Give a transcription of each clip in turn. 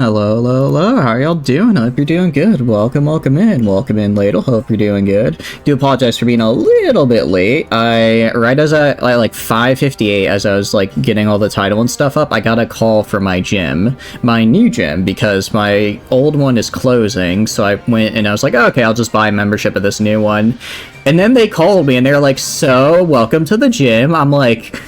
Hello, hello, hello. How are y'all doing? Hope you're doing good. Welcome in. Welcome in, Ladle. Hope you're doing good. Do apologize for being a little bit late. Right as like 5:58, as I was like getting all the title and stuff up, I got a call from my gym, my new gym, because my old one is closing. So I went and I was like, oh, okay, I'll just buy a membership of this new one. And then they called me and they're like, so welcome to the gym. I'm like,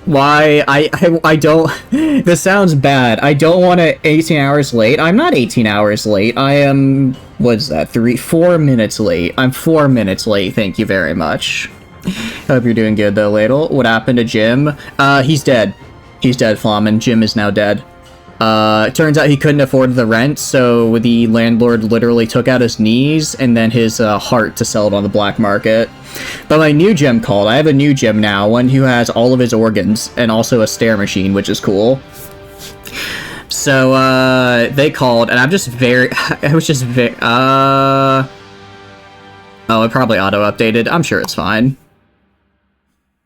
why? I don't. This sounds bad. I don't want to 18 hours late. I'm not 18 hours late. I am, what's that, 4 minutes late. I'm 4 minutes late, thank you very much. Hope you're doing good though, Ladle. What happened to Jim? He's dead. He's dead, Flamin. Jim is now dead. It turns out he couldn't afford the rent, so the landlord literally took out his knees and then his heart to sell it on the black market. But my new gym called. I have a new gym now, one who has all of his organs and also a stair machine, which is cool. So, they called, and I'm just very... I was just very... Oh, it probably auto-updated. I'm sure it's fine.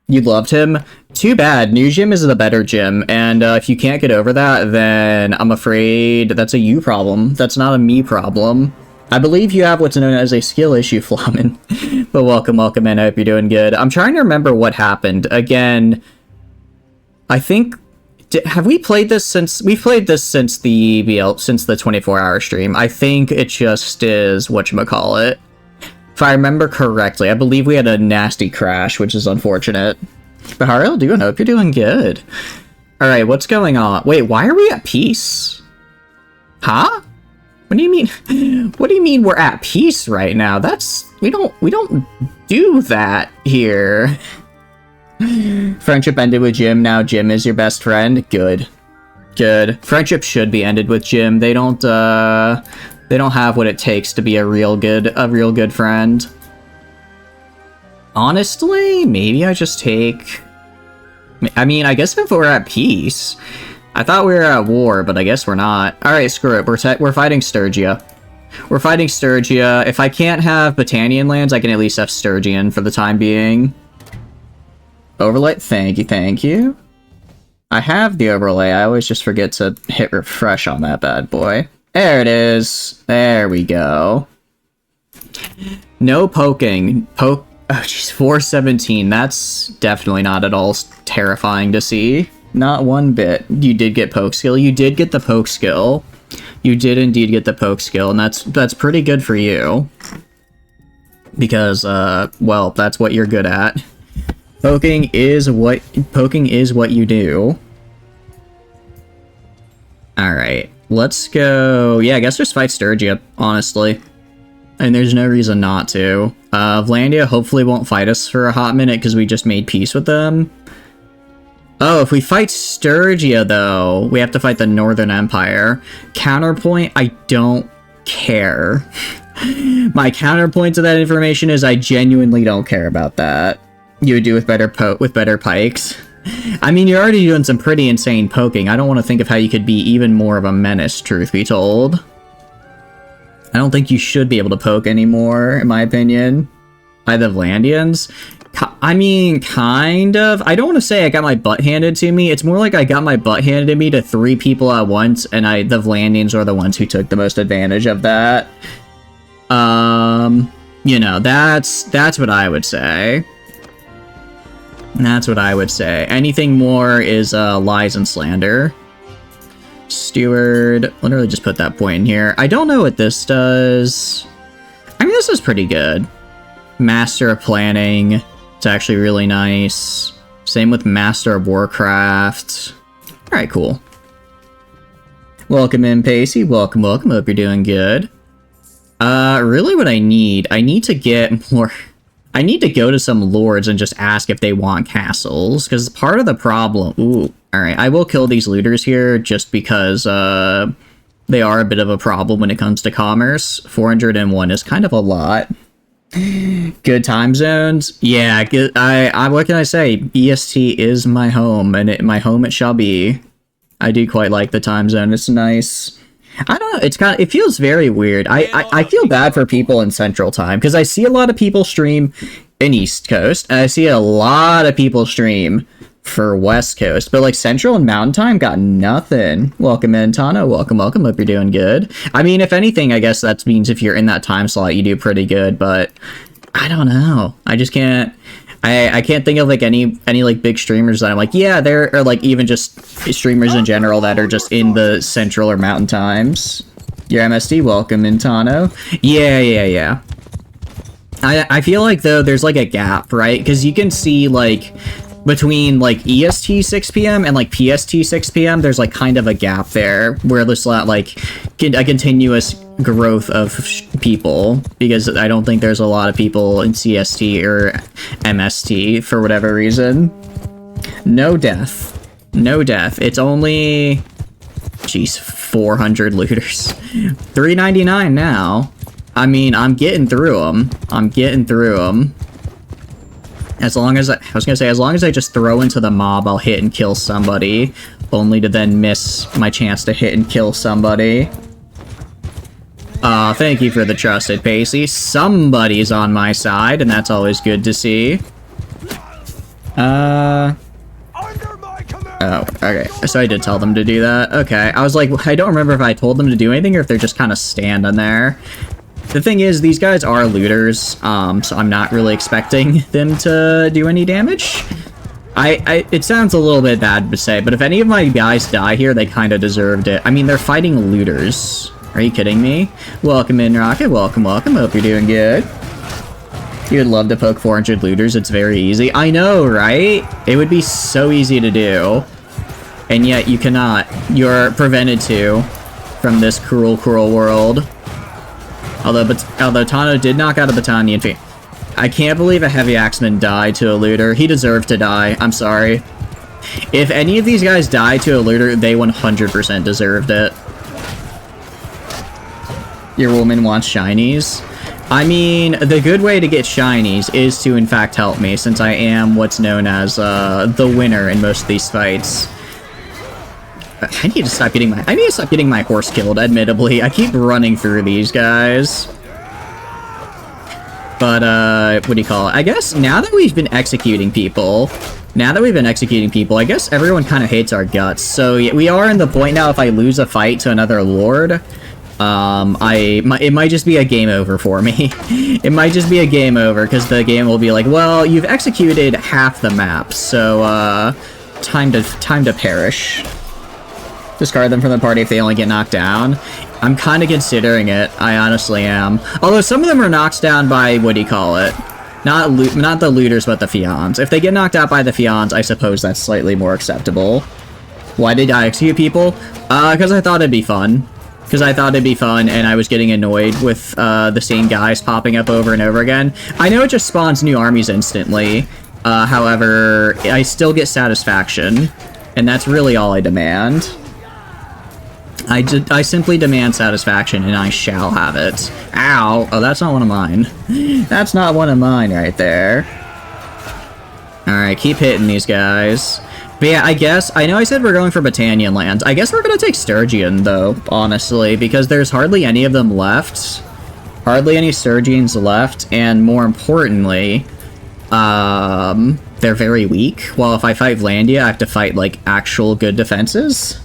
You loved him? Too bad. New gym is the better gym, and if you can't get over that, then I'm afraid that's a you problem. That's not a me problem. I believe you have what's known as a skill issue, Flamin. But welcome in. I hope you're doing good. I'm trying to remember what happened. Again, I think... have we played this since... We've played this since the 24-hour stream. I think it just is whatchamacallit. If I remember correctly, I believe we had a nasty crash, which is unfortunate. But how are you doing? I hope you're doing good. Alright, what's going on? Wait, why are we at peace? Huh? What do you mean? What do you mean we're at peace right now? That's... We don't do that here. Friendship ended with Jim. Now Jim is your best friend. Good. Good. Friendship should be ended with Jim. They don't have what it takes to be a real good friend. Honestly, maybe I just take... I mean, I guess if we're at peace... I thought we were at war, but I guess we're not. Alright, screw it. We're fighting Sturgia. We're fighting Sturgia. If I can't have Battanian lands, I can at least have Sturgian for the time being. Overlay? Thank you. I have the overlay. I always just forget to hit refresh on that bad boy. There it is. There we go. No poking. Oh, jeez, 417. That's definitely not at all terrifying to see. Not one bit. You did get poke skill. You did get the poke skill. You did indeed get the poke skill, and that's pretty good for you. Because, well, that's what you're good at. Poking is what you do. Alright. Let's go... Yeah, I guess just fight Sturgia, honestly. And there's no reason not to. Vlandia hopefully won't fight us for a hot minute because we just made peace with them. Oh, if we fight Sturgia, though, we have to fight the Northern Empire. Counterpoint, I don't care. My counterpoint to that information is I genuinely don't care about that. You would do with better pikes. I mean, you're already doing some pretty insane poking. I don't want to think of how you could be even more of a menace, truth be told. I don't think you should be able to poke anymore, in my opinion. By the Vlandians. I mean, kind of. I don't want to say I got my butt handed to me. It's more like I got my butt handed to me to 3 people at once, and the Vlandians are the ones who took the most advantage of that. You know, that's what I would say. That's what I would say. Anything more is lies and slander. Steward. Literally just put that point in here. I don't know what this does. I mean, this is pretty good. Master of Planning. It's actually really nice. Same with Master of Warcraft. Alright, cool. Welcome in, Pacey. Welcome. Hope you're doing good. Really what I need to get more... I need to go to some lords and just ask if they want castles, because part of the problem... Ooh, alright, I will kill these looters here just because, they are a bit of a problem when it comes to commerce. 401 is kind of a lot. Good time zones? Yeah, what can I say? EST is my home, and my home it shall be. I do quite like the time zone, it's nice. I don't know, it feels very weird. I feel bad for people in Central Time, because I see a lot of people stream in East Coast, and I see a lot of people stream for West Coast, but like Central and Mountain Time got nothing. Welcome in, Tano. Welcome. Hope you're doing good. I mean, if anything, I guess that means if you're in that time slot, you do pretty good, but I don't know. I just can't. I can't think of like any like big streamers that I'm like, yeah, there are like even just streamers in general that are just in the Central or Mountain Times. Your MSD, welcome in, Tano. Yeah. I feel like though there's like a gap, right? Because you can see like between like EST 6 p.m. and like PST 6 p.m. there's like kind of a gap there where there's like a continuous growth of people, because I don't think there's a lot of people in CST or MST for whatever reason. No death. It's only, jeez, 400 looters. 399 now. I mean, I'm getting through them. As long as as long as I just throw into the mob, I'll hit and kill somebody, only to then miss my chance to hit and kill somebody. Thank you for the trusted Pacey. Somebody's on my side, and that's always good to see. Oh, okay. So I did tell them to do that. Okay. I was like, I don't remember if I told them to do anything or if they're just kind of standing there. The thing is, these guys are looters, so I'm not really expecting them to do any damage. It sounds a little bit bad to say, but if any of my guys die here, they kind of deserved it. I mean, they're fighting looters. Are you kidding me? Welcome in, Rocket. Welcome. Hope you're doing good. You would love to poke 400 looters. It's very easy. I know, right? It would be so easy to do. And yet you cannot. You're prevented to from this cruel, cruel world. Although Tano did knock out a Battanian feat. I can't believe a heavy axeman died to a looter. He deserved to die. I'm sorry. If any of these guys died to a looter, they 100% deserved it. Your woman wants shinies. I mean, the good way to get shinies is to, in fact, help me, since I am what's known as the winner in most of these fights. I need to stop getting my horse killed, admittedly. I keep running through these guys. But, what do you call it? I guess now that we've been executing people, I guess everyone kind of hates our guts. So we are in the point now, if I lose a fight to another lord, it might just be a game over for me. It might just be a game over, because the game will be like, well, you've executed half the map, so, time to perish. Discard them from the party if they only get knocked down. I'm kind of considering it. I honestly am. Although some of them are knocked down by, what do you call it? Not the looters, but the Fions. If they get knocked out by the Fions, I suppose that's slightly more acceptable. Why did I execute people? Because I thought it'd be fun. And I was getting annoyed with the same guys popping up over and over again. I know it just spawns new armies instantly. However, I still get satisfaction. And that's really all I demand. I simply demand satisfaction, and I shall have it. Ow! Oh, that's not one of mine. That's not one of mine right there. Alright, keep hitting these guys. But yeah, I guess, I know I said we're going for Battanian lands. I guess we're gonna take Sturgian, though, honestly, because there's hardly any of them left. Hardly any Sturgians left, and more importantly, they're very weak. Well, if I fight Vlandia, I have to fight, like, actual good defenses.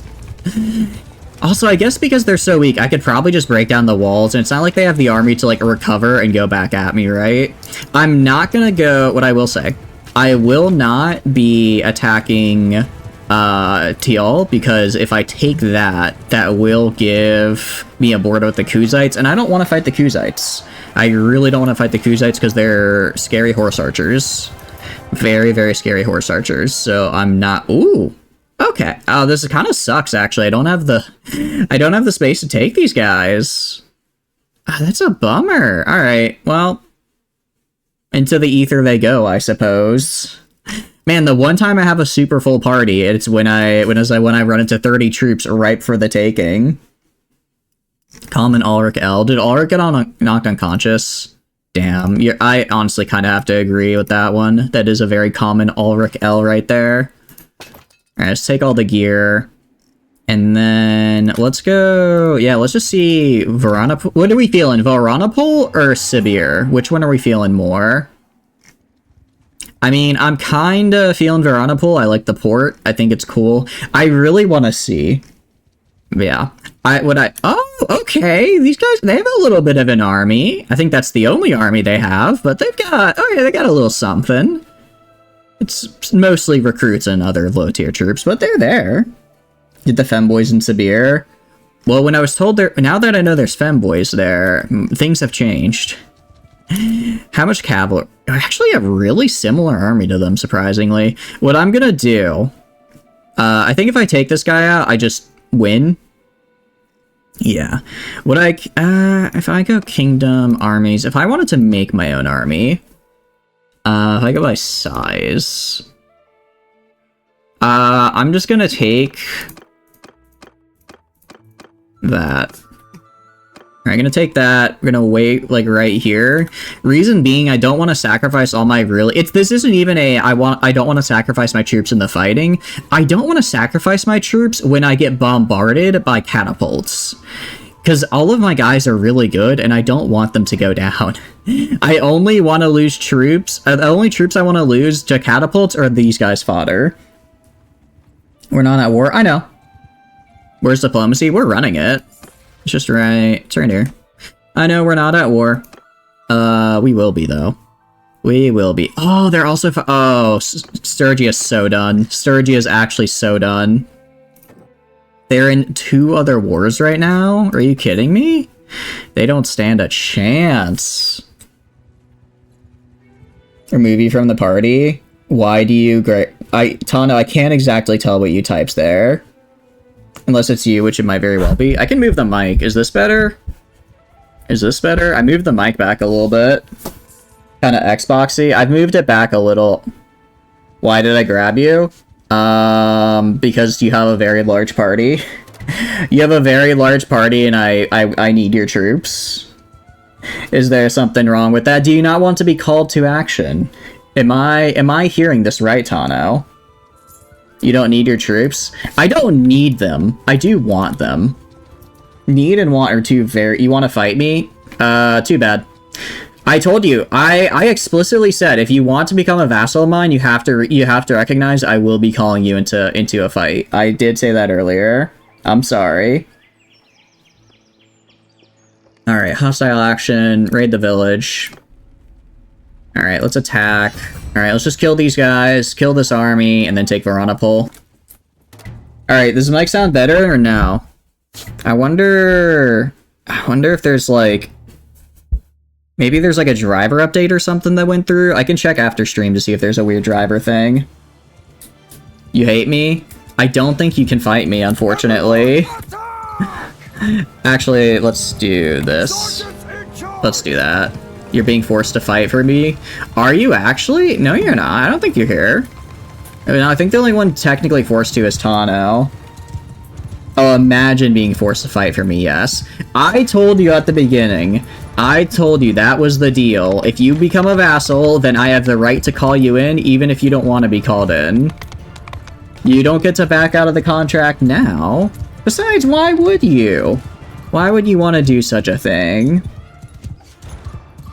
Also, I guess because they're so weak, I could probably just break down the walls, and it's not like they have the army to, like, recover and go back at me, right? I'm not gonna go... What I will say, I will not be attacking Tial, because if I take that, that will give me a board with the Kuzites, and I don't want to fight the Kuzites. I really don't want to fight the Kuzites because they're scary horse archers. Very, very scary horse archers, so I'm not... Ooh! Okay. Oh, this kind of sucks, actually. I don't have the space to take these guys. That's a bummer. All right. Well, into the ether they go, I suppose. Man, the one time I have a super full party, it's when I run into 30 troops ripe for the taking. Common Ulrich L. Did Ulrich get knocked unconscious? Damn. I honestly kind of have to agree with that one. That is a very common Ulrich L right there. Alright, let's take all the gear. And then let's go... Yeah, let's just see Varanapol. What are we feeling? Varanapol or Sibir? Which one are we feeling more? I mean, I'm kind of feeling Veronapool. I like the port. I think it's cool. I really want to see. Yeah. Oh, okay. These guys, they have a little bit of an army. I think that's the only army they have, but they've got, okay, they got a little something. It's mostly recruits and other low-tier troops, but they're there. Did the femboys in Sibir? Well, when I was told there, now that I know there's femboys there, things have changed. How much cavalry? Actually, a really similar army to them, surprisingly. What I'm gonna do, I think if I take this guy out, I just win. Yeah. If I go kingdom armies, if I wanted to make my own army, if I go by size, I'm just gonna take that. Alright, I'm gonna take that. We're gonna wait, like, right here. Reason being, I don't want to sacrifice all my this isn't even a, I don't want to sacrifice my troops in the fighting. I don't want to sacrifice my troops when I get bombarded by catapults. Because all of my guys are really good, and I don't want them to go down. I only want to lose troops. The only troops I want to lose to catapults are these guys' fodder. We're not at war. I know. Where's diplomacy? We're running it. It's just right. It's right here. I know we're not at war. We will be, though. We will be. Oh, they're also... Oh, Sturgia's so done. Sturgia's actually so done. They're in 2 other wars right now? Are you kidding me? They don't stand a chance. Remove you from the party? Why do you... Tano, I can't exactly tell what you types there. Unless it's you, which it might very well be. I can move the mic. Is this better? Is this better? I moved the mic back a little bit. Kind of Xboxy. I've moved it back a little. Why did I grab you? Because you have a very large party. You have a very large party and I need your troops. Is there something wrong with that? Do you not want to be called to action? Am I hearing this right, Tano? You don't need your troops? I don't need them. I do want them. Need and want are two very... You want to fight me? Too bad. I told you. I explicitly said if you want to become a vassal of mine, you have to recognize I will be calling you into a fight. I did say that earlier. I'm sorry. Alright, hostile action. Raid the village. Alright, let's attack. Alright, let's just kill these guys, kill this army, and then take Veronapol. Alright, does the mic sound better or no? I wonder if there's like... Maybe there's like a driver update or something that went through? I can check after stream to see if there's a weird driver thing. You hate me? I don't think you can fight me, unfortunately. Actually, let's do this. Let's do that. You're being forced to fight for me? Are you actually? No, you're not. I don't think you're here. I mean, I think the only one technically forced to is Tano. Oh, imagine being forced to fight for me, yes. I told you at the beginning. I told you that was the deal. If you become a vassal, then I have the right to call you in, even if you don't want to be called in. You don't get to back out of the contract now. Besides, why would you? Why would you want to do such a thing?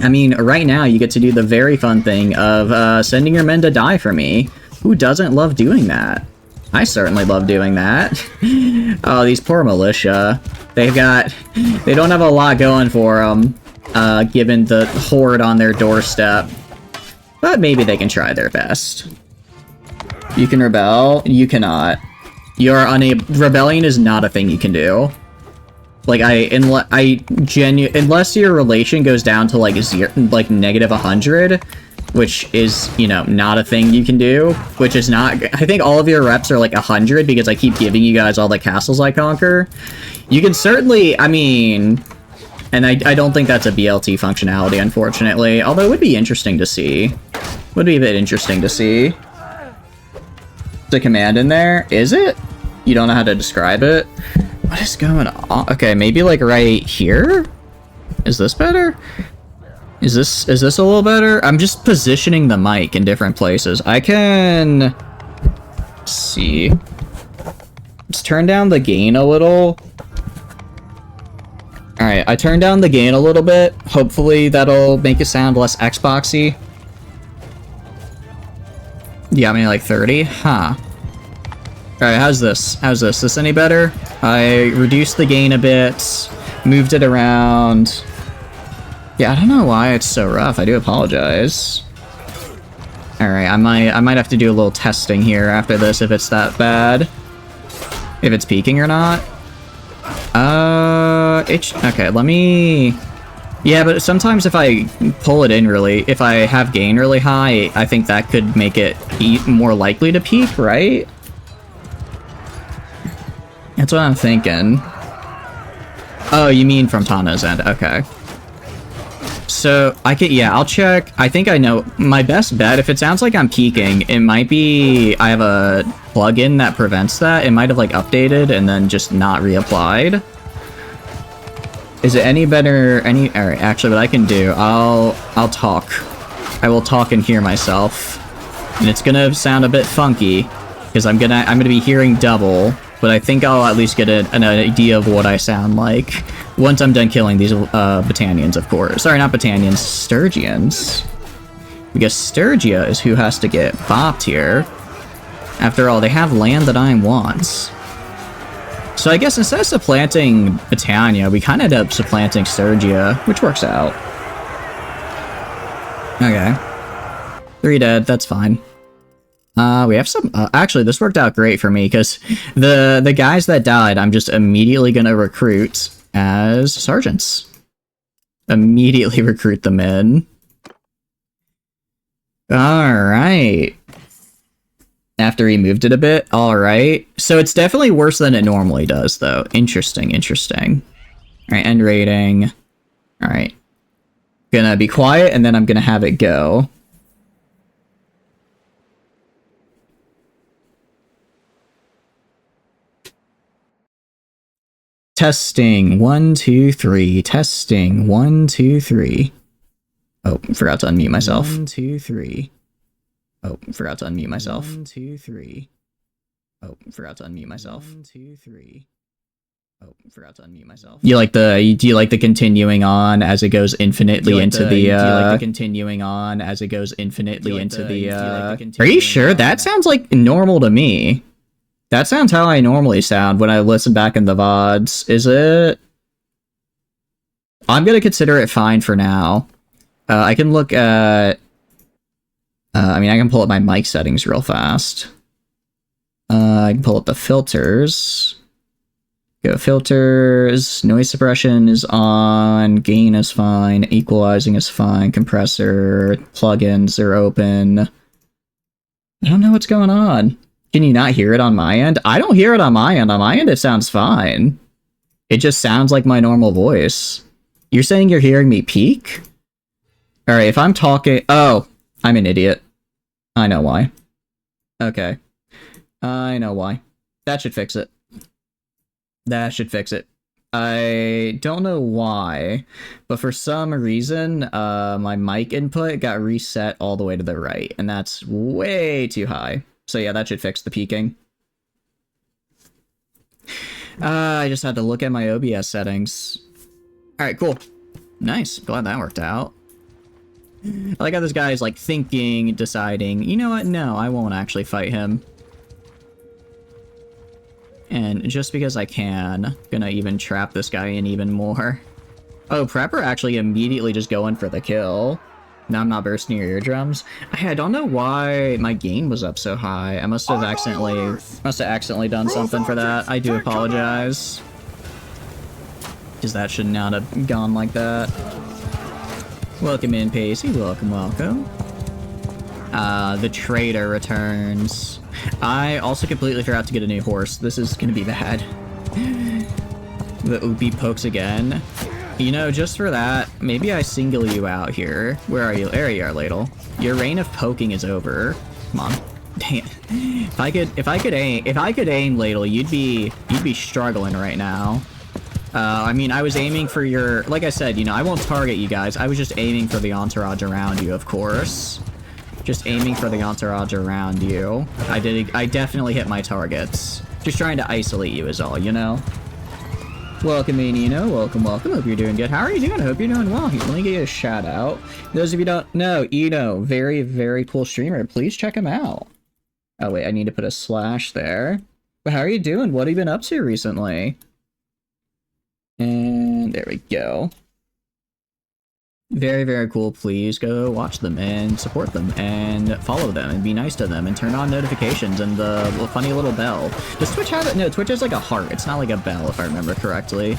I mean, right now you get to do the very fun thing of sending your men to die for me. Who doesn't love doing that? I certainly love doing that. Oh, these poor militia. They don't have a lot going for them, given the horde on their doorstep. But maybe they can try their best. You can rebel? You cannot. You're unable. Rebellion is not a thing you can do. Like, unless your relation goes down to, like, negative 100, which is, you know, not a thing you can do, which is not... I think all of your reps are, like, 100, because I keep giving you guys all the castles I conquer. You can certainly, I mean... And I don't think that's a BLT functionality, unfortunately, although it would be interesting to see. Would be a bit interesting to see. The command in there? Is it? You don't know how to describe it? What is going on? Okay, maybe like right here? Is this better? Is this a little better? I'm just positioning the mic in different places. I can... Let's see. Let's turn down the gain a little. Alright, I turned down the gain a little bit. Hopefully that'll make it sound less Xboxy. You got me like 30? Huh. Alright, how's this? How's this? This any better? I reduced the gain a bit, moved it around. Yeah, I don't know why it's so rough. I do apologize. Alright, I might have to do a little testing here after this if it's that bad. If it's peaking or not. Okay, let me... Yeah, but sometimes if I pull it in really, if I have gain really high, I think that could make it more likely to peak, right? That's what I'm thinking. Oh, you mean from Tana's end, okay. So, yeah, I'll check. I think I know. My best bet, if it sounds like I'm peaking, it might be I have a plugin that prevents that. It might have, like, updated and then just not reapplied. Is it any better? Alright, actually, what I can do, I'll talk. I will talk and hear myself. And it's gonna sound a bit funky, because I'm gonna be hearing double, but I think I'll at least get an idea of what I sound like. Once I'm done killing these Battanians, of course. Sorry, not Battanians, Sturgians. Because Sturgia is who has to get bopped here. After all, they have land that I want. So I guess instead of supplanting Battania, we kind of end up supplanting Sturgia, which works out. Okay. 3 dead, that's fine. We have some... actually, this worked out great for me, because the guys that died, I'm just immediately going to recruit as sergeants. Immediately recruit them in. Alright. After he moved it a bit, alright. So it's definitely worse than it normally does, though. Interesting, interesting. Alright, end rating. Alright. Gonna be quiet, and then I'm gonna have it go. Testing, 1, 2, 3. Testing, 1, 2, 3. Oh, forgot to unmute myself. 1, 2, 3. Oh, forgot to unmute myself. 1, 2, 3. Oh, forgot to unmute myself. 1, 2, 3. Oh, forgot to unmute myself. Do you like the continuing on as it goes infinitely into the? Do you like the continuing on as it goes infinitely into the? Are you sure? That sounds like normal to me. That sounds how I normally sound when I listen back in the VODs. Is it? I'm gonna consider it fine for now. I can look at... I mean, I can pull up my mic settings real fast. I can pull up the filters. Go filters. Noise suppression is on. Gain is fine. Equalizing is fine. Compressor. Plugins are open. I don't know what's going on. Can you not hear it on my end? I don't hear it on my end. On my end, it sounds fine. It just sounds like my normal voice. You're saying you're hearing me peak? Alright, if I'm talking... Oh, I'm an idiot. I know why. Okay. I know why. That should fix it. That should fix it. I don't know why, but for some reason, my mic input got reset all the way to the right, and that's way too high. So yeah, that should fix the peaking. I just had to look at my OBS settings. Alright, cool. Nice. Glad that worked out. I like how this guy is, like, thinking, deciding, you know what, no, I won't actually fight him. And just because I can, gonna even trap this guy in even more. Oh, Prepper actually immediately just going for the kill. Now I'm not bursting your eardrums. I don't know why my gain was up so high. I must have accidentally done something for that. I do apologize. Because that should not have gone like that. Welcome in, Pacey. Welcome, welcome. The trader returns. I also completely forgot to get a new horse. This is gonna be bad. The Oopie pokes again. You know, just for that, maybe I single you out here. Where are you? There you are, Ladle. Your reign of poking is over. Come on. Dang it. If I could aim, Ladle, you'd be struggling right now. I mean, I was aiming for your... Like I said, you know, I won't target you guys. I was just aiming for the entourage around you, of course. Just aiming for the entourage around you. I definitely hit my targets. Just trying to isolate you is all, you know? Welcome in, Eno. Welcome, welcome. Hope you're doing good. How are you doing? I hope you're doing well. Let me give you a shout out. Those of you who don't know, Eno, very, very cool streamer. Please check him out. Oh wait, I need to put a slash there. But how are you doing? What have you been up to recently? And there we go. Very, very cool. Please go watch them and support them and follow them and be nice to them and turn on notifications and the funny little bell. Does Twitch have it? No, Twitch is like a heart. It's not like a bell, if I remember correctly.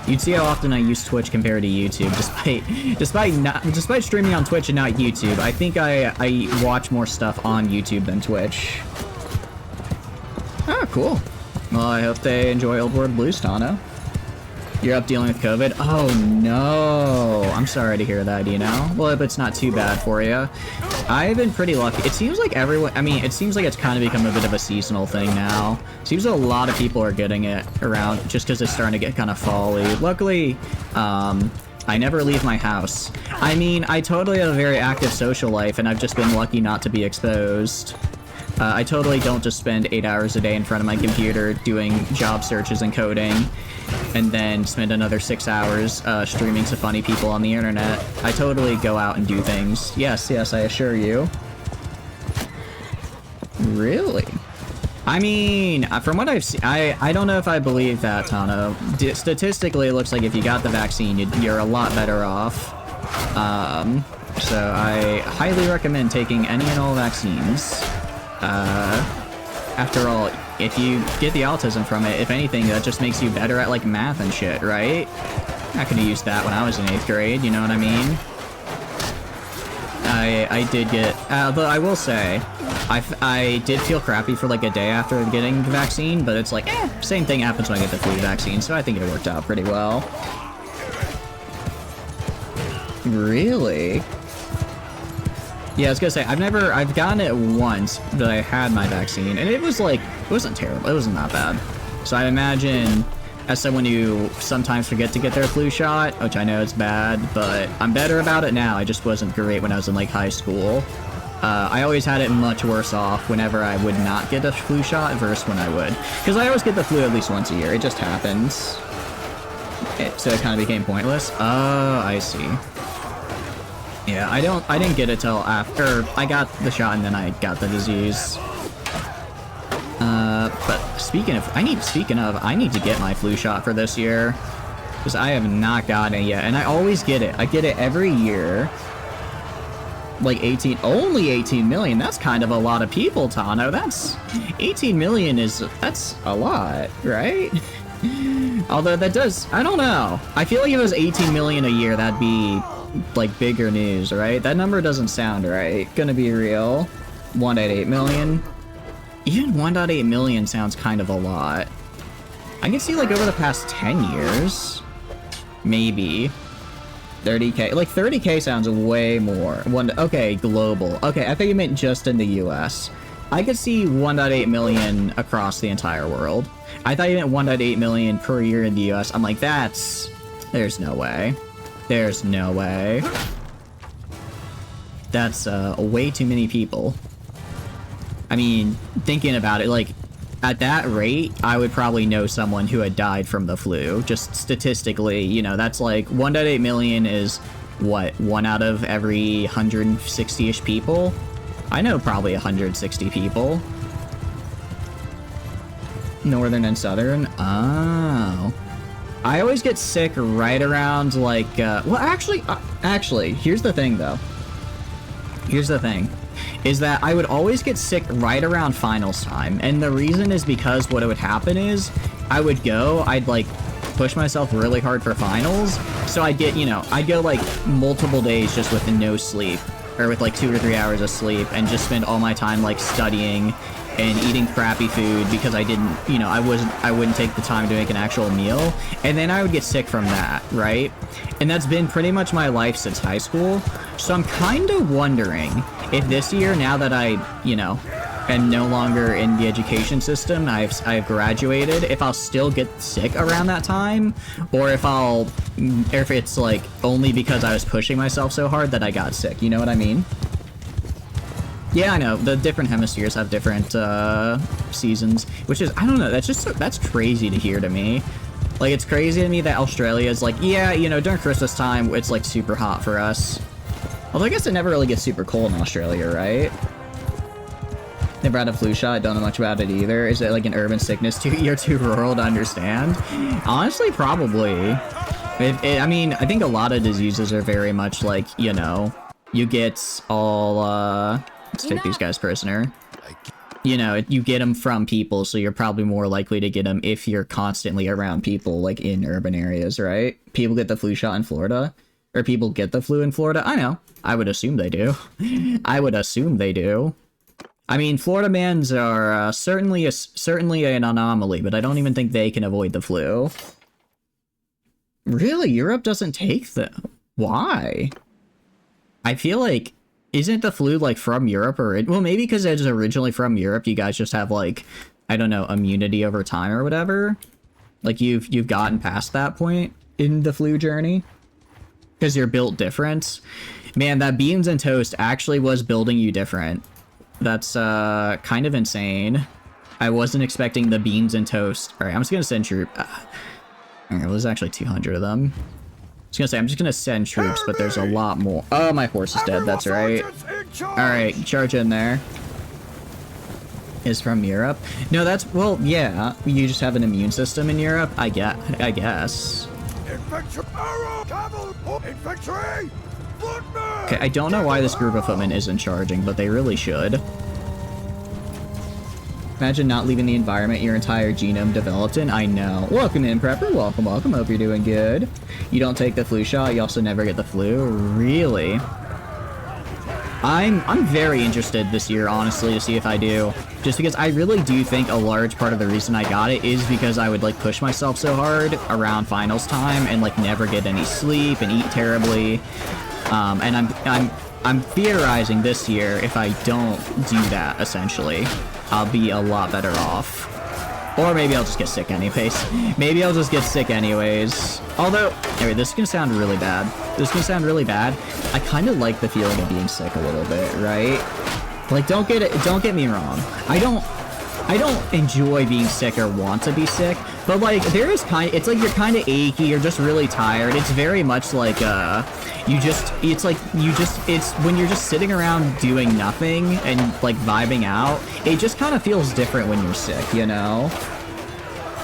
You'd see how often I use Twitch compared to YouTube, despite streaming on Twitch and not YouTube. I think I watch more stuff on YouTube than Twitch. Oh, cool. Well, I hope they enjoy Old World Blues, Tano. You're up dealing with COVID? Oh no! I'm sorry to hear that, you know? Well, but it's not too bad for you. I've been pretty lucky. It seems like everyone, I mean, it seems like it's kind of become a bit of a seasonal thing now. Seems a lot of people are getting it around just because it's starting to get kind of fall-y. Luckily, I never leave my house. I mean, I totally have a very active social life, and I've just been lucky not to be exposed. I totally don't just spend 8 hours a day in front of my computer doing job searches and coding, and then spend another 6 hours streaming to funny people on the internet. I totally go out and do things. Yes, yes, I assure you. Really? I mean, from what I've seen, I don't know if I believe that, Tano. Statistically, it looks like if you got the vaccine, you're a lot better off. So I highly recommend taking any and all vaccines. After all, if you get the autism from it, if anything, that just makes you better at, like, math and shit, right? I could have used that when I was in 8th grade, you know what I mean? I did get, though I will say, I did feel crappy for, like, a day after getting the vaccine, but it's like, same thing happens when I get the flu vaccine, so I think it worked out pretty well. Really? Yeah, I was gonna say, I've gotten it once that I had my vaccine, and it was like, it wasn't terrible, it wasn't that bad. So I imagine, as someone who sometimes forget to get their flu shot, which I know is bad, but I'm better about it now. I just wasn't great when I was in, like, high school. I always had it much worse off whenever I would not get a flu shot versus when I would. Because I always get the flu at least once a year, it just happens. So it kind of became pointless. Oh, I see. Yeah, I didn't get it till after I got the shot and then I got the disease. But speaking of, I need to get my flu shot for this year. Because I have not gotten it yet, and I always get it. I get it every year. Like only 18 million, that's kind of a lot of people, Tano. That's, 18 million that's a lot, right? Although that does, I don't know. I feel like if it was 18 million a year, that'd be, like, bigger news, right? That number doesn't sound right. Gonna be real. 1.8 million. Even 1.8 million sounds kind of a lot. I can see, like, over the past 10 years, maybe 30k. Like, 30k sounds way more. Okay, global. Okay, I thought you meant just in the US. I could see 1.8 million across the entire world. I thought you meant 1.8 million per year in the US. I'm like, there's no way. There's no way. That's way too many people. I mean, thinking about it, like, at that rate, I would probably know someone who had died from the flu. Just statistically, you know, that's like 1.8 million is, what, 1 out of every 160-ish people? I know probably 160 people. Northern and Southern? Oh. I always get sick right around, like, well, actually, here's the thing, though. Here's the thing. Is that I would always get sick right around finals time, and the reason is because what would happen is, I'd, like, push myself really hard for finals, so I'd get, you know, I'd go, like, multiple days just with no sleep, or with, like, 2 or 3 hours of sleep, and just spend all my time, like, studying and eating crappy food because I didn't, you know, I wouldn't take the time to make an actual meal, and then I would get sick from that, right? And that's been pretty much my life since high school, so I'm kind of wondering if this year, now that I, you know, am no longer in the education system, I've graduated, if I'll still get sick around that time, or if it's, like, only because I was pushing myself so hard that I got sick, you know what I mean? Yeah, I know, the different hemispheres have different, seasons, which is, I don't know, that's crazy to hear to me. Like, it's crazy to me that Australia is like, yeah, you know, during Christmas time, it's, like, super hot for us. Although I guess it never really gets super cold in Australia, right? Never had a flu shot, don't know much about it either. Is it like an urban sickness you're too rural to understand? Honestly, probably. I mean, I think a lot of diseases are very much like, you know, you get all, let's take these guys prisoner. You know, you get them from people, so you're probably more likely to get them if you're constantly around people, like in urban areas, right? People get the flu shot in Florida, or people get the flu in Florida. I know. I would assume they do. I would assume they do. I mean, Florida mans are certainly an anomaly, but I don't even think they can avoid the flu. Really? Europe doesn't take them? Why? I feel like, isn't the flu, like, from Europe? Or well, maybe because it's originally from Europe, you guys just have, like, I don't know, immunity over time or whatever? Like, you've gotten past that point in the flu journey? Because you're built different? Man, that beans and toast actually was building you different. That's kind of insane. I wasn't expecting the beans and toast. Alright, I'm just gonna send troops. Alright, well, there's actually 200 of them. I was gonna say, I'm just gonna send troops, but there's a lot more. Oh, my horse is dead, that's right. Alright, charge in there. Is from Europe? No, that's, well, yeah. You just have an immune system in Europe? I guess. Okay, I don't know why this group of footmen isn't charging, but they really should. Imagine not leaving the environment your entire genome developed in. I know. Welcome in, Prepper. Welcome, welcome. Hope you're doing good. You don't take the flu shot, you also never get the flu? Really? I'm very interested this year, honestly, to see if I do. Just because I really do think a large part of the reason I got it is because I would, like, push myself so hard around finals time and, like, never get any sleep and eat terribly. And I'm theorizing this year, if I don't do that, essentially, I'll be a lot better off. Or maybe I'll just get sick anyways. Maybe I'll just get sick anyways. Although, anyway, this is gonna sound really bad. This is gonna sound really bad. I kind of like the feeling of being sick a little bit, right? Like, don't get me wrong. I don't enjoy being sick or want to be sick, but like it's like you're kind of achy, you're just really tired. It's very much like it's when you're just sitting around doing nothing and like vibing out. It just kind of feels different when you're sick, you know?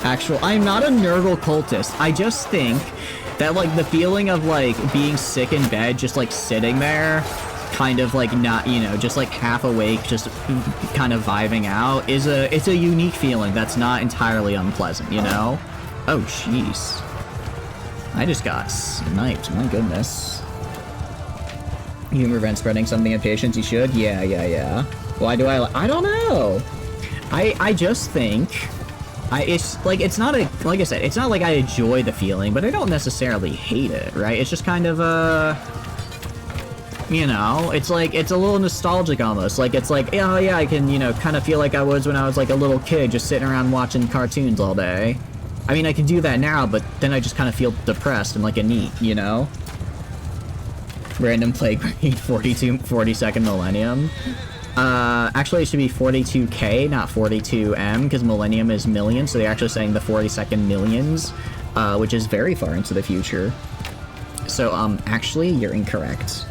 I'm not a Nurgle cultist. I just think that like the feeling of like being sick in bed, just like sitting there, kind of like not, you know, just like half awake, just kind of vibing out, it's a unique feeling that's not entirely unpleasant, you know? Oh, jeez. I just got sniped, my goodness. Humor event spreading something of patience, you should? Yeah. Why do I don't know. I just think, it's like, it's not like I said, it's not like I enjoy the feeling, but I don't necessarily hate it, right? It's just kind of, you know, it's like, it's a little nostalgic almost. Like, it's like, oh yeah, I can, you know, kind of feel like I was when I was like a little kid, just sitting around watching cartoons all day. I mean, I can do that now, but then I just kind of feel depressed and like a neat, you know? Random plague rate 42nd millennium. Actually, it should be 42K, not 42M, because millennium is million, so they're actually saying the 42nd millions, which is very far into the future. So, actually, you're incorrect.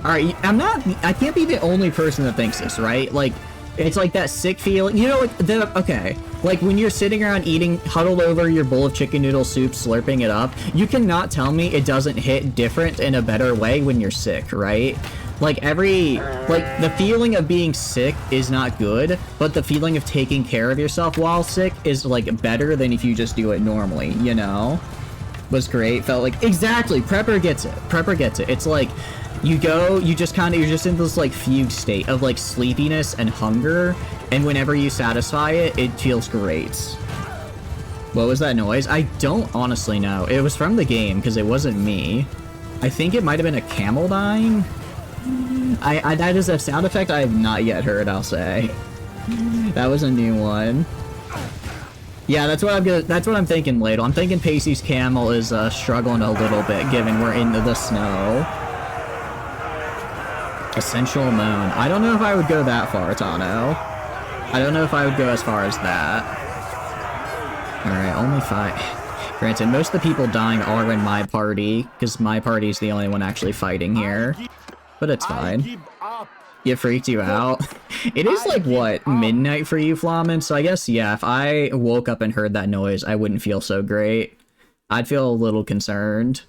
Alright, I can't be the only person that thinks this, right? Like, it's like that sick feeling, you know, like, okay, like when you're sitting around eating, huddled over your bowl of chicken noodle soup, slurping it up, you cannot tell me it doesn't hit different in a better way when you're sick, right? Like the feeling of being sick is not good, but the feeling of taking care of yourself while sick is, like, better than if you just do it normally, you know? Was great, felt like, exactly, Prepper gets it. It's like, you're just in this, like, fugue state of, like, sleepiness and hunger, and whenever you satisfy it, it feels great. What was that noise? I don't honestly know. It was from the game, because it wasn't me. I think it might have been a camel dying. That is a sound effect I have not yet heard, I'll say. That was a new one. Yeah, that's what I'm thinking, Ladle. I'm thinking Pacey's camel is struggling a little bit, given we're into the snow. Essential moon. I don't know if I would go that far, Tano. I don't know if I would go as far as that. Alright, only 5. Granted, most of the people dying are in my party, because my party's the only one actually fighting here. But it's fine. It freaked you out? It is like, what, midnight for you, Flamen? So I guess, yeah, if I woke up and heard that noise, I wouldn't feel so great. I'd feel a little concerned.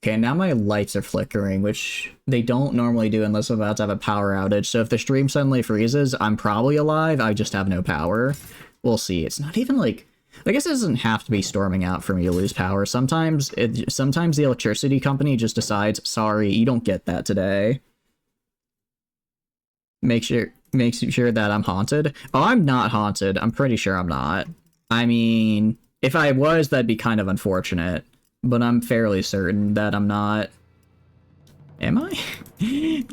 Okay, now my lights are flickering, which they don't normally do unless I'm about to have a power outage. So if the stream suddenly freezes, I'm probably alive. I just have no power. We'll see. It's not even like... I guess it doesn't have to be storming out for me to lose power. Sometimes the electricity company just decides, sorry, you don't get that today. Makes sure that I'm haunted. Oh, I'm not haunted. I'm pretty sure I'm not. I mean, if I was, that'd be kind of unfortunate. But I'm fairly certain that I'm not. Am I?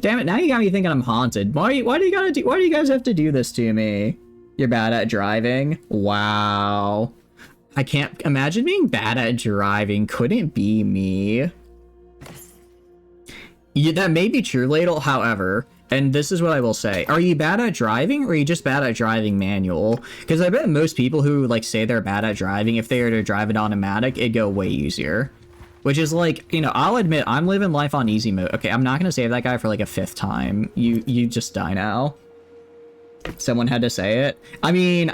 Damn it! Now you got me thinking I'm haunted. Why do you guys have to do this to me? You're bad at driving? Wow. I can't imagine being bad at driving. Couldn't be me. Yeah, that may be true, Ladle. However, and this is what I will say. Are you bad at driving, or are you just bad at driving manual? Because I bet most people who, like, say they're bad at driving, if they were to drive it automatic, it'd go way easier. Which is, like, you know, I'll admit, I'm living life on easy mode. Okay, I'm not gonna save that guy for, like, a 5th time. You just die now. Someone had to say it. I mean,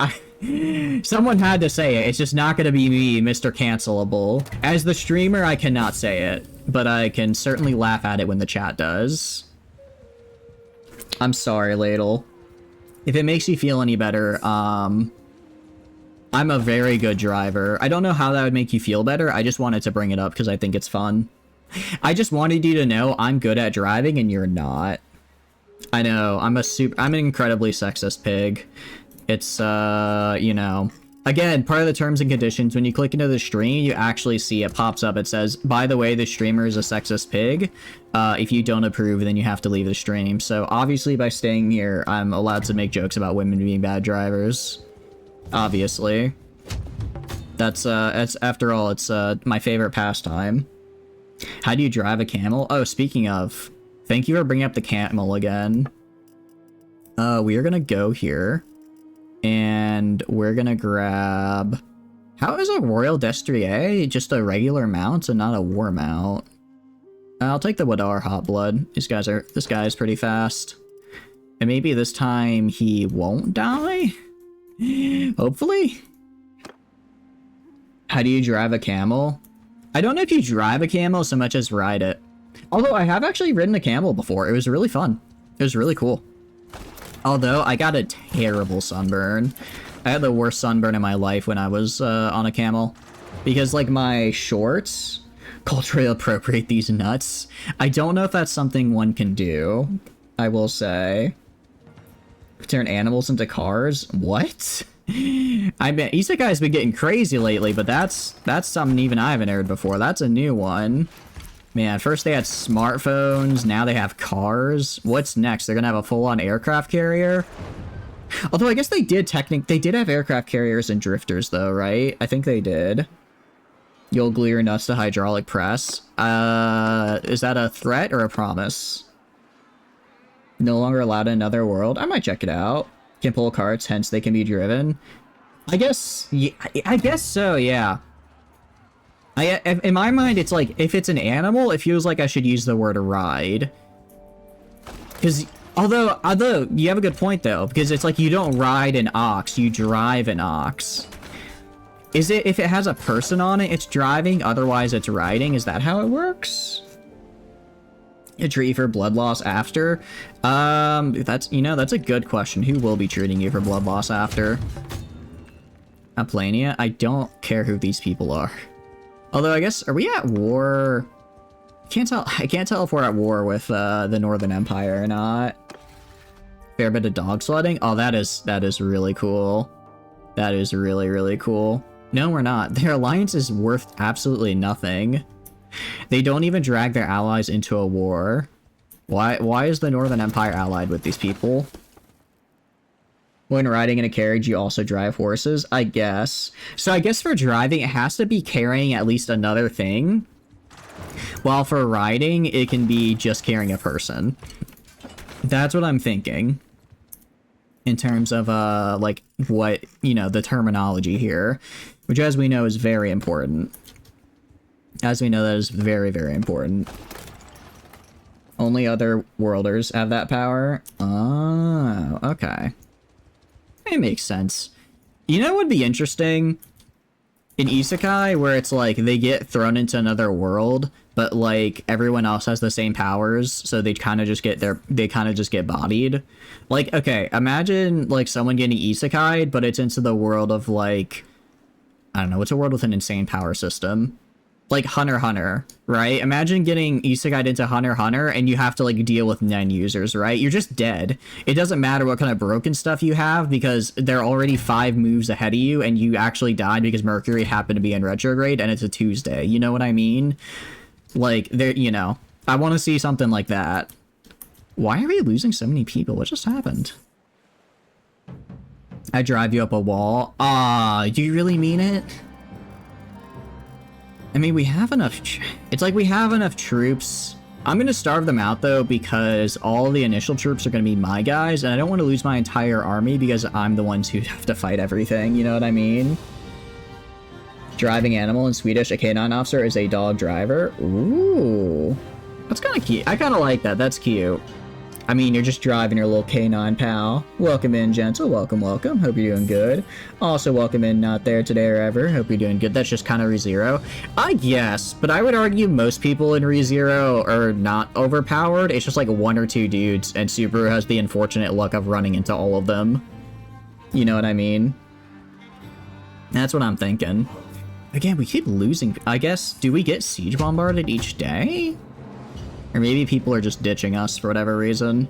someone had to say it. It's just not gonna be me, Mr. Cancelable. As the streamer, I cannot say it. But I can certainly laugh at it when the chat does. I'm sorry, Ladle. If it makes you feel any better, I'm a very good driver. I don't know how that would make you feel better. I just wanted to bring it up because I think it's fun. I just wanted you to know I'm good at driving and you're not. I know, I'm an incredibly sexist pig. It's, you know... Again, part of the terms and conditions, when you click into the stream, you actually see it pops up. It says, by the way, the streamer is a sexist pig. If you don't approve, then you have to leave the stream. So obviously by staying here, I'm allowed to make jokes about women being bad drivers. Obviously. That's after all, it's my favorite pastime. How do you drive a camel? Oh, speaking of, thank you for bringing up the camel again. We are gonna go here. And we're gonna grab... How is a Royal Destrier just a regular mount and not a war mount? I'll take the Wadar Hot Blood. This guy is pretty fast. And maybe this time he won't die? Hopefully? How do you drive a camel? I don't know if you drive a camel so much as ride it. Although I have actually ridden a camel before. It was really fun. It was really cool. Although, I got a terrible sunburn. I had the worst sunburn in my life when I was on a camel. Because, like, my shorts culturally appropriate these nuts. I don't know if that's something one can do, I will say. Turn animals into cars? What? I bet Isekai's been getting crazy lately, but that's something even I haven't heard before. That's a new one. Man, first they had smartphones, now they have cars. What's next? They're gonna have a full-on aircraft carrier? Although I guess they did have aircraft carriers and drifters though, right? I think they did. You'll glue your nuts to hydraulic press. Is that a threat or a promise? No longer allowed in another world? I might check it out. Can pull carts, hence they can be driven. I guess so, yeah. In my mind, it's like, if it's an animal, it feels like I should use the word ride. Because, although, you have a good point, though, because it's like you don't ride an ox, you drive an ox. Is it, if it has a person on it, it's driving, otherwise it's riding? Is that how it works? A treat for blood loss after? That's a good question. Who will be treating you for blood loss after? Aplania? I don't care who these people are. Although, I guess, are we at war? I can't tell if we're at war with the Northern Empire or not. Fair bit of dog sledding? Oh, that is really cool. That is really, really cool. No, we're not. Their alliance is worth absolutely nothing. They don't even drag their allies into a war. Why is the Northern Empire allied with these people? When riding in a carriage, you also drive horses? I guess. So I guess for driving, it has to be carrying at least another thing. While for riding, it can be just carrying a person. That's what I'm thinking. In terms of, like, what, you know, the terminology here. Which, as we know, is very important. As we know, that is very, very important. Only other worlders have that power? Oh, okay. It makes sense. You know what would be interesting? In isekai, where it's like they get thrown into another world, but like everyone else has the same powers, so they kind of just get bodied. Like, okay, imagine like someone getting isekai'd, but it's into the world of like, I don't know, it's a world with an insane power system. Like Hunter x Hunter, right? Imagine getting isekai'd into Hunter x Hunter and you have to like deal with Nen users, right? You're just dead. It doesn't matter what kind of broken stuff you have because they're already 5 moves ahead of you and you actually died because Mercury happened to be in retrograde and it's a Tuesday. You know what I mean? Like, there, you know, I want to see something like that. Why are we losing so many people? What just happened? I drive you up a wall. Do you really mean it? I mean, we have enough... It's like we have enough troops. I'm going to starve them out, though, because all the initial troops are going to be my guys, and I don't want to lose my entire army because I'm the ones who have to fight everything, you know what I mean? Driving animal in Swedish, a canine officer is a dog driver. Ooh. That's kind of cute. I kind of like that. That's cute. I mean, you're just driving your little canine pal. Welcome in, gentle. Welcome, welcome. Hope you're doing good. Also, welcome in, not there today or ever. Hope you're doing good. That's just kind of ReZero. I guess, but I would argue most people in ReZero are not overpowered. It's just like 1 or 2 dudes, and Subaru has the unfortunate luck of running into all of them. You know what I mean? That's what I'm thinking. Again, we keep losing. I guess, do we get siege bombarded each day? Or maybe people are just ditching us for whatever reason.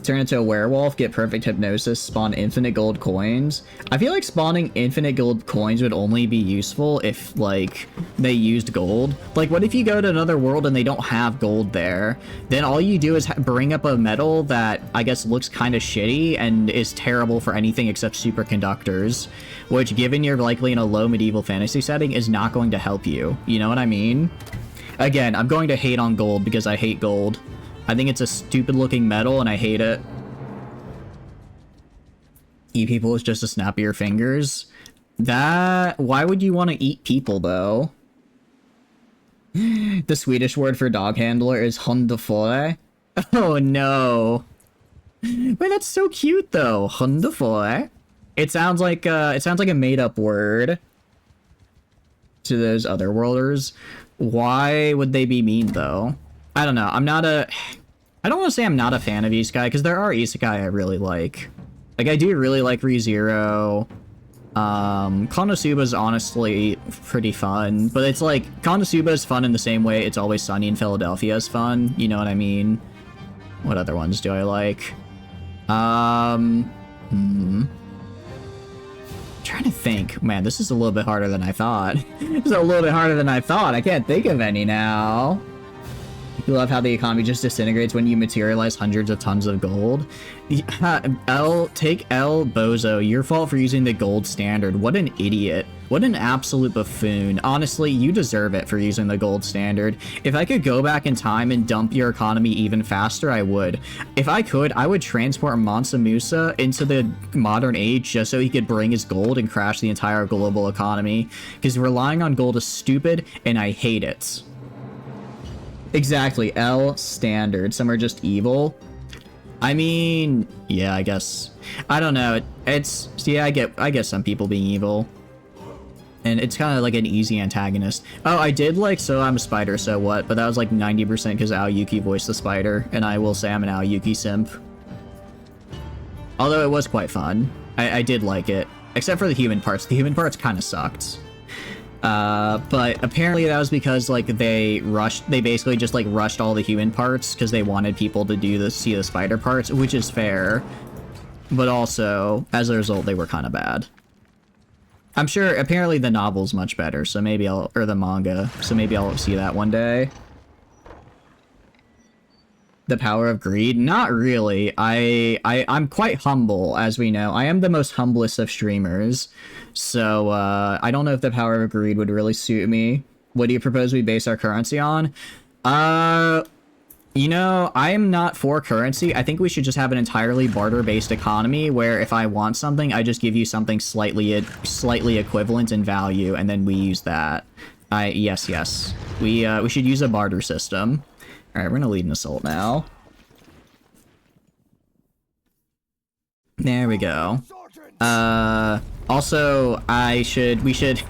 Turn into a werewolf, get perfect hypnosis, spawn infinite gold coins. I feel like spawning infinite gold coins would only be useful if, like, they used gold. Like, what if you go to another world and they don't have gold there? Then all you do is bring up a metal that, I guess, looks kind of shitty and is terrible for anything except superconductors, which, given you're likely in a low medieval fantasy setting, is not going to help you. You know what I mean? Again, I'm going to hate on gold because I hate gold. I think it's a stupid looking metal and I hate it. Eat people is just a snap of your fingers. Why would you want to eat people though? The Swedish word for dog handler is hundefore. Oh no. Wait, that's so cute though. Hundefore. It sounds like a made up word to those other worlders. Why would they be mean, though? I don't know. I don't want to say I'm not a fan of isekai, because there are isekai I really like. Like, I do really like ReZero. Konosuba's honestly pretty fun, but it's like, Konosuba is fun in the same way It's Always Sunny in Philadelphia is fun. You know what I mean? What other ones do I like? Trying to think. Man, this is a little bit harder than I thought. This is a little bit harder than I thought. I can't think of any now. You love how the economy just disintegrates when you materialize hundreds of tons of gold. Take L, Bozo. Your fault for using the gold standard. What an idiot. What an absolute buffoon. Honestly, you deserve it for using the gold standard. If I could go back in time and dump your economy even faster, I would. If I could, I would transport Mansa Musa into the modern age just so he could bring his gold and crash the entire global economy. Because relying on gold is stupid, and I hate it. Exactly, L standard. Some are just evil. I mean, yeah, I guess. I don't know. Yeah, I get some people being evil. And it's kind of like an easy antagonist. Oh, I did like So I'm a Spider, So What? But that was like 90% because Aoyuki voiced the spider. And I will say I'm an Aoyuki simp. Although it was quite fun. I did like it. Except for the human parts. The human parts kind of sucked. But apparently that was because like they basically just like rushed all the human parts because they wanted people to see the spider parts, which is fair. But also, as a result, they were kind of bad. I'm sure apparently the novel's much better, so maybe or the manga, so maybe I'll see that one day. The power of greed? Not really. I'm quite humble, as we know. I am the most humblest of streamers. So, I don't know if the power of greed would really suit me. What do you propose we base our currency on? You know, I am not for currency. I think we should just have an entirely barter-based economy where if I want something, I just give you something slightly equivalent in value, and then we use that. Yes. We should use a barter system. All right, we're gonna lead an assault now. There we go. Also, we should,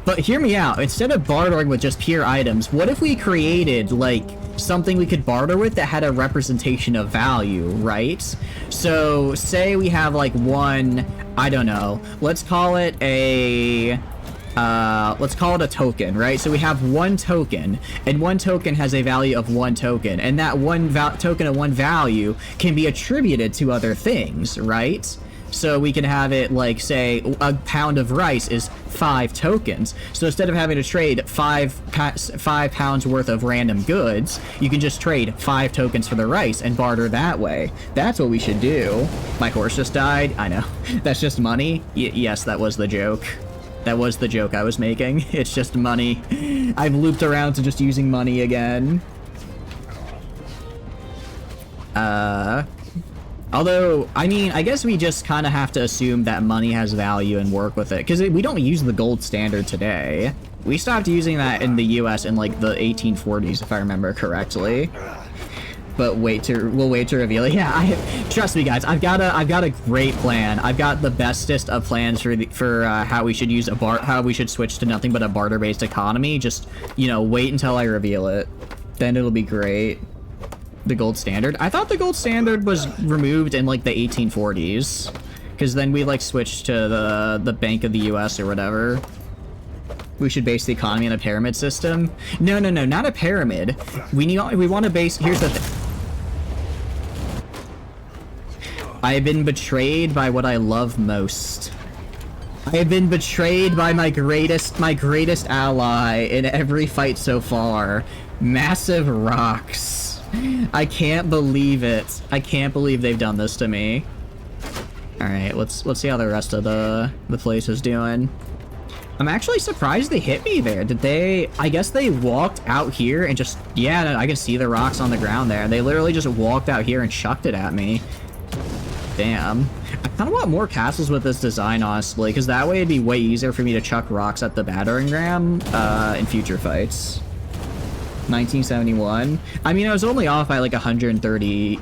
but hear me out. Instead of bartering with just pure items, what if we created, like, something we could barter with that had a representation of value, right? So, say we have, like, one, I don't know, let's call it a token, right? So we have one token, and one token has a value of one token, and that one token of one value can be attributed to other things, right? So we can have it like, say, a pound of rice is 5 tokens. So instead of having to trade 5 pounds worth of random goods, you can just trade 5 tokens for the rice and barter that way. That's what we should do. My horse just died. I know. That's just money. Yes, that was the joke. That was the joke I was making. It's just money. I've looped around to just using money again. Although, I mean, I guess we just kind of have to assume that money has value and work with it, because we don't use the gold standard today. We stopped using that in the US in, like, the 1840s, if I remember correctly. But we'll wait to reveal it. Yeah, trust me, guys. I've got a great plan. I've got the bestest of plans for how we should use how we should switch to nothing but a barter-based economy. Just, you know, wait until I reveal it. Then it'll be great. The gold standard. I thought the gold standard was removed in, like, the 1840s, because then we, like, switched to the Bank of the US or whatever. We should base the economy on a pyramid system. No, not a pyramid. We want to base. Here's the thing. I have been betrayed by what I love most. I have been betrayed by my greatest ally in every fight so far. Massive rocks. I can't believe it. I can't believe they've done this to me. All right, let's see how the rest of the place is doing. I'm actually surprised they hit me there. Did they? I guess they walked out here and just, yeah, I can see the rocks on the ground there. They literally just walked out here and chucked it at me. Damn. I kind of want more castles with this design, honestly, because that way it'd be way easier for me to chuck rocks at the battering ram in future fights. 1971. I mean, I was only off by like 130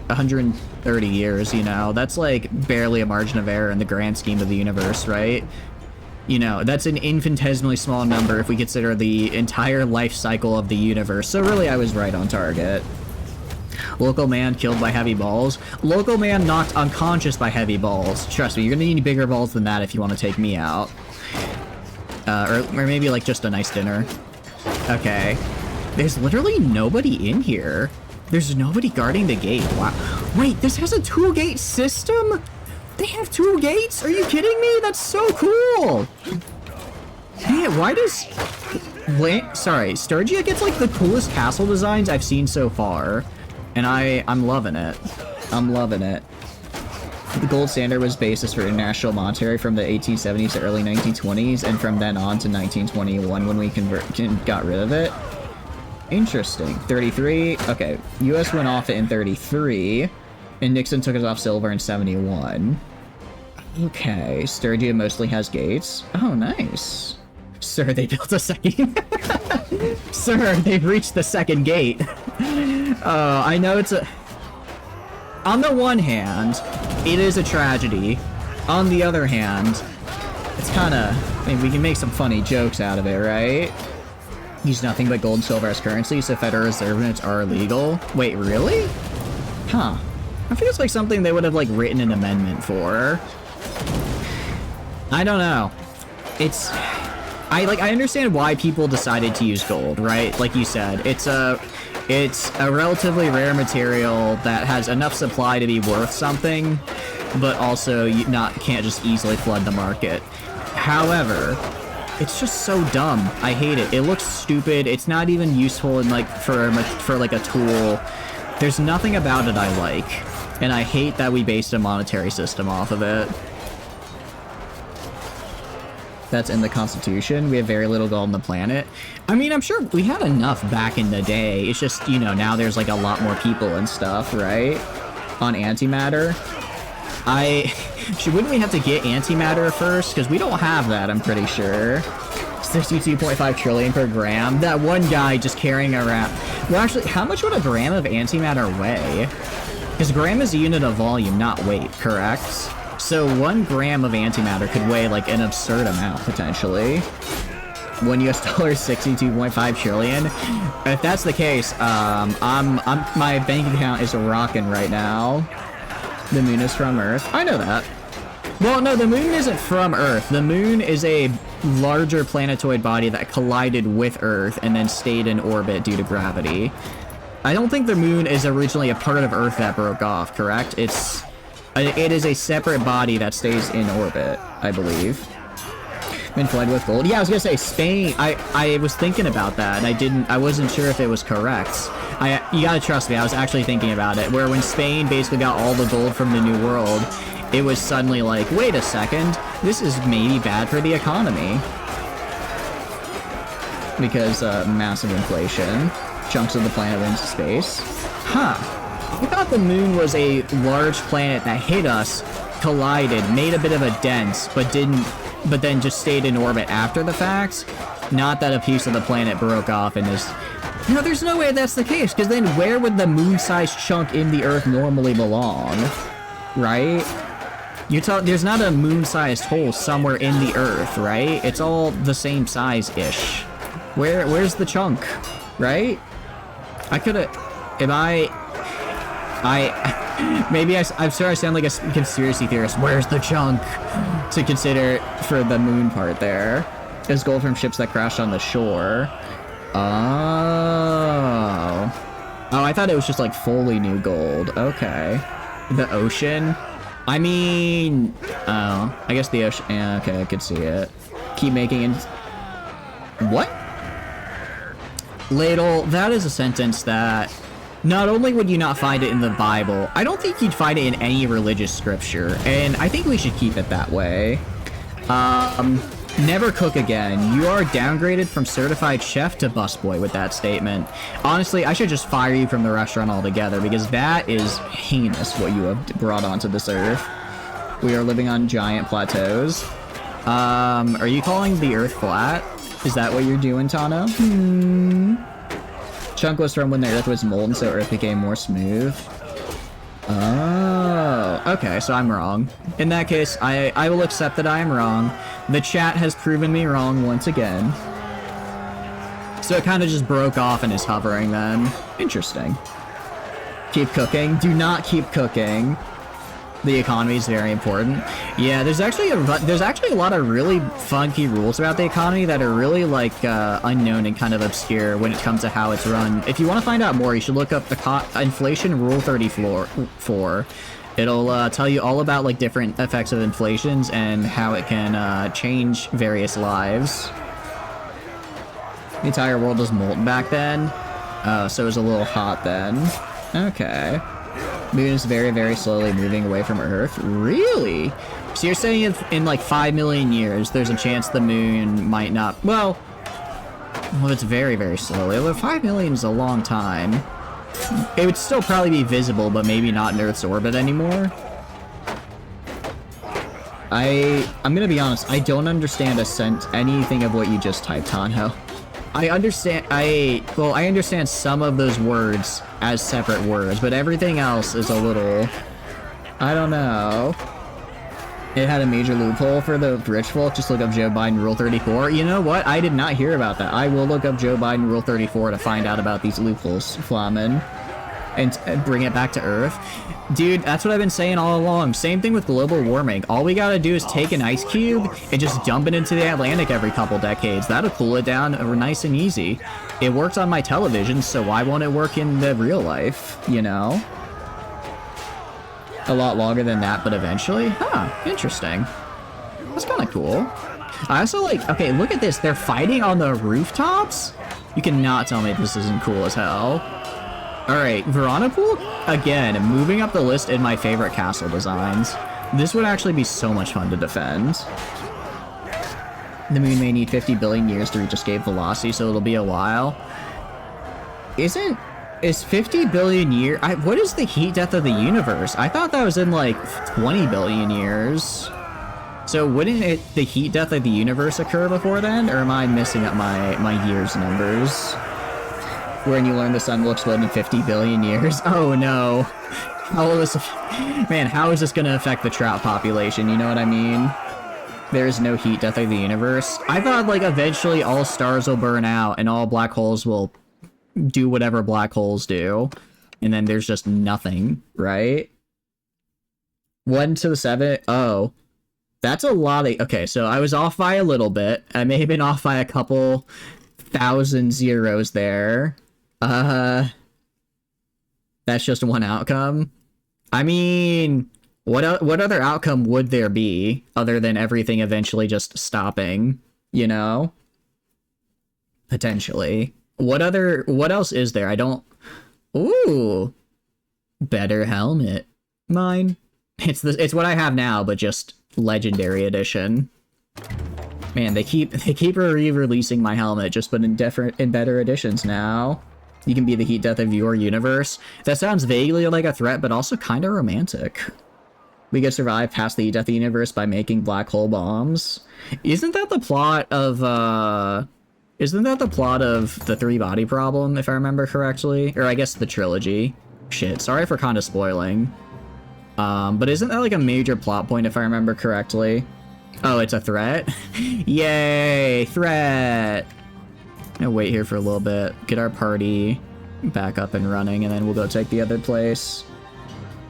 years, you know? That's like barely a margin of error in the grand scheme of the universe, right? You know, that's an infinitesimally small number if we consider the entire life cycle of the universe. So really, I was right on target. Local man killed by heavy balls. Local man knocked unconscious by heavy balls. Trust me, you're gonna need bigger balls than that if you want to take me out. Or maybe like just a nice dinner. Okay. There's literally nobody in here. There's nobody guarding the gate. Wow. Wait, this has a 2-gate system? They have 2 gates? Are you kidding me? That's so cool. Man, why does... Sturgia gets like the coolest castle designs I've seen so far. And I'm loving it. I'm loving it. The gold standard was basis for international monetary from the 1870s to early 1920s, and from then on to 1921 when we got rid of it. Interesting. 33. Okay, US went off it in 33, and Nixon took us off silver in 71. Okay, Sturgia mostly has gates. Oh, nice. Sir, they built a second... Sir, they've reached the second gate. I know it's a... On the one hand, it is a tragedy. On the other hand, it's kind of... I mean, we can make some funny jokes out of it, right? Use nothing but gold and silver as currency, so Federal Reserve notes are illegal. Wait, really? Huh. I think it's like something they would have like written an amendment for. I don't know. It's... I understand why people decided to use gold, right? Like you said, it's a relatively rare material that has enough supply to be worth something, but also you can't just easily flood the market. However, it's just so dumb. I hate it. It looks stupid. It's not even useful in like for like a tool. There's nothing about it I like, and I hate that we based a monetary system off of it. That's in the Constitution. We have very little gold on the planet. I mean, I'm sure we had enough back in the day. It's just, you know, now there's like a lot more people and stuff, right? On antimatter. Wouldn't we have to get antimatter first? Because we don't have that, I'm pretty sure. 62.5 trillion per gram. That one guy just carrying around... Well, actually, how much would a gram of antimatter weigh? Because gram is a unit of volume, not weight, correct? So 1 gram of antimatter could weigh, like, an absurd amount, potentially. $1 US, 62.5 trillion. If that's the case, my bank account is rocking right now. The moon is from Earth. I know that. Well, no, the moon isn't from Earth. The moon is a larger planetoid body that collided with Earth and then stayed in orbit due to gravity. I don't think the moon is originally a part of Earth that broke off, correct? It is a separate body that stays in orbit, I believe. Been flooded with gold. Yeah, I was gonna say Spain. I was thinking about that, and I wasn't sure if it was correct. You gotta trust me, I was actually thinking about it. Where when Spain basically got all the gold from the New World, it was suddenly like, wait a second, this is maybe bad for the economy. Because massive inflation, chunks of the planet into space. Huh. I thought the moon was a large planet that hit us, collided, made a bit of a dent, but then just stayed in orbit after the fact. Not that a piece of the planet broke off and is... No, there's no way that's the case, because then where would the moon-sized chunk in the Earth normally belong? Right? There's not a moon-sized hole somewhere in the Earth, right? It's all the same size-ish. Where's the chunk? Right? I could've... I'm sure I sound like a conspiracy theorist. Where's the chunk to consider for the moon part there? There's gold from ships that crashed on the shore. Oh, I thought it was just like fully new gold. Okay. The ocean? I mean... Oh, I guess the ocean... Yeah, okay, I could see it. Keep making it... What? Ladle, that is a sentence that... Not only would you not find it in the Bible, I don't think you'd find it in any religious scripture, and I think we should keep it that way. Never cook again. You are downgraded from certified chef to busboy with that statement. Honestly, I should just fire you from the restaurant altogether, because that is heinous what you have brought onto this earth. We are living on giant plateaus. Are you calling the earth flat? Is that what you're doing, Tano? Chunk was from when the earth was molten, so earth became more smooth. Oh, okay, so I'm wrong. In that case, I will accept that I am wrong. The chat has proven me wrong once again. So it kind of just broke off and is hovering then. Interesting. Keep cooking. Do not keep cooking. The economy is very important. Yeah, there's actually a lot of really funky rules about the economy that are really like unknown and kind of obscure when it comes to how it's run. If you want to find out more, you should look up the Inflation Rule 34. It'll tell you all about like different effects of inflations and how it can change various lives. The entire world was molten back then, so it was a little hot then. Okay. Moon is very, very slowly moving away from Earth. Really? So you're saying in like 5 million years, there's a chance the moon might not... Well, it's very, very slowly. Although 5 million is a long time. It would still probably be visible, but maybe not in Earth's orbit anymore. I'm gonna be honest, I don't understand anything of what you just typed, Hanho. I understand some of those words as separate words, but everything else is a little... I don't know. It had a major loophole for the rich folk. Just look up Joe Biden Rule 34. You know what? I did not hear about that. I will look up Joe Biden Rule 34 to find out about these loopholes, Flamin. And bring it back to Earth. Dude, that's what I've been saying all along. Same thing with global warming. All we gotta do is take an ice cube and just dump it into the Atlantic every couple decades. That'll cool it down nice and easy. It works on my television, so why won't it work in the real life, you know? A lot longer than that, but eventually? Huh, interesting. That's kind of cool. I also like, okay, look at this. They're fighting on the rooftops? You cannot tell me this isn't cool as hell. Alright, Veronipool, again, moving up the list in my favorite castle designs. This would actually be so much fun to defend. The moon may need 50 billion years to reach escape velocity, so it'll be a while. Is 50 billion years... What is the heat death of the universe? I thought that was in, like, 20 billion years. So wouldn't the heat death of the universe occur before then, or am I messing up my years numbers? When you learn the sun will explode in 50 billion years. Oh no. How will this... Man, how is this going to affect the trout population? You know what I mean? There is no heat death of the universe. I thought, like, eventually all stars will burn out and all black holes will do whatever black holes do. And then there's just nothing, right? 1 to the 7? Oh. That's a lot of... Okay, so I was off by a little bit. I may have been off by a couple thousand zeros there. That's just one outcome. I mean, what other outcome would there be other than everything eventually just stopping, you know? Potentially. What else is there? I don't... Ooh. Better helmet. Mine. It's what I have now, but just legendary edition. Man, they keep re-releasing my helmet, just but in better editions now. You can be the heat death of your universe. That sounds vaguely like a threat, but also kind of romantic. We could survive past the heat death of the universe by making black hole bombs. Isn't that the plot of the 3-body problem, if I remember correctly? Or I guess the trilogy. Shit, sorry for kind of spoiling. But isn't that like a major plot point, if I remember correctly? Oh, it's a threat? Yay, threat! I'm gonna wait here for a little bit, get our party back up and running, and then we'll go take the other place.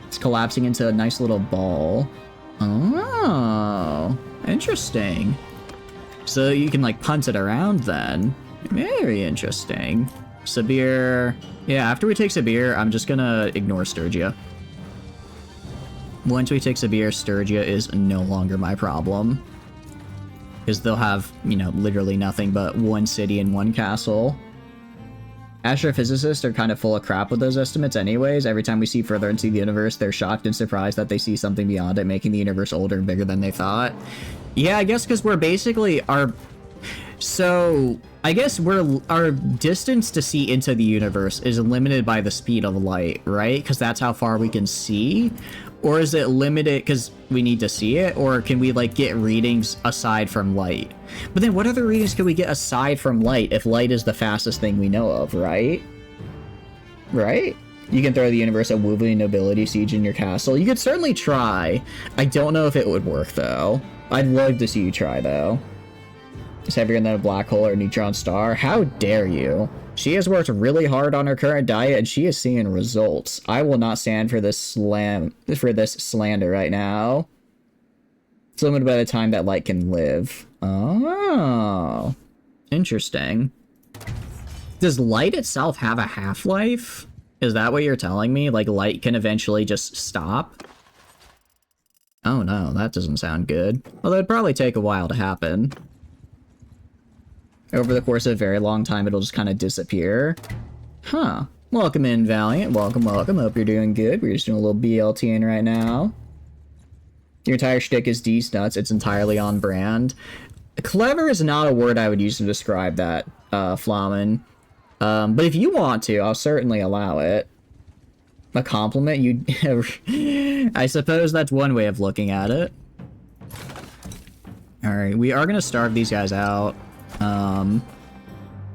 It's collapsing into a nice little ball. Oh, interesting. So you can like punt it around then. Very interesting. Sabir. Yeah, after we take Sabir, I'm just gonna ignore Sturgia. Once we take Sabir, Sturgia is no longer my problem. Because they'll have, you know, literally nothing but one city and one castle. Astrophysicists are kind of full of crap with those estimates anyways. Every time we see further into the universe, they're shocked and surprised that they see something beyond it, making the universe older and bigger than they thought. Yeah, I guess because we're basically So, I guess our distance to see into the universe is limited by the speed of light, right? Because that's how far we can see. Or is it limited because we need to see it? Or can we, like, get readings aside from light? But then what other readings can we get aside from light if light is the fastest thing we know of, right? Right? You can throw the universe a Woobly nobility siege in your castle. You could certainly try. I don't know if it would work, though. I'd love to see you try, though. It's heavier than a black hole or neutron star. How dare you? She has worked really hard on her current diet, and she is seeing results. I will not stand for this slander right now. It's limited by the time that light can live. Oh, interesting. Does light itself have a half-life? Is that what you're telling me? Like, light can eventually just stop? Oh no, that doesn't sound good. Although it'd probably take a while to happen. Over the course of a very long time, it'll just kind of disappear. Huh. Welcome in, Valiant. Welcome, welcome. Hope you're doing good. We're just doing a little BLTing right now. Your entire shtick is D's nuts. It's entirely on brand. Clever is not a word I would use to describe that, Flamen. But if you want to, I'll certainly allow it. A compliment? I suppose that's one way of looking at it. Alright, we are going to starve these guys out.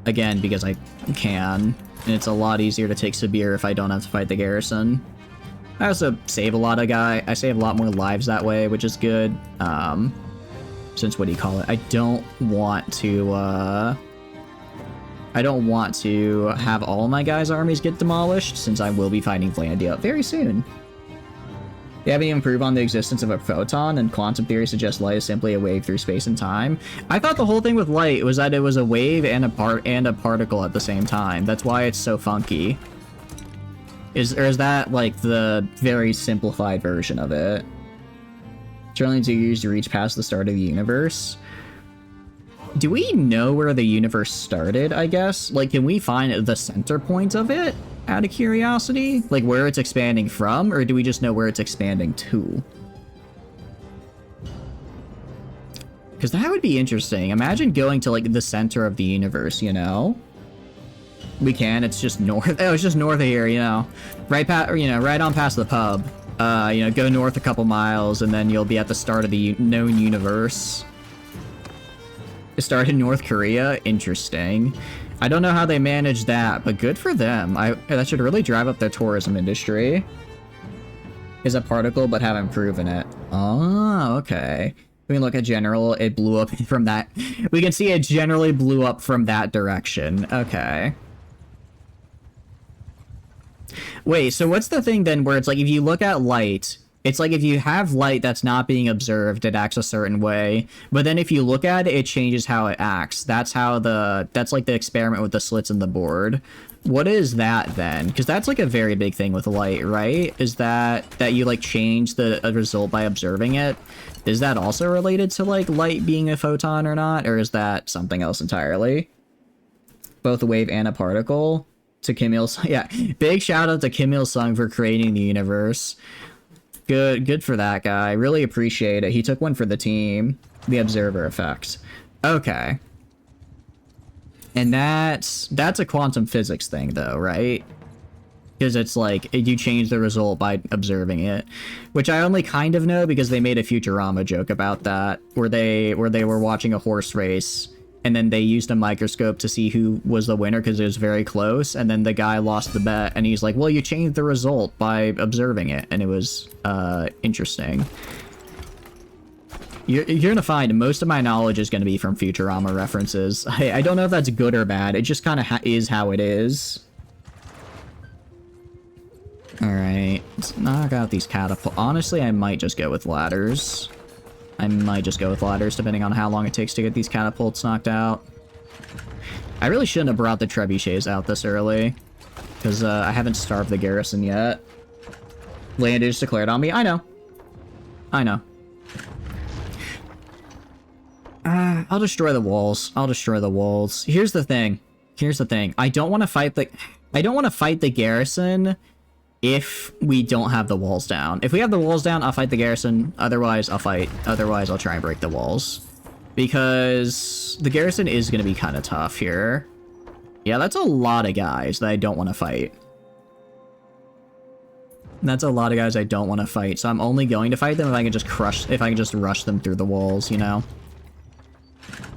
Again, because I can. And it's a lot easier to take Sabir if I don't have to fight the garrison. I also save a lot more lives that way, which is good. Since, what do you call it? I don't want to have all my guys' armies get demolished, since I will be fighting Vlandia very soon. They haven't even proved on the existence of a photon, and quantum theory suggests light is simply a wave through space and time. I thought the whole thing with light was that it was a wave and a particle at the same time. That's why it's so funky. Is that, like, the very simplified version of it? Trillions of years to reach past the start of the universe? Do we know where the universe started, I guess? Like, can we find the center point of it? Out of curiosity? Like, where it's expanding from? Or do we just know where it's expanding to? Because that would be interesting. Imagine going to, like, the center of the universe, you know? We can. It's just north. Oh, it's just north of here, you know. Right on past the pub. You know, go north a couple miles, and then you'll be at the start of the known universe. It started in North Korea? Interesting. I don't know how they managed that, but good for them. That should really drive up their tourism industry. Is a particle, but haven't proven it. Oh, okay. We can look at general, it blew up from that. We can see it generally blew up from that direction. Okay. Wait, so what's the thing then where it's like if you look at light, it's like if you have light that's not being observed, it acts a certain way. But then if you look at it, it changes how it acts. That's like the experiment with the slits in the board. What is that then? Because that's like a very big thing with light, right? Is that you like change the result by observing it? Is that also related to like light being a photon or not? Or is that something else entirely? Both a wave and a particle? To Kim Il-sung. Yeah, big shout out to Kim Il-sung for creating the universe. Good for that guy. Really appreciate it. He took one for the team. The observer effect. Okay. And that's a quantum physics thing though, right? Because it's like, you change the result by observing it. Which I only kind of know because they made a Futurama joke about that. Where they were watching a horse race, and then they used a microscope to see who was the winner because it was very close, and then the guy lost the bet, and he's like, well, you changed the result by observing it, and it was, interesting. You're gonna find most of my knowledge is gonna be from Futurama references. I don't know if that's good or bad, it just kind of is how it is. Alright, let's knock out these catapults. Honestly, I might just go with ladders. Depending on how long it takes to get these catapults knocked out. I really shouldn't have brought the trebuchets out this early, because I haven't starved the garrison yet. Vlandians declared on me. I know. I'll destroy the walls. Here's the thing. I don't want to fight the garrison if we don't have the walls down. If we have the walls down, I'll fight the garrison. Otherwise, I'll try and break the walls. Because the garrison is going to be kind of tough here. Yeah, that's a lot of guys that I don't want to fight. So I'm only going to fight them if I can just rush them through the walls, you know?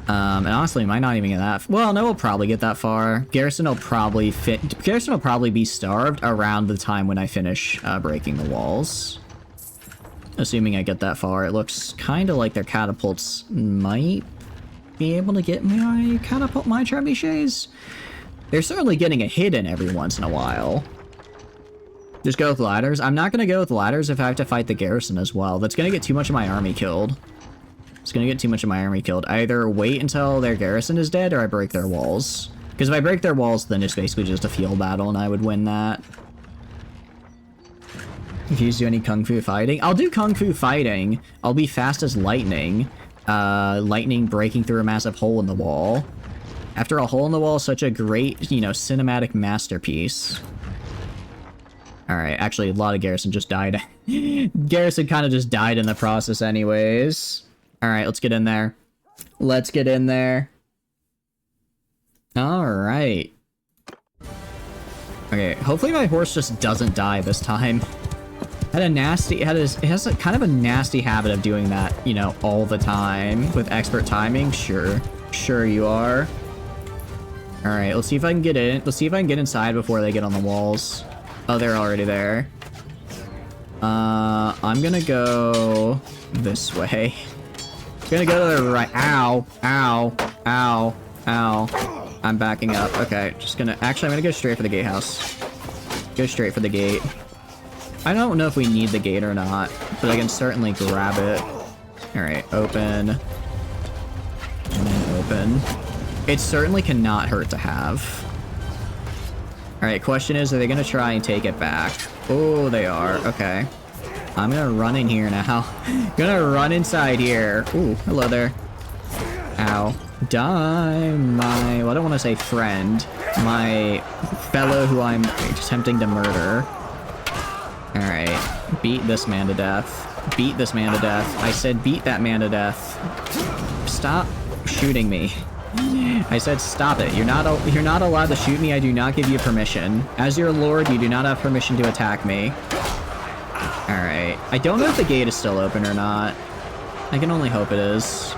And honestly, might not even get that. Well, no, we'll probably get that far. Garrison will probably be starved around the time when I finish breaking the walls. Assuming I get that far, it looks kind of like their catapults might be able to get my trebuchets. They're certainly getting a hit in every once in a while. Just go with ladders. I'm not gonna go with ladders if I have to fight the garrison as well. That's gonna get too much of my army killed. Either wait until their garrison is dead, or I break their walls. Because if I break their walls, then it's basically just a field battle, and I would win that. If you do any kung fu fighting, I'll do kung fu fighting. I'll be fast as lightning. Lightning breaking through a massive hole in the wall. After a hole in the wall is such a great, you know, cinematic masterpiece. Alright, actually, a lot of garrison just died. Garrison kind of just died in the process anyways. Alright, let's get in there. Alright. Okay, hopefully my horse just doesn't die this time. It has a kind of a nasty habit of doing that, you know, all the time. With expert timing, sure you are. Alright, let's see if I can get in. Let's see if I can get inside before they get on the walls. Oh, they're already there. I'm gonna go this way. Gonna go to the right. Ow. I'm backing up. Okay, I'm gonna go straight for the gatehouse. Go straight for the gate. I don't know if we need the gate or not, but I can certainly grab it. Alright, open. And then open. It certainly cannot hurt to have. Alright, question is, are they gonna try and take it back? Oh, they are. Okay. I'm gonna run in here now. Gonna run inside here. Ooh, hello there. Ow. Die, well, I don't want to say friend. My fellow who I'm attempting to murder. Alright. Beat this man to death. I said beat that man to death. Stop shooting me. I said stop it. You're not allowed to shoot me. I do not give you permission. As your lord, you do not have permission to attack me. Alright. I don't know if the gate is still open or not. I can only hope it is.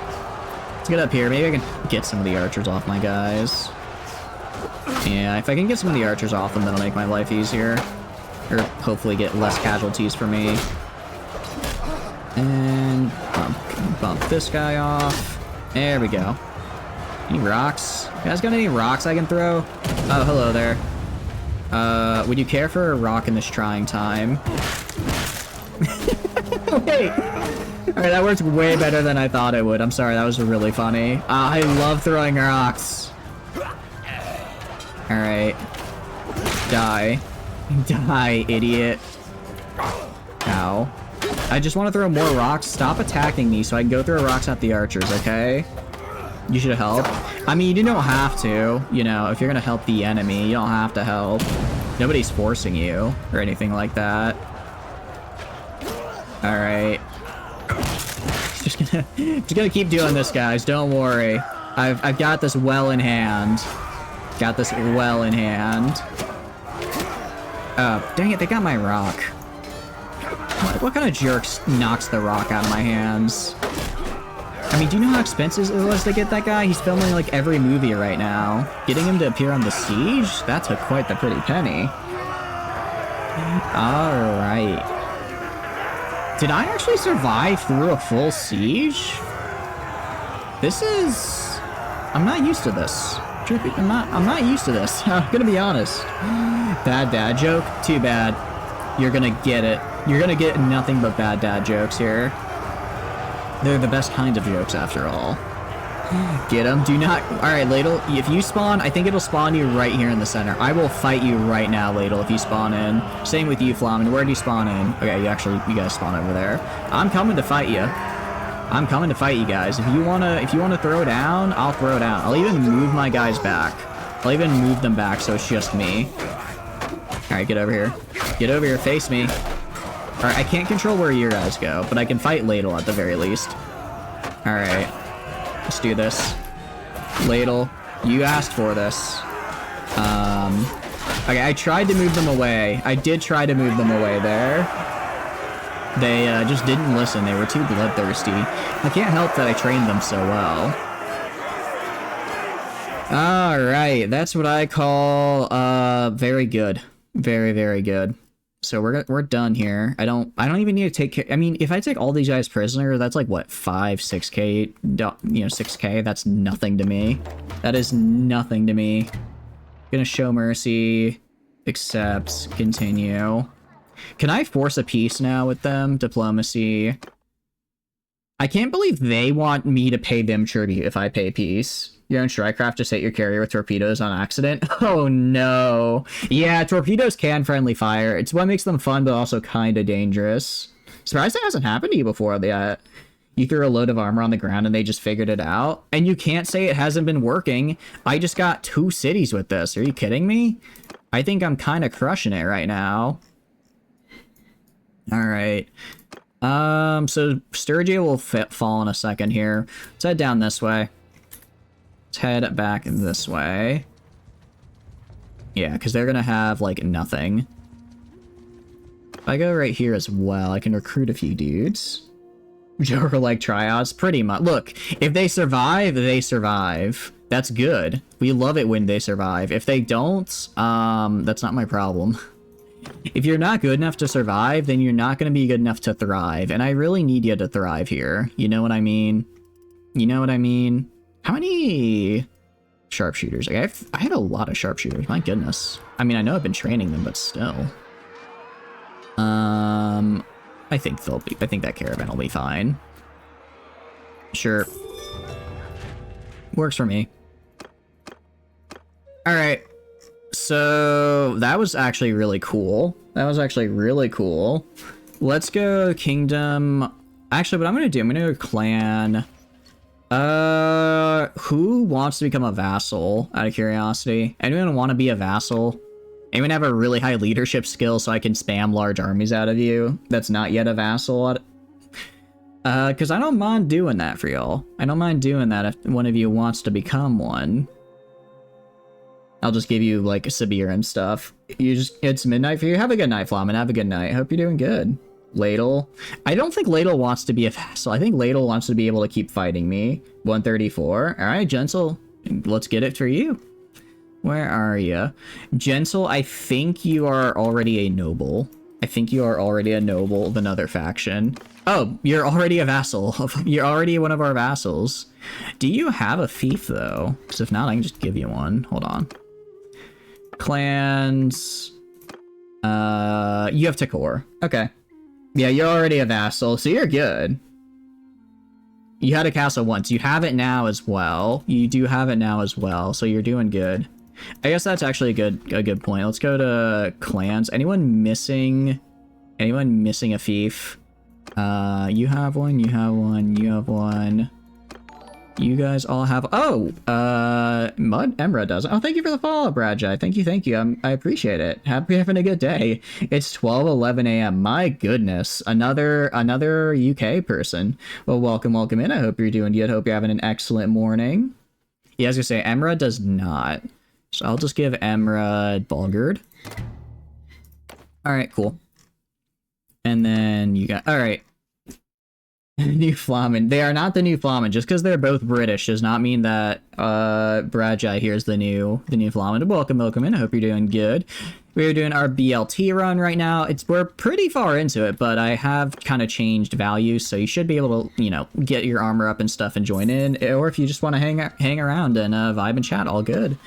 Let's get up here. Maybe I can get some of the archers off my guys. Yeah, if I can get some of the archers off them, that'll make my life easier. Or hopefully get less casualties for me. And bump this guy off. There we go. Any rocks? You guys got any rocks I can throw? Oh, hello there. Would you care for a rock in this trying time? Wait! Alright, that worked way better than I thought it would. I'm sorry, that was really funny. I love throwing rocks. Alright. Die. Die, idiot. Ow. I just want to throw more rocks. Stop attacking me so I can go throw rocks at the archers, okay? You should help. I mean, you don't have to. You know, if you're gonna help the enemy, you don't have to help. Nobody's forcing you or anything like that. Alright. Just gonna keep doing this, guys. Don't worry. I've got this well in hand. Got this well in hand. Dang it, they got my rock. What kind of jerks knocks the rock out of my hands? I mean, do you know how expensive it was to get that guy? He's filming like every movie right now. Getting him to appear on The Siege? That took quite the pretty penny. Alright. Did I actually survive through a full siege? This is... I'm not used to this. I'm not used to this. I'm gonna be honest. Bad dad joke? Too bad. You're gonna get it. You're gonna get nothing but bad dad jokes here. They're the best kind of jokes, after all. Get them. Do not... Alright, Ladle, if you spawn, I think it'll spawn you right here in the center. I will fight you right now, Ladle, if you spawn in. Same with you, Flamin. Where do you spawn in? Okay, you guys spawn over there. I'm coming to fight you. I'm coming to fight you guys. If you wanna throw down, I'll throw down. I'll even move my guys back. I'll even move them back so it's just me. Alright, get over here. Get over here, face me. Alright, I can't control where your guys go, but I can fight Ladle at the very least. Alright. Let's do this. Ladle, you asked for this. Okay, I tried to move them away. I did try to move them away there. They just didn't listen. They were too bloodthirsty. I can't help that I trained them so well. Alright, that's what I call, very good. Very, very good. So we're done here. I don't even need to take care. I mean, if I take all these guys prisoner, that's like what, 6k, you know, 6k. That's nothing to me. That is nothing to me. Gonna show mercy, accept, continue. Can I force a peace now with them? Diplomacy. I can't believe they want me to pay them tribute if I pay peace. Your own strikecraft just hit your carrier with torpedoes on accident. Oh no. Yeah, torpedoes can friendly fire. It's what makes them fun, but also kind of dangerous. Surprised that hasn't happened to you before yet. You threw a load of armor on the ground and they just figured it out. And you can't say it hasn't been working. I just got 2 cities with this. Are you kidding me? I think I'm kind of crushing it right now. Alright. So Sturgia will fall in a second here. Let's head down this way. Let's head back this way. Yeah, because they're gonna have, like, nothing. If I go right here as well, I can recruit a few dudes. Joker-like tryouts, pretty much. Look, if they survive, they survive. That's good. We love it when they survive. If they don't, that's not my problem. If you're not good enough to survive, then you're not going to be good enough to thrive. And I really need you to thrive here. You know what I mean? You know what I mean? How many sharpshooters? Like, I had a lot of sharpshooters. My goodness. I mean, I know I've been training them, but still. I think that caravan will be fine. Sure. Works for me. Alright. So, that was actually really cool. That was actually really cool. Let's go kingdom. Actually, what I'm gonna do, I'm gonna go clan. Who wants to become a vassal, out of curiosity? Anyone want to be a vassal? Anyone have a really high leadership skill so I can spam large armies out of you that's not yet a vassal? Because I don't mind doing that for y'all. I don't mind doing that if one of you wants to become one. I'll just give you, like, Sibir and stuff. It's midnight for you. Have a good night, Flamin. Have a good night. Hope you're doing good. Ladle. I don't think Ladle wants to be a vassal. I think Ladle wants to be able to keep fighting me. 134. Alright, Gentle. Let's get it for you. Where are you? Gentle, I think you are already a noble. I think you are already a noble of another faction. Oh, you're already a vassal. You're already one of our vassals. Do you have a fief, though? Because if not, I can just give you one. Hold on. Clans... you have Takor. Okay. Yeah, you're already a vassal, so you're good. You had a castle once. You have it now as well. You do have it now as well, so you're doing good. I guess that's actually a good point. Let's go to clans. Anyone missing a fief? You have one, you have one, you have one. You guys all have... Oh! Mud Emra does. Oh, thank you for the follow, Bradjai. Thank you. I appreciate it. Happy having a good day. It's 12:11 a.m. My goodness. Another UK person. Well, welcome in. I hope you're doing good. Hope you're having an excellent morning. Yeah, I was gonna say, Emra does not. So I'll just give Emra Bulgard. Alright, cool. And then you got... Alright. New Flamen. They are not the new Flamen. Just because they're both British does not mean that Bradjai here is the new Flamen. Welcome in. I hope you're doing good. We're doing our BLT run right now. We're pretty far into it, but I have kind of changed values, so you should be able to, you know, get your armor up and stuff and join in. Or if you just want to hang around and vibe and chat, all good.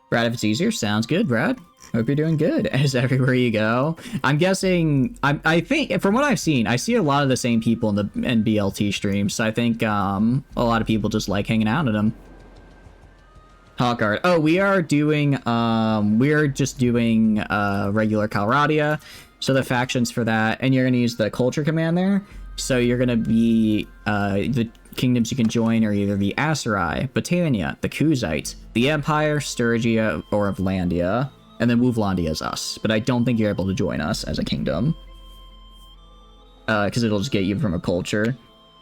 Brad, if it's easier, sounds good, Brad. Hope you're doing good, as everywhere you go. I'm guessing, I think, from what I've seen, I see a lot of the same people in the BLT streams, so I think a lot of people just like hanging out at them. Hawkguard. Oh, we are just doing regular Calradia, so the factions for that, and you're going to use the culture command there, so you're going to be, the kingdoms you can join are either the Aserai, Battania, the Kuzite, the Empire, Sturgia, or Vlandia. And then Vlandia is us, but I don't think you're able to join us as a kingdom. Because it'll just get you from a culture.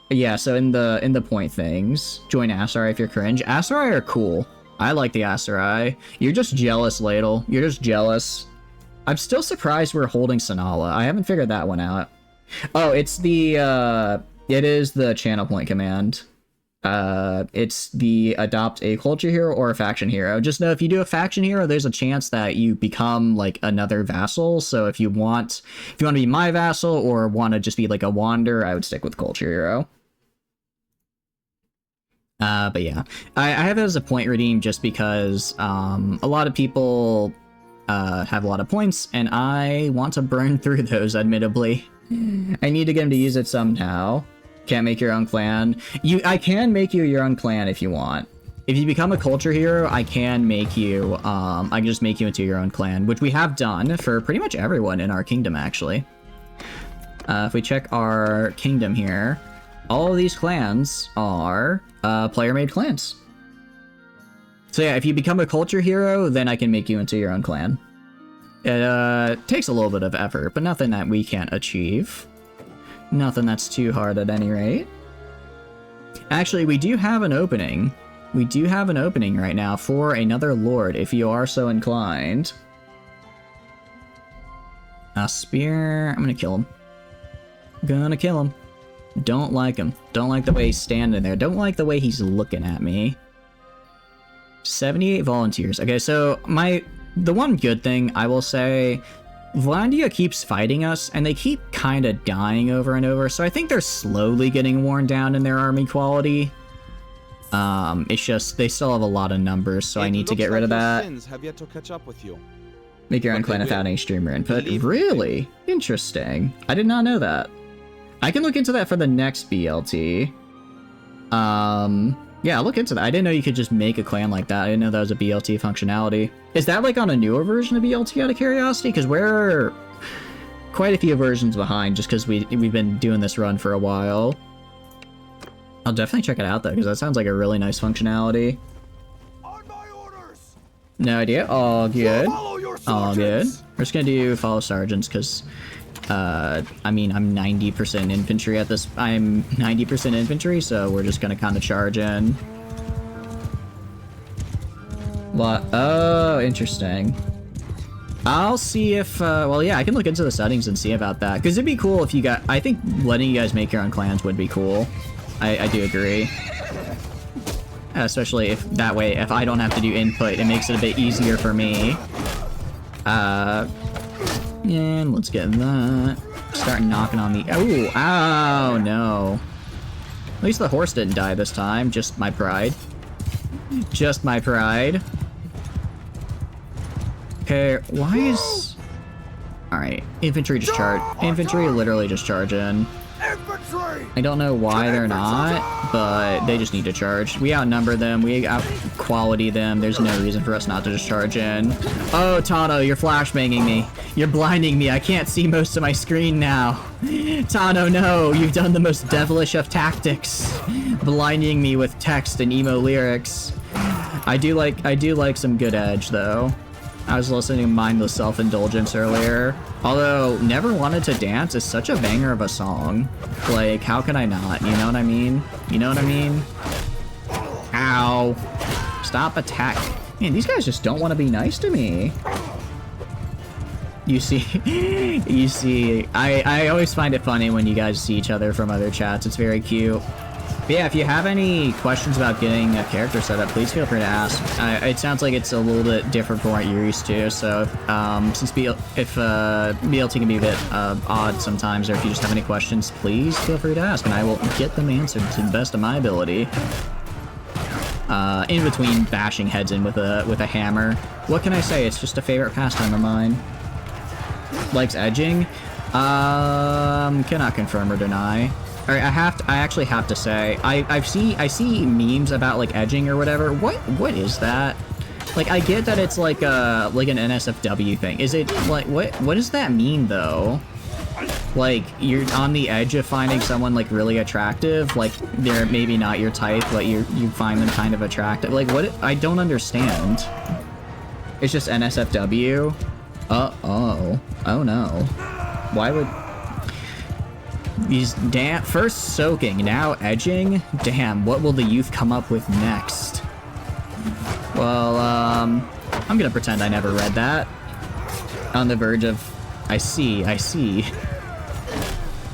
But yeah, so in the point things, join Aserai if you're cringe. Aserai are cool. I like the Aserai. You're just jealous, Ladle. You're just jealous. I'm still surprised we're holding Sanala. I haven't figured that one out. Oh, it's the, it is the channel point command. It's the adopt a culture hero or a faction hero. Just know if you do a faction hero, there's a chance that you become like another vassal. So if you want to be my vassal or want to just be like a wander, I would stick with culture hero. But yeah, I have it as a point redeem just because a lot of people have a lot of points and I want to burn through those, admittedly. I need to get him to use it somehow. Can't make your own clan. I can make you your own clan if you want. If you become a culture hero, I can make you, I can just make you into your own clan, which we have done for pretty much everyone in our kingdom, actually. If we check our kingdom here, all of these clans are player-made clans. So yeah, if you become a culture hero, then I can make you into your own clan. It takes a little bit of effort, but nothing that we can't achieve. Nothing that's too hard at any rate. Actually, we do have an opening. We do have an opening right now for another lord, if you are so inclined. A spear. I'm gonna kill him. Gonna kill him. Don't like him. Don't like the way he's standing there. Don't like the way he's looking at me. 78 volunteers. Okay, so the one good thing I will say, Vlandia keeps fighting us, and they keep kind of dying over and over, so I think they're slowly getting worn down in their army quality. It's just, they still have a lot of numbers, so I need to get rid of that. Have yet to catch up with you. Make your own clan without any streamer input. Really? Interesting. I did not know that. I can look into that for the next BLT. Yeah, look into that. I didn't know you could just make a clan like that. I didn't know that was a BLT functionality. Is that like on a newer version of BLT out of curiosity? Because we're quite a few versions behind just because we've been doing this run for a while. I'll definitely check it out though, because that sounds like a really nice functionality. On my orders. No idea. All good. All good. We're just gonna do follow sergeants because I mean, I'm 90% infantry at this. I'm 90% infantry, so we're just gonna kind of charge in. What? Oh, interesting. I'll see if, well, yeah, I can look into the settings and see about that. Because it'd be cool if you got, I think letting you guys make your own clans would be cool. I do agree. Especially if that way, if I don't have to do input, it makes it a bit easier for me. And let's get that. Start knocking on the, oh, no. At least the horse didn't die this time, just my pride. Just my pride. Okay, why is... Alright, infantry just charge. Infantry literally just charge in. Infantry! I don't know why they're not, but they just need to charge. We outnumber them, we out-quality them, there's no reason for us not to just charge in. Oh, Tano, you're flashbanging me. You're blinding me, I can't see most of my screen now. Tano, no, you've done the most devilish of tactics. Blinding me with text and emo lyrics. I do like some good edge, though. I was listening to Mindless Self-Indulgence earlier. Although, Never Wanted to Dance is such a banger of a song. Like, how can I not? You know what I mean? You know what I mean? Ow. Stop attack. Man, these guys just don't want to be nice to me. You see, you see, I always find it funny when you guys see each other from other chats. It's very cute. But yeah, if you have any questions about getting a character set up, please feel free to ask. It sounds like it's a little bit different from what you're used to, so since BLT can be a bit odd sometimes, or if you just have any questions, please feel free to ask, and I will get them answered to the best of my ability. In between bashing heads in with a hammer. What can I say? It's just a favorite pastime of mine. Likes edging? Cannot confirm or deny. Alright, I actually have to say, I see memes about like edging or whatever. What is that? Like, I get that it's like an NSFW thing. Is it like what does that mean though? Like, you're on the edge of finding someone like really attractive, like they're maybe not your type, but you find them kind of attractive. Like, what? I don't understand. It's just NSFW. Oh no. Why would these first soaking, now edging? Damn, what will the youth come up with next? Well, I'm gonna pretend I never read that. On the verge of, I see.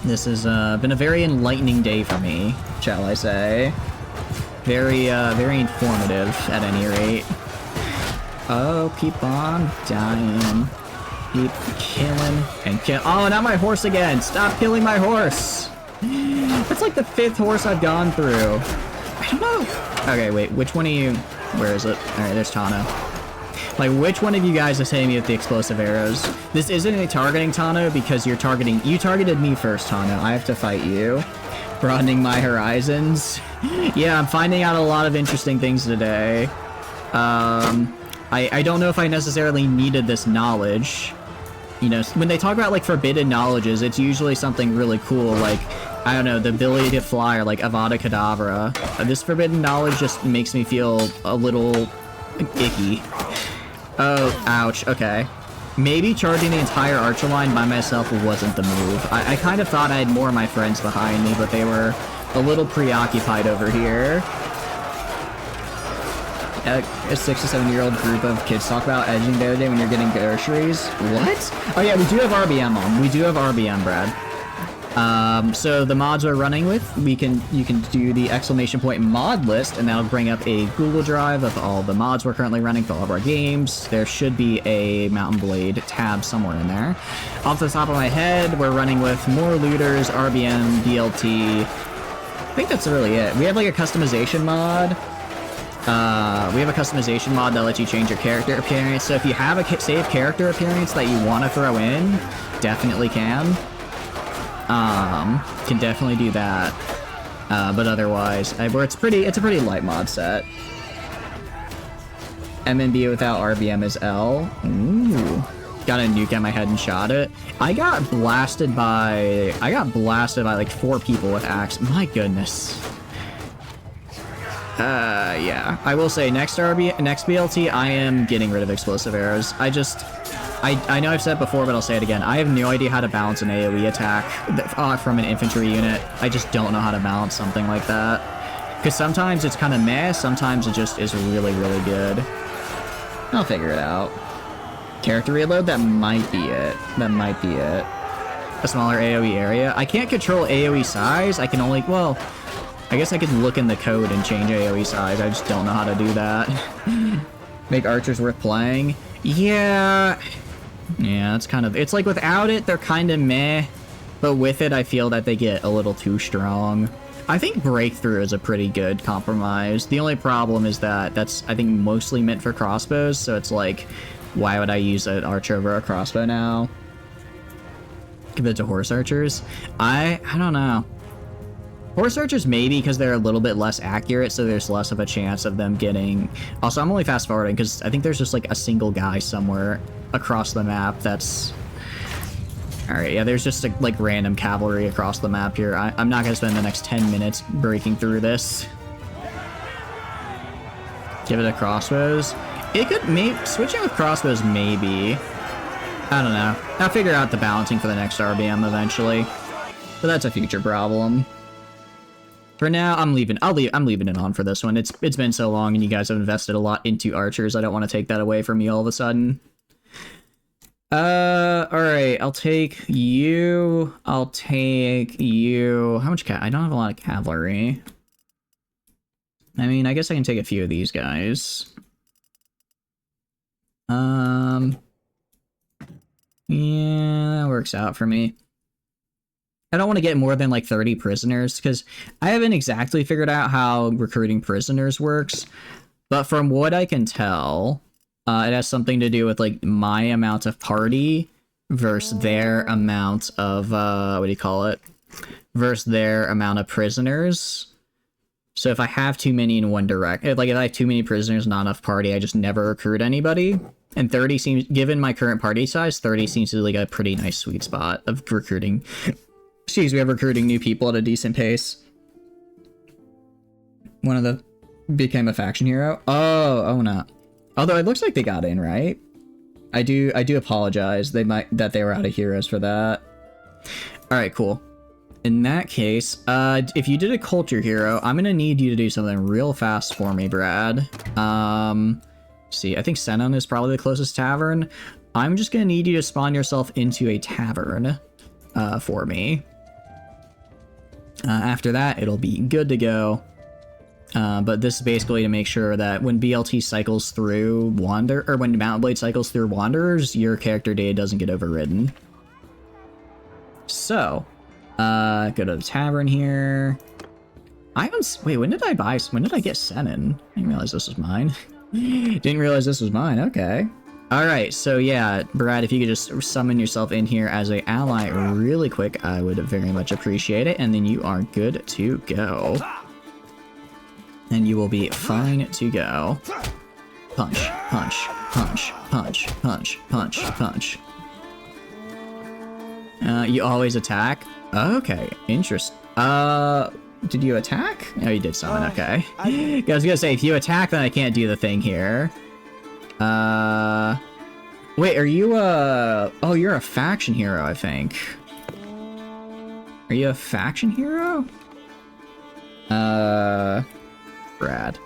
This has been a very enlightening day for me, shall I say. Very informative, at any rate. Oh, keep on dying. Keep killing and kill. Oh, not my horse again! Stop killing my horse! That's like the 5th horse I've gone through. I don't know. Okay, wait, which one of you... Where is it? Alright, there's Tano. Like, which one of you guys is hitting me with the explosive arrows? This isn't a targeting Tano because you're targeting... You targeted me first, Tano. I have to fight you. Broadening my horizons. Yeah, I'm finding out a lot of interesting things today. I don't know if I necessarily needed this knowledge. You know, when they talk about, like, forbidden knowledges, it's usually something really cool, like, I don't know, the ability to fly, or, like, Avada Kedavra. This forbidden knowledge just makes me feel a little icky. Oh, ouch, okay. Maybe charging the entire archer line by myself wasn't the move. I kind of thought I had more of my friends behind me, but they were a little preoccupied over here. A 6 to 7-year-old group of kids talk about edging the other day when you're getting groceries. What? Oh yeah, we do have RBM on. We do have RBM, Brad. So the mods we're running with, you can do the ! mod list, and that'll bring up a Google Drive of all the mods we're currently running for all of our games. There should be a Mountain Blade tab somewhere in there. Off the top of my head, we're running with more looters, RBM, BLT. I think that's really it. We have like a customization mod. We have a customization mod that lets you change your character appearance, so if you have a saved character appearance that you want to throw in, definitely can. Can definitely do that. But otherwise, it's a pretty light mod set. MNB without RBM is L. Ooh. Got a nuke at my head and shot it. I got blasted by like 4 people with axe. My goodness. Yeah. I will say, next BLT, I am getting rid of explosive arrows. I know I've said it before, but I'll say it again. I have no idea how to balance an AoE attack from an infantry unit. I just don't know how to balance something like that. Because sometimes it's kind of meh, sometimes it just is really, really good. I'll figure it out. Character reload? That might be it. That might be it. A smaller AoE area. I can't control AoE size. I can only, well, I guess I can look in the code and change AoE size. I just don't know how to do that. Make archers worth playing? Yeah. Yeah, it's kind of, it's like without it, they're kind of meh. But with it, I feel that they get a little too strong. I think Breakthrough is a pretty good compromise. The only problem is that that's, I think, mostly meant for crossbows, so it's like, why would I use an archer over a crossbow now? Compared to horse archers? I don't know. Horse archers maybe because they're a little bit less accurate, so there's less of a chance of them getting... Also, I'm only fast forwarding because I think there's just like a single guy somewhere across the map that's... Alright, yeah, there's just like random cavalry across the map here. I'm not going to spend the next 10 minutes breaking through this. Give it a crossbows. It could, maybe, switching with crossbows maybe. I don't know. I'll figure out the balancing for the next RBM eventually. But that's a future problem. For now, I'm leaving it on for this one. It's been so long and you guys have invested a lot into archers. I don't want to take that away from you all of a sudden. Alright, I'll take you. I'll take you. How much I don't have a lot of cavalry. I mean, I guess I can take a few of these guys. Yeah, that works out for me. I don't want to get more than like 30 prisoners because I haven't exactly figured out how recruiting prisoners works. But from what I can tell, it has something to do with like my amount of party versus their amount of, what do you call it? Versus their amount of prisoners. So if I have too many in one direction, like if I have too many prisoners, not enough party, I just never recruit anybody. And 30 seems, given my current party size, 30 seems to be like a pretty nice sweet spot of recruiting. Excuse me, of recruiting new people at a decent pace. One of the became a faction hero. Oh no. Although it looks like they got in, right? I do apologize. That they were out of heroes for that. All right, cool. In that case, if you did a culture hero, I'm gonna need you to do something real fast for me, Brad. See, I think Senon is probably the closest tavern. I'm just gonna need you to spawn yourself into a tavern, for me. After that, it'll be good to go. But this is basically to make sure that when BLT cycles through when Mountain Blade cycles through Wanderers, your character data doesn't get overridden. So, go to the tavern here. Wait, when did I get Senon? I didn't realize this was mine. Didn't realize this was mine, okay. Alright, so yeah, Brad, if you could just summon yourself in here as an ally really quick, I would very much appreciate it, and then you are good to go. And you will be fine to go. Punch, punch, punch, punch, punch, punch, punch. You always attack? Okay, interesting. Did you attack? Oh, you did summon, okay. I was gonna say, if you attack, then I can't do the thing here. Wait, are you oh, you're a faction hero, I think. Are you a faction hero? Brad.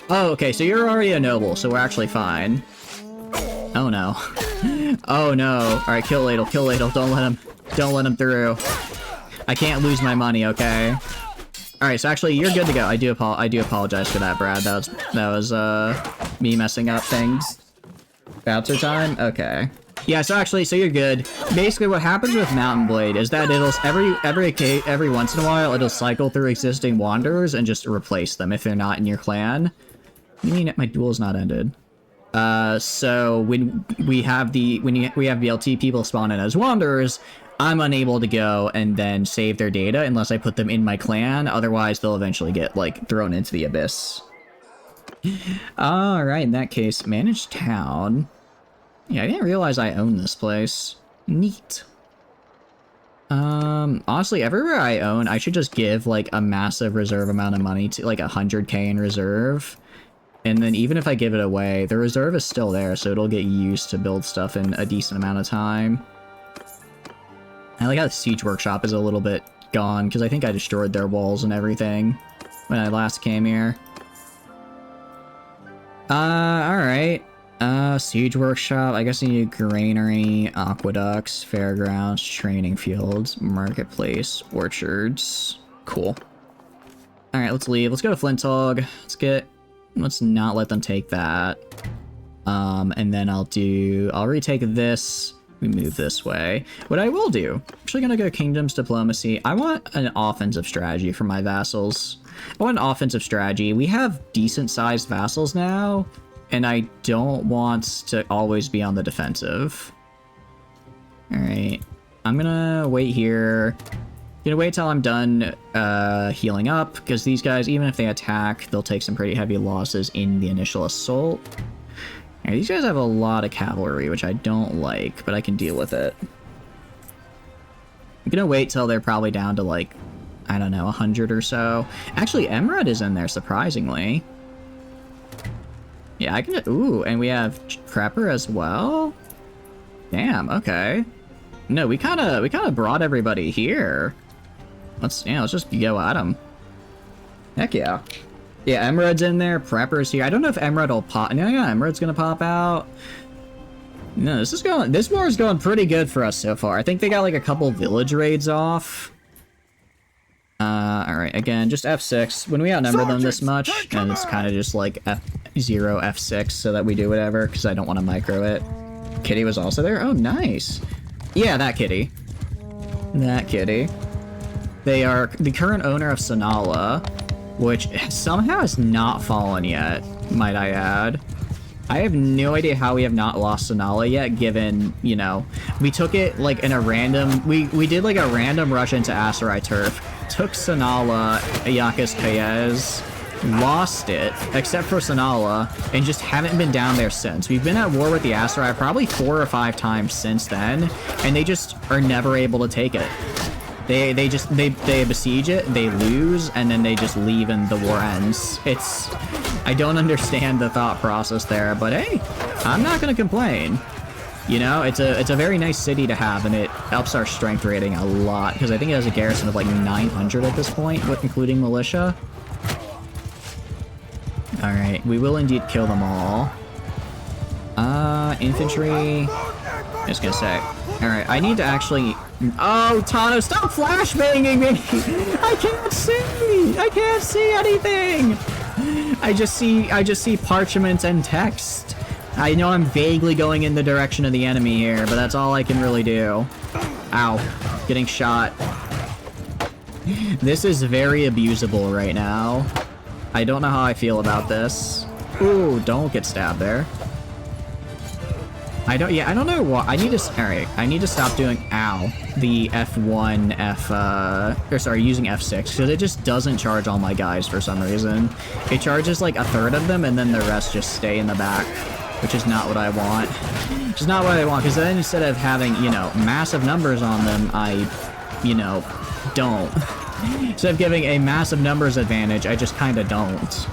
Oh, okay, so you're already a noble, so we're actually fine. Oh no. Oh no. Alright, kill Ladle, don't let him through. I can't lose my money, okay? Alright, so actually, you're good to go. I do apologize for that, Brad. That was me messing up things. Bouncer time? Okay. Yeah, so actually, so you're good. Basically, what happens with Mountain Blade is that it'll, every once in a while, it'll cycle through existing Wanderers and just replace them if they're not in your clan. What do you mean my duel's not ended? So when we have BLT people spawn in as Wanderers, I'm unable to go and then save their data unless I put them in my clan. Otherwise, they'll eventually get, like, thrown into the abyss. Alright, in that case, manage town. Yeah, I didn't realize I own this place. Neat. Honestly, everywhere I own, I should just give, like, a massive reserve amount of money to, like, 100k in reserve. And then even if I give it away, the reserve is still there, so it'll get used to build stuff in a decent amount of time. I like how the Siege Workshop is a little bit gone, because I think I destroyed their walls and everything when I last came here. Alright. Siege workshop. I guess I need granary, aqueducts, fairgrounds, training fields, marketplace, orchards. Cool. Alright, let's leave. Let's go to Flinthog. Let's not let them take that. And then I'll retake this. We move this way. What I will do, I'm actually gonna go Kingdoms Diplomacy. I want an offensive strategy for my vassals. I want an offensive strategy. We have decent sized vassals now, and I don't want to always be on the defensive. Alright. I'm gonna wait here. Gonna wait till I'm done healing up, because these guys, even if they attack, they'll take some pretty heavy losses in the initial assault. Alright, these guys have a lot of cavalry, which I don't like, but I can deal with it. I'm gonna wait till they're probably down to, like, I don't know, 100 or so. Actually, Emerald is in there, surprisingly. Yeah, I can... Ooh, and we have Prepper as well? Damn, okay. No, we kind of brought everybody here. Let's just go at them. Heck yeah. Yeah, Emerad's in there, Prepper's here. I don't know if Emerald will pop... No, yeah, Emerad's gonna pop out. No, this war is going pretty good for us so far. I think they got like a couple village raids off. Alright, again, just F6. When we outnumber them this much, and it's kind of just like F0, F6, so that we do whatever, because I don't want to micro it. Kitty was also there? Oh, nice. Yeah, that kitty. That kitty. They are the current owner of Sonala, which somehow has not fallen yet, might I add. I have no idea how we have not lost Sonala yet, given, you know, we took it like in a random... We did like a random rush into Aserai Turf, took Sonala, Ayakis Kayez, lost it, except for Sonala, and just haven't been down there since. We've been at war with the Aserai probably 4 or 5 times since then, and they just are never able to take it. They besiege it, they lose, and then they just leave and the war ends. I don't understand the thought process there, but hey, I'm not gonna complain. You know, it's a very nice city to have, and it helps our strength rating a lot, because I think it has a garrison of like 900 at this point, including militia. Alright, we will indeed kill them all. Infantry... Just gonna say. Alright, I need to actually... Oh, Tano, stop flashbanging me! I can't see! I can't see anything! I just see parchment and text. I know I'm vaguely going in the direction of the enemy here, but that's all I can really do. Ow. Getting shot. This is very abusable right now. I don't know how I feel about this. Ooh, don't get stabbed there. I don't know what, I need to stop doing, the F1, using F6, because it just doesn't charge all my guys for some reason. It charges like a third of them, and then the rest just stay in the back, which is not what I want. Which is not what I want, because then instead of having, you know, massive numbers on them, I, you know, don't. Instead of giving a massive numbers advantage, I just kind of don't.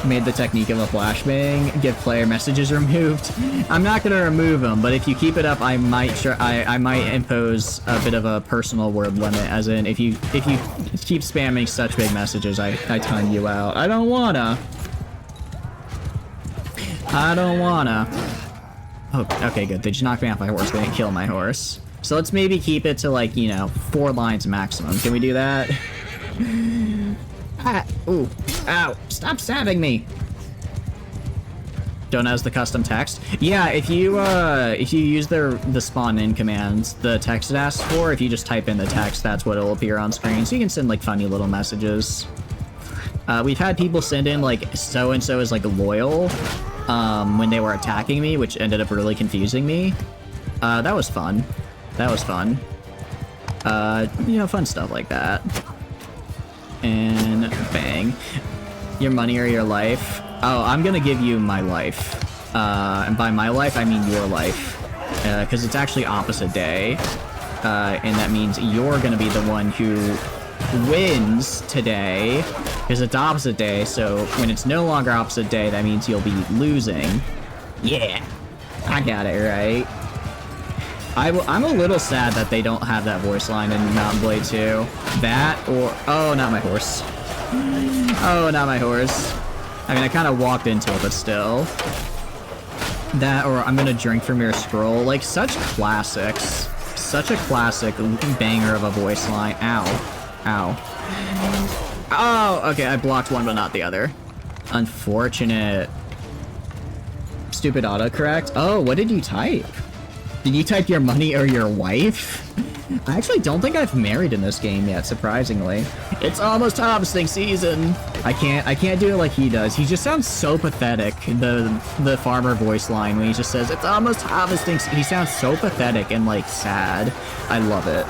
Made the technique of a flashbang, get player messages removed. I'm not gonna remove them, but if you keep it up, I might I might impose a bit of a personal word limit, as in if you keep spamming such big messages, I time you out. I don't wanna. Oh, okay, good. They just knocked me off my horse. They didn't kill my horse. So let's maybe keep it to like, you know, 4 lines maximum. Can we do that? Ooh, ow, stop stabbing me. Don't has the custom text. Yeah, if you use the spawn in commands, the text it asks for, if you just type in the text, that's what will appear on screen. So you can send like funny little messages. We've had people send in like so-and-so is like loyal when they were attacking me, which ended up really confusing me. That was fun. That was fun. You know, fun stuff like that. And bang. Your money or your life. Oh, I'm gonna give you my life. And by my life, I mean your life. Because it's actually opposite day. And that means you're gonna be the one who wins today. Because it's opposite day, so when it's no longer opposite day, that means you'll be losing. Yeah! I got it right. I'm a little sad that they don't have that voice line in Mountain Blade 2. That, or... Oh, not my horse. Oh, not my horse. I mean, I kind of walked into it, but still. That, or I'm gonna drink from your scroll. Like, such classics. Such a classic banger of a voice line. Ow. Ow. Oh, okay, I blocked one but not the other. Unfortunate. Stupid autocorrect. Oh, what did you type? Did you type your money or your wife? I actually don't think I've married in this game yet, surprisingly. It's almost harvesting season. I can't do it like he does. He just sounds so pathetic, the farmer voice line when he just says, it's almost harvesting. He sounds so pathetic and like sad. I love it.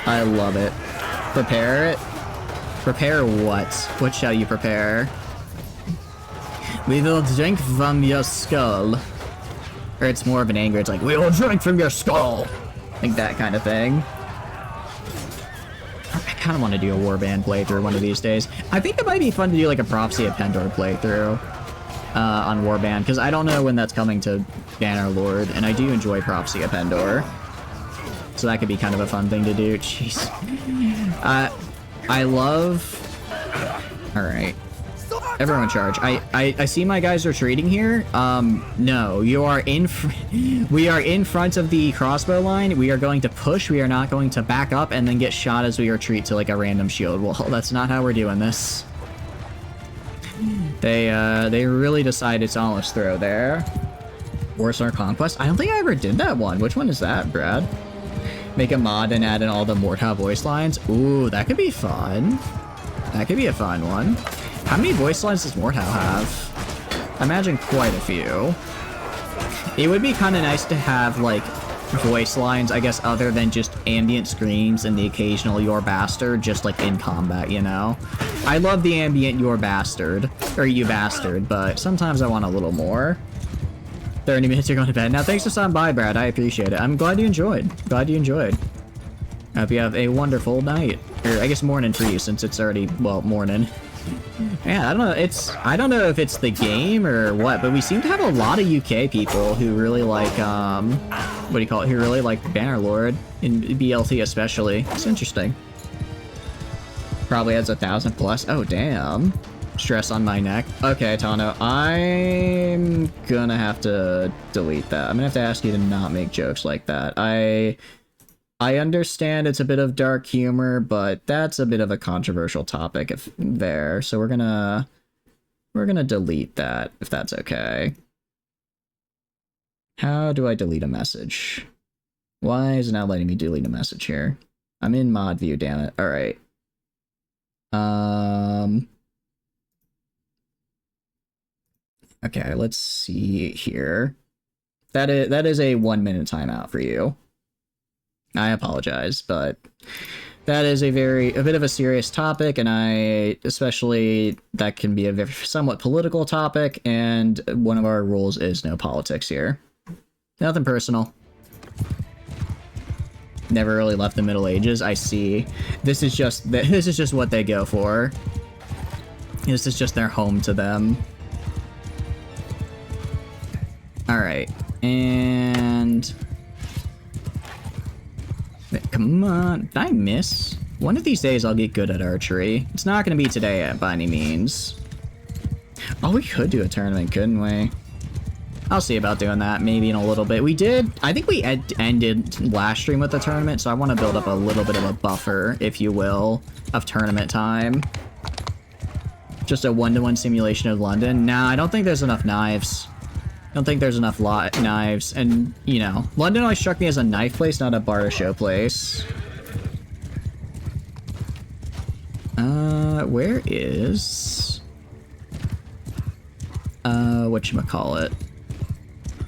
I love it. Prepare it? Prepare what? What shall you prepare? We will drink from your skull. Or it's more of an anger, it's like, we will drink from your skull! Like that kind of thing. I kind of want to do a warband playthrough one of these days. I think it might be fun to do like a Prophecy of Pendor playthrough on warband, because I don't know when that's coming to Bannerlord, and I do enjoy Prophecy of Pendor. So that could be kind of a fun thing to do. Jeez. I love... Alright. Everyone charge. I see my guys retreating here. No, you are in we are in front of the crossbow line. We are going to push. We are not going to back up and then get shot as we retreat to like a random shield wall. That's not how we're doing this. They really decided to almost throw there. Warsaw Conquest. I don't think I ever did that one. Which one is that, Brad? Make a mod and add in all the Mordhau voice lines. Ooh, that could be fun. That could be a fun one. How many voice lines does Mordhau have? I imagine quite a few. It would be kind of nice to have, like, voice lines, I guess, other than just ambient screams and the occasional "your bastard," just, like, in combat, you know? I love the ambient "your bastard," or "you bastard," but sometimes I want a little more. 30 minutes, you're going to bed. Now, thanks for stopping by, Brad. I appreciate it. I'm glad you enjoyed. Glad you enjoyed. I hope you have a wonderful night. Or, I guess morning for you, since it's already, well, morning. Yeah, I don't know if it's the game or what, but we seem to have a lot of UK people who really like, what do you call it, who really like Bannerlord, in BLT especially. It's interesting. Probably has 1,000 plus. Oh, damn. Stress on my neck. Okay, Tano, I'm gonna have to delete that. I'm gonna have to ask you to not make jokes like that. I understand it's a bit of dark humor, but that's a bit of a controversial topic there. So we're gonna delete that, if that's okay. How do I delete a message? Why is it not letting me delete a message here? I'm in mod view, damn it. All right. Okay, let's see here. That is a 1 minute timeout for you. I apologize, but that is a bit of a serious topic, and especially that can be a somewhat political topic, and one of our rules is no politics here. Nothing personal. Never really left the Middle Ages. I see. This is just what they go for. This is just their home to them. All right, and. Come on, did I miss? One of these days I'll get good at archery. It's not gonna be today by any means. Oh, we could do a tournament, couldn't we? I'll see about doing that maybe in a little bit. We did, I think we ended last stream with the tournament, so I want to build up a little bit of a buffer, if you will, of tournament time. Just a one-to-one simulation of London. Nah, I don't think there's enough knives. I don't think there's enough knives, and, you know, London always struck me as a knife place, not a bar to show place. Where is... whatchamacallit?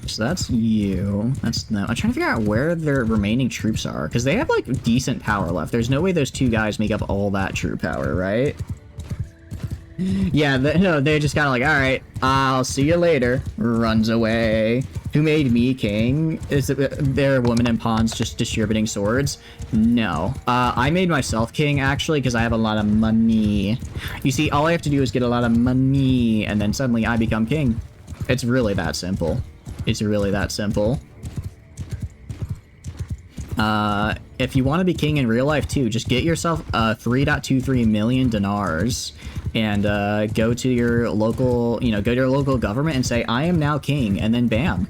So that's you. That's them. I'm trying to figure out where their remaining troops are, because they have, like, decent power left. There's no way those two guys make up all that troop power, right? Yeah, no, they're just kind of like, alright, I'll see you later. Runs away. Who made me king? Is there a woman in pawns just distributing swords? No. I made myself king, actually, because I have a lot of money. You see, all I have to do is get a lot of money, and then suddenly I become king. It's really that simple. It's really that simple. If you want to be king in real life, too, just get yourself 3.23 million dinars. and go to your local, go to your local government and say, I am now king, and then bam,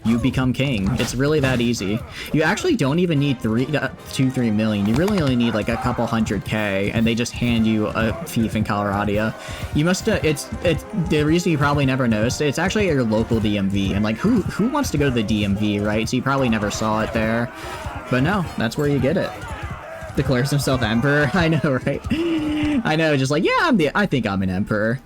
you become king. It's really that easy. You actually don't even need 3 million. You really only need like a couple 100K, and they just hand you a fief in Colorado. You must, it's the reason you probably never noticed it, it's actually at your local DMV, and like who wants to go to the DMV, right? So you probably never saw it there, but no, that's where you get it. Declares himself emperor. I know, right? I know, just like, yeah, I think I'm an emperor.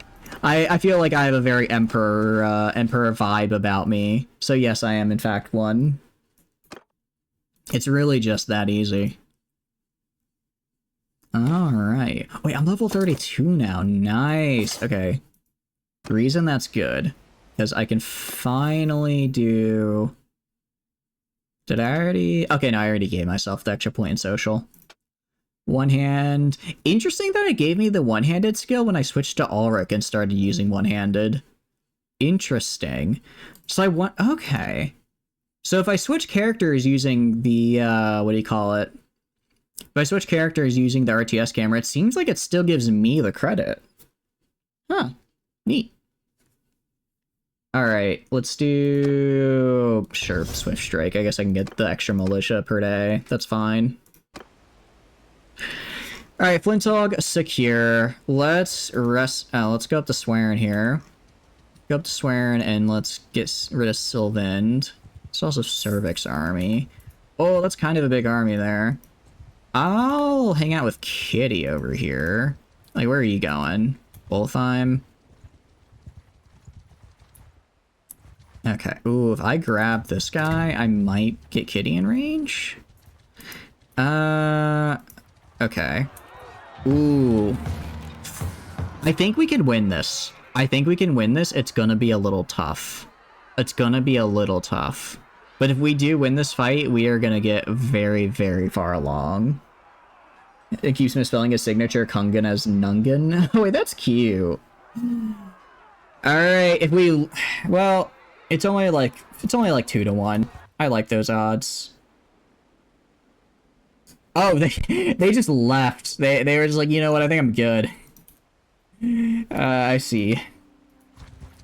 I feel like I have a very emperor vibe about me. So yes, I am in fact one. It's really just that easy. Alright. Wait, I'm level 32 now. Nice. Okay. The reason that's good, because I can finally do... Did I already... Okay, no, I already gave myself the extra point in social. One hand. Interesting that it gave me the one-handed skill when I switched to Ulrich and started using one-handed. Interesting. So I want... Okay. So if I switch characters using the, what do you call it? If I switch characters using the RTS camera, it seems like it still gives me the credit. Huh. Neat. Alright, let's do... Sure, Swift Strike. I guess I can get the extra militia per day. That's fine. Alright, Flinthog, secure. Let's rest... Oh, let's go up to Swearin here. Go up to Swearin and let's get rid of Sylvand. It's also Cervix army. Oh, that's kind of a big army there. I'll hang out with Kitty over here. Like, where are you going? Wolfheim? Okay. Ooh, if I grab this guy, I might get Kitty in range. Okay. Ooh. I think we can win this. I think we can win this. It's gonna be a little tough. It's gonna be a little tough. But if we do win this fight, we are gonna get very, very far along. It keeps misspelling his signature, Kungan as Nungan. Oh, wait, that's cute. Alright, if we... Well, it's only like 2-1. I like those odds. Oh, they just left. They were just like, you know what, I think I'm good. I see.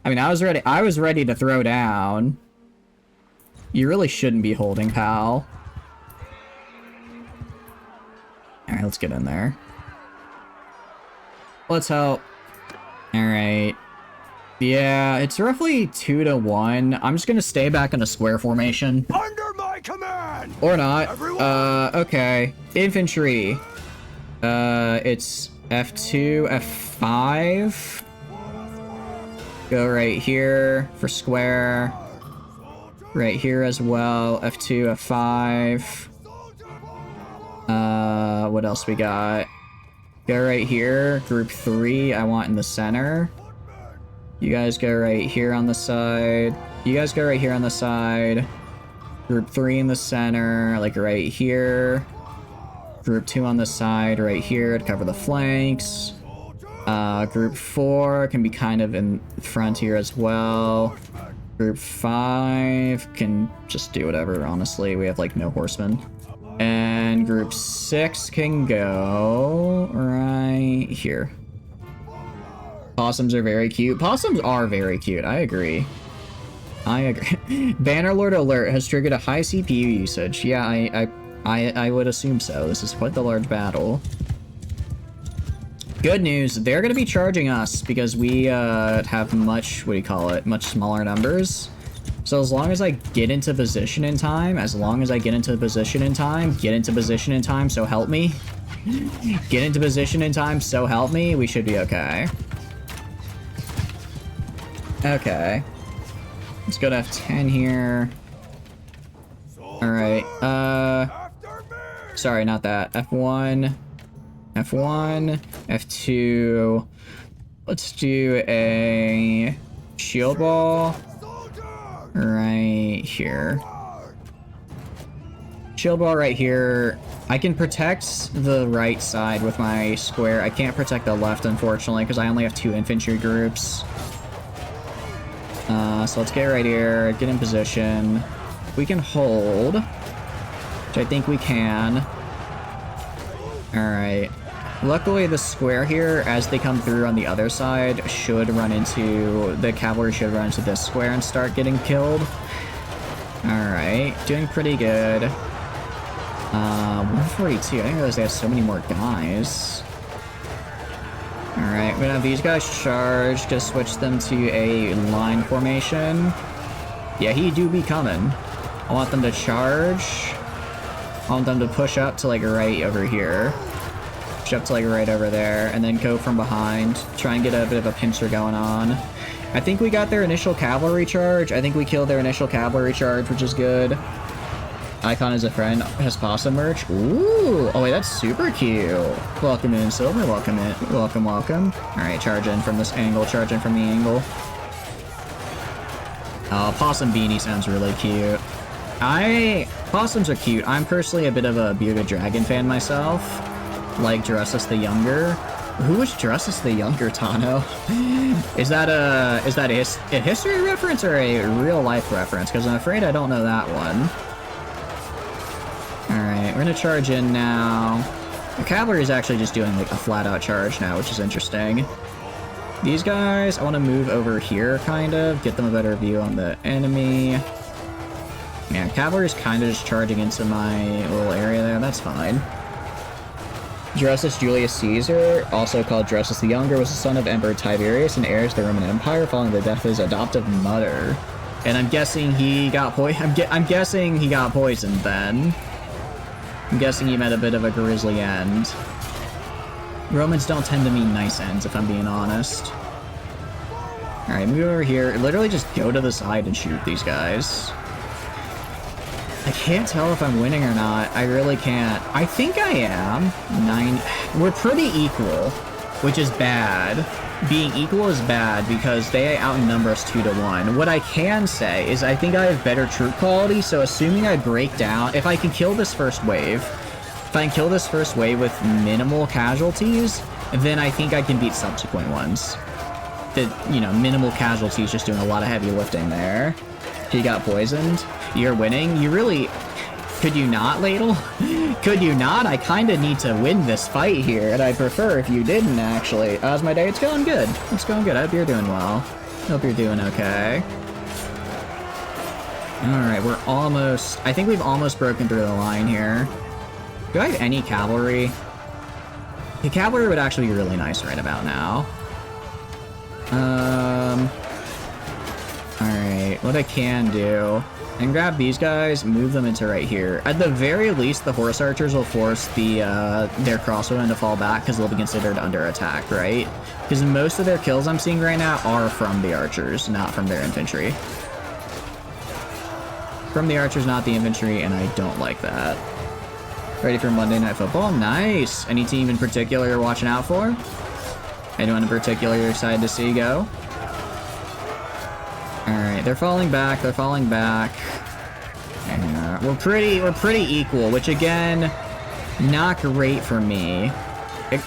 I mean, I was ready to throw down. You really shouldn't be holding, pal. Alright, let's get in there. Let's help. Alright. Yeah, it's roughly 2-1. I'm just gonna stay back in a square formation. Under my command! Or not. Everyone! Okay. Infantry. It's F2, F5. Go right here for square. Right here as well. F2, F5. What else we got? Go right here. Group 3, I want in the center. You guys go right here on the side. You guys go right here on the side. Group 3 in the center, like right here. Group 2 on the side, right here to cover the flanks. Group 4 can be kind of in front here as well. Group 5 can just do whatever, honestly. We have like no horsemen. And group 6 can go right here. Possums are very cute. Possums are very cute. I agree. I agree. Bannerlord alert has triggered a high CPU usage. Yeah, I would assume so. This is quite the large battle. Good news. They're going to be charging us because we have much, what do you call it, much smaller numbers. So as long as I get into position in time, get into position in time, so help me. Get into position in time, so help me, we should be okay. Okay. Let's go to F10 here. Alright, sorry, not that. F1, F2. Let's do a shield ball right here. Shield ball right here. I can protect the right side with my square. I can't protect the left, unfortunately, because I only have 2 infantry groups. So let's get right here, get in position. We can hold, which I think we can. Alright. Luckily, the square here, as they come through on the other side, should run into... The cavalry should run into this square and start getting killed. Alright, doing pretty good. 142, I didn't realize they have so many more guys. Alright, we're gonna have these guys charge, just switch them to a line formation. Yeah, he do be coming. I want them to charge. I want them to push up to like right over here. Push up to like right over there, and then go from behind. Try and get a bit of a pincer going on. I think we got their initial cavalry charge. I think we killed their initial cavalry charge, which is good. Icon is a friend. Has pasta merch. Ooh. Oh wait, that's super cute. Welcome in, Silver. Welcome in. Welcome, welcome. Alright, charge in from this angle. Charge in from the angle. Possum beanie sounds really cute. Possums are cute. I'm personally a bit of a bearded dragon fan myself. Like Drusus the Younger. Who was Drusus the Younger, Tano? Is that a history reference or a real life reference? Because I'm afraid I don't know that one. Alright, we're gonna charge in now. The cavalry is actually just doing like a flat out charge now, which is interesting. These guys, I want to move over here, kind of. Get them a better view on the enemy. Yeah, cavalry is kind of just charging into my little area there. That's fine. Drusus Julius Caesar, also called Drusus the Younger, was the son of Emperor Tiberius and heirs to the Roman Empire following the death of his adoptive mother. And I'm guessing he got I'm guessing he got poisoned then. I'm guessing he met a bit of a grisly end. Romans don't tend to mean nice ends, if I'm being honest. Alright, move over here. Literally just go to the side and shoot these guys. I can't tell if I'm winning or not. I really can't. I think I am. 9. We're pretty equal, which is bad. Being equal is bad because they outnumber us 2-1. What I can say is I think I have better troop quality, so assuming I break down... If I can kill this first wave... If I can kill this first wave with minimal casualties, then I think I can beat subsequent ones. Minimal casualties, just doing a lot of heavy lifting there. He got poisoned. You're winning. You really... Could you not, Ladle? Could you not? I kind of need to win this fight here, and I'd prefer if you didn't, actually. How's my day? It's going good. It's going good. I hope you're doing well. Hope you're doing okay. Alright, we're almost... I think we've almost broken through the line here. Do I have any cavalry? The cavalry would actually be really nice right about now. Alright, what I can do... And grab these guys, move them into right here. At the very least, the horse archers will force their crossbowmen to fall back because they'll be considered under attack, right? Because most of their kills I'm seeing right now are from the archers, not from their infantry. From the archers, not the infantry, and I don't like that. Ready for Monday Night Football? Nice! Any team in particular you're watching out for? Anyone in particular you're excited to see go? Alright, they're falling back, they're falling back. And, we're pretty equal, which again, not great for me.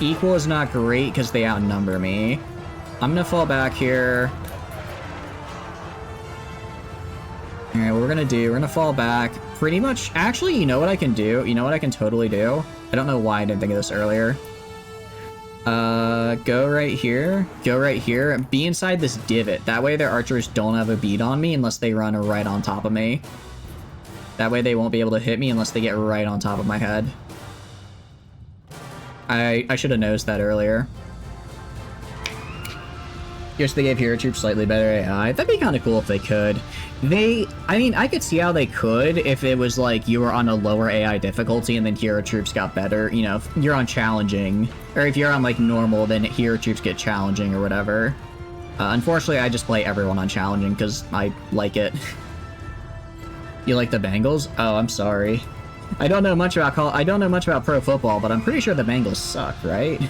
Equal is not great because they outnumber me. I'm gonna fall back here. Alright, what we're gonna fall back. Pretty much, actually, you know what I can do? You know what I can totally do? I don't know why I didn't think of this earlier. Go right here, be inside this divot. That way their archers don't have a bead on me unless they run right on top of me. That way they won't be able to hit me unless they get right on top of my head. I should have noticed that earlier. Guess they gave hero troops slightly better AI. That'd be kind of cool if they could. I mean, I could see how they could if it was like you were on a lower AI difficulty and then hero troops got better. You know, if you're on challenging, or if you're on like normal, then hero troops get challenging or whatever. Unfortunately, I just play everyone on challenging because I like it. You like the Bengals? Oh, I'm sorry. I don't know much about pro football, but I'm pretty sure the Bengals suck, right?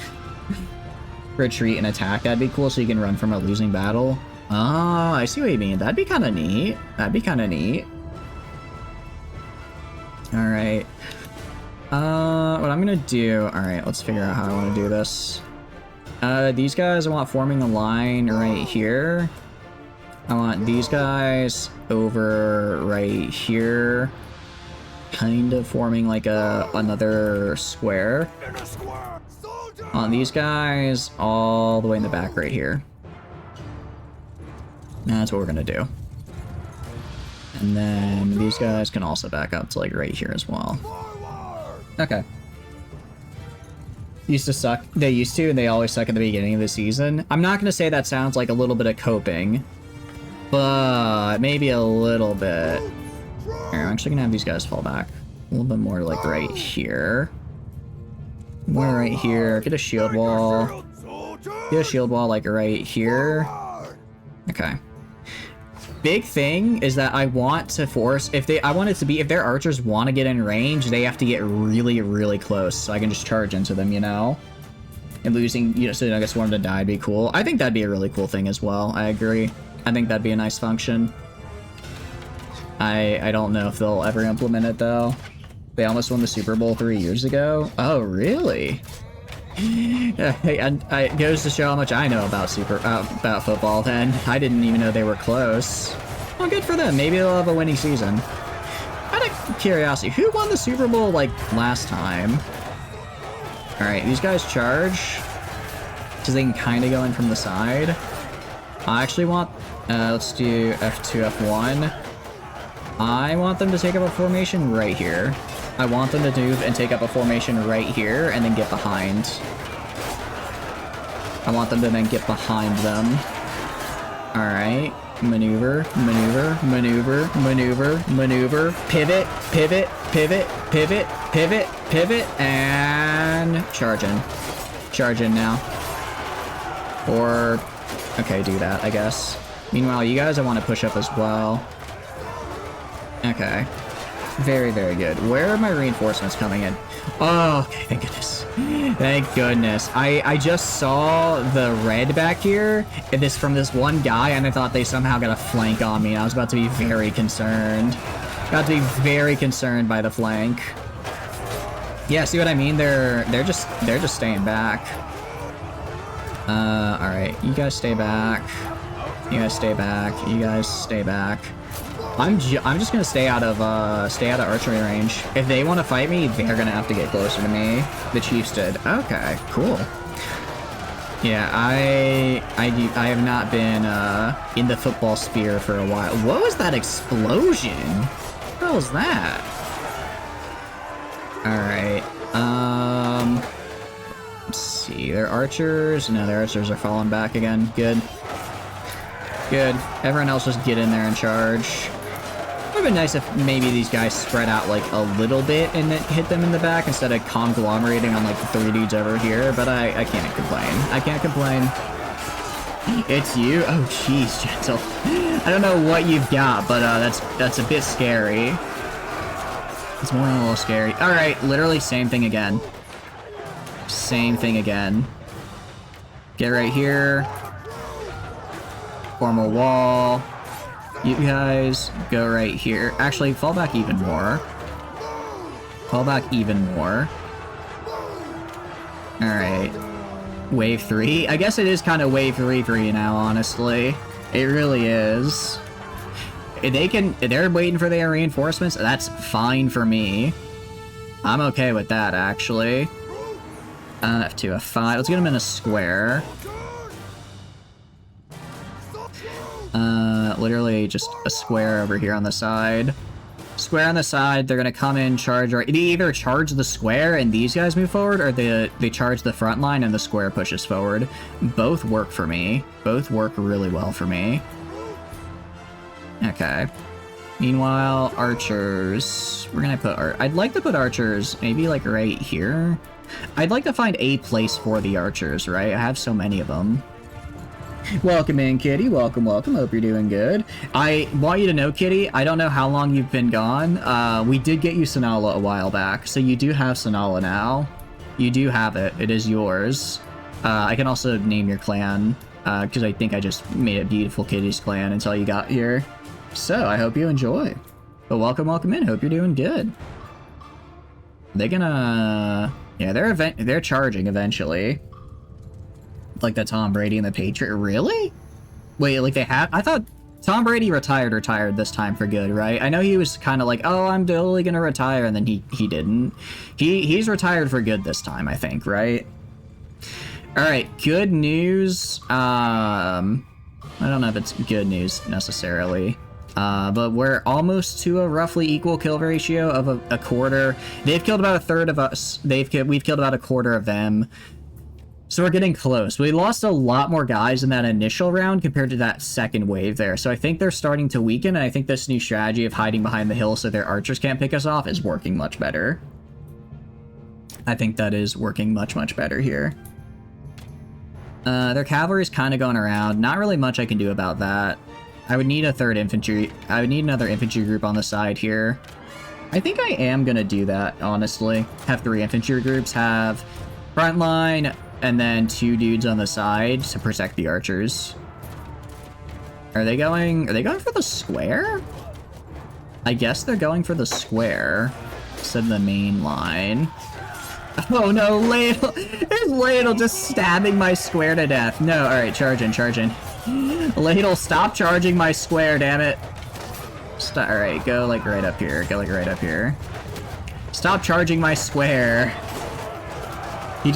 Retreat and attack, that'd be cool so you can run from a losing battle. Oh, I see what you mean. That'd be kind of neat. That'd be kind of neat. Alright. What I'm gonna do... Alright, let's figure out how I want to do this. These guys I want forming a line right here. I want these guys over right here. Kind of forming like another square. In a square. On these guys, all the way in the back right here. That's what we're gonna do. And then these guys can also back up to like right here as well. Okay. Used to suck. They used to, and they always suck at the beginning of the season. I'm not gonna say that sounds like a little bit of coping, but maybe a little bit. Here, I'm actually gonna have these guys fall back a little bit more, like right here. More right here. Get a shield wall. Get a shield wall like right here. Okay. Big thing is that I want to force, if their archers want to get in range, they have to get really, really close so I can just charge into them, you know? And losing, you know, so I guess one of them to die would be cool. I think that'd be a really cool thing as well. I agree. I think that'd be a nice function. I don't know if they'll ever implement it though. They almost won the Super Bowl 3 years ago. Oh, really? It goes to show how much I know about football then. I didn't even know they were close. Well, good for them. Maybe they'll have a winning season. Out of curiosity, who won the Super Bowl, like, last time? Alright, these guys charge. Because they can kind of go in from the side. I actually want... let's do F2, F1. I want them to take up a formation right here. I want them to move and take up a formation right here and then get behind. I want them to then get behind them. Alright. Maneuver, maneuver, maneuver, maneuver, maneuver. Pivot, pivot, pivot, pivot, pivot, pivot, and charge in. Charge in now. Or, okay, do that, I guess. Meanwhile, you guys, I want to push up as well. Okay. Very, very good. Where are my reinforcements coming in? Oh, okay, thank goodness. Thank goodness. I just saw the red back here, and this from this one guy, and I thought they somehow got a flank on me, and I was about to be very concerned. Got to be very concerned by the flank. Yeah, see what I mean? They're just staying back. Alright, you guys stay back. You guys stay back. You guys stay back. I'm just gonna stay out of archery range. If they want to fight me, they're gonna have to get closer to me. The Chiefs did. Okay, cool. Yeah, I have not been in the football sphere for a while. What was that explosion? What was that? All right. Let's see. Their archers. No, their archers are falling back again. Good. Good. Everyone else just get in there and charge. It would have been nice if maybe these guys spread out like a little bit and then hit them in the back instead of conglomerating on like the 3 dudes over here, but I can't complain. I can't complain. It's you? Oh jeez, Gentle. I don't know what you've got, but that's a bit scary. It's more than a little scary. Alright, literally same thing again. Same thing again. Get right here. Form a wall. You guys go right here. Actually, fall back even more. Fall back even more. Alright. Wave 3. I guess it is kind of wave 3 now, honestly. It really is. If they're waiting for their reinforcements, that's fine for me. I'm okay with that, actually. F2, F5. Let's get them in a square. Literally just a square over here on the side. Square on the side, they're gonna come in, charge, or they either charge the square and these guys move forward, or they charge the front line and the square pushes forward. Both work for me. Both work really well for me. Okay. Meanwhile, archers. We're gonna put I'd like to put archers maybe like right here. I'd like to find a place for the archers, right? I have so many of them. Welcome in, Kitty. Welcome, welcome. Hope you're doing good. I want you to know, Kitty, I don't know how long you've been gone. We did get you Sonala a while back, so you do have Sonala now. You do have it. It is yours. I can also name your clan, because I think I just made it Beautiful Kitty's clan until you got here. So, I hope you enjoy. But welcome, welcome in. Hope you're doing good. They're gonna... Yeah, they're charging eventually. Like the Tom Brady and the Patriot. Really? Wait, like they have? I thought Tom Brady retired this time for good, right? I know he was kind of like, oh, I'm totally gonna retire, and then he didn't. He's retired for good this time, I think, right? Alright, good news. I don't know if it's good news necessarily. But we're almost to a roughly equal kill ratio of a quarter. They've killed about a third of us. We've killed about a quarter of them. So we're getting close. We lost a lot more guys in that initial round compared to that second wave there. So I think they're starting to weaken, and I think this new strategy of hiding behind the hill so their archers can't pick us off is working much better. I think that is working much, much better here. Their cavalry's kind of going around. Not really much I can do about that. I would need a third infantry. I would need another infantry group on the side here. I think I am going to do that, honestly. Have 3 infantry groups, have front line, and then 2 dudes on the side to protect the archers. Are they going for the square? I guess they're going for the square instead of the main line. Oh no, Ladle! There's Ladle just stabbing my square to death. No, alright, charging. Ladle, stop charging my square, damn it. Alright, go like right up here. Stop charging my square. The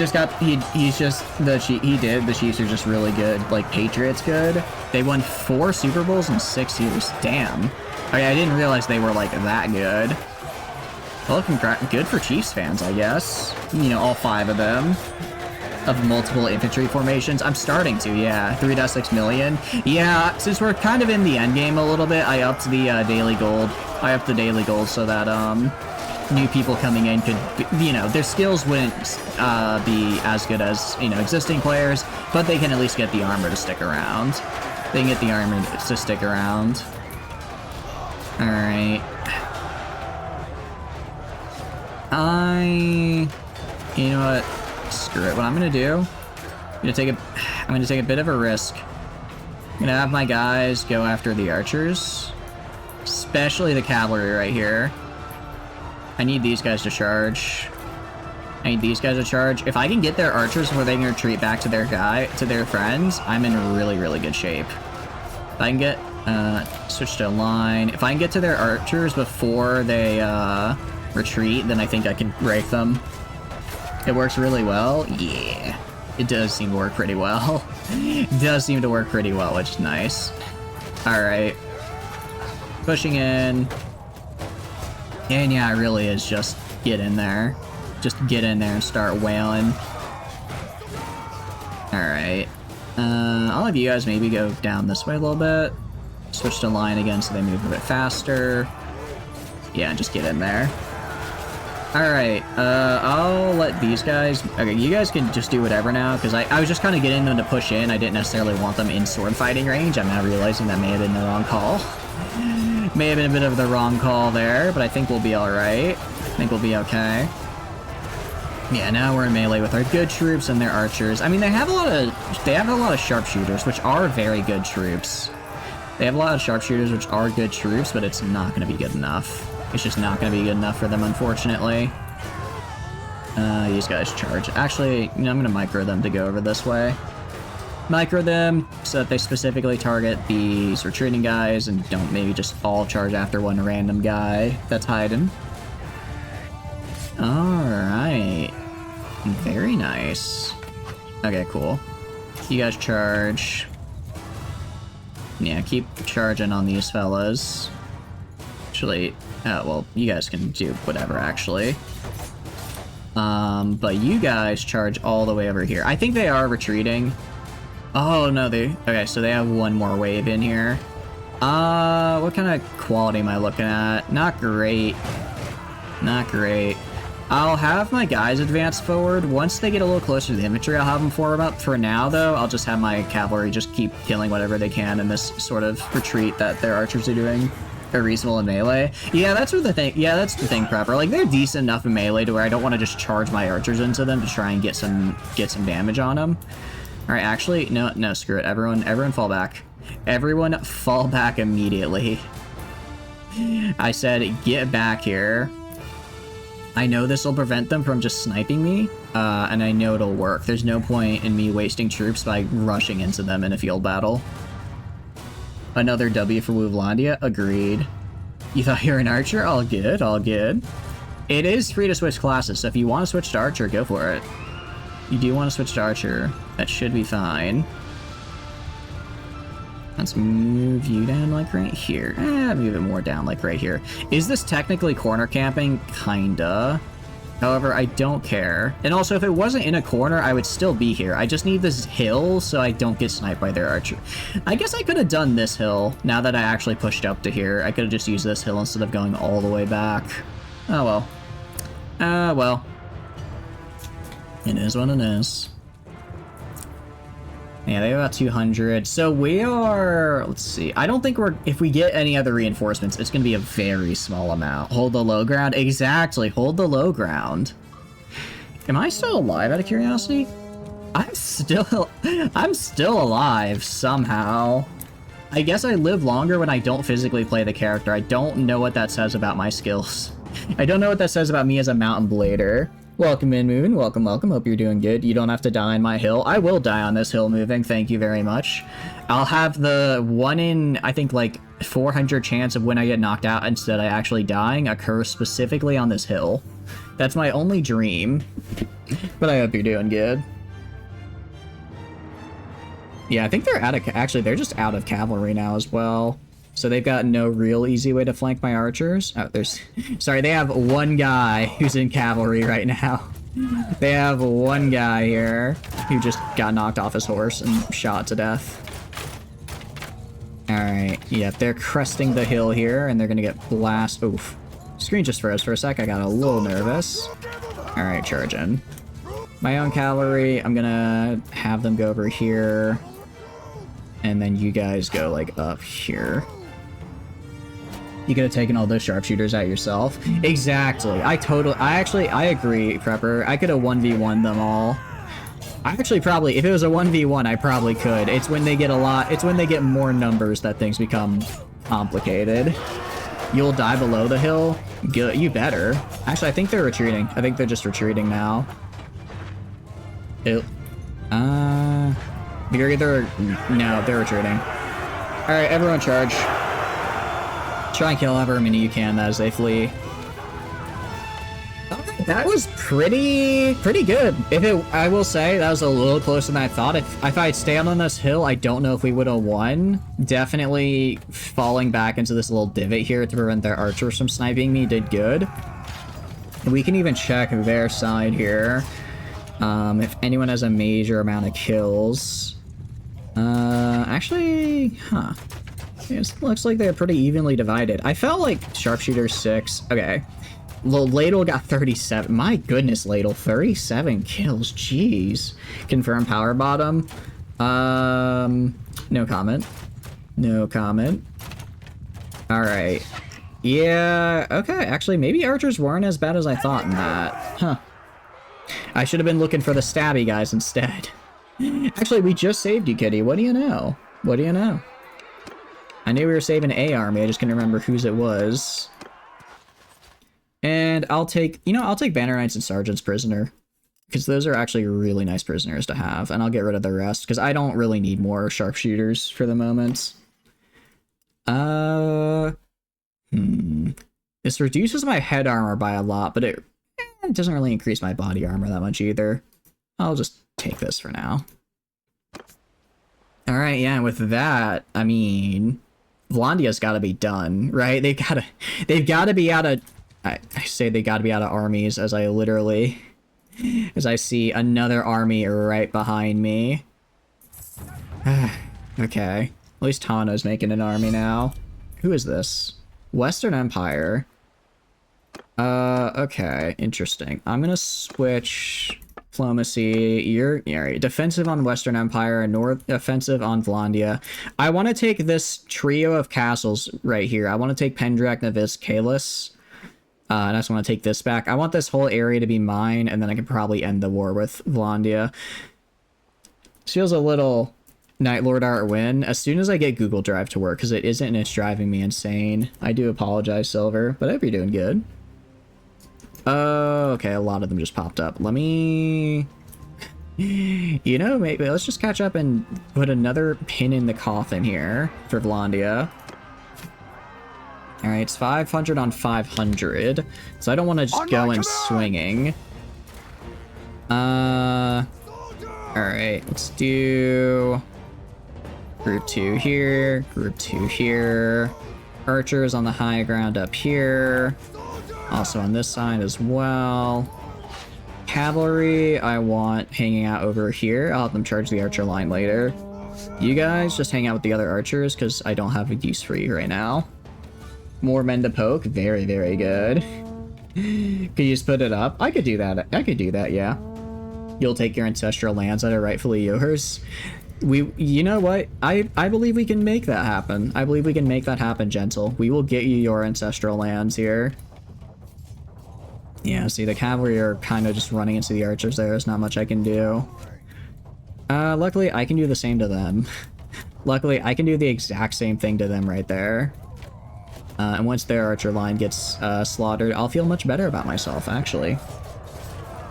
Chiefs are just really good. Like, Patriots good. They won 4 Super Bowls in 6 years. Damn. I didn't realize they were, like, that good. Well, good for Chiefs fans, I guess. You know, all 5 of them. Of multiple infantry formations. I'm starting to, yeah. 3.6 million. Yeah, since we're kind of in the end game a little bit, I upped the daily gold. I upped the daily gold so that, new people coming in could, you know, their skills wouldn't be as good as, you know, existing players, but they can at least get the armor to stick around. They can get the armor to stick around. Alright. You know what? Screw it. What I'm gonna do, I'm gonna take a bit of a risk. I'm gonna have my guys go after the archers, especially the cavalry right here. I need these guys to charge. If I can get their archers before they can retreat back to their friends, I'm in really, really good shape. If I can get, switch to a line. If I can get to their archers before they, retreat, then I think I can break them. It works really well. Yeah. It does seem to work pretty well. It does seem to work pretty well, which is nice. Alright. Pushing in. And yeah, it really is just get in there. Just get in there and start wailing. Alright. I'll have you guys maybe go down this way a little bit. Switch to line again so they move a bit faster. Yeah, just get in there. Alright, I'll let these guys... Okay, you guys can just do whatever now, because I was just kind of getting them to push in. I didn't necessarily want them in sword fighting range. I'm now realizing that may have been the wrong call. May have been a bit of the wrong call there, but I think we'll be alright. I think we'll be okay. Yeah, now we're in melee with our good troops and their archers. I mean, they have a lot of sharpshooters, which are very good troops. They have a lot of sharpshooters, which are good troops, but it's not going to be good enough. It's just not going to be good enough for them, unfortunately. These guys charge. Actually, you know, I'm going to micro them to go over this way. Micro them so that they specifically target these retreating guys and don't maybe just all charge after one random guy that's hiding. Alright. Very nice. Okay, cool. You guys charge. Yeah, keep charging on these fellas. Actually, well, you guys can do whatever, actually. But you guys charge all the way over here. I think they are retreating. Oh, no, okay, so they have one more wave in here. What kind of quality am I looking at? Not great. Not great. I'll have my guys advance forward. Once they get a little closer to the infantry, I'll have them form up. For now, though, I'll just have my cavalry just keep killing whatever they can in this sort of retreat that their archers are doing. They're reasonable in melee. Yeah, that's the thing, Prepper. Like, they're decent enough in melee to where I don't want to just charge my archers into them to try and get some damage on them. Alright, actually, no, screw it. Everyone fall back. Everyone fall back immediately. I said, get back here. I know this will prevent them from just sniping me, and I know it'll work. There's no point in me wasting troops by rushing into them in a field battle. Another W for Vlandia? Agreed. You thought you were an archer? All good, all good. It is free to switch classes, so if you want to switch to archer, go for it. You do want to switch to archer. That should be fine. Let's move you down like right here. Move it more down like right here. Is this technically corner camping? Kinda. However, I don't care. And also, if it wasn't in a corner, I would still be here. I just need this hill so I don't get sniped by their archer. I guess I could have done this hill now that I actually pushed up to here. I could have just used this hill instead of going all the way back. Oh well. Well. It is what it is. Yeah, they have about 200. So we are... Let's see. I don't think we're... If we get any other reinforcements, it's going to be a very small amount. Hold the low ground. Exactly. Hold the low ground. Am I still alive, out of curiosity? I'm still alive, somehow. I guess I live longer when I don't physically play the character. I don't know what that says about my skills. I don't know what that says about me as a mountain blader. Welcome in, Moon. Welcome, welcome. Hope you're doing good. You don't have to die on my hill. I will die on this hill moving. Thank you very much. I'll have the 1 in, I think, like, 400 chance of when I get knocked out instead of actually dying occur specifically on this hill. That's my only dream. But I hope you're doing good. Yeah, I think they're out of... Actually, they're just out of cavalry now as well. So they've got no real easy way to flank my archers. Oh, there's... Sorry, they have one guy who's in cavalry right now. They have one guy here who just got knocked off his horse and shot to death. Alright, yep, they're cresting the hill here, and they're gonna get blast... Oof. Screen just froze for a sec, I got a little nervous. Alright, charge in. My own cavalry, I'm gonna have them go over here. And then you guys go, like, up here. You could have taken all those sharpshooters out yourself. Exactly. I agree, Prepper. I could have 1v1 them all. I actually probably, if it was a 1v1, I probably could. It's when they get it's when they get more numbers that things become complicated. You'll die below the hill? Good. You better. Actually, I think they're retreating. I think they're just retreating now. They're either... No, they're retreating. Alright, everyone charge. Try and kill however many you can as they flee. That was pretty good. I will say, that was a little closer than I thought. If I had stayed on this hill, I don't know if we would have won. Definitely falling back into this little divot here to prevent their archers from sniping me did good. We can even check their side here. If anyone has a major amount of kills. Actually, huh. It looks like they're pretty evenly divided. I felt like sharpshooter 6. Okay. Ladle got 37. My goodness, Ladle. 37 kills. Jeez. Confirm power bottom. No comment. No comment. Alright. Yeah, okay. Actually, maybe archers weren't as bad as I thought in that. Huh. I should have been looking for the stabby guys instead. Actually, we just saved you, kitty. What do you know? What do you know? I knew we were saving A army, I just couldn't remember whose it was. And I'll take, I'll take Banner Knights and Sergeants prisoner. Because those are actually really nice prisoners to have. And I'll get rid of the rest, because I don't really need more sharpshooters for the moment. This reduces my head armor by a lot, but it doesn't really increase my body armor that much either. I'll just take this for now. Alright, yeah, and with that, I mean... Vlandia's gotta be done, right? They've gotta be out of... I say they gotta be out of armies as I literally... As I see another army right behind me. Okay. At least Tano's making an army now. Who is this? Western Empire. Okay. Interesting. I'm gonna switch... Diplomacy, you're defensive on Western Empire and north offensive on Vlandia. I want to take this trio of castles right here. I want to take Pendrak, Navis, Kalis. And I just want to take this back. I want this whole area to be mine, and then I can probably end the war with Vlandia. This feels a little Night Lord Art win. As soon as I get Google Drive to work, because it isn't and it's driving me insane. I do apologize, Silver, but I hope you're doing good. Oh, okay, a lot of them just popped up. Let me... maybe let's just catch up and put another pin in the coffin here for Vlandia. Alright, it's 500 on 500. So I don't want to just go in swinging. Alright, let's do group 2 here, group 2 here. Archers on the high ground up here. Also on this side as well. Cavalry, I want hanging out over here. I'll have them charge the archer line later. You guys just hang out with the other archers because I don't have a use for you right now. More men to poke. Very, very good. Could you split it up? I could do that. I could do that, yeah. You'll take your ancestral lands that are rightfully yours. You know what? I believe we can make that happen. I believe we can make that happen, Gentle. We will get you your ancestral lands here. Yeah, see, the cavalry are kind of just running into the archers there. There's not much I can do. Luckily, I can do the same to them. Luckily, I can do the exact same thing to them right there. And once their archer line gets slaughtered, I'll feel much better about myself, actually.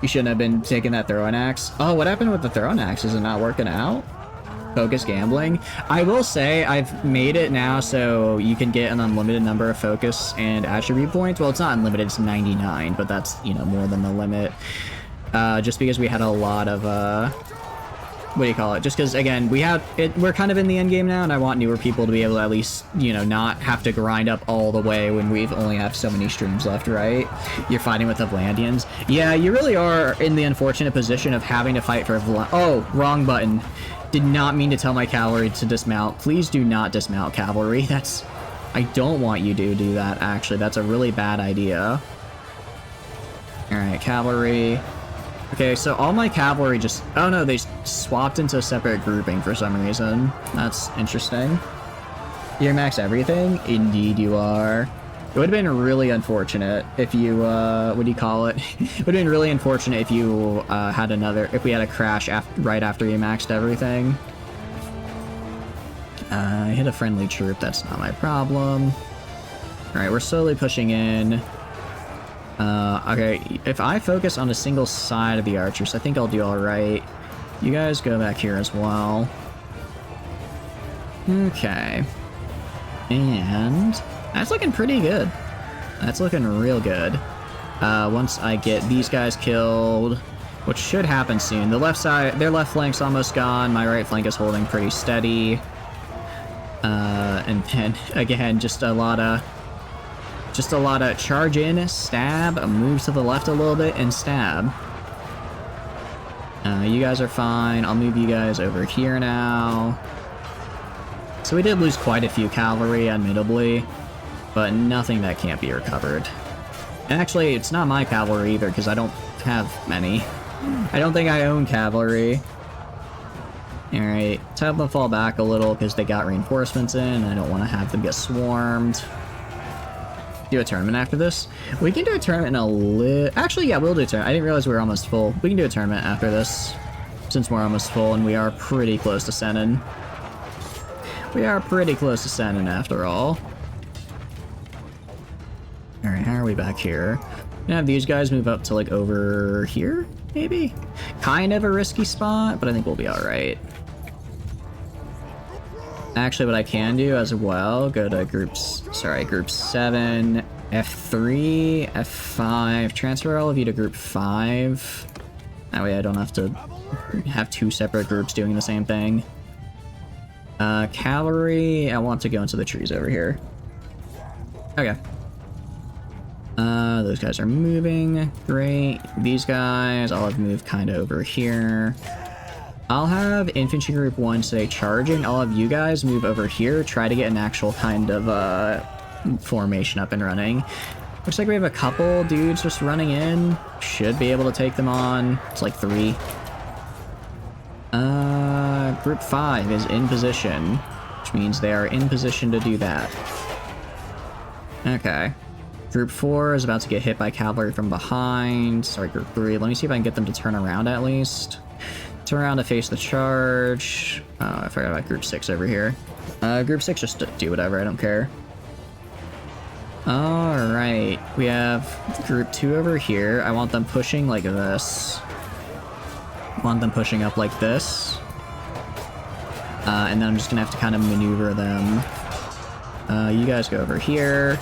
You shouldn't have been taking that throwing axe. Oh, what happened with the throwing axe? Is it not working out? Focus gambling. I will say I've made it now so you can get an unlimited number of focus and attribute points. Well, it's not unlimited, it's 99, but that's, you know, more than the limit. Just because we had a lot of, what do you call it? Just because, again, we're kind of in the end game now, and I want newer people to be able to at least, you know, not have to grind up all the way when we've only have so many streams left, right? You're fighting with the Vlandians. Yeah, you really are in the unfortunate position of having to fight for Oh, wrong button. Did not mean to tell my cavalry to dismount. Please do not dismount, cavalry. I don't want you to do that, actually. That's a really bad idea. Alright, cavalry. Okay, so all my cavalry just... Oh no, they swapped into a separate grouping for some reason. That's interesting. You're max everything? Indeed you are. It would have been really unfortunate if you, what do you call it? It would have been really unfortunate if you if we had a crash right after you maxed everything. I hit a friendly troop, that's not my problem. Alright, we're slowly pushing in. Okay, if I focus on a single side of the archers, I think I'll do alright. You guys go back here as well. Okay. And... that's looking pretty good. That's looking real good. Once I get these guys killed, which should happen soon. The left side, their left flank's almost gone. My right flank is holding pretty steady. And then again, just a lot of charge in, stab, move to the left a little bit, and stab. You guys are fine. I'll move you guys over here now. So we did lose quite a few cavalry, admittedly, but nothing that can't be recovered. And actually, it's not my cavalry either, because I don't have many. I don't think I own cavalry. Alright, let's have them fall back a little, because they got reinforcements in, and I don't want to have them get swarmed. Do a tournament after this? We can do a tournament in a little... Actually, yeah, we'll do a tournament. I didn't realize we were almost full. We can do a tournament after this, since we're almost full, and we are pretty close to Senin. We are pretty close to Senin, after all. Alright, how are we back here? Gonna have these guys move up to, like, over here, maybe? Kind of a risky spot, but I think we'll be alright. Actually, what I can do as well, go to group 7, F3, F5, transfer all of you to group 5. That way I don't have to have two separate groups doing the same thing. Cavalry, I want to go into the trees over here. Okay. Those guys are moving. Great. These guys, I'll have moved kind of over here. I'll have infantry group 1 say charging. I'll have you guys move over here, try to get an actual kind of formation up and running. Looks like we have a couple dudes just running in. Should be able to take them on. It's like 3. Group 5 is in position, which means they are in position to do that. Okay. Group 4 is about to get hit by cavalry from behind. Sorry, group 3. Let me see if I can get them to turn around at least. Turn around to face the charge. Oh, I forgot about group 6 over here. Group 6 just do whatever, I don't care. Alright, we have group 2 over here. I want them pushing like this. I want them pushing up like this. And then I'm just gonna have to kind of maneuver them. You guys go over here.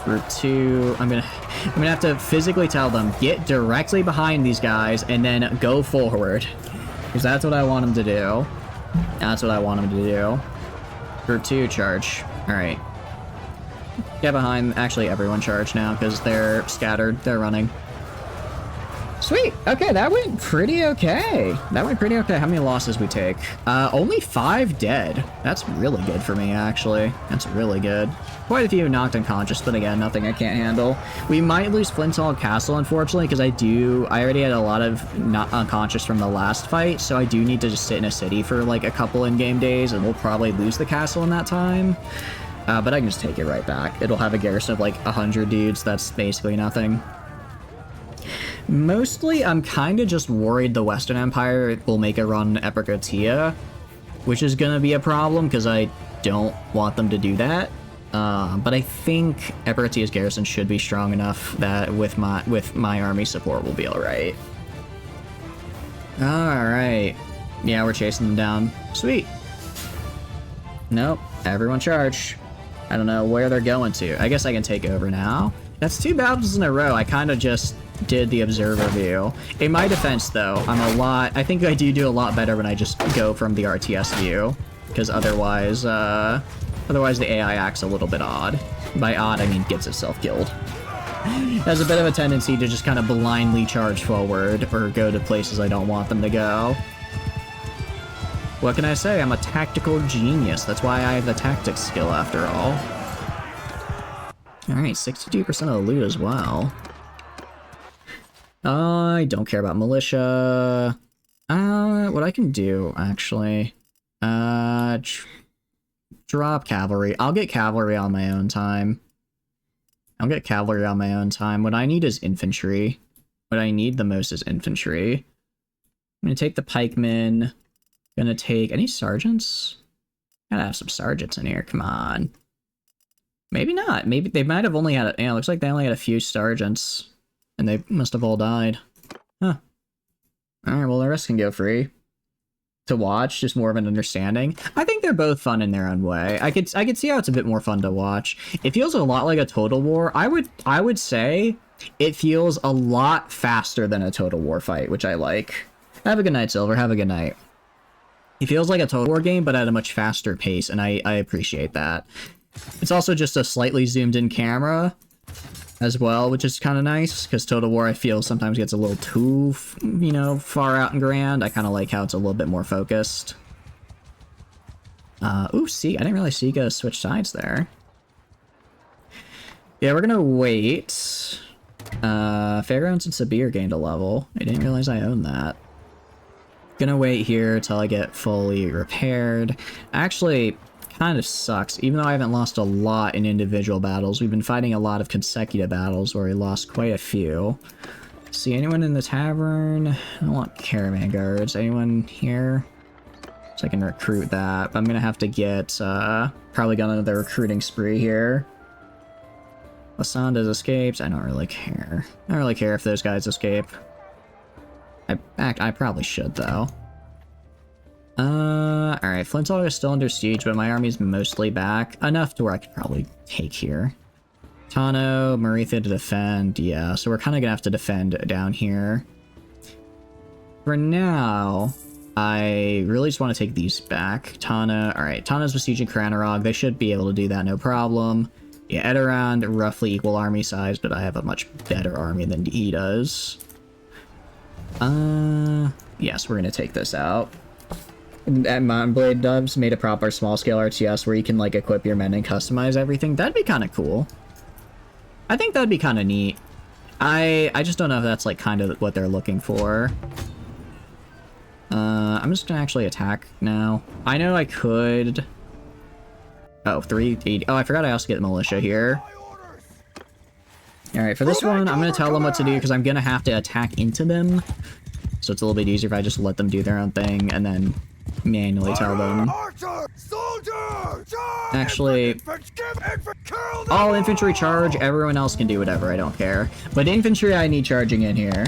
Group 2, I'm gonna have to physically tell them, get directly behind these guys and then go forward. Because that's what I want him to do. That's what I want him to do. Group 2, charge. Alright. Get behind. Actually, everyone charge now, because they're scattered. They're running. Sweet! Okay, that went pretty okay. That went pretty okay. How many losses we take? Only 5 dead. That's really good for me, actually. That's really good. Quite a few knocked unconscious, but again, nothing I can't handle. We might lose Flintall Castle, unfortunately, because I already had a lot of not unconscious from the last fight, so I do need to just sit in a city for like a couple in-game days, and we'll probably lose the castle in that time. But I can just take it right back. It'll have a garrison of like 100 dudes. That's basically nothing. Mostly, I'm kind of just worried the Western Empire will make a run Epicotia, which is going to be a problem because I don't want them to do that. But I think Epicotia's garrison should be strong enough that with my army support we'll be alright. Alright. Yeah, we're chasing them down. Sweet. Nope. Everyone charge. I don't know where they're going to. I guess I can take over now. That's 2 battles in a row. I kind of just did the observer view. In my defense, though, I think I do a lot better when I just go from the RTS view, because otherwise the AI acts a little bit odd. By odd, I mean gets itself killed. Has a bit of a tendency to just kind of blindly charge forward or go to places I don't want them to go. What can I say? I'm a tactical genius. That's why I have the tactics skill after all. Alright, 62% of the loot as well. I don't care about militia. What I can do, actually. Drop cavalry. I'll get cavalry on my own time. What I need is infantry. What I need the most is infantry. I'm gonna take the pikemen. Gonna take any sergeants? Gotta have some sergeants in here, come on. Maybe not. Maybe they might have only had, looks like they only had a few sergeants. And they must have all died. Huh. Alright, well the rest can go free. To watch, just more of an understanding. I think they're both fun in their own way. I could see how it's a bit more fun to watch. It feels a lot like a Total War. I would say it feels a lot faster than a Total War fight, which I like. Have a good night, Silver. Have a good night. It feels like a Total War game, but at a much faster pace, and I appreciate that. It's also just a slightly zoomed in camera as well, which is kind of nice, because Total War, I feel, sometimes gets a little too, far out and grand. I kind of like how it's a little bit more focused. Ooh, see, I didn't realize Sega switched sides there. Yeah, we're gonna wait. Fairgrounds and Sabir gained a level. I didn't realize I owned that. Gonna wait here till I get fully repaired. Actually, kind of sucks. Even though I haven't lost a lot in individual battles, we've been fighting a lot of consecutive battles where we lost quite a few. See anyone in the tavern? I don't want caravan guards. Anyone here? So I can recruit that. But I'm gonna have to get, probably gone into the recruiting spree here. Lasanda's escapes. I don't really care. I don't really care if those guys escape. I probably should, though. Alright, Flintall is still under siege, but my army's mostly back. Enough to where I could probably take here. Tano, Maritha to defend, yeah, so we're kind of gonna have to defend down here. For now, I really just want to take these back. Alright, Tana's besieging Cranarog, they should be able to do that, no problem. Yeah, Edoran, roughly equal army size, but I have a much better army than he does. Yes, we're gonna take this out. And Mountain Blade Dubs made a proper small-scale RTS where you can, like, equip your men and customize everything. That'd be kind of cool. I think that'd be kind of neat. I just don't know if that's, like, kind of what they're looking for. I'm just gonna actually attack now. I know I could... Oh, 380. Oh, I forgot I also get militia here. Alright, for this one, I'm gonna tell them what to do because I'm gonna have to attack into them. So it's a little bit easier if I just let them do their own thing and then manually tell them. Actually, all infantry charge, everyone else can do whatever, I don't care. But infantry I need charging in here.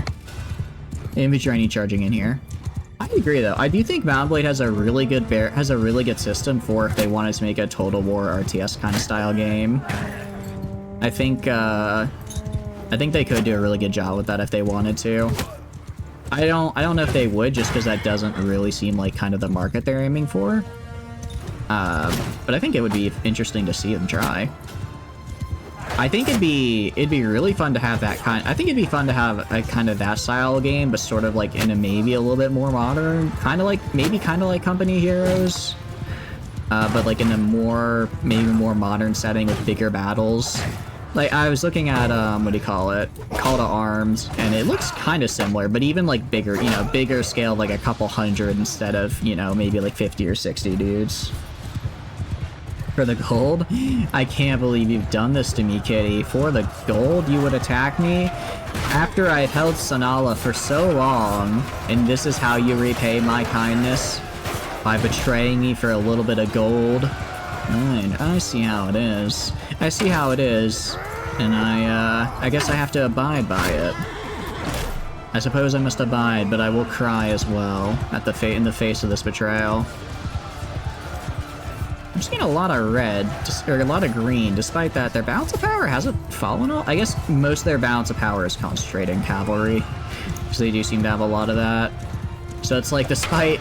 I agree though. I do think Mountain Blade has a really good system for if they wanted to make a Total War RTS kind of style game. I think they could do a really good job with that if they wanted to. I don't know if they would, just because that doesn't really seem like kind of the market they're aiming for. But I think it would be interesting to see them try. I think it'd be really fun to have that kind. I think it'd be fun to have a kind of that style game, but sort of like in a maybe a little bit more modern, kind of like Company Heroes, but like in a maybe more modern setting with bigger battles. Like I was looking at what do you call it, Call to Arms, and it looks kind of similar, but even like bigger, you know, bigger scale, like a couple hundred instead of, you know, maybe like 50 or 60 dudes. For the gold? I can't believe you've done this to me, kitty. For the gold, you would attack me? After I've held Sanala for so long, and this is how you repay my kindness? By betraying me for a little bit of gold? Fine, I see how it is. I see how it is. And I guess I have to abide by it. I suppose I must abide, but I will cry as well at in the face of this betrayal. I'm seeing a lot of red, or a lot of green. Despite that, their balance of power hasn't fallen off. I guess most of their balance of power is concentrated in cavalry, because they do seem to have a lot of that. So it's like, despite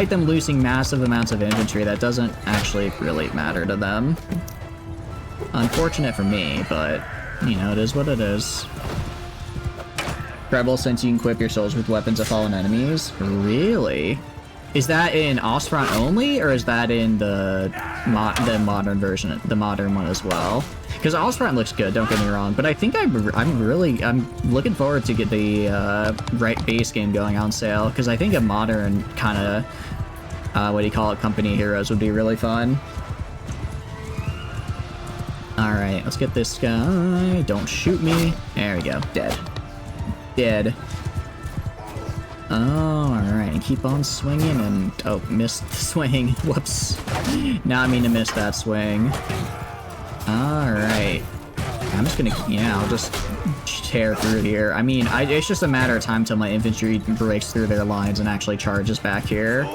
them losing massive amounts of infantry, that doesn't actually really matter to them. Unfortunate for me, but, you know, it is what it is. Incredible, since you can equip your soldiers with weapons of fallen enemies. Really? Is that in Ostfront only, or is that in the modern version, the modern one as well? Because Ostfront looks good, don't get me wrong, but I think I'm looking forward to get the right base game going on sale, because I think a modern kind of what do you call it, Company Heroes would be really fun. All right, let's get this guy. Don't shoot me. There we go. Dead. Dead. Alright, keep on swinging and... Oh, missed the swing. Whoops. Now I mean to miss that swing. Alright. I'm just gonna... Yeah, I'll just tear through here. I mean, it's just a matter of time till my infantry breaks through their lines and actually charges back here.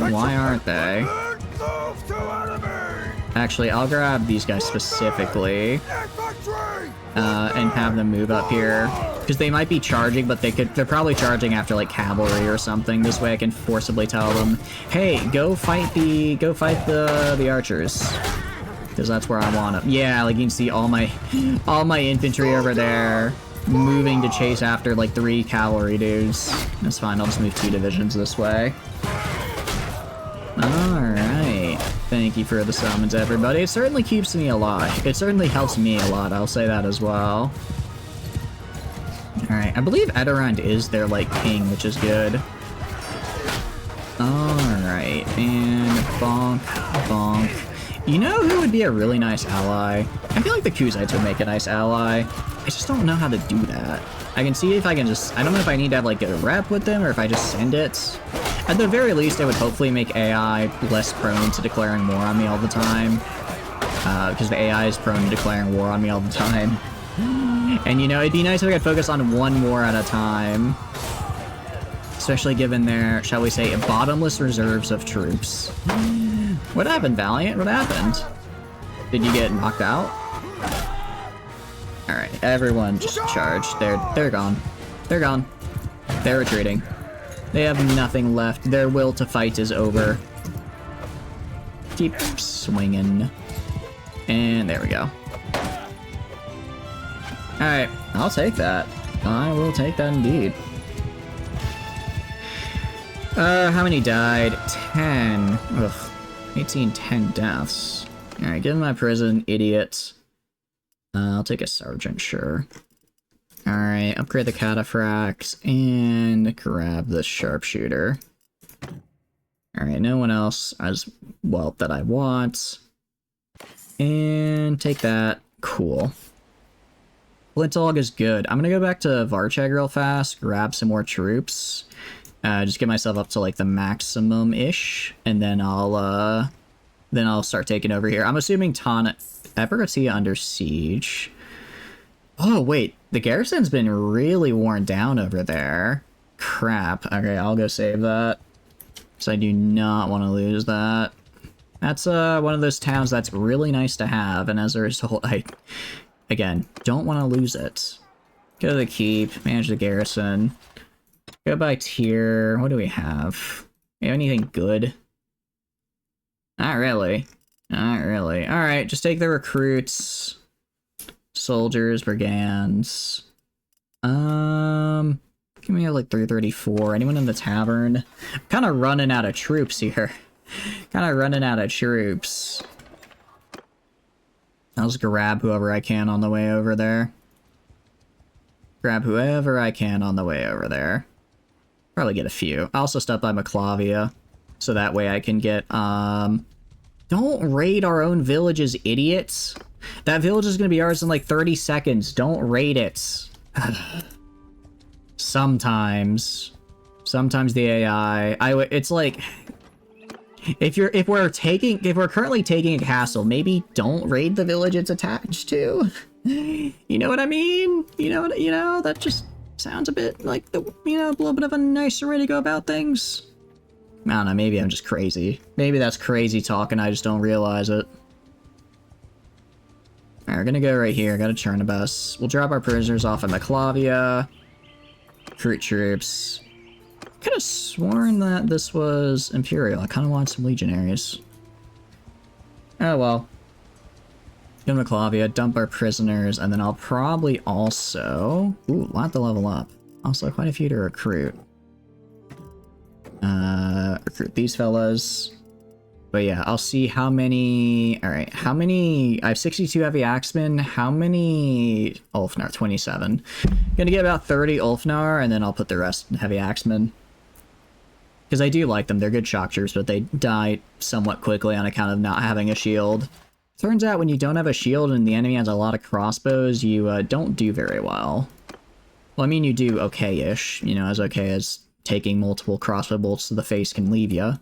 Why aren't they? Actually, I'll grab these guys specifically. And have them move up here. Because they might be charging, but they're probably charging after like cavalry or something. This way I can forcibly tell them, hey, go fight the archers. Because that's where I want them. Yeah, like you can see all my infantry over there moving to chase after like 3 cavalry dudes. That's fine, I'll just move 2 divisions this way. Alright. Thank you for the summons, everybody. It certainly keeps me alive. It certainly helps me a lot, I'll say that as well. Alright, I believe Edirand is their, like, king, which is good. Alright, and bonk, bonk. You know who would be a really nice ally? I feel like the Kuzites would make a nice ally. I just don't know how to do that. I can see if I can just... I don't know if I need to have, like, a rep with them, or if I just send it. At the very least, it would hopefully make AI less prone to declaring war on me all the time. Because the AI is prone to declaring war on me all the time. And, you know, it'd be nice if I could focus on one war at a time. Especially given their, shall we say, bottomless reserves of troops. What happened, Valiant? What happened? Did you get knocked out? Alright, everyone just charge. They're gone. They're gone. They're retreating. They have nothing left. Their will to fight is over. Keep swinging. And there we go. Alright, I'll take that. I will take that indeed. How many died? 10. Ugh. 18, 10 deaths. Alright, give him my prison, idiot. I'll take a sergeant, sure. Alright, upgrade the cataphracts and grab the sharpshooter. Alright, no one else as well that I want. And take that. Cool. Flintlock is good. I'm gonna go back to Varcheg real fast, grab some more troops. Just get myself up to like the maximum-ish, and then I'll start taking over here. I'm assuming Epirgatia under siege. Oh wait, the garrison's been really worn down over there. Crap. Okay, I'll go save that. So I do not want to lose that. That's one of those towns that's really nice to have, and as a result, I, again, don't want to lose it. Go to the keep, manage the garrison. Go by tier. What do we have? We have anything good? Not really. Not really. Alright, just take the recruits. Soldiers, brigands. Give me like 334. Anyone in the tavern? I'm kind of running out of troops here. Kind of running out of troops. I'll just grab whoever I can on the way over there. Grab whoever I can on the way over there. Probably get a few. I'll also stop by Maclavia, so that way I can get, Don't raid our own villages, idiots! That village is gonna be ours in like 30 seconds. Don't raid it. Sometimes the AI. It's like, if we're currently taking a castle, maybe don't raid the village it's attached to. You know what I mean? You know, that just sounds a bit like a little bit of a nicer way to go about things. I don't know, maybe I'm just crazy. Maybe that's crazy talk and I just don't realize it. Alright, we're gonna go right here. Got a Chernabus. We'll drop our prisoners off at Maclavia. Recruit troops. Could have sworn that this was Imperial. I kind of want some legionaries. Oh well. Go to Maclavia, dump our prisoners, and then I'll probably also... Ooh, a lot to level up. Also, quite a few to recruit. Recruit these fellas. But yeah, I'll see how many... Alright, how many... I have 62 heavy axemen. How many... Ulfnar, 27. Gonna get about 30 Ulfnar, and then I'll put the rest in heavy axemen. Because I do like them. They're good shock troops, but they die somewhat quickly on account of not having a shield. Turns out when you don't have a shield and the enemy has a lot of crossbows, you don't do very well. Well, I mean, you do okay-ish. You know, as okay as taking multiple crossbow bolts to the face can leave you.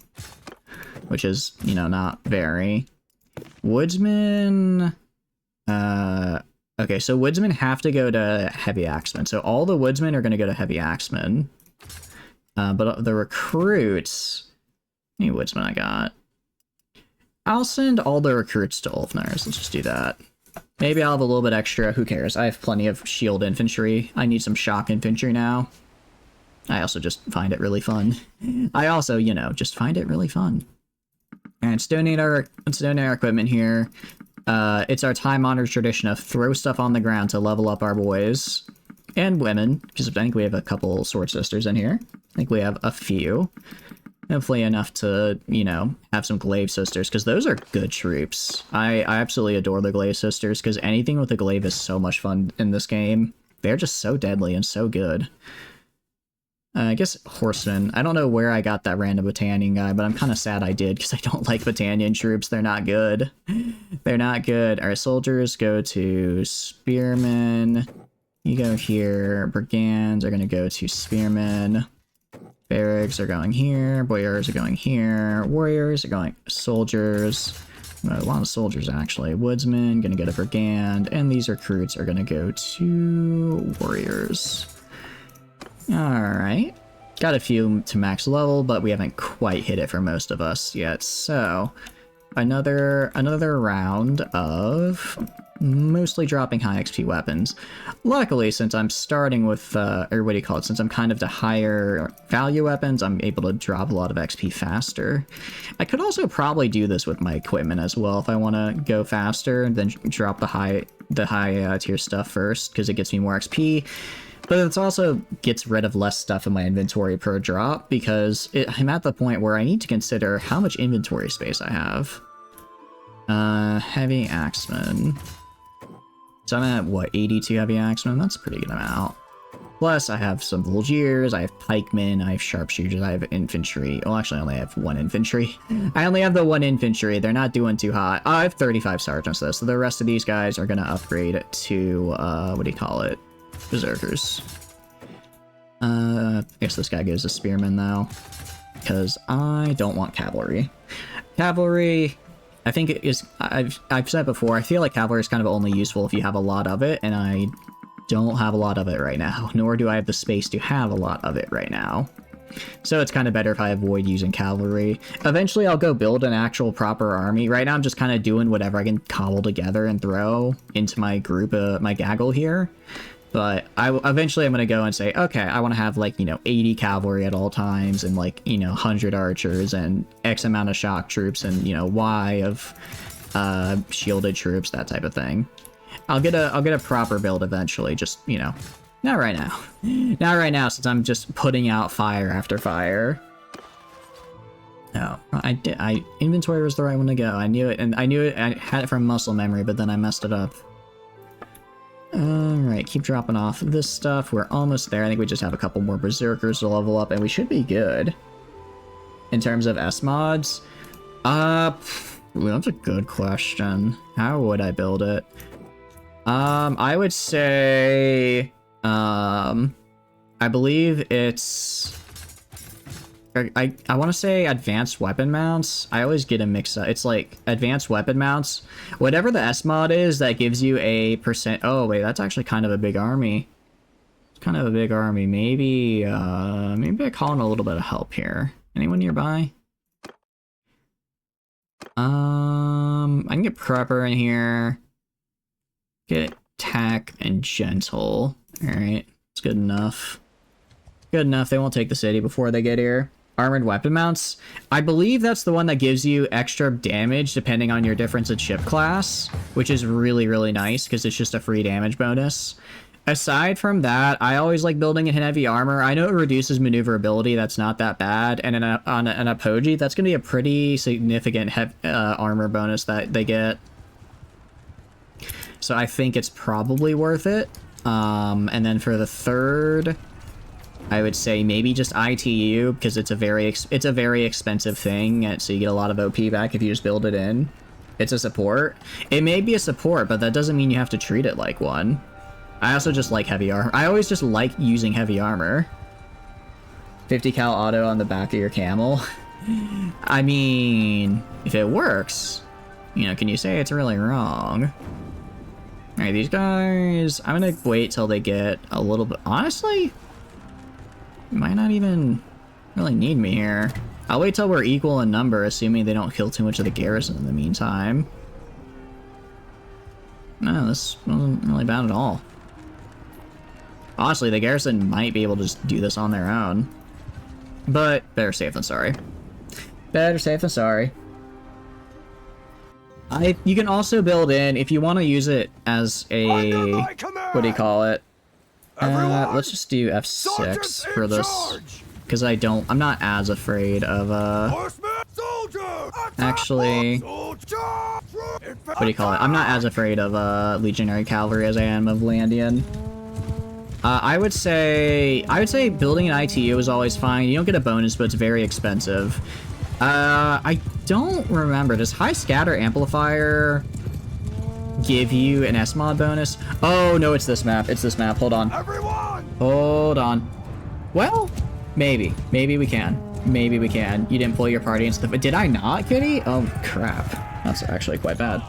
Which is, you know, not very. Woodsmen... okay, so woodsmen have to go to heavy axemen. So all the woodsmen are going to go to heavy axemen. But the recruits... How many woodsmen I got? I'll send all the recruits to Ulfnars. Let's just do that. Maybe I'll have a little bit extra. Who cares? I have plenty of shield infantry. I need some shock infantry now. I also just find it really fun. I also, you know, just find it really fun. And let's donate our equipment here. It's our time-honored tradition of throw stuff on the ground to level up our boys. And women, because I think we have a couple sword sisters in here. I think we have a few. Hopefully enough to, you know, have some glaive sisters, because those are good troops. I absolutely adore the glaive sisters, because anything with a glaive is so much fun in this game. They're just so deadly and so good. I guess horsemen. I don't know where I got that random Battanian guy, but I'm kind of sad I did, because I don't like Battanian troops. They're not good. They're not good. Our soldiers go to spearmen. You go here. Brigands are going to go to spearmen. Barracks are going here. Boyars are going here. Warriors are going soldiers. A lot of soldiers, actually. Woodsmen going to go to brigand. And these recruits are going to go to warriors. Alright. Got a few to max level, but we haven't quite hit it for most of us yet. So, another round of mostly dropping high XP weapons. Luckily, since I'm starting with, or what do you call it, since I'm kind of to higher value weapons, I'm able to drop a lot of XP faster. I could also probably do this with my equipment as well if I want to go faster and then drop the high tier stuff first, because it gets me more XP. But it also gets rid of less stuff in my inventory per drop, because I'm at the point where I need to consider how much inventory space I have. Heavy axemen. So I'm at, what, 82 heavy axemen? That's a pretty good amount. Plus, I have some Volgiers, I have pikemen, I have sharpshooters, I have infantry. Well, actually, I only have one infantry. I only have the one infantry. They're not doing too hot. I have 35 sergeants, though, so the rest of these guys are going to upgrade to, what do you call it? Berserkers. I guess this guy goes to spearmen, though, because I don't want cavalry. Cavalry... I think it is, I've said before, I feel like cavalry is kind of only useful if you have a lot of it, and I don't have a lot of it right now, nor do I have the space to have a lot of it right now. So it's kind of better if I avoid using cavalry. Eventually I'll go build an actual proper army. Right now I'm just kind of doing whatever I can cobble together and throw into my group, my gaggle here. But eventually I'm going to go and say, okay, I want to have like, 80 cavalry at all times and like, 100 archers and X amount of shock troops and, Y of shielded troops, that type of thing. I'll get a proper build eventually, just, not right now. Not right now, since I'm just putting out fire after fire. No, inventory was the right one to go. I knew it, and I had it from muscle memory, but then I messed it up. Alright, keep dropping off this stuff. We're almost there. I think we just have a couple more berserkers to level up, and we should be good. In terms of S-mods, that's a good question. How would I build it? I would say, I believe it's, I want to say advanced weapon mounts. I always get a mix up. It's like advanced weapon mounts. Whatever the S mod is, that gives you a %. Oh, wait, that's actually kind of a big army. It's kind of a big army. Maybe I call in a little bit of help here. Anyone nearby? I can get Prepper in here. Get Tack and Gentle. Alright, it's good enough. Good enough, they won't take the city before they get here. Armored weapon mounts. I believe that's the one that gives you extra damage depending on your difference in ship class, which is really, really nice because it's just a free damage bonus. Aside from that, I always like building in heavy armor. I know it reduces maneuverability, that's not that bad, and on an apogee, that's going to be a pretty significant armor bonus that they get. So I think it's probably worth it. And then for the third, I would say maybe just ITU, because it's a very expensive thing, and so you get a lot of OP back if you just build it in. It's a support. It may be a support, but that doesn't mean you have to treat it like one. I also just like heavy armor. I always just like using heavy armor. 50 cal auto on the back of your camel. I mean, if it works, can you say it's really wrong? Alright, these guys, I'm gonna wait till they get a little bit, honestly, you might not even really need me here. I'll wait till we're equal in number, assuming they don't kill too much of the garrison in the meantime. No, this wasn't really bad at all. Honestly, the garrison might be able to just do this on their own. But better safe than sorry. Better safe than sorry. You can also build in, if you want to use it as a, what do you call it? Let's just do F6 for this, because I'm not as afraid of, actually, what do you call it? I'm not as afraid of, legionary cavalry as I am of Vlandian. I would say building an ITU is always fine. You don't get a bonus, but it's very expensive. I don't remember. Does High Scatter Amplifier give you an S-mod bonus? Oh, no, it's this map. It's this map. Hold on. Hold on. Well, maybe. Maybe we can. Maybe we can. You didn't pull your party and stuff. Did I not, Kitty? Oh, crap. That's actually quite bad.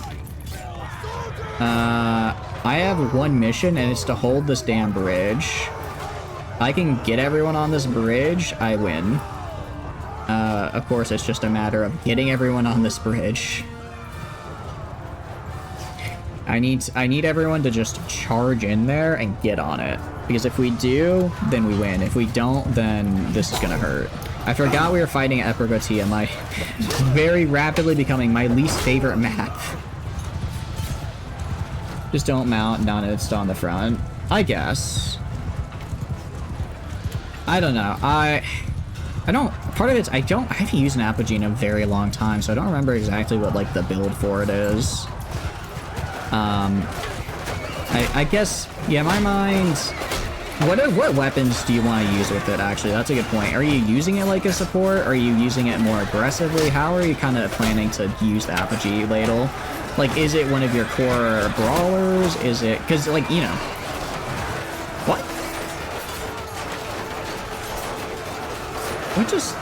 I have one mission, and it's to hold this damn bridge. I can get everyone on this bridge, I win. Of course, it's just a matter of getting everyone on this bridge. I need everyone to just charge in there and get on it. Because if we do, then we win. If we don't, then this is gonna hurt. I forgot we were fighting at Epergotia, my very rapidly becoming my least favorite map. Just don't mount none of it's on the front. I guess. I don't know. Part of it's, I haven't used an apogee in a very long time, so I don't remember exactly what, like, the build for it is. I guess, yeah, my mind, what weapons do you want to use with it, actually? That's a good point. Are you using it like a support? Are you using it more aggressively? How are you kind of planning to use the apogee ladle? Like, is it one of your core brawlers? Is it, because, like, what? What just...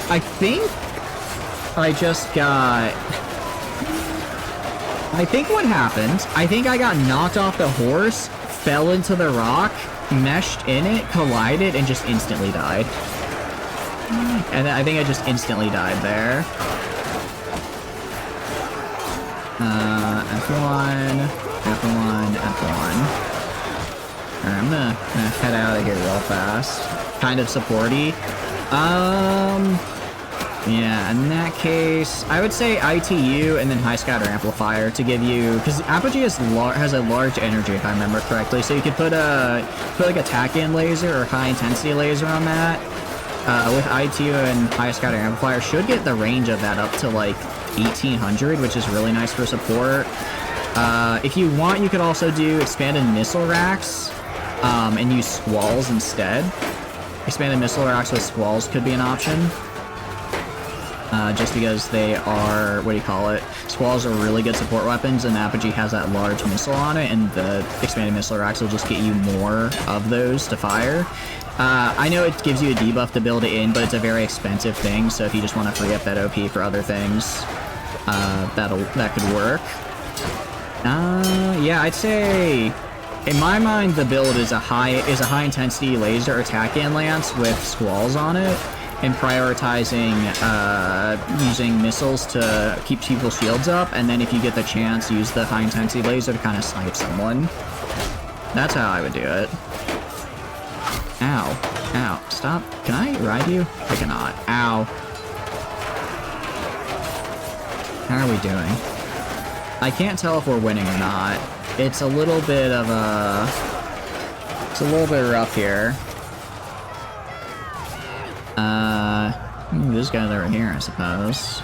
I think I just got... I think what happened, I think I got knocked off the horse, fell into the rock, meshed in it, collided, and just instantly died. And I think I just instantly died there. F1. F1, F1. Alright, I'm gonna head out of here real fast. Kind of supporty. Yeah, in that case, I would say ITU and then High Scatter Amplifier to give you, because Apogee has a large energy, if I remember correctly, so you could put like a tack-in laser or high-intensity laser on that. With ITU and High Scatter Amplifier, should get the range of that up to like 1800, which is really nice for support. If you want, you could also do expanded missile racks and use squalls instead. Expanded missile racks with squalls could be an option. Just because they are, what do you call it? Squalls are really good support weapons, and Apogee has that large missile on it, and the expanded missile racks will just get you more of those to fire. I know it gives you a debuff to build it in, but it's a very expensive thing, so if you just want to free up that OP for other things, that could work. Yeah, I'd say, in my mind, the build is a high intensity laser attack-in lance with squalls on it, and prioritizing using missiles to keep people's shields up, and then if you get the chance, use the high intensity laser to kind of snipe someone. That's how I would do it. Ow. Ow. Stop. Can I ride you? I cannot. Ow. How are we doing? I can't tell if we're winning or not. It's a little bit of a... It's a little bit rough here. This guy's over here, I suppose.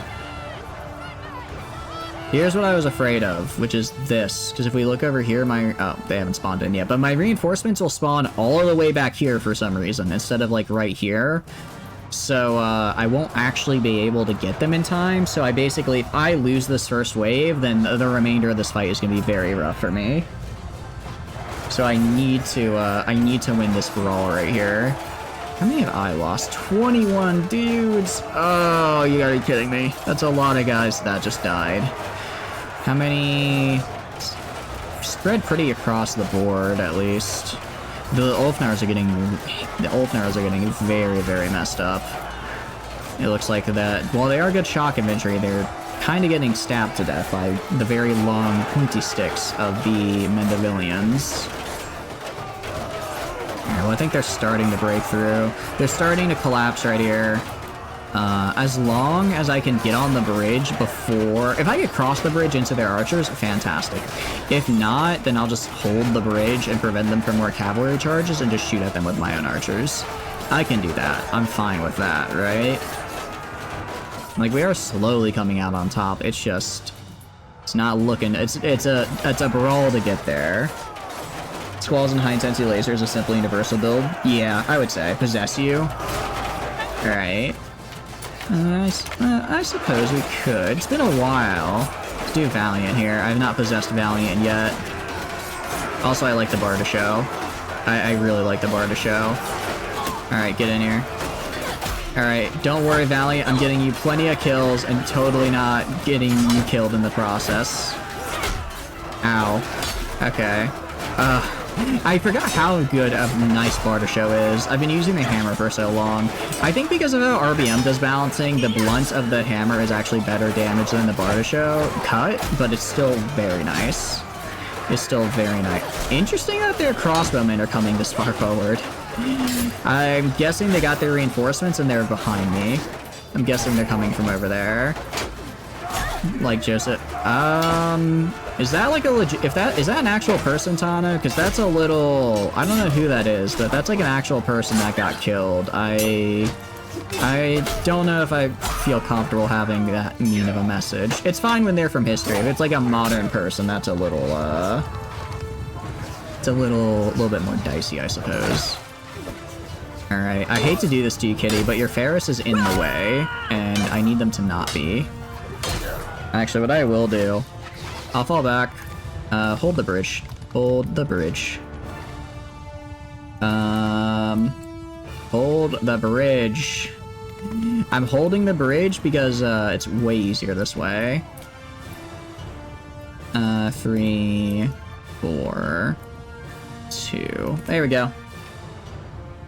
Here's what I was afraid of, which is this. Because if we look over here, oh, they haven't spawned in yet. But my reinforcements will spawn all the way back here for some reason, instead of, like, right here. So, I won't actually be able to get them in time. So I basically, if I lose this first wave, then the remainder of this fight is going to be very rough for me. So I need to win this brawl right here. How many have I lost? 21 dudes! Oh, you gotta be kidding me. That's a lot of guys that just died. How many... Spread pretty across the board, at least. The Ulfnars are getting very, very messed up. It looks like that... While they are good shock infantry, they're kind of getting stabbed to death by the very long, pointy sticks of the Vlandians. Well, I think they're starting to break through. They're starting to collapse right here. As long as I can get on the bridge before... If I get across the bridge into their archers, fantastic. If not, then I'll just hold the bridge and prevent them from more cavalry charges and just shoot at them with my own archers. I can do that. I'm fine with that, right? Like, we are slowly coming out on top. It's just... It's not looking... It's a brawl to get there. Squalls and high-intensity lasers is simply universal build? Yeah, I would say. Possess you? Alright. I suppose we could. It's been a while. Let's do Valiant here. I have not possessed Valiant yet. Also, I like the Barda show. I really like the Barda show. Alright, get in here. Alright, don't worry, Valiant. I'm getting you plenty of kills and totally not getting you killed in the process. Ow. Okay. I forgot how good a nice Barda show is. I've been using the hammer for so long. I think because of how RBM does balancing, the blunt of the hammer is actually better damage than the Barda show cut, but it's still very nice. It's still very nice. Interesting that their crossbowmen are coming this far forward. I'm guessing they got their reinforcements and they're behind me. I'm guessing they're coming from over there. Like Joseph. Is that like a legit... Is that an actual person, Tana? Because that's a little... I don't know who that is, but that's like an actual person that got killed. I don't know if I feel comfortable having that mean of a message. It's fine when they're from history. If it's like a modern person, that's a little, it's a little bit more dicey, I suppose. Alright, I hate to do this to you, Kitty, but your Ferris is in the way, and I need them to not be. Actually, what I will do... I'll fall back. Hold the bridge. Hold the bridge. Hold the bridge. I'm holding the bridge because, it's way easier this way. 3, 4, 2. There we go.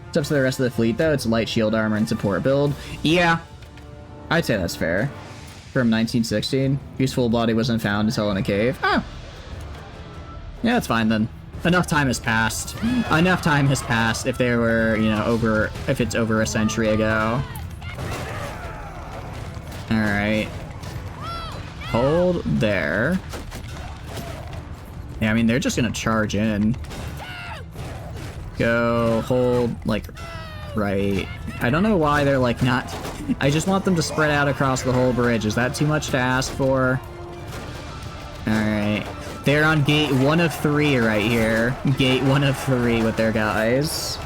It's up to the rest of the fleet, though. It's light shield armor and support build. Yeah. I'd say that's fair. From 1916. Whose full body wasn't found until in a cave. Oh. Yeah, it's fine then. Enough time has passed. Enough time has passed if they were, you know, if it's over a century ago. Alright. Hold there. Yeah, I mean, they're just gonna charge in. Go, hold, like, right. I don't know why they're, like, not... I just want them to spread out across the whole bridge. Is that too much to ask for? Alright. They're on gate 1 of 3 right here. Gate 1 of 3 with their guys.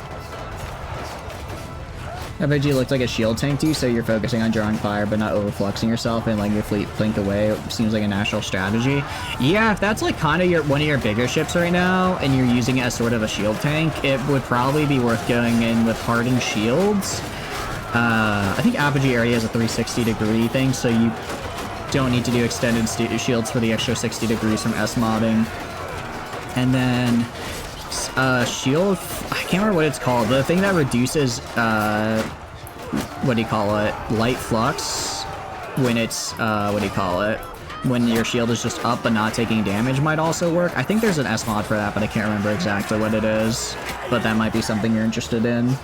I bet you looked like a shield tank to you, so you're focusing on drawing fire but not overfluxing yourself and letting your fleet blink away. It seems like a natural strategy. Yeah, if that's like kind of one of your bigger ships right now and you're using it as sort of a shield tank, it would probably be worth going in with hardened shields. I think apogee area is a 360-degree thing, so you don't need to do extended shields for the extra 60 degrees from S-modding. And then shield, I can't remember what it's called, the thing that reduces what do you call it, light flux when it's when your shield is just up but not taking damage might also work. I think there's an S-mod for that, but I can't remember exactly what it is, but that might be something you're interested in.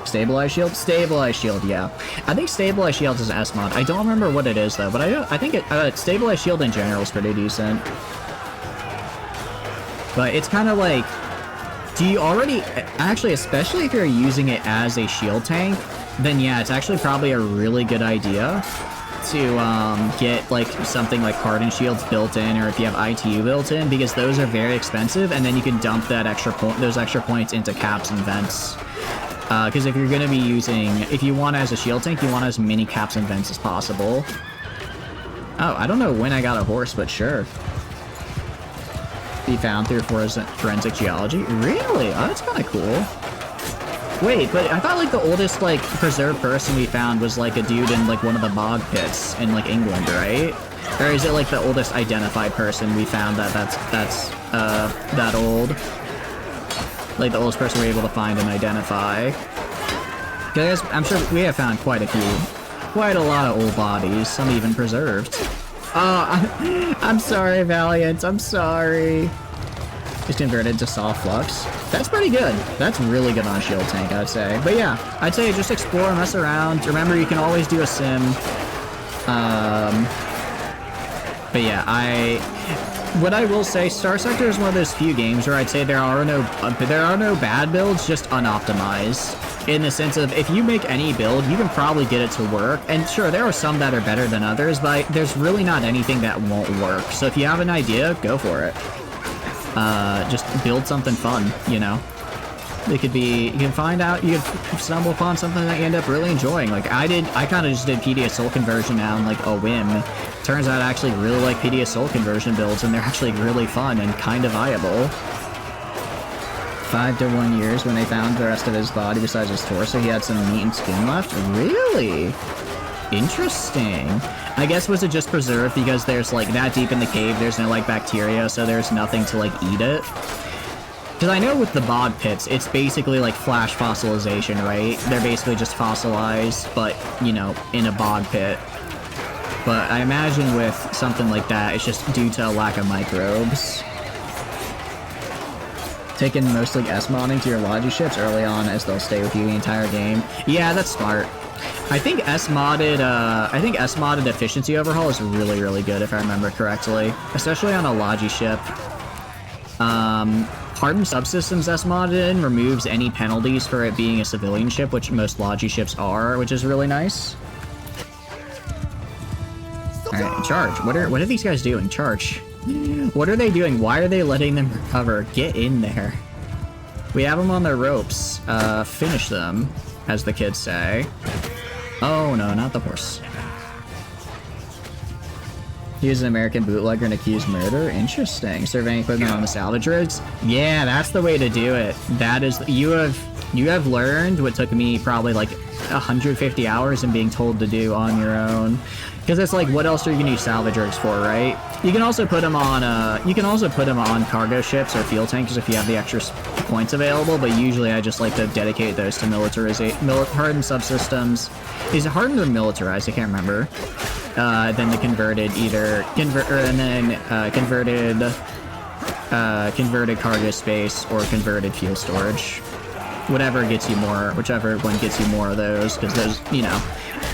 Stabilized shield? Stabilized shield, yeah. I think stabilized shield is an S-mod. I don't remember what it is, though, but I think stabilized shield in general is pretty decent. But it's kind of like, do you already... Actually, especially if you're using it as a shield tank, then yeah, it's actually probably a really good idea to get like something like hardened shields built in, or if you have ITU built in, because those are very expensive, and then you can dump that those extra points into caps and vents. Because if you're going to be using... If you want as a shield tank, you want as many caps and vents as possible. Oh, I don't know when I got a horse, but sure. Be found through forensic geology? Really? Oh, that's kind of cool. Wait, but I thought, like, the oldest, like, preserved person we found was, like, a dude in, like, one of the bog pits in, like, England, right? Or is it, like, the oldest identified person we found that's that old? Like, the oldest person we're able to find and identify. Because I'm sure we have found quite a lot of old bodies, some even preserved. Oh, I'm sorry, Valiant, I'm sorry. Just converted to soft flux. That's pretty good. That's really good on a shield tank, I'd say. But yeah, I'd say just explore, mess around. Remember, you can always do a sim. But yeah, what I will say, Star Sector is one of those few games where I'd say there are no bad builds, just unoptimized. In the sense of, if you make any build, you can probably get it to work. And sure, there are some that are better than others, but there's really not anything that won't work. So if you have an idea, go for it. Just build something fun, you know? It could be, you can stumble upon something that you end up really enjoying. Like I kind of just did PD Soul conversion now on like a whim. Turns out I actually really like PD Soul conversion builds, and they're actually really fun and kind of viable. 5 to 1 years when they found the rest of his body besides his torso, he had some meat and skin left? Really? Interesting. I guess was it just preserved because there's like that deep in the cave, there's no like bacteria, so there's nothing to like eat it? Because I know with the bog pits, it's basically like flash fossilization, right? They're basically just fossilized, but, you know, in a bog pit. But I imagine with something like that, it's just due to a lack of microbes. Taking mostly S-modding to your Logi ships early on, as they'll stay with you the entire game. Yeah, that's smart. I think S-modded efficiency overhaul is really, really good, if I remember correctly. Especially on a Logi ship. Hardened Subsystems S-modded in removes any penalties for it being a civilian ship, which most Logi ships are, which is really nice. Alright, charge. What are these guys doing? Charge. What are they doing? Why are they letting them recover? Get in there. We have them on their ropes. Finish them, as the kids say. Oh no, not the horse. He was an American bootlegger and accused murder? Interesting. Surveying equipment on the salvage rigs? Yeah, that's the way to do it. That is... You have learned what took me probably like 150 hours and being told to do on your own. Because it's like, what else are you gonna use salvage rigs for, right? You can also put them on cargo ships or fuel tankers if you have the extra points available, but usually I just like to dedicate those to hardened subsystems. Is it hardened or militarized? I can't remember. Then the converted converted cargo space or converted fuel storage. Whichever one gets you more of those, because those, you know,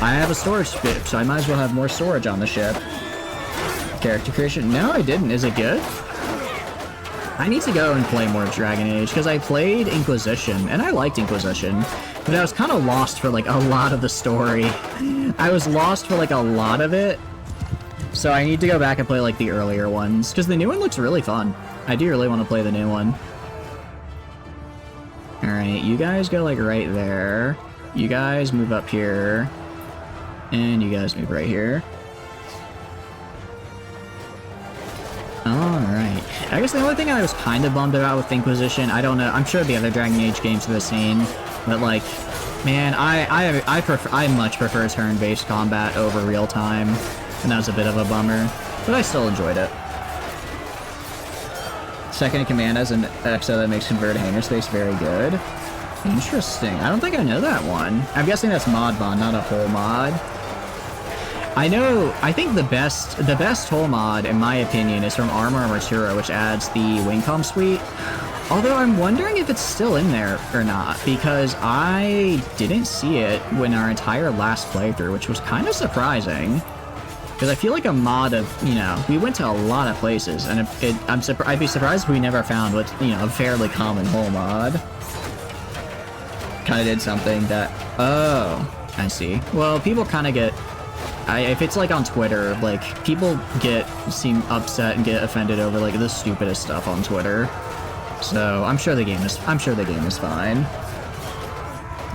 I have a storage ship, so I might as well have more storage on the ship. Character creation? No, I didn't. Is it good? I need to go and play more Dragon Age, because I played Inquisition, and I liked Inquisition, but I was kind of lost for, like, a lot of the story. I was lost for, like, a lot of it, so I need to go back and play, like, the earlier ones, because the new one looks really fun. I do really want to play the new one. Alright, you guys go, like, right there. You guys move up here. And you guys move right here. Alright. I guess the only thing I was kind of bummed about with Inquisition, I don't know, I'm sure the other Dragon Age games are the same, but, like, man, I much prefer turn-based combat over real-time, and that was a bit of a bummer, but I still enjoyed it. Second in command as an exo that makes converted hangar space very good. Interesting. I don't think I know that one. I'm guessing that's mod mod, not a whole mod. I think the best whole mod, in my opinion, is from Armor Armatura, which adds the Wingcom suite. Although I'm wondering if it's still in there or not, because I didn't see it when our entire last playthrough, which was kind of surprising. Because I feel like a mod of, you know, we went to a lot of places, and I'd be surprised if we never found what, you know, a fairly common whole mod. Kind of did something that, oh, I see. Well, people kind of get, if it's like on Twitter, like, people seem upset and get offended over, like, the stupidest stuff on Twitter. So, I'm sure the game is fine.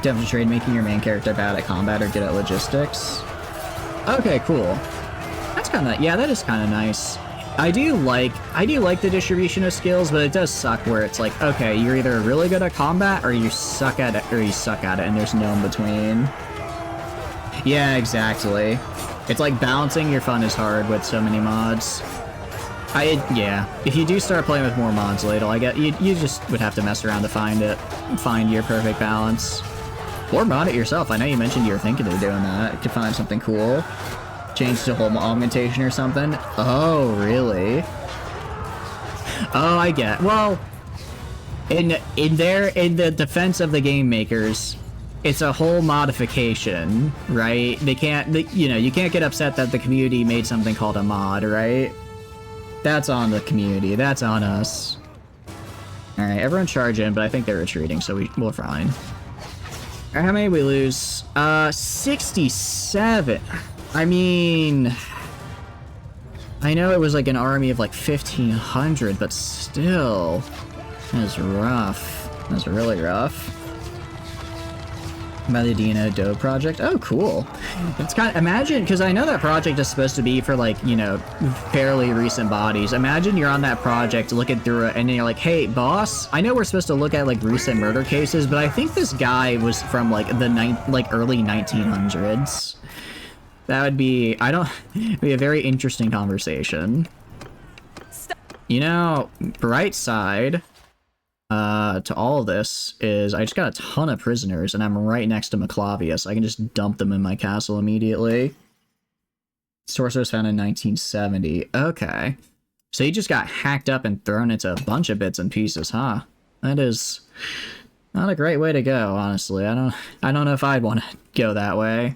Demonstrate making your main character bad at combat or good at logistics. Okay, cool. That's kind of, yeah, that is kind of nice. I do like the distribution of skills, but it does suck where it's like, okay, you're either really good at combat or you suck at it, and there's no in between. Yeah, exactly. It's like balancing your fun is hard with so many mods. Yeah, if you do start playing with more mods later, I get you just would have to mess around to find your perfect balance. Or mod it yourself. I know you mentioned you were thinking of doing that. You could find something cool. Change to home augmentation or something. Oh, really? Oh, I get. Well, in the defense of the game makers, it's a whole modification, right? They can't, you know, you can't get upset that the community made something called a mod, right? That's on the community. That's on us. All right, everyone charge in, but I think they're retreating, so we're fine. All right, how many did we lose? 67. I mean, I know it was like an army of like 1,500, but still, that was rough. That was really rough. By the Dino Doe project. Oh, cool. It's kind of, imagine, because I know that project is supposed to be for, like, you know, fairly recent bodies. Imagine you're on that project looking through it and then you're like, hey, boss, I know we're supposed to look at, like, recent murder cases, but I think this guy was from, like, the early 1900s. That would be, be a very interesting conversation. You know, bright side to all of this is I just got a ton of prisoners and I'm right next to Maclavia, so I can just dump them in my castle immediately. Sorcerer was found in 1970. Okay. So he just got hacked up and thrown into a bunch of bits and pieces, huh? That is not a great way to go, honestly. I don't know if I'd want to go that way.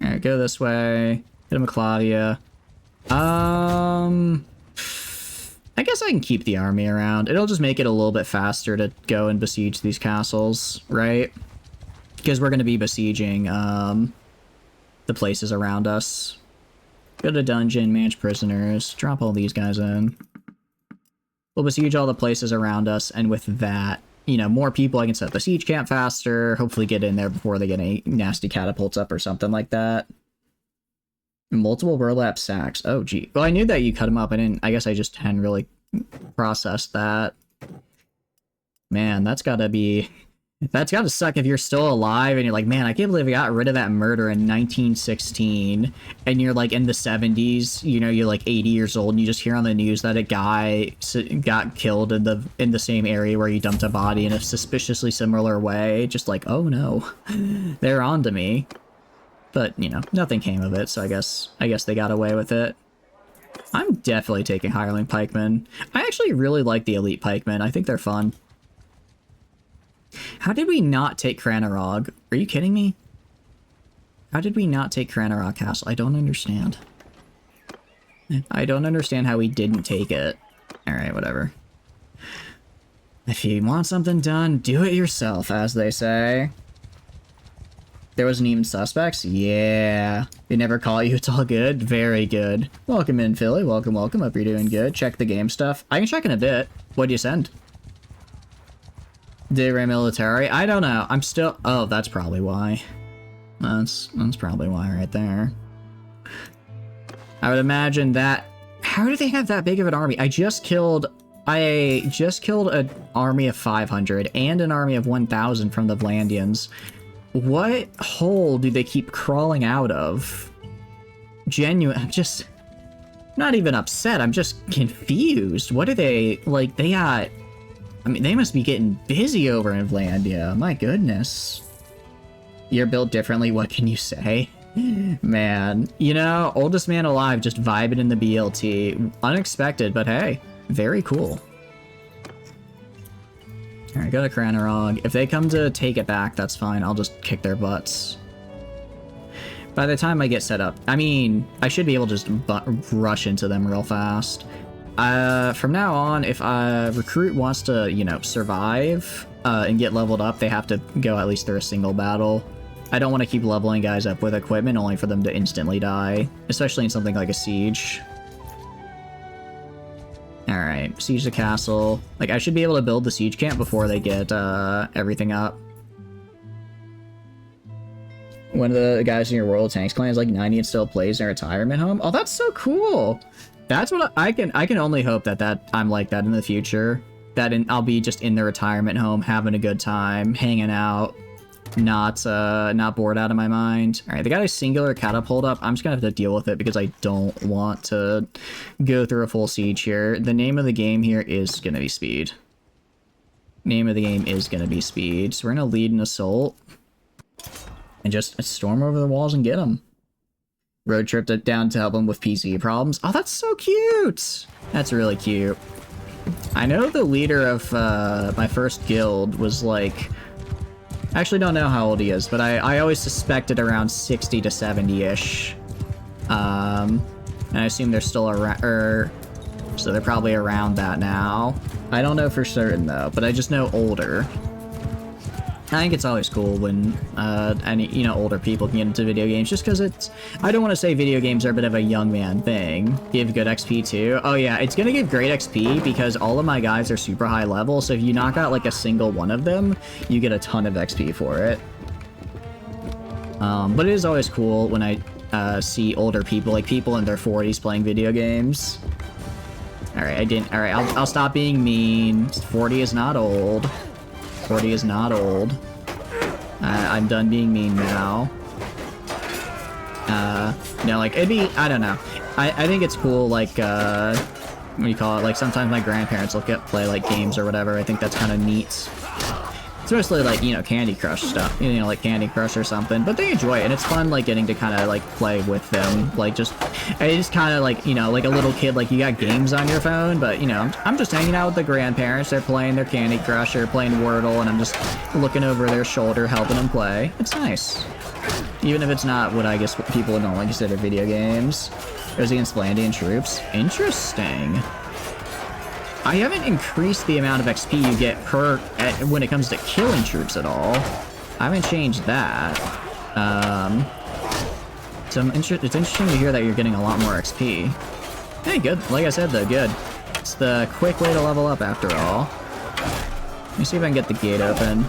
Alright, go this way. Hit Maclavia. I guess I can keep the army around. It'll just make it a little bit faster to go and besiege these castles, right? Because we're going to be besieging the places around us. Go to dungeon, manage prisoners, drop all these guys in. We'll besiege all the places around us, and with that, you know, more people, I can set the siege camp faster, hopefully get in there before they get any nasty catapults up or something like that. Multiple burlap sacks. Oh, gee. Well, I knew that you cut them up. I guess I just hadn't really processed that. Man, that's gotta suck if you're still alive and you're like, man, I can't believe I got rid of that murder in 1916. And you're like in the 70s, you know, you're like 80 years old and you just hear on the news that a guy got killed in the same area where you dumped a body in a suspiciously similar way. Just like, oh no, they're on to me. But, you know, nothing came of it, so I guess they got away with it. I'm definitely taking hireling pikemen. I actually really like the elite pikemen. I think they're fun. How did we not take Cranarog? Are you kidding me? How did we not take Cranarog Castle? I don't understand. I don't understand how we didn't take it. Alright, whatever. If you want something done, do it yourself, as they say. There wasn't even suspects? Yeah. They never call you, it's all good? Very good. Welcome in, Philly. Welcome, welcome. Hope you're doing good. Check the game stuff. I can check in a bit. What'd you send? Digray military? I don't know. I'm still... Oh, that's probably why. That's probably why right there. I would imagine that... How do they have that big of an army? I just killed an army of 500 and an army of 1,000 from the Vlandians. What hole do they keep crawling out of? Genuine... I'm just... Not even upset, I'm just confused. What are they... Like, they got... I mean, they must be getting busy over in Vlandia. My goodness. You're built differently, what can you say? Man, you know, oldest man alive just vibing in the BLT. Unexpected, but hey, very cool. Alright, go to Cranarog. If they come to take it back, that's fine. I'll just kick their butts. By the time I get set up, I mean, I should be able to just rush into them real fast. From now on, if a recruit wants to, you know, survive and get leveled up, they have to go at least through a single battle. I don't want to keep leveling guys up with equipment only for them to instantly die, especially in something like a siege. Alright, siege the castle. Like, I should be able to build the siege camp before they get everything up. One of the guys in your World of Tanks clan is like 90 and still plays in a retirement home. Oh, that's so cool! That's what I can only hope that I'm like that in the future. I'll be just in the retirement home, having a good time, hanging out, not bored out of my mind. All right, they got a singular catapult up. I'm just gonna have to deal with it because I don't want to go through a full siege here. The name of the game here is gonna be speed. Name of the game is gonna be speed. So we're gonna lead an assault and just storm over the walls and get them. Road trip down to help them with PC problems. Oh, that's so cute! That's really cute. I know the leader of my first guild was like... I actually don't know how old he is, but I always suspected around 60 to 70-ish. And I assume they're still around... So they're probably around that now. I don't know for certain, though, but I just know older. I think it's always cool when any, you know, older people can get into video games, just because it's... I don't want to say video games are a bit of a young man thing. Give good XP too. Oh yeah, it's gonna give great XP because all of my guys are super high level, so if you knock out like a single one of them, you get a ton of XP for it. But it is always cool when I see older people, like people in their 40s playing video games. Alright, Alright, I'll stop being mean. 40 is not old. 40 is not old. I'm done being mean now. No, like, it'd be, I don't know. I think it's cool, like, what do you call it? Like, sometimes my grandparents will play, like, games or whatever. I think that's kind of neat. It's mostly, like, you know, Candy Crush stuff. You know, like Candy Crush or something. But they enjoy it, and it's fun, like, getting to kind of, like, play with them. Like, just kind of, like, you know, like a little kid, like, you got games on your phone, but, you know, I'm just hanging out with the grandparents. They're playing their Candy Crush or playing Wordle, and I'm just looking over their shoulder, helping them play. It's nice. Even if it's not what I guess people would normally consider video games. It was against Vlandian troops. Interesting. I haven't increased the amount of XP you get when it comes to killing troops at all. I haven't changed that. So it's interesting to hear that you're getting a lot more XP. Hey, good. Like I said, though, good. It's the quick way to level up, after all. Let me see if I can get the gate open.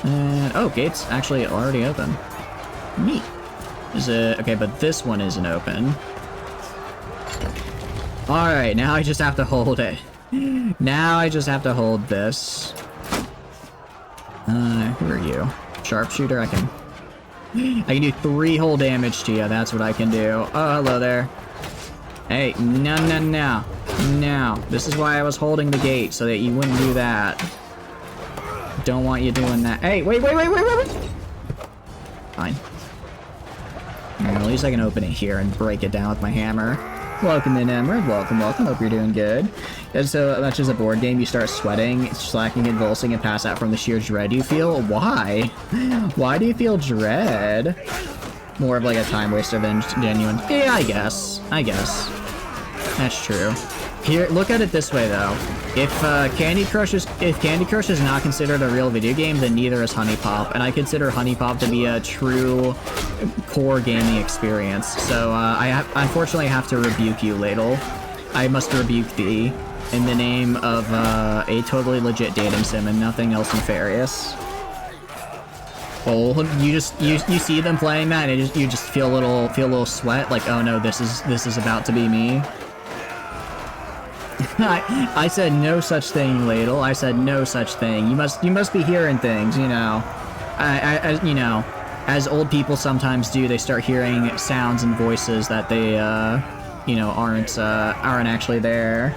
And, oh, gate's actually already open. Neat. Is it... Okay, but this one isn't open. Alright, now I just have to hold it. Now I just have to hold this. Who are you? Sharpshooter? I can do 3 whole damage to you. That's what I can do. Oh, hello there. Hey, no. No. This is why I was holding the gate, so that you wouldn't do that. Don't want you doing that. Hey, wait. Fine. At least I can open it here and break it down with my hammer. Welcome in, Emerald. Welcome, welcome. Hope you're doing good. And so much as a board game, you start sweating, slacking, convulsing, and pass out from the sheer dread you feel. Why? Why do you feel dread? More of like a time waster than genuine. Yeah, I guess. That's true. Here, look at it this way though. If Candy Crush is not considered a real video game, then neither is Honey Pop, and I consider Honey Pop to be a true core gaming experience. So I unfortunately have to rebuke you, Ladle. I must rebuke thee in the name of a totally legit dating sim and nothing else nefarious. Oh, you see them playing that, and you just feel a little sweat, like, oh no, this is about to be me. I said no such thing, Ladle. I said no such thing. You must be hearing things, you know. You know, as old people sometimes do, they start hearing sounds and voices that they, you know, aren't actually there.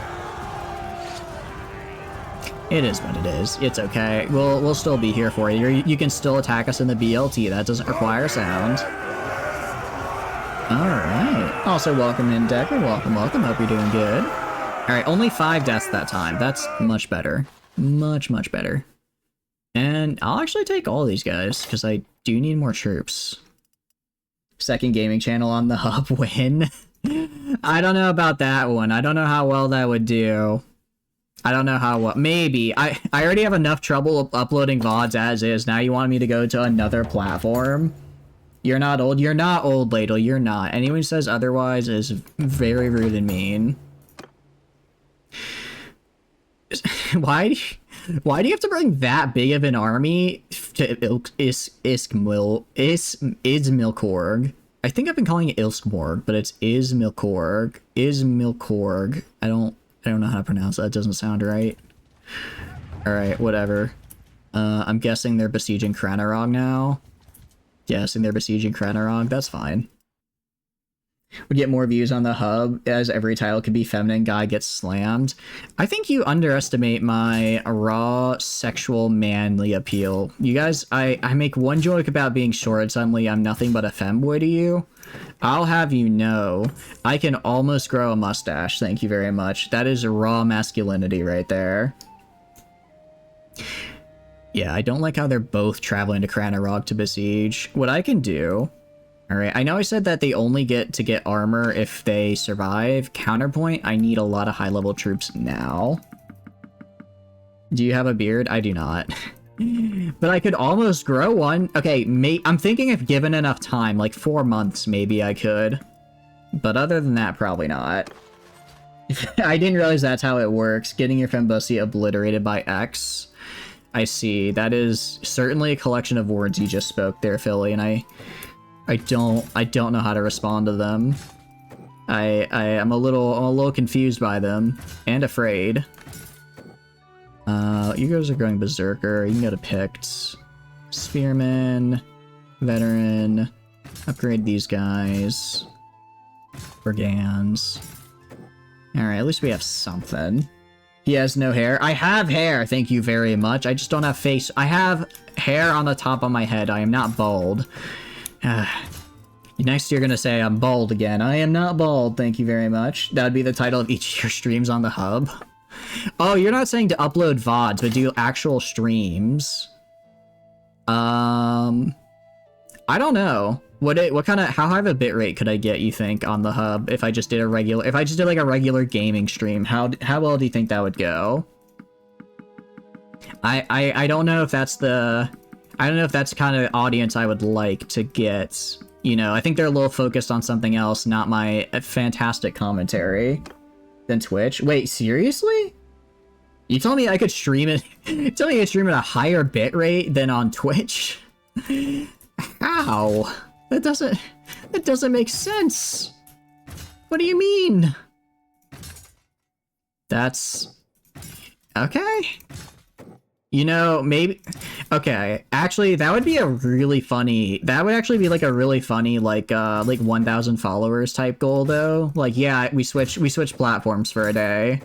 It is what it is. It's okay. We'll still be here for you. You can still attack us in the BLT. That doesn't require sound. All right. Also, welcome in, Decker. Welcome. Hope you're doing good. Alright, only 5 deaths that time. That's much better. Much better. And I'll actually take all these guys, because I do need more troops. Second gaming channel on the hub win. I don't know about that one. I don't know how well that would do. I don't know how well. Maybe. I already have enough trouble uploading VODs as is. Now you want me to go to another platform? You're not old. You're not old, Ladle. You're not. Anyone who says otherwise is very rude and mean. Why do you have to bring that big of an army to Izmilkorg? I think I've been calling it Ilskmorg, but it's Izmilkorg. Izmilkorg. I don't know how to pronounce that. It doesn't sound right. Alright, whatever. I'm guessing they're besieging Kranarog now. Guessing they're besieging Kranarog. That's fine. Would get more views on the hub, as every title could be feminine guy gets slammed. I think you underestimate my raw sexual manly appeal. You guys, I make one joke about being short, suddenly I'm nothing but a femboy to you. I'll have you know, I can almost grow a mustache, thank you very much. That is raw masculinity right there. Yeah, I don't like how they're both traveling to Kranarog to besiege. What I can do... Alright, I know I said that they only get to get armor if they survive. Counterpoint, I need a lot of high-level troops now. Do you have a beard? I do not. But I could almost grow one. Okay, I'm thinking if given enough time, like 4 months, maybe I could. But other than that, probably not. I didn't realize that's how it works. Getting your fembosi obliterated by X. I see. That is certainly a collection of words you just spoke there, Philly, and I don't know how to respond to them. I'm a little confused by them and afraid. You guys are going berserker. You can go to Pict, Spearman, Veteran, upgrade these guys, Brigands. All right, at least we have something. He has no hair. I have hair. Thank you very much. I just don't have face. I have hair on the top of my head. I am not bald. Next you're gonna say I'm bald again. I am not bald, thank you very much. That would be the title of each of your streams on the hub. Oh, you're not saying to upload VODs, but do actual streams. I don't know. How high of a bitrate could I get, you think, on the hub if I just did like a regular gaming stream? How well do you think that would go? I don't know if that's the kind of audience I would like to get. You know, I think they're a little focused on something else, not my fantastic commentary. Than Twitch. Wait, seriously? You told me I could stream it. You told me I could stream at a higher bitrate than on Twitch? How? That doesn't make sense. What do you mean? That's okay. You know, maybe... Okay, actually, that would be a really funny... That would actually be, like, a really funny, like 1,000 followers type goal, though. Like, yeah, we switch platforms for a day.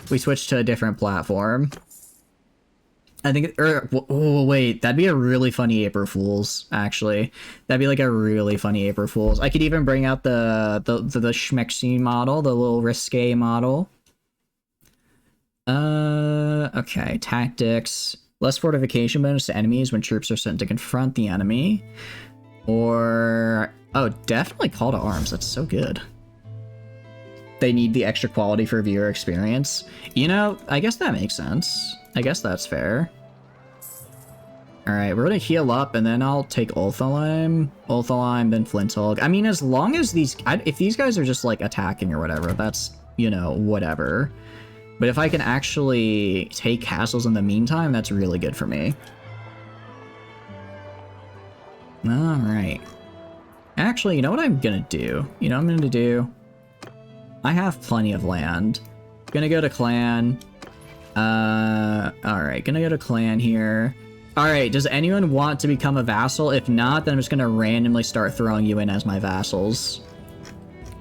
We switched to a different platform. I think, oh wait, that'd be a really funny April Fool's, actually. That'd be like a really funny April Fool's. I could even bring out the Schmexy model, the little risque model. Okay, tactics. Less fortification bonus to enemies when troops are sent to confront the enemy. Or, oh, definitely call to arms, that's so good. They need the extra quality for viewer experience. You know, I guess that makes sense. I guess that's fair. Alright, we're gonna heal up, and then I'll take Ulthalime, then Flinthulk. I mean, as long as these... if these guys are just, like, attacking or whatever, that's, you know, whatever. But if I can actually take castles in the meantime, that's really good for me. Alright. Actually, you know what I'm gonna do? You know what I'm gonna do? I have plenty of land. Gonna go to clan. Alright, gonna go to clan here. Alright, does anyone want to become a vassal? If not, then I'm just gonna randomly start throwing you in as my vassals.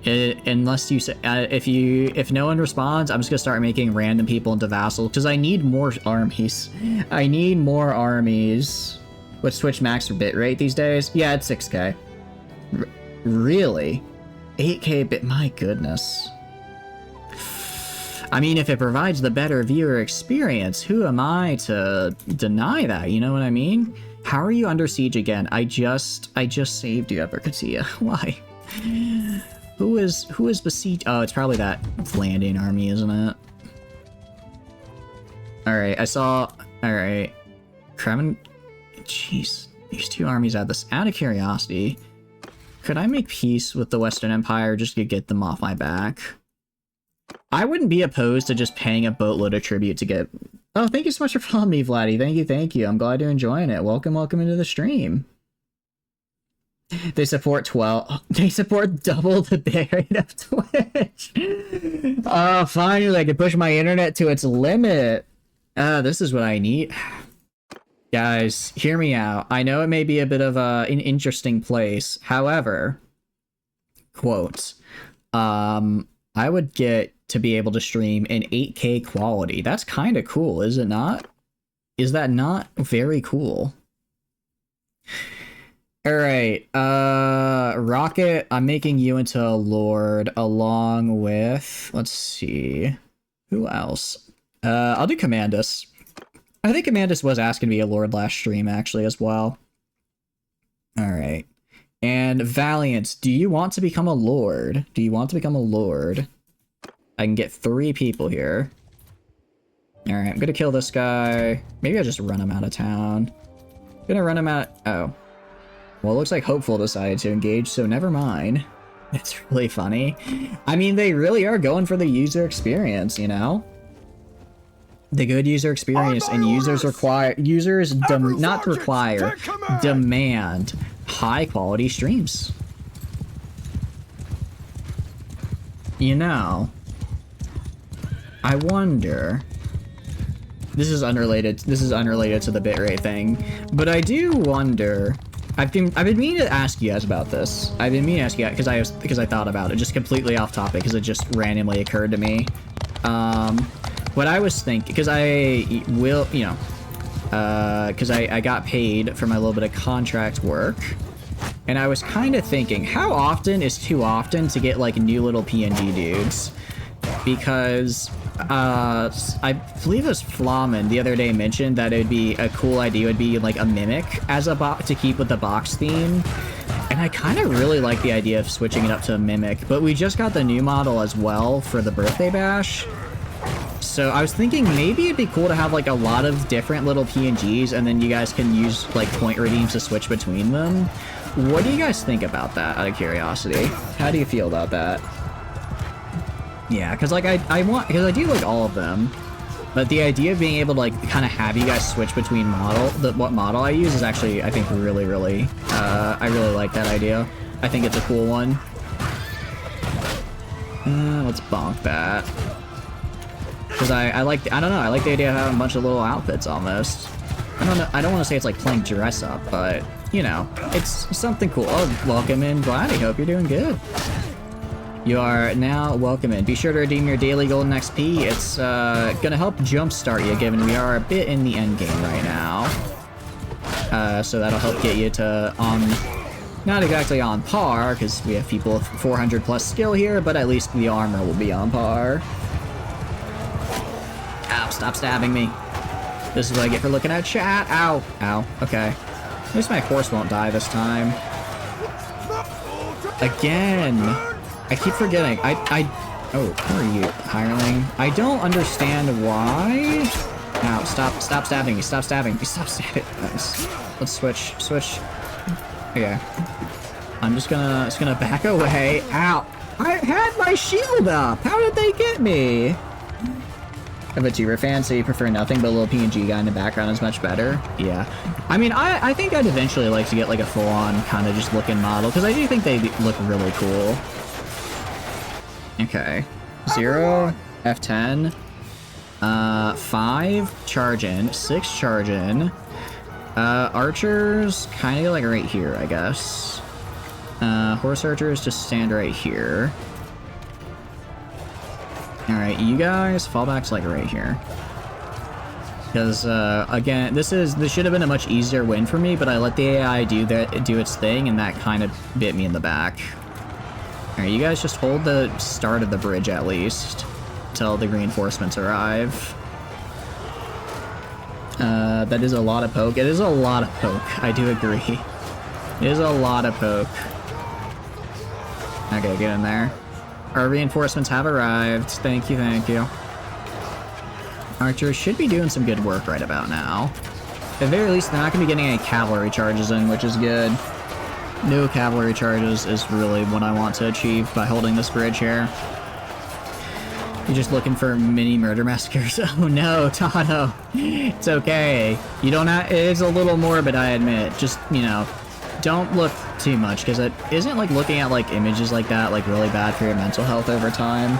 Unless you say, if no one responds, I'm just gonna start making random people into vassals, because I need more armies. I need more armies. What's Twitch max for bitrate these days? Yeah, it's 6K. Really? 8K bit, my goodness. I mean, if it provides the better viewer experience, who am I to deny that? You know what I mean? How are you under siege again? I just saved you, Evercatia. Why? Who is besieged? Oh, it's probably that Vlandian army, isn't it? Alright, I saw... Alright. Kremen... Jeez. These two armies had this. Out of curiosity, could I make peace with the Western Empire just to get them off my back? I wouldn't be opposed to just paying a boatload of tribute to get... Oh, thank you so much for following me, Vladdy. Thank you. I'm glad you're enjoying it. Welcome into the stream. They support 12. They support double the bit rate of Twitch. Oh, finally, I can push my internet to its limit. This is what I need. Guys, hear me out. I know it may be a bit of an interesting place. However, quote, I would get to be able to stream in 8K quality. That's kind of cool, is it not? Is that not very cool? Alright, Rocket, I'm making you into a lord along with, let's see, who else? I'll do Commandus. I think Commandus was asking to be a lord last stream, actually, as well. Alright. And Valiant, do you want to become a lord? Do you want to become a lord? I can get 3 people here. Alright, I'm gonna kill this guy. Maybe I'll just run him out of town. I'm gonna run him out... Oh. Well, it looks like Hopeful decided to engage, so never mind. It's really funny. I mean, they really are going for the user experience, you know? The good user experience, and users require... Users not require, demand high-quality streams. You know... I wonder... This is unrelated to the bitrate thing, but I do wonder... I've been meaning to ask you guys about this. I've been meaning to ask you guys because I thought about it, just completely off topic, because it just randomly occurred to me. What I was thinking, because I will, you know, because I got paid for my little bit of contract work, and I was kind of thinking, how often is too often to get like new little PNG dudes? Because I believe it was Flamen the other day mentioned that it would be a cool idea, would be like a mimic as a box to keep with the box theme, and I kind of really like the idea of switching it up to a mimic. But we just got the new model as well for the birthday bash, so I was thinking maybe it'd be cool to have like a lot of different little PNGs, and then you guys can use like point redeems to switch between them. What do you guys think about that, out of curiosity? How do you feel about that? Yeah, because like because I do like all of them, but the idea of being able to like kind of have you guys switch between what model I use is actually, I think, really I really like that idea. I think it's a cool one. Let's bonk that, because I like the idea of having a bunch of little outfits almost. I don't want to say it's like playing dress up, but you know, it's something cool. Oh, welcome in, Vlad. I hope you're doing good. You are now welcome in. Be sure to redeem your daily golden XP. It's gonna help jumpstart you, given we are a bit in the end game right now. So that'll help get you to not exactly on par, because we have people with 400 plus skill here, but at least the armor will be on par. Ow, stop stabbing me. This is what I get for looking at chat. Ow. Ow. Okay. At least my horse won't die this time. Again. I keep forgetting. Oh, who are you, hireling? I don't understand why. Ow, stop stabbing me. Stop stabbing me. Stop stabbing. Let's switch. Okay. I'm just gonna back away. Ow. I had my shield up. How did they get me? I'm a T-Rev fan, so you prefer nothing but a little PNG guy in the background is much better. Yeah. I mean, I think I'd eventually like to get like a full-on kind of just looking model, because I do think they look really cool. Okay. 0, F10, 5, charge in, 6, charge in, archers, kind of like right here, I guess. Horse archers just stand right here. Alright, you guys, fallback's like right here. Because, again, this should have been a much easier win for me, but I let the AI do its thing, and that kind of bit me in the back. Alright, you guys just hold the start of the bridge at least, until the reinforcements arrive. That is a lot of poke. It is a lot of poke, I do agree. It is a lot of poke. Okay, get in there. Our reinforcements have arrived. Thank you, thank you. Archers should be doing some good work right about now. At the very least, they're not going to be getting any cavalry charges in, which is good. No cavalry charges is really what I want to achieve by holding this bridge here. You're just looking for mini murder massacres. Oh no, Tano. It's okay. You don't have... It is a little morbid, I admit. Just, you know, don't look too much, because it isn't like looking at like images like that like really bad for your mental health over time.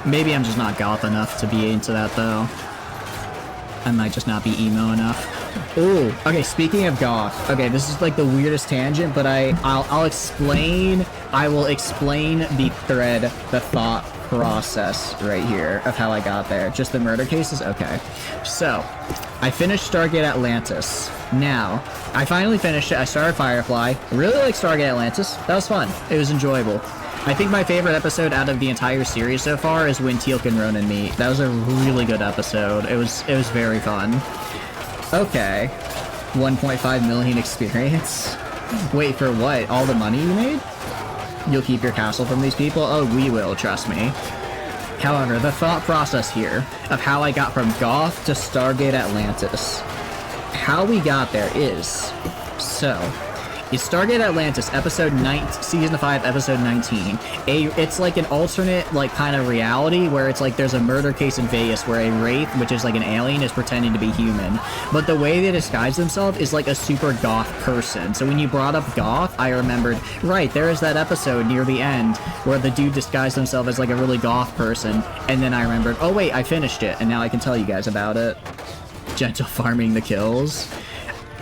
Maybe I'm just not goth enough to be into that though. I might just not be emo enough. Ooh, okay, speaking of goth, okay, this is like the weirdest tangent, but I'll explain, I will explain the thread, the thought process right here of how I got there. Just the murder cases? Okay. So, I finished Stargate Atlantis. Now, I finally finished it. I started Firefly. Really like Stargate Atlantis. That was fun. It was enjoyable. I think my favorite episode out of the entire series so far is when Teal'c and Ronan meet. That was a really good episode. It was very fun. Okay. 1.5 million experience? Wait, for what? All the money you made? You'll keep your castle from these people? Oh, we will, trust me. However, the thought process here of how I got from Goth to Stargate Atlantis. How we got there is... So... It's Stargate Atlantis, Season 5, Episode 19. It's like an alternate, like, kind of reality where it's like there's a murder case in Vegas where a wraith, which is like an alien, is pretending to be human. But the way they disguise themselves is like a super goth person. So when you brought up goth, I remembered, right, there is that episode near the end where the dude disguised himself as like a really goth person. And then I remembered, oh wait, I finished it, and now I can tell you guys about it. Gentle farming the kills.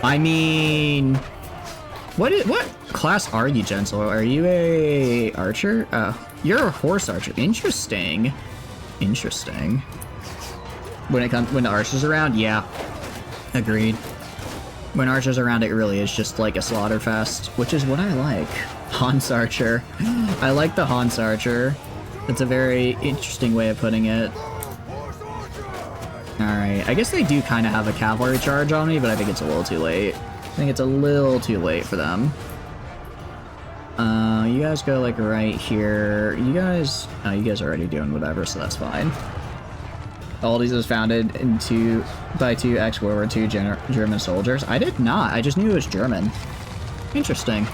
I mean... What class are you, Gentle? Are you a archer? You're a horse archer. Interesting. Interesting. When the archer's around, yeah. Agreed. When archer's around, it really is just like a slaughter fest, which is what I like. Hans Archer. I like the Hans Archer. It's a very interesting way of putting it. Alright, I guess they do kind of have a cavalry charge on me, but I think it's a little too late. I think it's a little too late for them. You guys go like right here. You guys are already doing whatever, so that's fine. Aldi's was founded by two ex-World War II German soldiers. I did not. I just knew it was German. Interesting.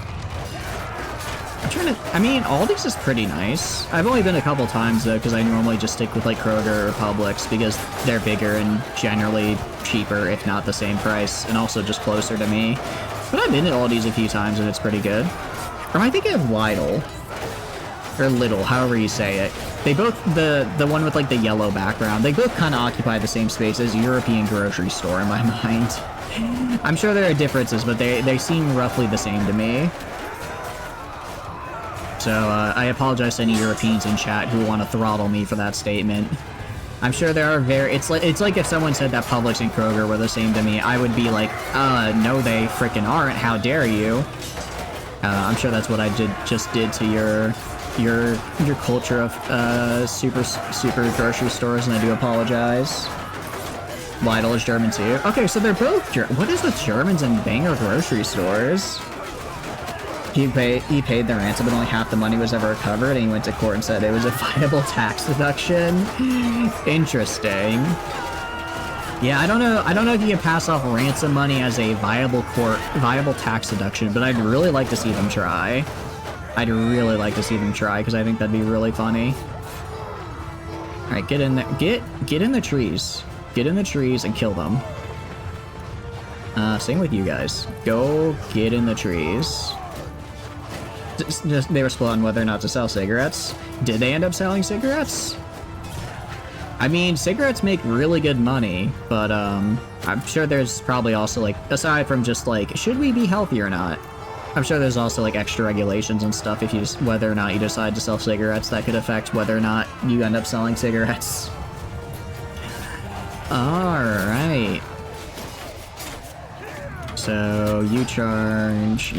I mean, Aldi's is pretty nice. I've only been a couple times though, because I normally just stick with like Kroger or Publix because they're bigger and generally cheaper, if not the same price, and also just closer to me. But I've been to Aldi's a few times and it's pretty good. Or am I thinking of Lidl? Or Lidl, however you say it. They both, the one with like the yellow background, they both kind of occupy the same space as European grocery store in my mind. I'm sure there are differences, but they seem roughly the same to me. So, I apologize to any Europeans in chat who want to throttle me for that statement. I'm sure there are it's like if someone said that Publix and Kroger were the same to me, I would be like, no they frickin' aren't, how dare you? I'm sure that's what I just did to your culture of, super grocery stores, and I do apologize. Lidl is German too. Okay, so they're both what is with Germans and banger grocery stores? He paid the ransom, but only half the money was ever recovered, and he went to court and said it was a viable tax deduction. Interesting. Yeah, I don't know if you can pass off ransom money as a viable tax deduction, but I'd really like to see them try. I'd really like to see them try, because I think that'd be really funny. Alright, get in there. Get in the trees. Get in the trees and kill them. Same with you guys. Go get in the trees. They were split on whether or not to sell cigarettes. Did they end up selling cigarettes? I mean, cigarettes make really good money, but I'm sure there's probably also, like, aside from just like, should we be healthy or not? I'm sure there's also like extra regulations and stuff if you just, whether or not you decide to sell cigarettes that could affect whether or not you end up selling cigarettes. Alright. So, you charge.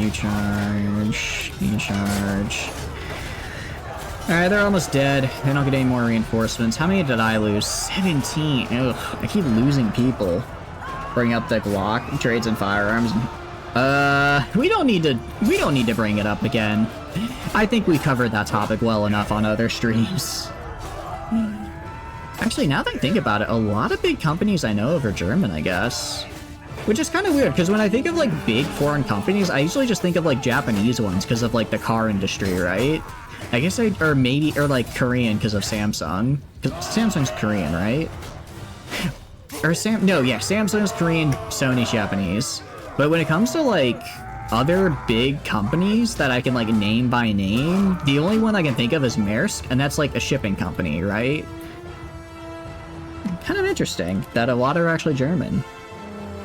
Alright, they're almost dead. They don't get any more reinforcements. How many did I lose? 17. Ugh, I keep losing people. Bring up the Glock, trades and firearms. We don't need to bring it up again. I think we covered that topic well enough on other streams. Actually, now that I think about it, a lot of big companies I know of are German, I guess. Which is kind of weird, because when I think of, like, big foreign companies, I usually just think of, like, Japanese ones because of, like, the car industry, right? I guess or like, Korean because of Samsung. Because Samsung's Korean, right? No, yeah, Samsung's Korean, Sony's Japanese. But when it comes to, like, other big companies that I can, like, name by name, the only one I can think of is Maersk, and that's, like, a shipping company, right? Kind of interesting that a lot are actually German.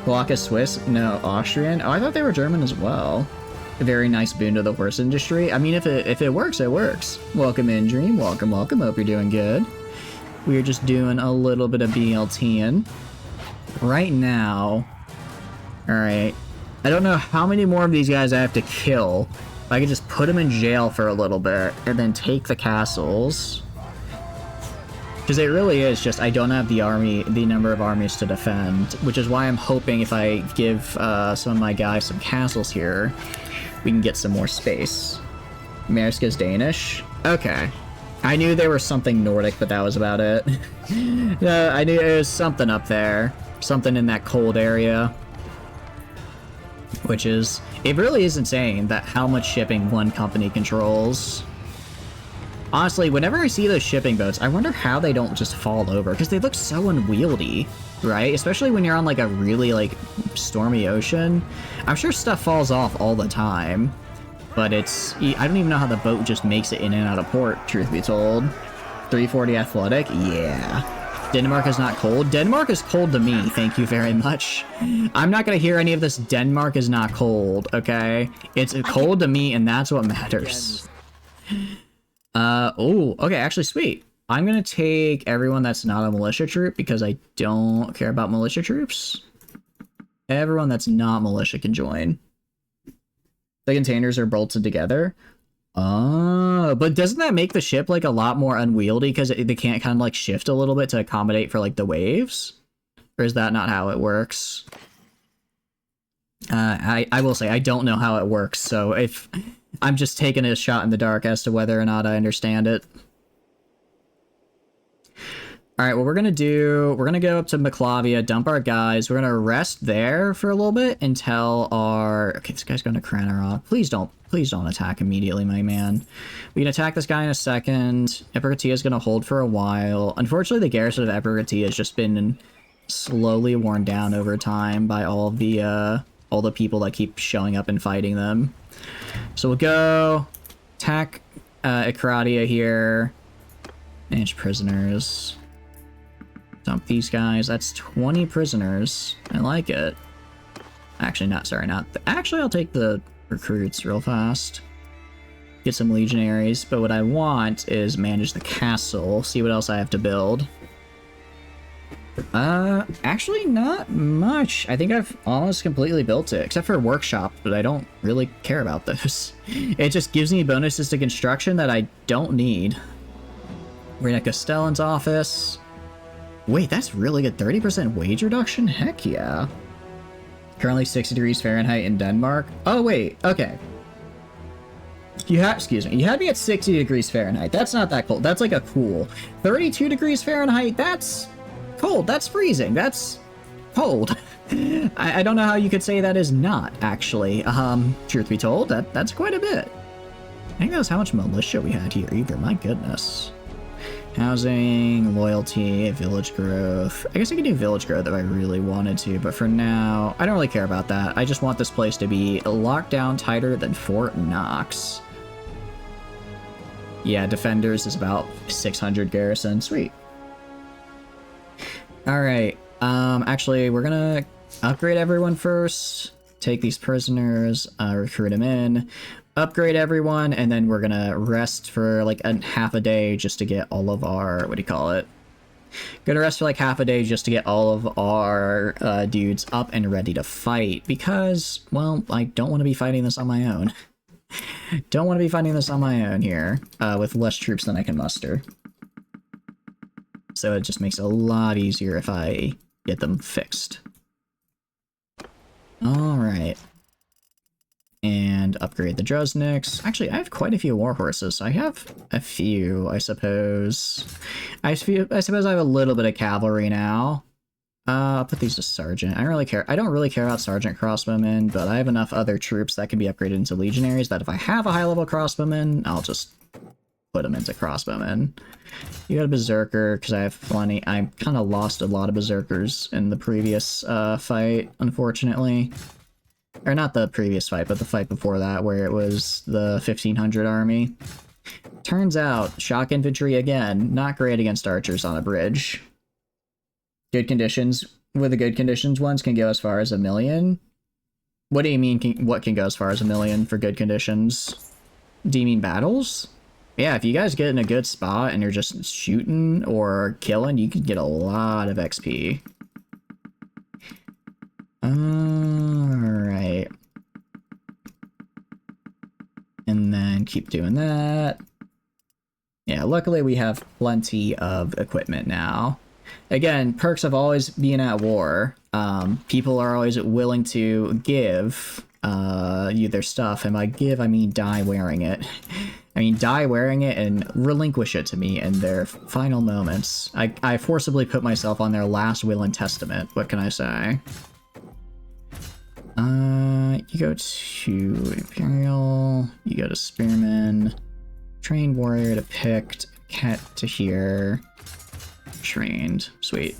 Glock is Swiss? No, Austrian? Oh, I thought they were German as well. A very nice boon to the horse industry. I mean, if it works, it works. Welcome in, Dream. Welcome, welcome. Hope you're doing good. We're just doing a little bit of BLTing. Right now... Alright. I don't know how many more of these guys I have to kill. I could just put them in jail for a little bit, and then take the castles. Because it really is just, I don't have the number of armies to defend, which is why I'm hoping if I give some of my guys some castles here, we can get some more space. Maersk is Danish? Okay. I knew there was something Nordic, but that was about it. I knew there was something up there. Something in that cold area. Which is, it really is insane that how much shipping one company controls. Honestly, whenever I see those shipping boats, I wonder how they don't just fall over, because they look so unwieldy, right? Especially when you're on, like, a really, like, stormy ocean. I'm sure stuff falls off all the time, but it's... I don't even know how the boat just makes it in and out of port, truth be told. 340 athletic? Yeah. Denmark is not cold? Denmark is cold to me, thank you very much. I'm not gonna hear any of this Denmark is not cold, okay? It's cold to me, and that's what matters. Oh, okay, actually, sweet. I'm gonna take everyone that's not a militia troop because I don't care about militia troops. Everyone that's not militia can join. The containers are bolted together. Oh, but doesn't that make the ship, like, a lot more unwieldy because they can't kind of, like, shift a little bit to accommodate for, like, the waves? Or is that not how it works? I will say, I don't know how it works, so if... I'm just taking a shot in the dark as to whether or not I understand it. Alright, what we're gonna do... We're gonna go up to Maclavia, dump our guys. We're gonna rest there for a little bit until our... Okay, this guy's going to Cranarok. Please don't attack immediately, my man. We can attack this guy in a second. Epiratia is gonna hold for a while. Unfortunately, the garrison of Epiratia has just been slowly worn down over time by all the people that keep showing up and fighting them. So we'll go attack Epiratia here. Manage prisoners. Dump these guys. That's 20 prisoners. I like it. Actually, not. Sorry, not. Actually, I'll take the recruits real fast. get some legionaries, but what I want is manage the castle, see what else I have to build. Actually not much. I think I've almost completely built it, except for workshop, but I don't really care about those. It just gives me bonuses to construction that I don't need. We're at Castellan's office. Wait, that's really good. 30% wage reduction? Heck yeah. Currently 60 degrees Fahrenheit in Denmark. Oh, wait. Okay. Excuse me. You had me at 60 degrees Fahrenheit. That's not that cold. That's like a cool. 32 degrees Fahrenheit? That's cold. That's freezing. That's cold. I don't know how you could say that is not, actually. Truth be told, that's quite a bit. I think that was how much militia we had here either. My goodness. Housing, loyalty, village growth. I guess I could do village growth if I really wanted to, but for now, I don't really care about that. I just want this place to be locked down tighter than Fort Knox. Yeah, defenders is about 600 garrison. Sweet. Alright, actually, we're gonna upgrade everyone first. Take these prisoners, recruit them in. Upgrade everyone, and then we're gonna rest for like half a day just to get all of our, what do you call it? Gonna rest for like half a day just to get all of our dudes up and ready to fight, because, well, I don't want to be fighting this on my own. Don't want to be fighting this on my own here, with less troops than I can muster. So it just makes it a lot easier if I get them fixed. Alright. And upgrade the Druzniks. Actually, I have quite a few war horses, so I have a few, I suppose. I suppose I have a little bit of cavalry now. I'll put these to sergeant. I don't really care. I don't really care about sergeant crossbowmen, but I have enough other troops that can be upgraded into legionaries that if I have a high-level crossbowman, I'll just put them into crossbowmen. You got a berserker, because I have plenty. I kind of lost a lot of berserkers in the previous fight, unfortunately. Or not the previous fight, but the fight before that, where it was the 1500 army. Turns out, shock infantry again, not great against archers on a bridge. Good conditions, with the good conditions ones can go as far as 1,000,000. What do you mean, what can go as far as 1,000,000 for good conditions? Do you mean battles? Yeah, if you guys get in a good spot and you're just shooting or killing, you can get a lot of XP. Alright. And then keep doing that. Yeah, luckily we have plenty of equipment now. Again, perks of always being at war. People are always willing to give you their stuff, and by give, I mean die wearing it. I mean die wearing it and relinquish it to me in their final moments. I forcibly put myself on their last will and testament. What can I say? You go to Imperial, you go to Spearman, trained warrior to picked, cat to here, trained, sweet.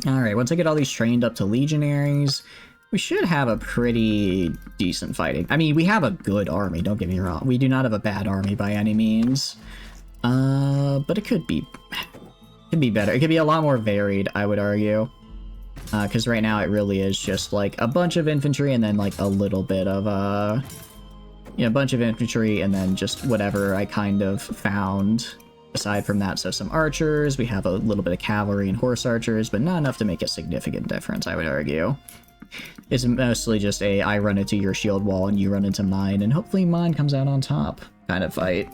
Alright, once I get all these trained up to legionaries, we should have a pretty decent fighting. I mean, we have a good army, don't get me wrong. We do not have a bad army by any means. But it could be better. It could be a lot more varied, I would argue. Because right now it really is just like a bunch of infantry and then like a little bit of a bunch of infantry and then just whatever I kind of found aside from that. So some archers, we have a little bit of cavalry and horse archers, but not enough to make a significant difference, I would argue. It's mostly just a I run into your shield wall and you run into mine and hopefully mine comes out on top kind of fight.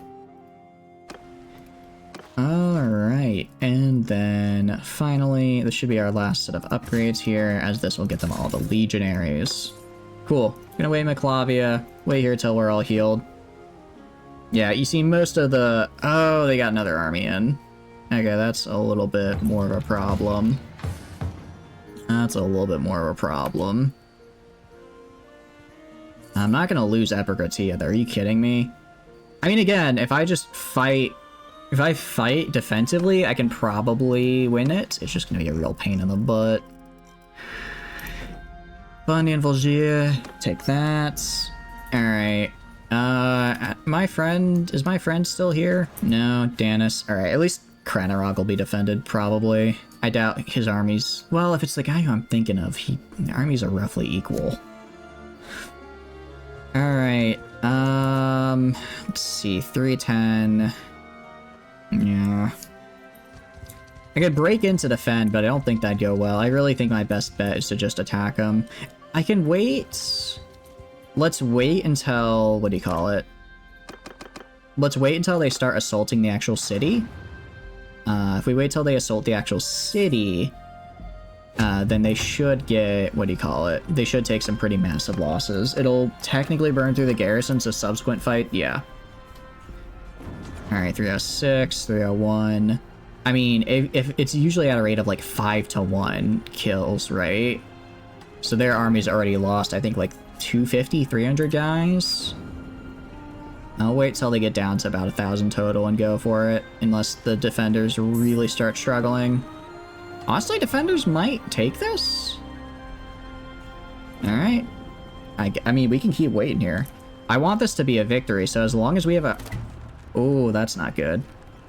Alright, and then finally, this should be our last set of upgrades here, as this will get them all the legionaries. Cool. Gonna wait Maclavia, wait here till we're all healed. Yeah, you see most of the... Oh, they got another army in. Okay, that's a little bit more of a problem. That's a little bit more of a problem. I'm not gonna lose Epigratia, though. Are you kidding me? I mean, again, if I just fight... If I fight defensively, I can probably win it. It's just gonna be a real pain in the butt. Vlandian Volgier, take that. Alright. Is my friend still here? No, Danis. Alright, at least Cranarog will be defended, probably. I doubt his armies... Well, if it's the guy who I'm thinking of, the armies are roughly equal. Alright, let's see, 310. Yeah. I could break into defend, but I don't think that'd go well. I really think my best bet is to just attack them. I can wait. Let's wait until, what do you call it? Let's wait until they start assaulting the actual city. If we wait till they assault the actual city, then they should get, what do you call it? They should take some pretty massive losses. It'll technically burn through the garrison, so subsequent fight, yeah. Alright, 306, 301. I mean, if it's usually at a rate of like 5-1 kills, right? So their army's already lost, I think, like 250, 300 guys. I'll wait till they get down to about 1,000 total and go for it, unless the defenders really start struggling. Honestly, defenders might take this. Alright. I mean, we can keep waiting here. I want this to be a victory, so as long as we have a... Oh, that's not good.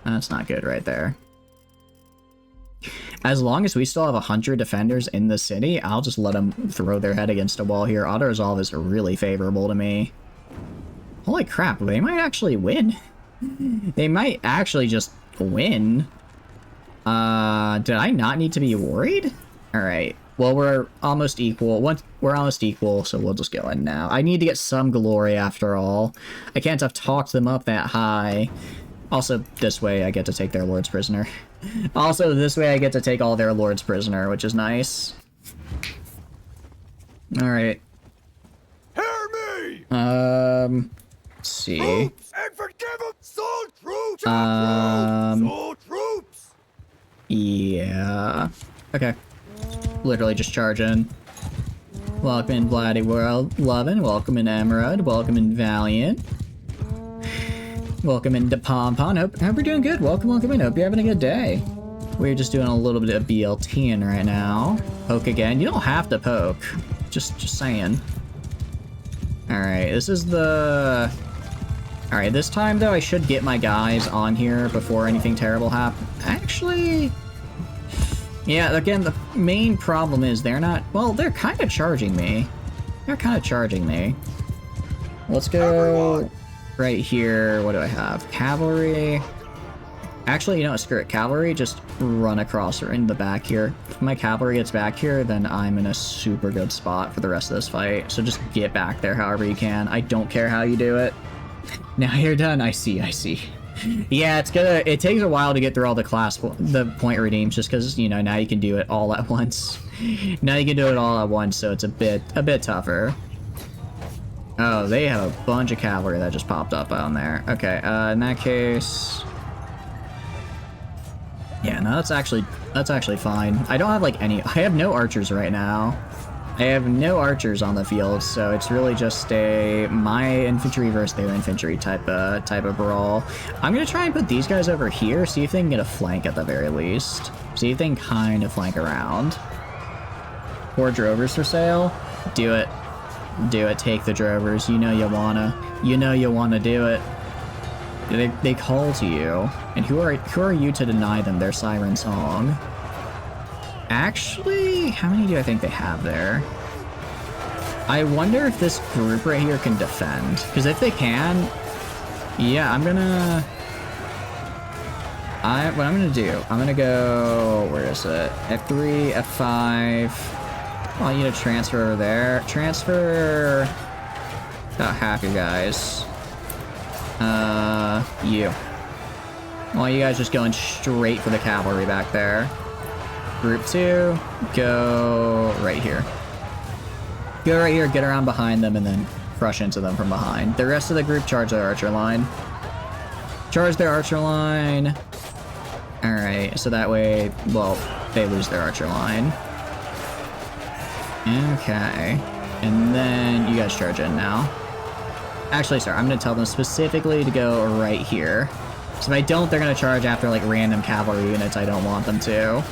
That's not good right there. As long as we still have 100 defenders in the city, I'll just let them throw their head against a wall here. Auto-resolve is really favorable to me. Holy crap, they might actually win. They might actually just win. Did I not need to be worried? Alright, well, we're almost equal. We're almost equal, so we'll just go in now. I need to get some glory after all. I can't have talked them up that high. Also, this way I get to take their lord's prisoner. Also, this way I get to take all their lords prisoner, which is nice. Alright. Hear me! Let's see. Troops and forgive them! Sold troops! Sold troops! Yeah. Okay. Literally just charge in. Welcome in Bloody World, Lovin'. Welcome in Emerald. Welcome in Valiant. Welcome into Pompon. Hope we're doing good. Welcome in. Hope you're having a good day. We're just doing a little bit of BLTing right now. Poke again. You don't have to poke. Just saying. Alright, this is the... Alright, this time though I should get my guys on here before anything terrible happens. Actually... Yeah, again, the main problem is they're not... Well, they're kind of charging me. They're kind of charging me. Let's go... Right here, what do I have? Cavalry. Actually, you know what, screw it. Cavalry, just run across or in the back here. If my cavalry gets back here, then I'm in a super good spot for the rest of this fight. So just get back there however you can. I don't care how you do it. Now you're done. I see. Yeah, it takes a while to get through all the point redeems, just because, you know, now you can do it all at once. Now you can do it all at once, so it's a bit tougher. Oh, they have a bunch of cavalry that just popped up on there. Okay, in that case... Yeah, no, that's actually fine. I don't have, like, any... I have no archers right now. I have no archers on the field, so it's really just my infantry versus their infantry type of brawl. I'm gonna try and put these guys over here, see if they can get a flank at the very least. See if they can kind of flank around. 4 drovers for sale? Do it. Do it, take the drovers. You know you wanna do it. They call to you. And who are you to deny them their siren song? Actually, how many do I think they have there? I wonder if this group right here can defend. Because if they can, yeah, what I'm gonna do, I'm gonna go, where is it? F3, F5. I want you to transfer over there. Transfer about half your guys. You. Well, you guys just going straight for the cavalry back there. Group 2, go right here. Go right here, get around behind them, and then crush into them from behind. The rest of the group charge their archer line. Charge their archer line. Alright, so that way, well, they lose their archer line. Okay. And then you guys charge in now. Actually, sorry, I'm going to tell them specifically to go right here. So if I don't, they're going to charge after, like, random cavalry units I don't want them to.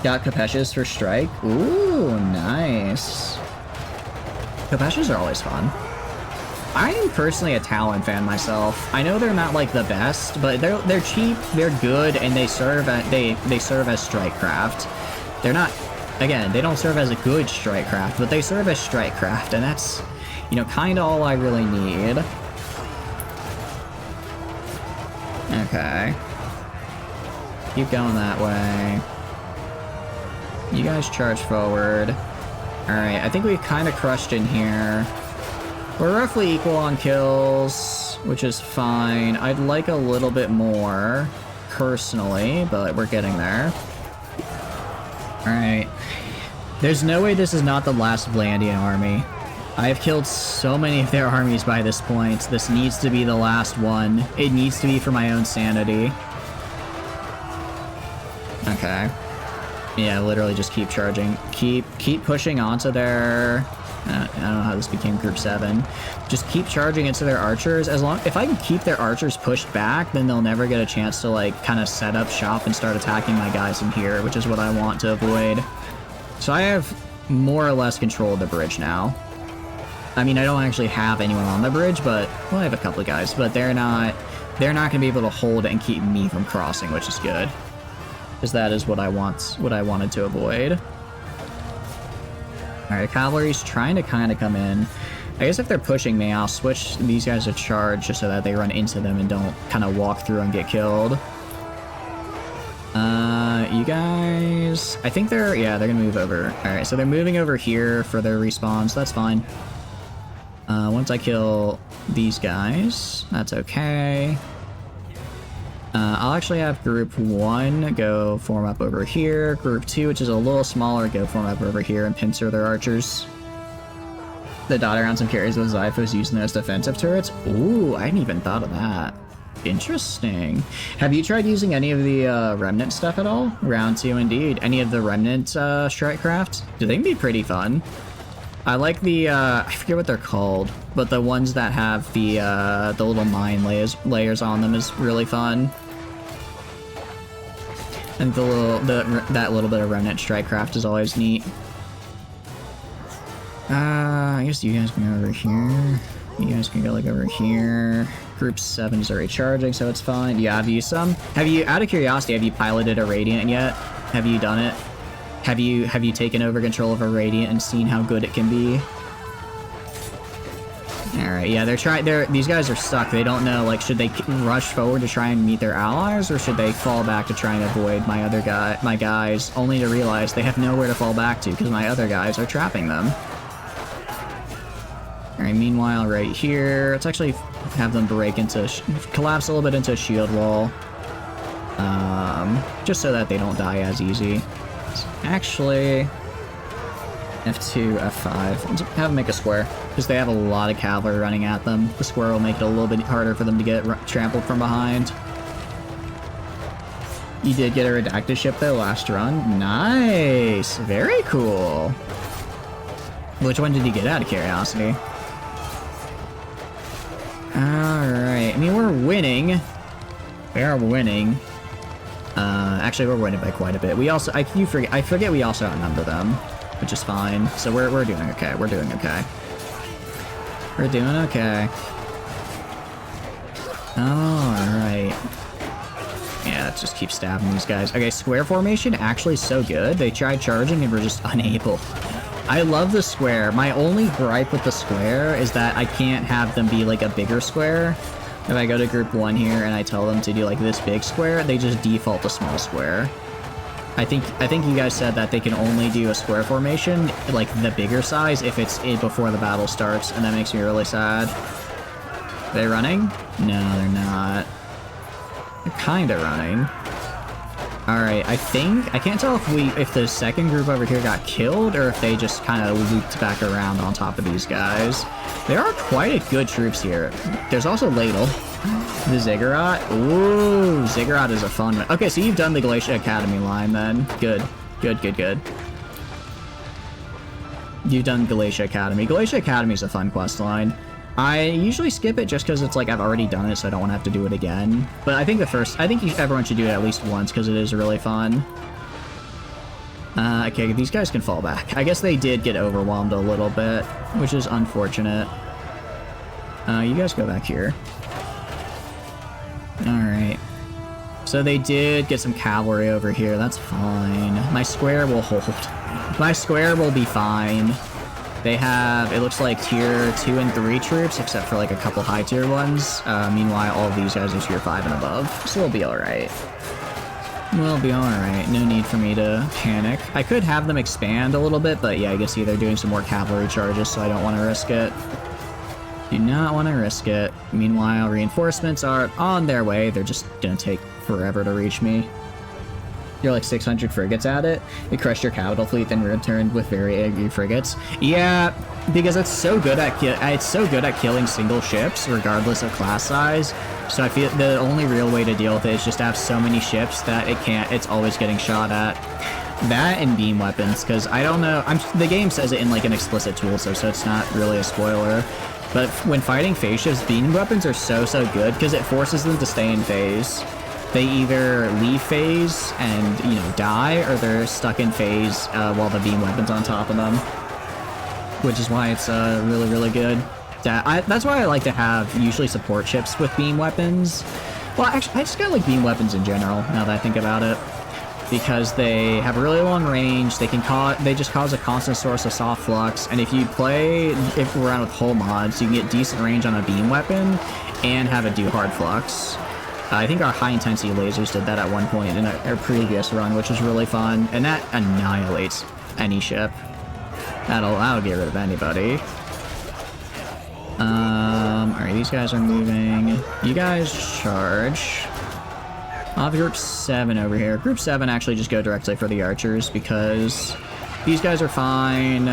Got Capeshes for strike. Ooh, nice. Capeshes are always fun. I am personally a Talon fan myself. I know they're not, like, the best, but they're cheap, they're good, and they serve as strike craft. They're not... Again, they don't serve as a good strike craft, but they serve as strike craft, and You know, kind of all I really need. Okay. Keep going that way. You guys charge forward. Alright, I think we kind of crushed in here. We're roughly equal on kills, which is fine. I'd like a little bit more, personally, but we're getting there. Alright. There's no way this is not the last Vlandian army. I have killed so many of their armies by this point. This needs to be the last one. It needs to be for my own sanity. Okay. Yeah, literally just keep charging. Keep pushing onto their... I don't know how this became Group 7. Just keep charging into their archers. If I can keep their archers pushed back, then they'll never get a chance to, like, kind of set up shop and start attacking my guys in here, which is what I want to avoid. So I have more or less control of the bridge now. I mean, I don't actually have anyone on the bridge, but... Well, I have a couple of guys, but they're not going to be able to hold it and keep me from crossing, which is good. Because that is what I wanted to avoid. Alright, cavalry's trying to kind of come in. I guess if they're pushing me, I'll switch these guys to charge just so that they run into them and don't kind of walk through and get killed. You guys... I think they're... Yeah, they're gonna move over. Alright, so they're moving over here for their respawns. That's fine. Once I kill these guys, that's okay. I'll actually have Group 1 go form up over here. Group 2, which is a little smaller, go form up over here and pincer their archers. The dot around some carries with Zyphos using those defensive turrets. Ooh, I hadn't even thought of that. Interesting. Have you tried using any of the Remnant stuff at all? Round 2, indeed. Any of the Remnant strike crafts? They can be pretty fun. I like the, I forget what they're called, but the ones that have the little mine layers on them is really fun. And that little bit of Remnant strike craft is always neat. I guess you guys can go over here. You guys can go like over here. Group 7 is already charging, so it's fine. Yeah, I've used some. Have you, out of curiosity, have you piloted a Radiant yet? Have you done it? Have you taken over control of a Radiant and seen how good it can be? Alright, yeah, these guys are stuck. They don't know, like, should they rush forward to try and meet their allies, or should they fall back to try and avoid my guys, only to realize they have nowhere to fall back to because my other guys are trapping them. Alright, meanwhile, right here, let's actually have them collapse a little bit into a shield wall. Just so that they don't die as easy. Actually, F2, F5. Let's have them make a square, because they have a lot of cavalry running at them. The square will make it a little bit harder for them to get trampled from behind. You did get a redacted ship though last run. Nice! Very cool. Which one did you get out of curiosity? Alright, I mean, we're winning. We are winning. Actually, we're winning by quite a bit. We also, I forget we also outnumber them, which is fine. So we're doing okay. We're doing okay. We're doing okay. Alright. Yeah, let's just keep stabbing these guys. Okay, square formation, actually so good. They tried charging and were just unable. I love the square. My only gripe with the square is that I can't have them be like a bigger square. If I go to Group 1 here and I tell them to do like this big square, they just default to small square. I think you guys said that they can only do a square formation, like the bigger size, if it's before the battle starts, and that makes me really sad. Are they running? No, they're not. They're kind of running. Alright, I can't tell if the second group over here got killed, or if they just kind of looped back around on top of these guys. There are quite a good troops here. There's also Ladle. The Ziggurat. Ooh, Ziggurat is a fun one. Okay, so you've done the Glacier Academy line then. Good. Good, good, good. You've done Glacier Academy. Glacier Academy is a fun quest line. I usually skip it just because it's like I've already done it, so I don't want to have to do it again. But I think everyone should do it at least once because it is really fun. Okay, these guys can fall back. I guess they did get overwhelmed a little bit, which is unfortunate. You guys go back here. Alright. So they did get some cavalry over here. That's fine. My square will hold. My square will be fine. They have, it looks like tier 2 and 3 troops, except for like a couple high tier ones. Meanwhile, all of these guys are tier 5 and above, so we'll be alright. We'll be alright, no need for me to panic. I could have them expand a little bit, but yeah, I can see they're doing some more cavalry charges, so I don't want to risk it. Do not want to risk it. Meanwhile, reinforcements are on their way. They're just gonna take forever to reach me. You're like 600 frigates at it. You crushed your capital fleet, then returned with very angry frigates. Yeah, because it's so good at killing single ships, regardless of class size. So I feel the only real way to deal with it is just to have so many ships that it's always getting shot at. That and beam weapons, because I don't know. The game says it in like an explicit tool, so it's not really a spoiler. But when fighting phase ships, beam weapons are so good because it forces them to stay in phase. They either leave phase and, you know, die, or they're stuck in phase while the beam weapon's on top of them. Which is why it's really good. That's why I like to have usually support ships with beam weapons. Well, actually, I just got like beam weapons in general, now that I think about it. Because they have a really long range, they just cause a constant source of soft flux, and if you play around with hull mods, you can get decent range on a beam weapon and have it do hard flux. I think our high intensity lasers did that at one point in our previous run, which was really fun, and that annihilates any ship. That'll get rid of anybody. Alright, these guys are moving. You guys charge. I'll have Group 7 over here. Group 7 actually just go directly for the archers because these guys are fine.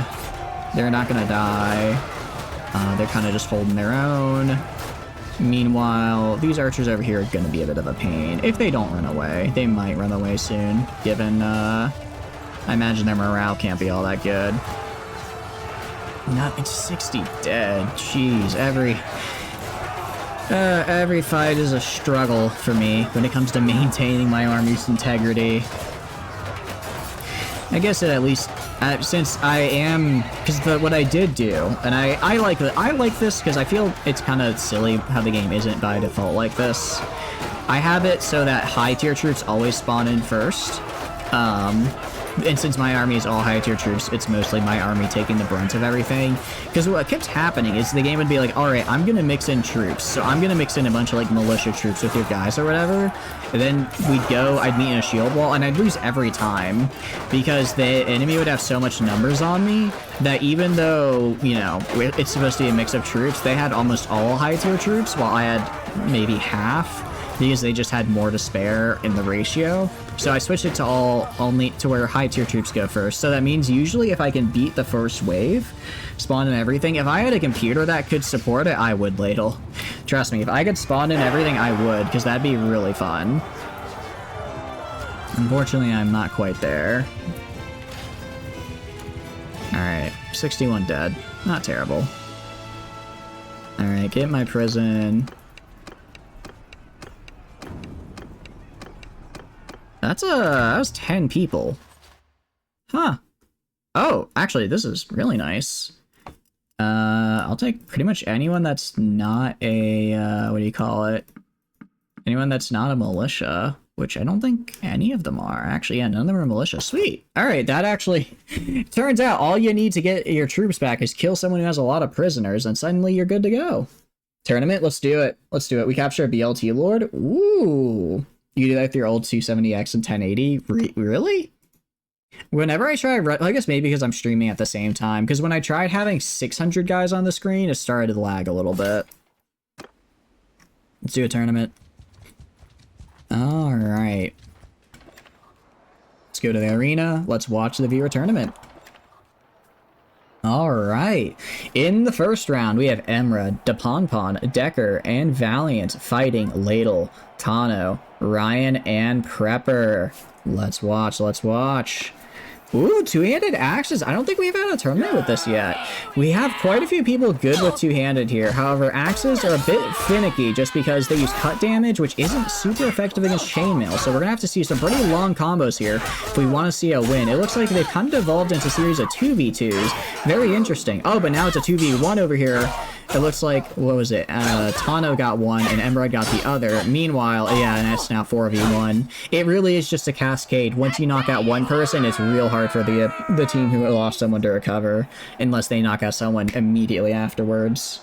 They're not gonna die. They're kind of just holding their own. Meanwhile, these archers over here are gonna be a bit of a pain. If they don't run away. They might run away soon, given, I imagine their morale can't be all that good. It's 60 dead. Jeez, every fight is a struggle for me when it comes to maintaining my army's integrity. I guess at least, since I am, because what I did do, and I like this because I feel it's kind of silly how the game isn't by default like this. I have it so that high tier troops always spawn in first. And since my army is all high tier troops, it's mostly my army taking the brunt of everything. Because what kept happening is the game would be like, alright, I'm gonna mix in troops. So I'm gonna mix in a bunch of like militia troops with your guys or whatever. And then I'd meet in a shield wall, and I'd lose every time. Because the enemy would have so much numbers on me that even though, you know, it's supposed to be a mix of troops, they had almost all high tier troops while I had maybe half. Because they just had more to spare in the ratio. So I switched it to only to where high tier troops go first. So that means usually if I can beat the first wave, spawn in everything, if I had a computer that could support it, I would ladle. Trust me, if I could spawn in everything, I would, because that'd be really fun. Unfortunately, I'm not quite there. Alright, 61 dead. Not terrible. Alright, get my prison. That was 10 people. Huh. Oh, actually, this is really nice. I'll take pretty much anyone that's not a, what do you call it? Anyone that's not a militia, which I don't think any of them are. Actually, yeah, none of them are militia. Sweet. All right, that actually turns out all you need to get your troops back is kill someone who has a lot of prisoners, and suddenly you're good to go. Tournament, let's do it. Let's do it. We capture a BLT Lord. Ooh. You do that with your old 270X and 1080? Really? Whenever I try, I guess maybe because I'm streaming at the same time, because when I tried having 600 guys on the screen, it started to lag a little bit. Let's do a tournament. Alright. Let's go to the arena. Let's watch the viewer tournament. Alright. In the first round, we have Emra, Daponpon, Decker, and Valiant fighting Ladle, Tano, Ryan, and Prepper. Let's watch, let's watch. Ooh, two-handed axes. I don't think we've had a tournament with this yet. We have quite a few people good with two-handed here. However, axes are a bit finicky just because they use cut damage, which isn't super effective against chainmail. So we're going to have to see some pretty long combos here if we want to see a win. It looks like they've kind of evolved into a series of 2v2s. Very interesting. Oh, but now it's a 2v1 over here. it looks like, what was it? Tano got one and Emerald got the other. Meanwhile, yeah, and it's now 4v1. It really is just a cascade. Once you knock out one person, it's real hard for the team who lost someone to recover, unless they knock out someone immediately afterwards.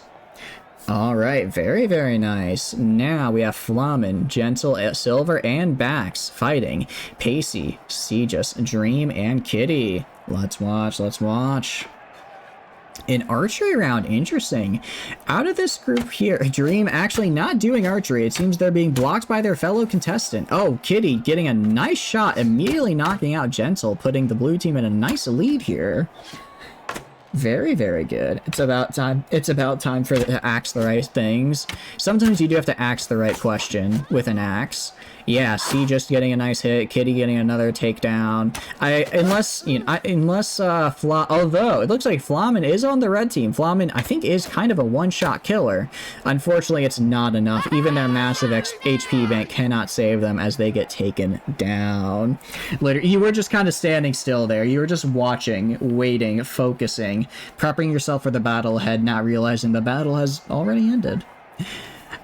Alright, very, very nice. Now we have Flamen, Gentle, Silver, and Bax fighting Pacey, Seagus, Dream, and Kitty. Let's watch, let's watch. An archery round, interesting. Out of this group here, Dream actually not doing archery. It seems they're being blocked by their fellow contestant. Oh, Kitty getting a nice shot, immediately knocking out Gentle, putting the blue team in a nice lead here. Very, very good. It's about time. It's about time for to axe the right things. Sometimes you do have to axe the right question with an axe. Yeah, C just getting a nice hit, Kitty getting another takedown. Although it looks like Flamen is on the red team. Flamen, I think, is kind of a one-shot killer. Unfortunately, it's not enough. Even their massive HP bank cannot save them as they get taken down. Literally, you were just kind of standing still there. You were just watching, waiting, focusing, prepping yourself for the battle ahead, not realizing the battle has already ended.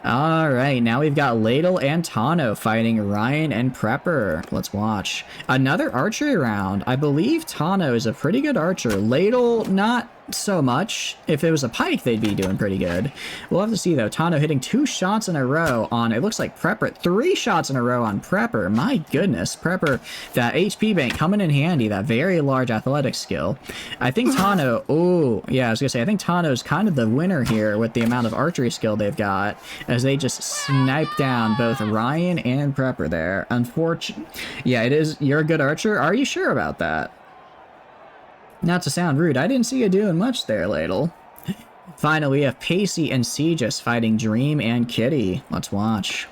Alright, now we've got Ladle and Tano fighting Ryan and Prepper. Let's watch. Another archery round. I believe Tano is a pretty good archer. Ladle, not so much. If it was a pike, they'd be doing pretty good. We'll have to see, though. Tano hitting 2 shots in a row on, it looks like Prepper. 3 shots in a row on Prepper. My goodness. Prepper, that HP bank coming in handy. That very large athletic skill. I think Tano, oh, yeah, I was gonna say, I think Tano's kind of the winner here with the amount of archery skill they've got, as they just snipe down both Ryan and Prepper there. Unfortunately, yeah, it is. You're a good archer? Are you sure about that? Not to sound rude, I didn't see you doing much there, Ladle. Finally, we have Pacey and Seagus fighting Dream and Kitty. Let's watch.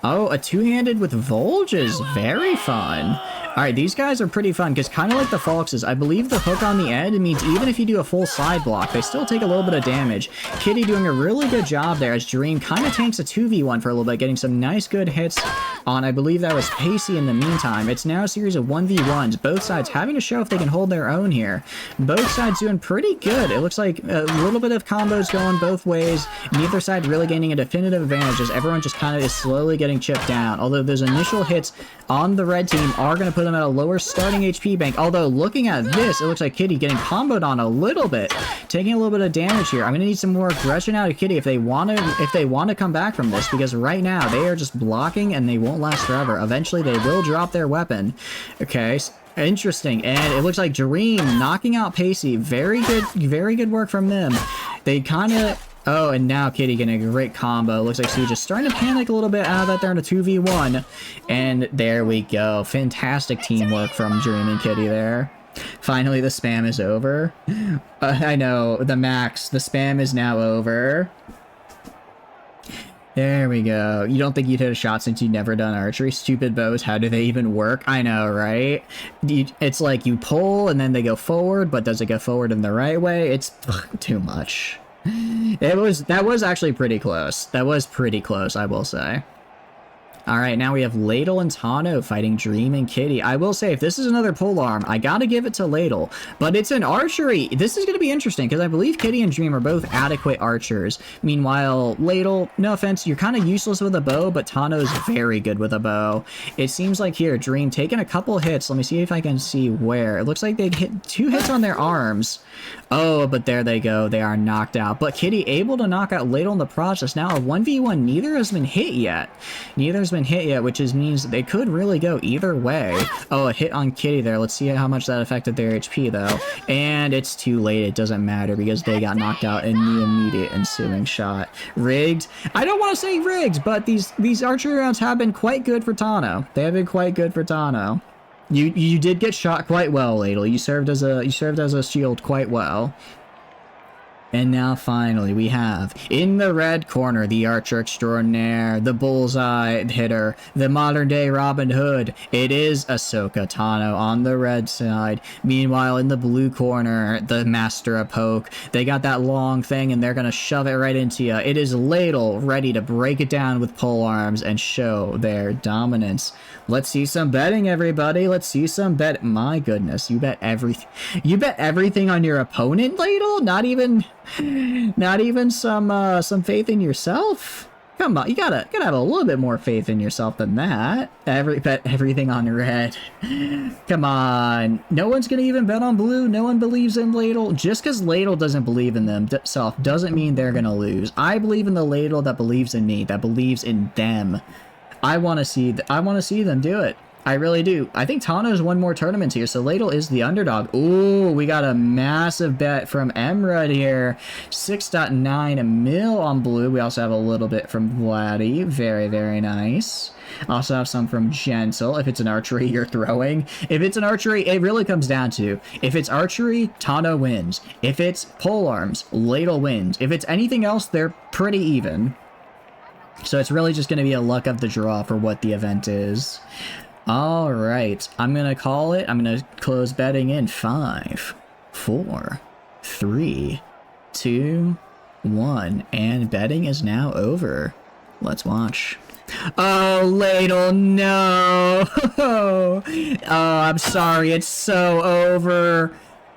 Oh, a two-handed with Volges. Very fun. Alright, these guys are pretty fun, because kind of like the Foxes, I believe the hook on the end means even if you do a full side block, they still take a little bit of damage. Kitty doing a really good job there as Dream kind of tanks a 2v1 for a little bit, getting some nice good hits on, I believe that was Pacey in the meantime. It's now a series of 1v1s, both sides having to show if they can hold their own here. Both sides doing pretty good. It looks like a little bit of combos going both ways, neither side really gaining a definitive advantage as everyone just kind of is slowly getting chipped down, although those initial hits on the red team are going to put them at a lower starting HP bank. Although looking at this, it looks like Kitty getting comboed on a little bit, taking a little bit of damage here. I'm gonna need some more aggression out of Kitty if they want to come back from this, because right now they are just blocking and they won't last forever. Eventually they will drop their weapon. Okay, interesting. And it looks like Dream knocking out Pacey. Very good work from them. They kind of... Oh, and now Kitty getting a great combo. Looks like she's just starting to panic a little bit out of that there in a 2v1. And there we go. Fantastic teamwork from Dream and Kitty there. Finally, the spam is over. I know, the spam is now over. There we go. You don't think you'd hit a shot since you'd never done archery? Stupid bows, how do they even work? I know, right? It's like you pull and then they go forward, but does it go forward in the right way? It's too much. That was actually pretty close. That was pretty close, I will say. Alright, now we have Ladle and Tano fighting Dream and Kitty. I will say, if this is another polearm, I gotta give it to Ladle. But it's an archery. This is gonna be interesting, because I believe Kitty and Dream are both adequate archers. Meanwhile, Ladle, no offense, you're kind of useless with a bow, but Tano is very good with a bow. It seems like here, Dream taking a couple hits. Let me see if I can see where. It looks like they hit 2 hits on their arms. Oh, but there they go. They are knocked out. But Kitty able to knock out Ladle in the process. Now, a 1v1, neither has been hit yet. Neither has been hit yet, which means they could really go either way. Oh, a hit on Kitty there. Let's see how much that affected their HP, though. And it's too late. It doesn't matter because they got knocked out in the immediate ensuing shot. Rigged? I don't want to say rigged, but these archery rounds have been quite good for Tano. They have been quite good for Tano. You did get shot quite well, Ladle. You served as a shield quite well. And now finally we have, in the red corner, the archer extraordinaire, the bullseye hitter, the modern day Robin Hood. It is Ahsoka Tano on the red side. Meanwhile, in the blue corner, the master of poke. They got that long thing and they're going to shove it right into you. It is Ladle ready to break it down with pole arms and show their dominance. Let's see some betting, everybody. Let's see some bet. My goodness, you bet everything. You bet everything on your opponent, Ladle? Not even... Not even some faith in yourself? Come on, you gotta have a little bit more faith in yourself than that. Bet everything on red. Come on. No one's gonna even bet on blue. No one believes in Ladle. Just because Ladle doesn't believe in themselves doesn't mean they're gonna lose. I believe in the Ladle that believes in me, that believes in them. I want to see them do it. I really do. I think Tano's won more tournaments here, so Ladle is the underdog. Ooh, we got a massive bet from Emrud here. 6.9 mil on blue. We also have a little bit from Vladdy. Very, very nice. Also have some from Gentle. If it's an archery you're throwing. If it's an archery, it really comes down to, if it's archery, Tano wins. If it's polearms, Ladle wins. If it's anything else, they're pretty even. So it's really just going to be a luck of the draw for what the event is. All right, I'm going to call it. I'm going to close betting in 5, 4, 3, 2, 1. And betting is now over. Let's watch. Oh, Ladle, no. Oh, I'm sorry. It's so over.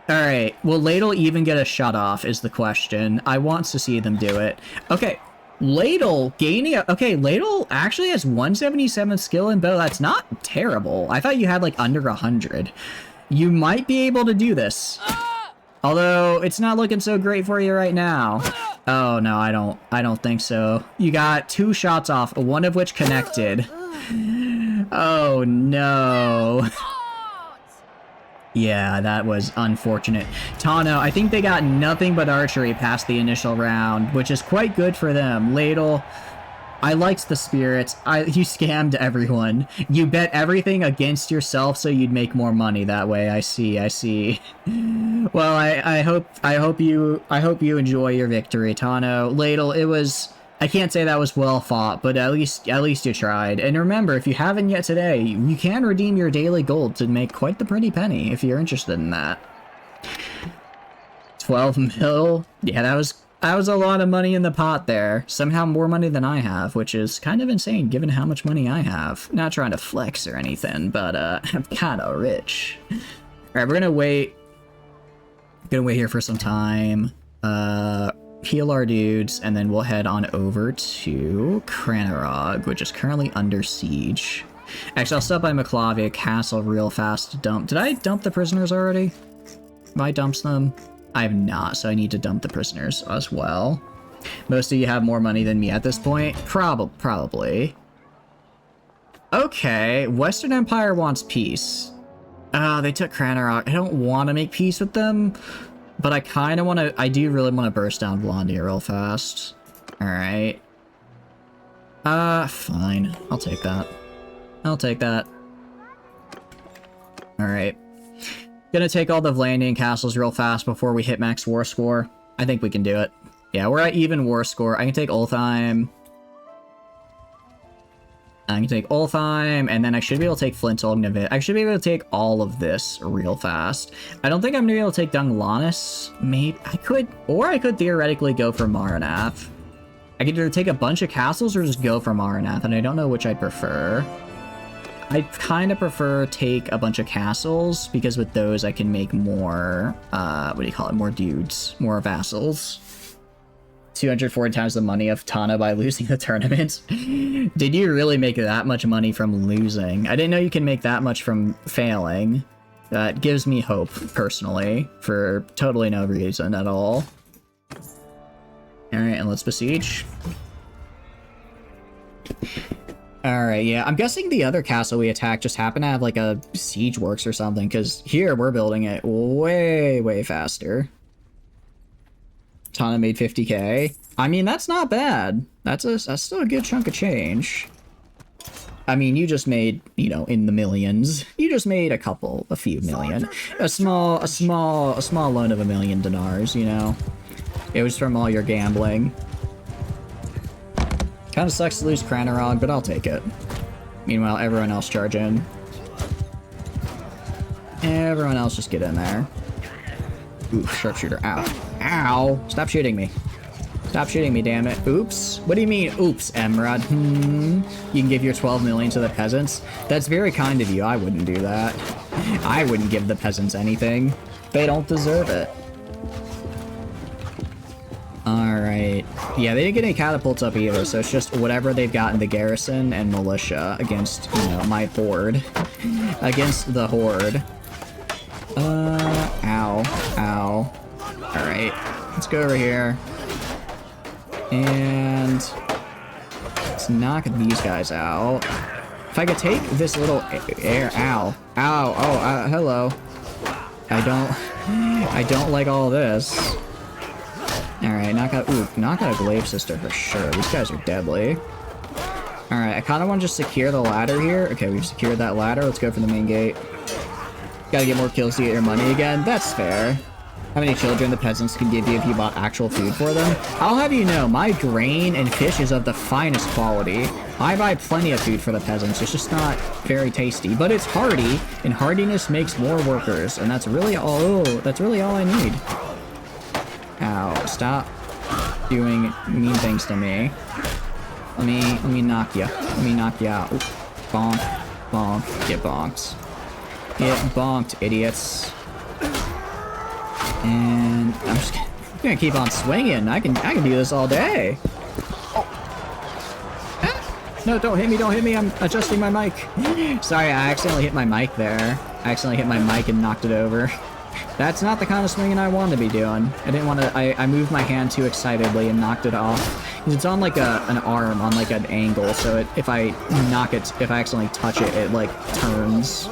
All right, will Ladle even get a shut off is the question. I want to see them do it. Okay. Ladle gaining okay, Ladle actually has 177 skill in bow. That's not terrible. I thought you had like under 100. You might be able to do this. Although it's not looking so great for you right now. Oh no, I don't think so. You got 2 shots off, one of which connected. Oh no. Yeah, that was unfortunate. Tano, I think they got nothing but archery past the initial round, which is quite good for them. Ladle, I liked the spirits. You scammed everyone. You bet everything against yourself so you'd make more money that way. I see. Well, I hope you enjoy your victory, Tano. Ladle, it was, I can't say that was well fought, but at least you tried. And remember, if you haven't yet today, you can redeem your daily gold to make quite the pretty penny if you're interested in that. 12 mil? Yeah, that was a lot of money in the pot there. Somehow more money than I have, which is kind of insane given how much money I have. Not trying to flex or anything, but I'm kind of rich. All right, we're gonna wait. Gonna wait here for some time. Heal our dudes, and then we'll head on over to Cranarog, which is currently under siege. Actually, I'll stop by Maclavia Castle real fast to dump. Did I dump the prisoners already? Have I dumped them? I have not, so I need to dump the prisoners as well. Most of you have more money than me at this point. Probably. Okay, Western Empire wants peace. They took Cranarog. I don't want to make peace with them. But I kind of want to, I do really want to burst down Vlandia real fast. Alright. Fine. I'll take that. Alright. Gonna take all the Vlandian castles real fast before we hit max war score. I think we can do it. Yeah, we're at even war score. I can take Ultheim. And then I should be able to take Flint Ognavit. I should be able to take all of this real fast. I don't think I'm going to be able to take Dunglanis. Maybe I could, or I could theoretically go for Maranath. I could either take a bunch of castles or just go for Maranath, and I don't know which I'd prefer. I kind of prefer take a bunch of castles, because with those I can make more, more dudes, more vassals. 240 times the money of Tana by losing the tournament. Did you really make that much money from losing? I didn't know you can make that much from failing. That gives me hope, personally, for totally no reason at all. Alright, and let's besiege. Alright, yeah, I'm guessing the other castle we attacked just happened to have like a siege works or something, because here we're building it way faster. Tana made 50k. I mean, that's not bad. That's still a good chunk of change. I mean, you just made, you know, in the millions. You just made a few million. A small loan of $1 million dinars, you know. It was from all your gambling. Kinda sucks to lose Cranarog, but I'll take it. Meanwhile, everyone else charge in. Everyone else just get in there. Ooh, sharpshooter. Ow. Ow! Stop shooting me. Stop shooting me, damn it. Oops. What do you mean, oops, Emrod? You can give your 12 million to the peasants? That's very kind of you. I wouldn't do that. I wouldn't give the peasants anything. They don't deserve it. Alright. Yeah, they didn't get any catapults up either, so it's just whatever they've got in the garrison and militia against, you know, my horde. Against the horde. Ow. Ow. Alright. Let's go over here. And let's knock these guys out. If I could take this little air, ow, ow, oh, hello. I don't like all this. All right, knock out a glaive sister for sure. These guys are deadly. All right, I kind of want to just secure the ladder here. Okay, we've secured that ladder. Let's go for the main gate. Gotta get more kills to get your money again. That's fair. How many children the peasants can give you if you bought actual food for them? I'll have you know, my grain and fish is of the finest quality. I buy plenty of food for the peasants, it's just not very tasty. But it's hardy, and hardiness makes more workers, and that's really all I need. Ow, stop doing mean things to me. Let me knock you. Let me knock you out. Ooh, bonk, bonk, get bonked. Get bonked, idiots. And I'm just gonna keep on swinging. I can do this all day. Oh. Ah. No, don't hit me, I'm adjusting my mic. Sorry, I accidentally hit my mic there. I accidentally hit my mic and knocked it over. That's not the kind of swinging I wanted to be doing. I didn't want to, I moved my hand too excitedly and knocked it off. It's on like an arm, on like an angle, so if I accidentally touch it, it like turns.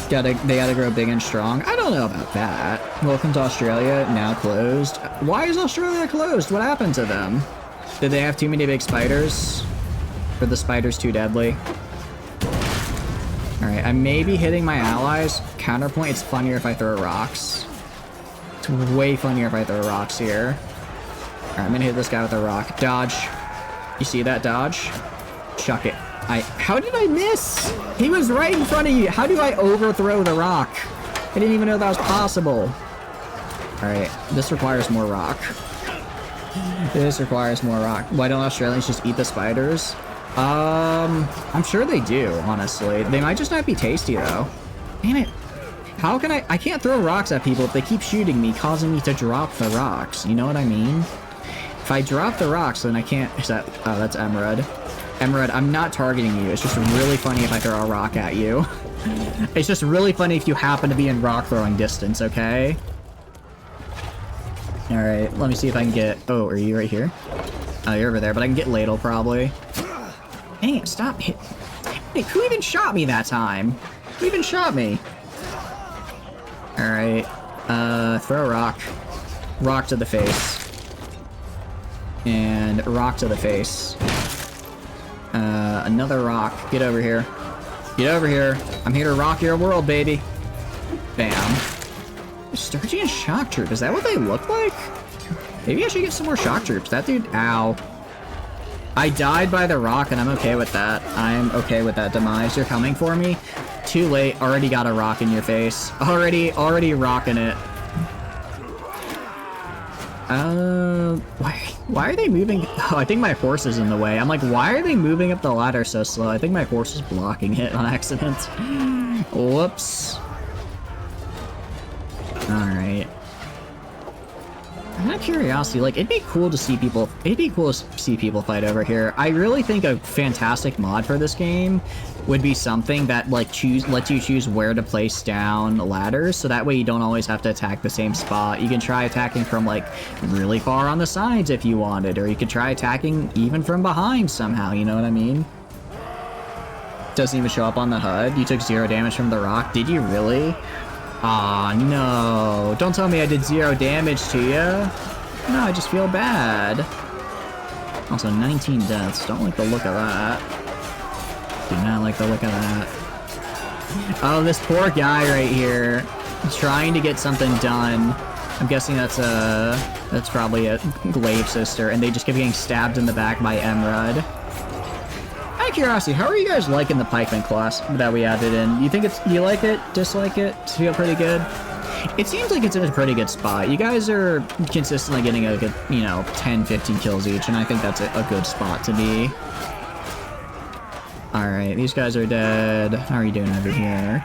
They gotta grow big and strong. I don't know about that. Welcome to Australia, now closed. Why is Australia closed? What happened to them? Did they have too many big spiders? Were the spiders too deadly? Alright, I may be hitting my allies. Counterpoint, it's funnier if I throw rocks. It's way funnier if I throw rocks here. Alright, I'm gonna hit this guy with a rock. Dodge. You see that dodge? Chuck it. How did I miss? He was right in front of you. How do I overthrow the rock? I didn't even know that was possible. Alright, this requires more rock. This requires more rock. Why don't Australians just eat the spiders? I'm sure they do, honestly. They might just not be tasty, though. Damn it. How can I can't throw rocks at people if they keep shooting me, causing me to drop the rocks. You know what I mean? If I drop the rocks, then I can't... Oh, that's Emerald. Emerald, I'm not targeting you. It's just really funny if I throw a rock at you. It's just really funny if you happen to be in rock throwing distance, okay? Alright, let me see if I can get... Oh, are you right here? Oh, you're over there, but I can get Ladle, probably. Dang it, stop it. Hey, who even shot me that time? Who even shot me? Alright, throw a rock. Rock to the face. And rock to the face. Another rock. Get over here. Get over here. I'm here to rock your world, baby. Bam. Sturgeon shock troop. Is that what they look like? Maybe I should get some more shock troops. That dude, ow. I died by the rock, and I'm okay with that. I'm okay with that demise. You're coming for me? Too late. Already got a rock in your face. Already rocking it. Why are they moving? Oh, I think my horse is in the way. I'm like, why are they moving up the ladder so slow? I think my horse is blocking it on accident. Whoops. Alright. Out of curiosity, like, it'd be cool to see people fight over here. I really think a fantastic mod for this game would be something that, like, lets you choose where to place down ladders, so that way you don't always have to attack the same spot. You can try attacking from, like, really far on the sides if you wanted, or you could try attacking even from behind somehow, you know what I mean? Doesn't even show up on the HUD. You took 0 damage from the rock. Did you really? Aw, no. Don't tell me I did 0 damage to you. No, I just feel bad. Also, 19 deaths. Don't like the look of that. Do not like the look of that. Oh, this poor guy right here. He's trying to get something done. I'm guessing that's probably a glaive sister, and they just keep getting stabbed in the back by Emerald. Out of curiosity, how are you guys liking the pikeman class that we added in? You like it? Dislike it? Does it feel pretty good? It seems like it's in a pretty good spot. You guys are consistently getting a good, 10, 15 kills each, and I think that's a good spot to be. Alright, these guys are dead. How are you doing over here?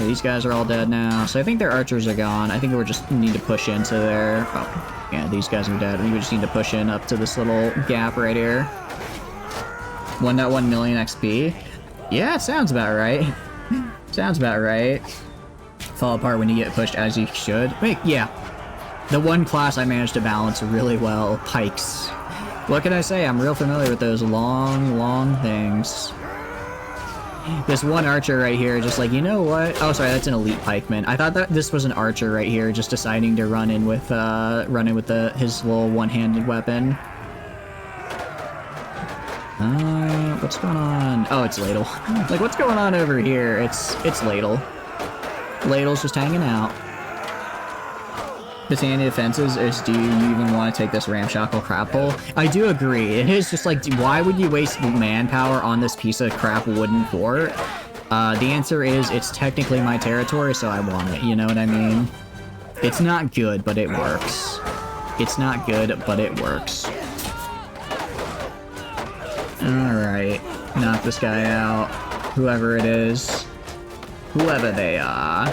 These guys are all dead now. So I think their archers are gone. I think we just need to push into their... Oh, yeah, these guys are dead. I think we just need to push in up to this little gap right here. 1.1 million XP. Yeah, it sounds about right. Sounds about right. Fall apart when you get pushed as you should. Wait, yeah. The one class I managed to balance really well, pikes. What can I say? I'm real familiar with those long, long things. This one archer right here, just like, you know what? Oh, sorry, that's an elite pikeman. I thought that this was an archer right here, just deciding to run in with his little one-handed weapon. What's going on? Oh, it's Ladle. Like, what's going on over here? It's Ladle. Ladle's just hanging out. Battanian defenses is, do you even want to take this ramshackle crap hole? I do agree. It is just like, why would you waste manpower on this piece of crap wooden fort? The answer is, it's technically my territory, so I want it. You know what I mean? It's not good, but it works. It's not good, but it works. Alright. Knock this guy out. Whoever it is. Whoever they are.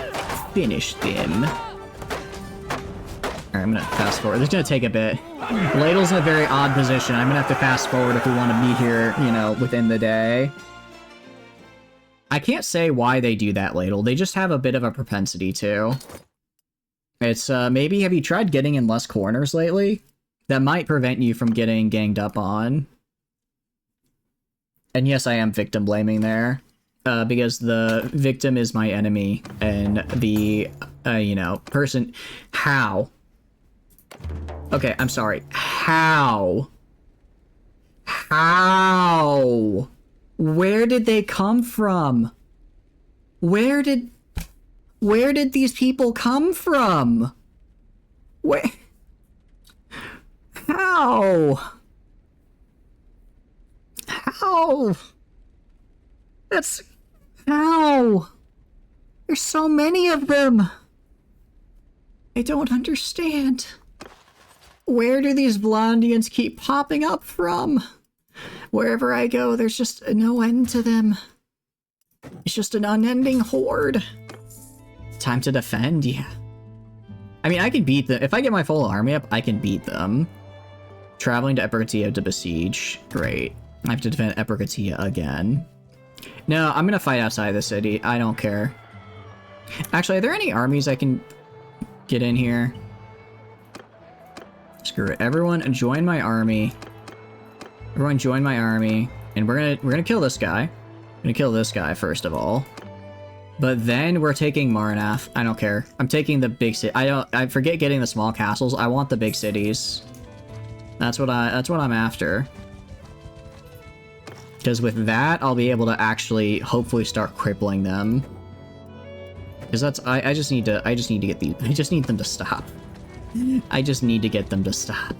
Finish them. Alright, I'm gonna fast forward. This is gonna take a bit. Ladle's in a very odd position. I'm gonna have to fast forward if we want to be here, you know, within the day. I can't say why they do that, Ladle. They just have a bit of a propensity to. It's, maybe have you tried getting in less corners lately? That might prevent you from getting ganged up on. And yes, I am victim blaming there. Because the victim is my enemy, and the, you know, person... How? Okay, I'm sorry. How? How? Where did they come from? Where did these people come from? Where? How? How? That's... How? There's so many of them. I don't understand. Where do these Vlandians keep popping up from? Wherever I go, there's just no end to them. It's just an unending horde. Time to defend, yeah. I mean, I can beat them. If I get my full army up, I can beat them. Traveling to Epirgatia to besiege. Great. I have to defend Epirgatia again. No, I'm gonna fight outside the city. I don't care. Actually, are there any armies I can get in here? Screw it. Everyone join my army. Everyone join my army. And we're gonna kill this guy. I'm gonna kill this guy first of all. But then we're taking Marnath. I don't care. I'm taking the big city. I forget getting the small castles. I want the big cities. That's what I'm after. Because with that, I'll be able to actually hopefully start crippling them. Because that's I just need to get these. I just need them to stop. I just need to get them to stop.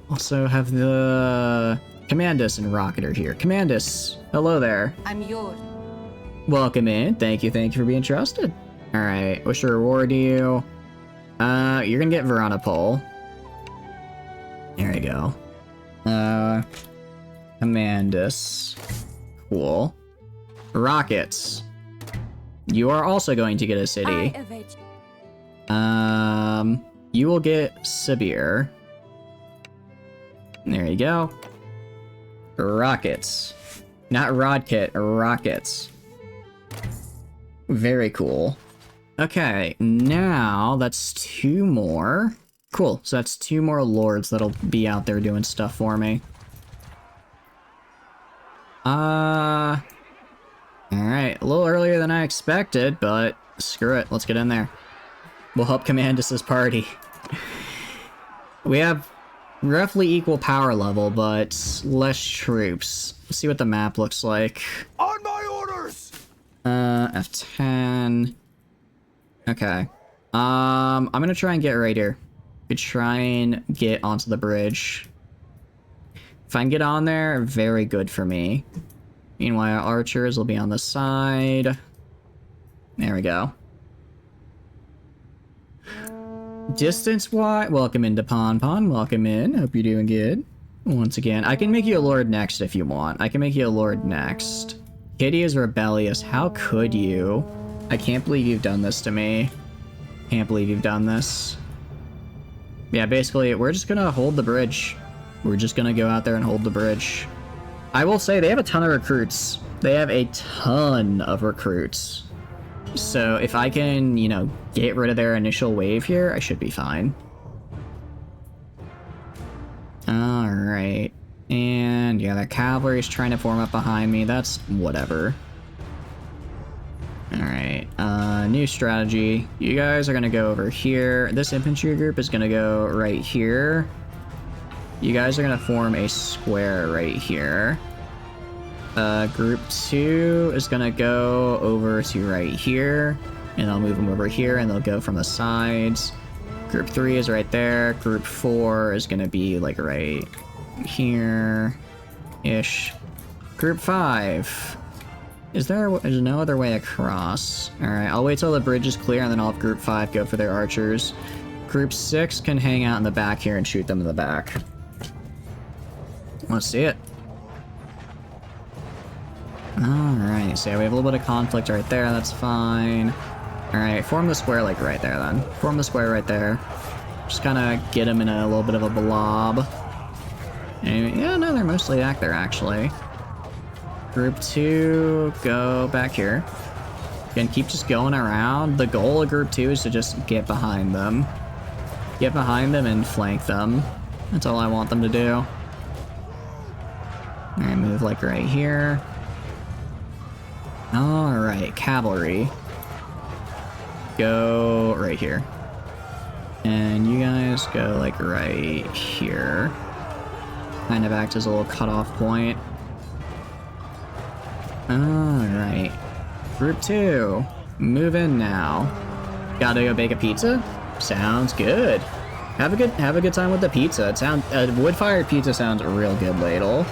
Also have the Commandus and Rocketer here. Commandus, hello there. I'm yours. Welcome in. Thank you for being trusted. Alright, wish to reward you. You're gonna get Veronopol. There you go. Commandus. Cool. Rockets. You are also going to get a city. You will get Sibir. There you go. Rockets. Not Rodkit, rockets. Very cool. Okay, now that's 2 more. Cool, so that's 2 more lords that'll be out there doing stuff for me. Alright, a little earlier than I expected, but screw it, let's get in there. We'll help Commandus's party. We have roughly equal power level, but less troops. Let's see what the map looks like. On my orders! F10. Okay. I'm gonna try and get right here. Could try and get onto the bridge. If I can get on there, very good for me. Meanwhile, archers will be on the side. There we go. Distance-wise, welcome into Pon. Welcome in. Hope you're doing good. Once again, I can make you a lord next if you want. I can make you a lord next. Kitty is rebellious. How could you? I can't believe you've done this to me. Can't believe you've done this. Yeah, basically, we're just gonna hold the bridge. We're just gonna go out there and hold the bridge. I will say, they have a ton of recruits. They have a ton of recruits. So if I can, you know, get rid of their initial wave here, I should be fine. Alright. And yeah, their cavalry's trying to form up behind me. That's whatever. Alright, new strategy. You guys are gonna go over here. This infantry group is gonna go right here. You guys are gonna form a square right here. Group 2 is gonna go over to right here, and I'll move them over here, and they'll go from the sides. Group 3 is right there. Group 4 is gonna be like right here-ish. Group 5. There's no other way across. Alright, I'll wait till the bridge is clear, and then I'll have Group 5 go for their archers. Group 6 can hang out in the back here and shoot them in the back. Let's see it. Alright, so we have a little bit of conflict right there, that's fine. Alright, form the square like right there then. Form the square right there. Just kind of get them in a little bit of a blob. And, yeah, no, they're mostly back there actually. Group 2, go back here. Again, keep just going around. The goal of Group 2 is to just get behind them. Get behind them and flank them. That's all I want them to do. Alright, move like right here. Alright, cavalry. Go right here. And you guys go like right here. Kind of act as a little cutoff point. Alright. Group 2. Move in now. Gotta go bake a pizza? Sounds good. Have a good time with the pizza. Wood-fired pizza sounds real good, Ladle.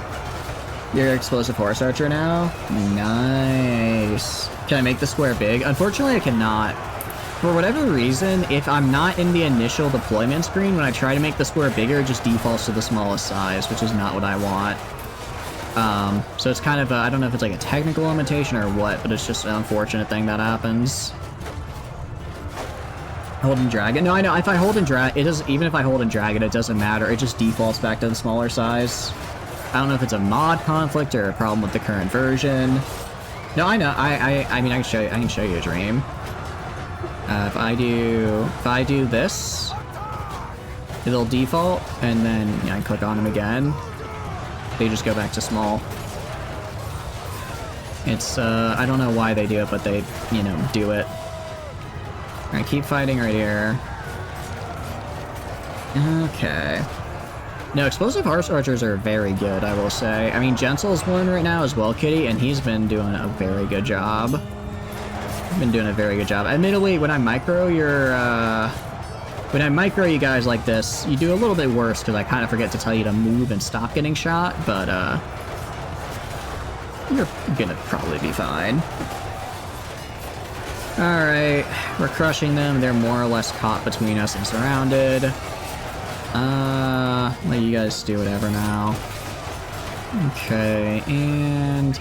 You're explosive horse archer now? Nice. Can I make the square big? Unfortunately, I cannot. For whatever reason, if I'm not in the initial deployment screen, when I try to make the square bigger, it just defaults to the smallest size, which is not what I want. So it's kind of, I don't know if it's like a technical limitation or what, but it's just an unfortunate thing that happens. Hold and drag it? No, I know, if I hold and drag, it doesn't, even if I hold and drag it, it doesn't matter, it just defaults back to the smaller size. I don't know if it's a mod conflict or a problem with the current version. No, I know, I mean, I can show you a dream. If I do this, it'll default, and then yeah, I click on them again. They just go back to small. It's, I don't know why they do it, but they, you know, do it. Alright, keep fighting right here. Okay. No, explosive horse archers are very good, I will say. I mean, Gensel's one right now as well, Kitty, and he's been doing a very good job. Been doing a very good job. Admittedly, when I micro you guys like this, you do a little bit worse because I kind of forget to tell you to move and stop getting shot, but you're gonna probably be fine. Alright, we're crushing them. They're more or less caught between us and surrounded. Let you guys do whatever now. Okay, and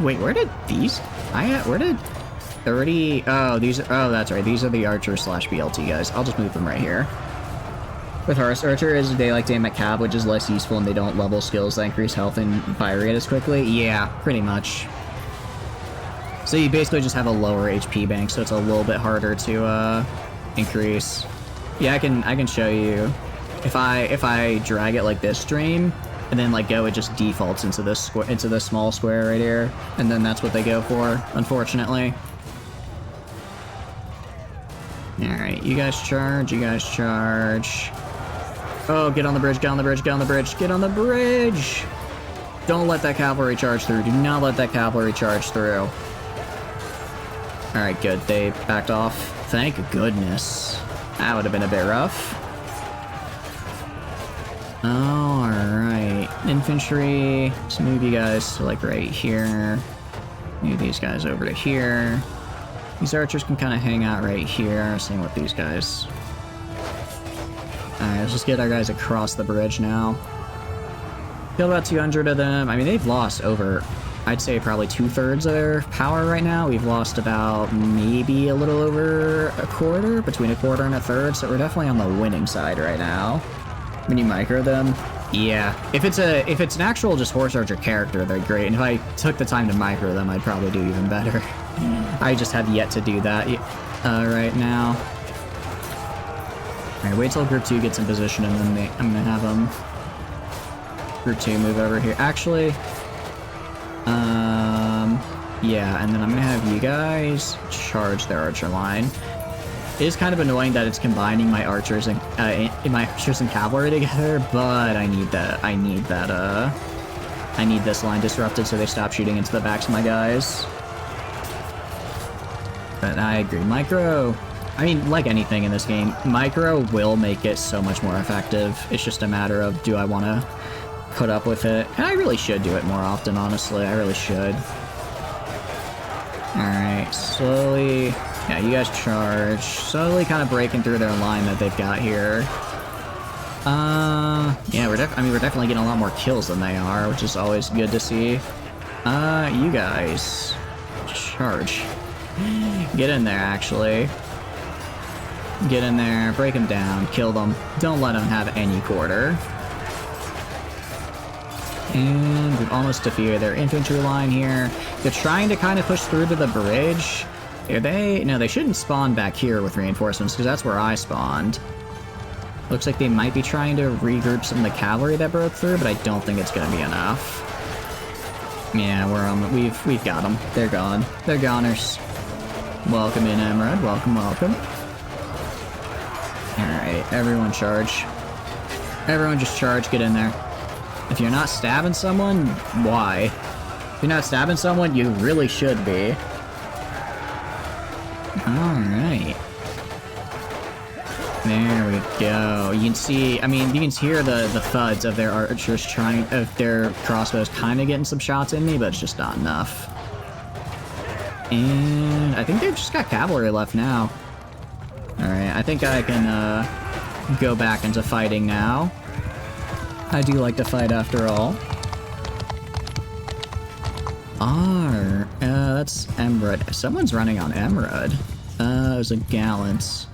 wait, where did these? Where did 30? Oh, these are, oh, that's right. These are the archer slash BLT guys. I'll just move them right here. With horse archers, they like to aim at cav, which is less useful, and they don't level skills that increase health and fire rate as quickly. Yeah, pretty much. So you basically just have a lower HP bank, so it's a little bit harder to increase. Yeah, I can show you. If I drag it like this stream, and then like go, it just defaults into this small square right here, and then that's what they go for, unfortunately. Alright, you guys charge, you guys charge. Oh, get on the bridge, get on the bridge, get on the bridge, get on the bridge! Don't let that cavalry charge through, do not let that cavalry charge through. Alright, good, they backed off. Thank goodness. That would have been a bit rough. Alright, infantry, let's move you guys to like right here. Move these guys over to here. These archers can kind of hang out right here, same with these guys. Alright, let's just get our guys across the bridge now. Kill about 200 of them. I mean, they've lost over I'd say probably 2/3 of their power right now. We've lost about maybe a little over a quarter, between a quarter and a third, so we're definitely on the winning side right now. When you micro them, yeah. If it's an actual just horse archer character, they're great. And if I took the time to micro them, I'd probably do even better. I just have yet to do that right now. Alright, wait till Group 2 gets in position, and then I'm gonna have them Group 2 move over here. Actually, yeah, and then I'm gonna have you guys charge their archer line. It is kind of annoying that it's combining my archers and cavalry together, but I need this line disrupted so they stop shooting into the backs of my guys. But I agree, micro. I mean, like anything in this game, micro will make it so much more effective. It's just a matter of, do I want to put up with it? And I really should do it more often, honestly. I really should. Alright, slowly... Yeah, you guys charge. Slowly kind of breaking through their line that they've got here. Yeah, we're definitely getting a lot more kills than they are, which is always good to see. You guys... charge. Get in there, actually. Get in there, break them down, kill them. Don't let them have any quarter. And we've almost defeated their infantry line here. They're trying to kind of push through to the bridge. Are they? No, they shouldn't spawn back here with reinforcements, because that's where I spawned. Looks like they might be trying to regroup some of the cavalry that broke through, but I don't think it's going to be enough. Yeah, we've got them. They're gone. They're goners. Welcome in, Emerald. Welcome, welcome. Alright, everyone charge. Everyone just charge, get in there. If you're not stabbing someone, why? If you're not stabbing someone, you really should be. Alright. There we go. You can see, I mean, you can hear the thuds of their archers their crossbows kind of getting some shots in me, but it's just not enough. And I think they've just got cavalry left now. Alright, I think I can go back into fighting now. I do like to fight after all. That's Emerald. Someone's running on Emerald. It was a Gallant.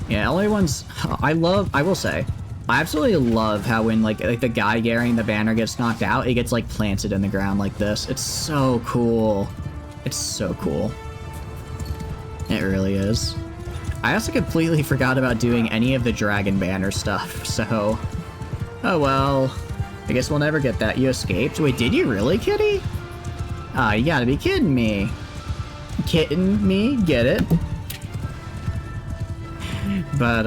Yeah, only ones I will say, I absolutely love how when like the guy carrying the banner gets knocked out, it gets like planted in the ground like this. It's so cool. It's so cool. It really is. I also completely forgot about doing any of the dragon banner stuff, so... Oh well. I guess we'll never get that. You escaped? Wait, did you really, kitty? Ah, you gotta be kidding me. Kidding me? Get it? But,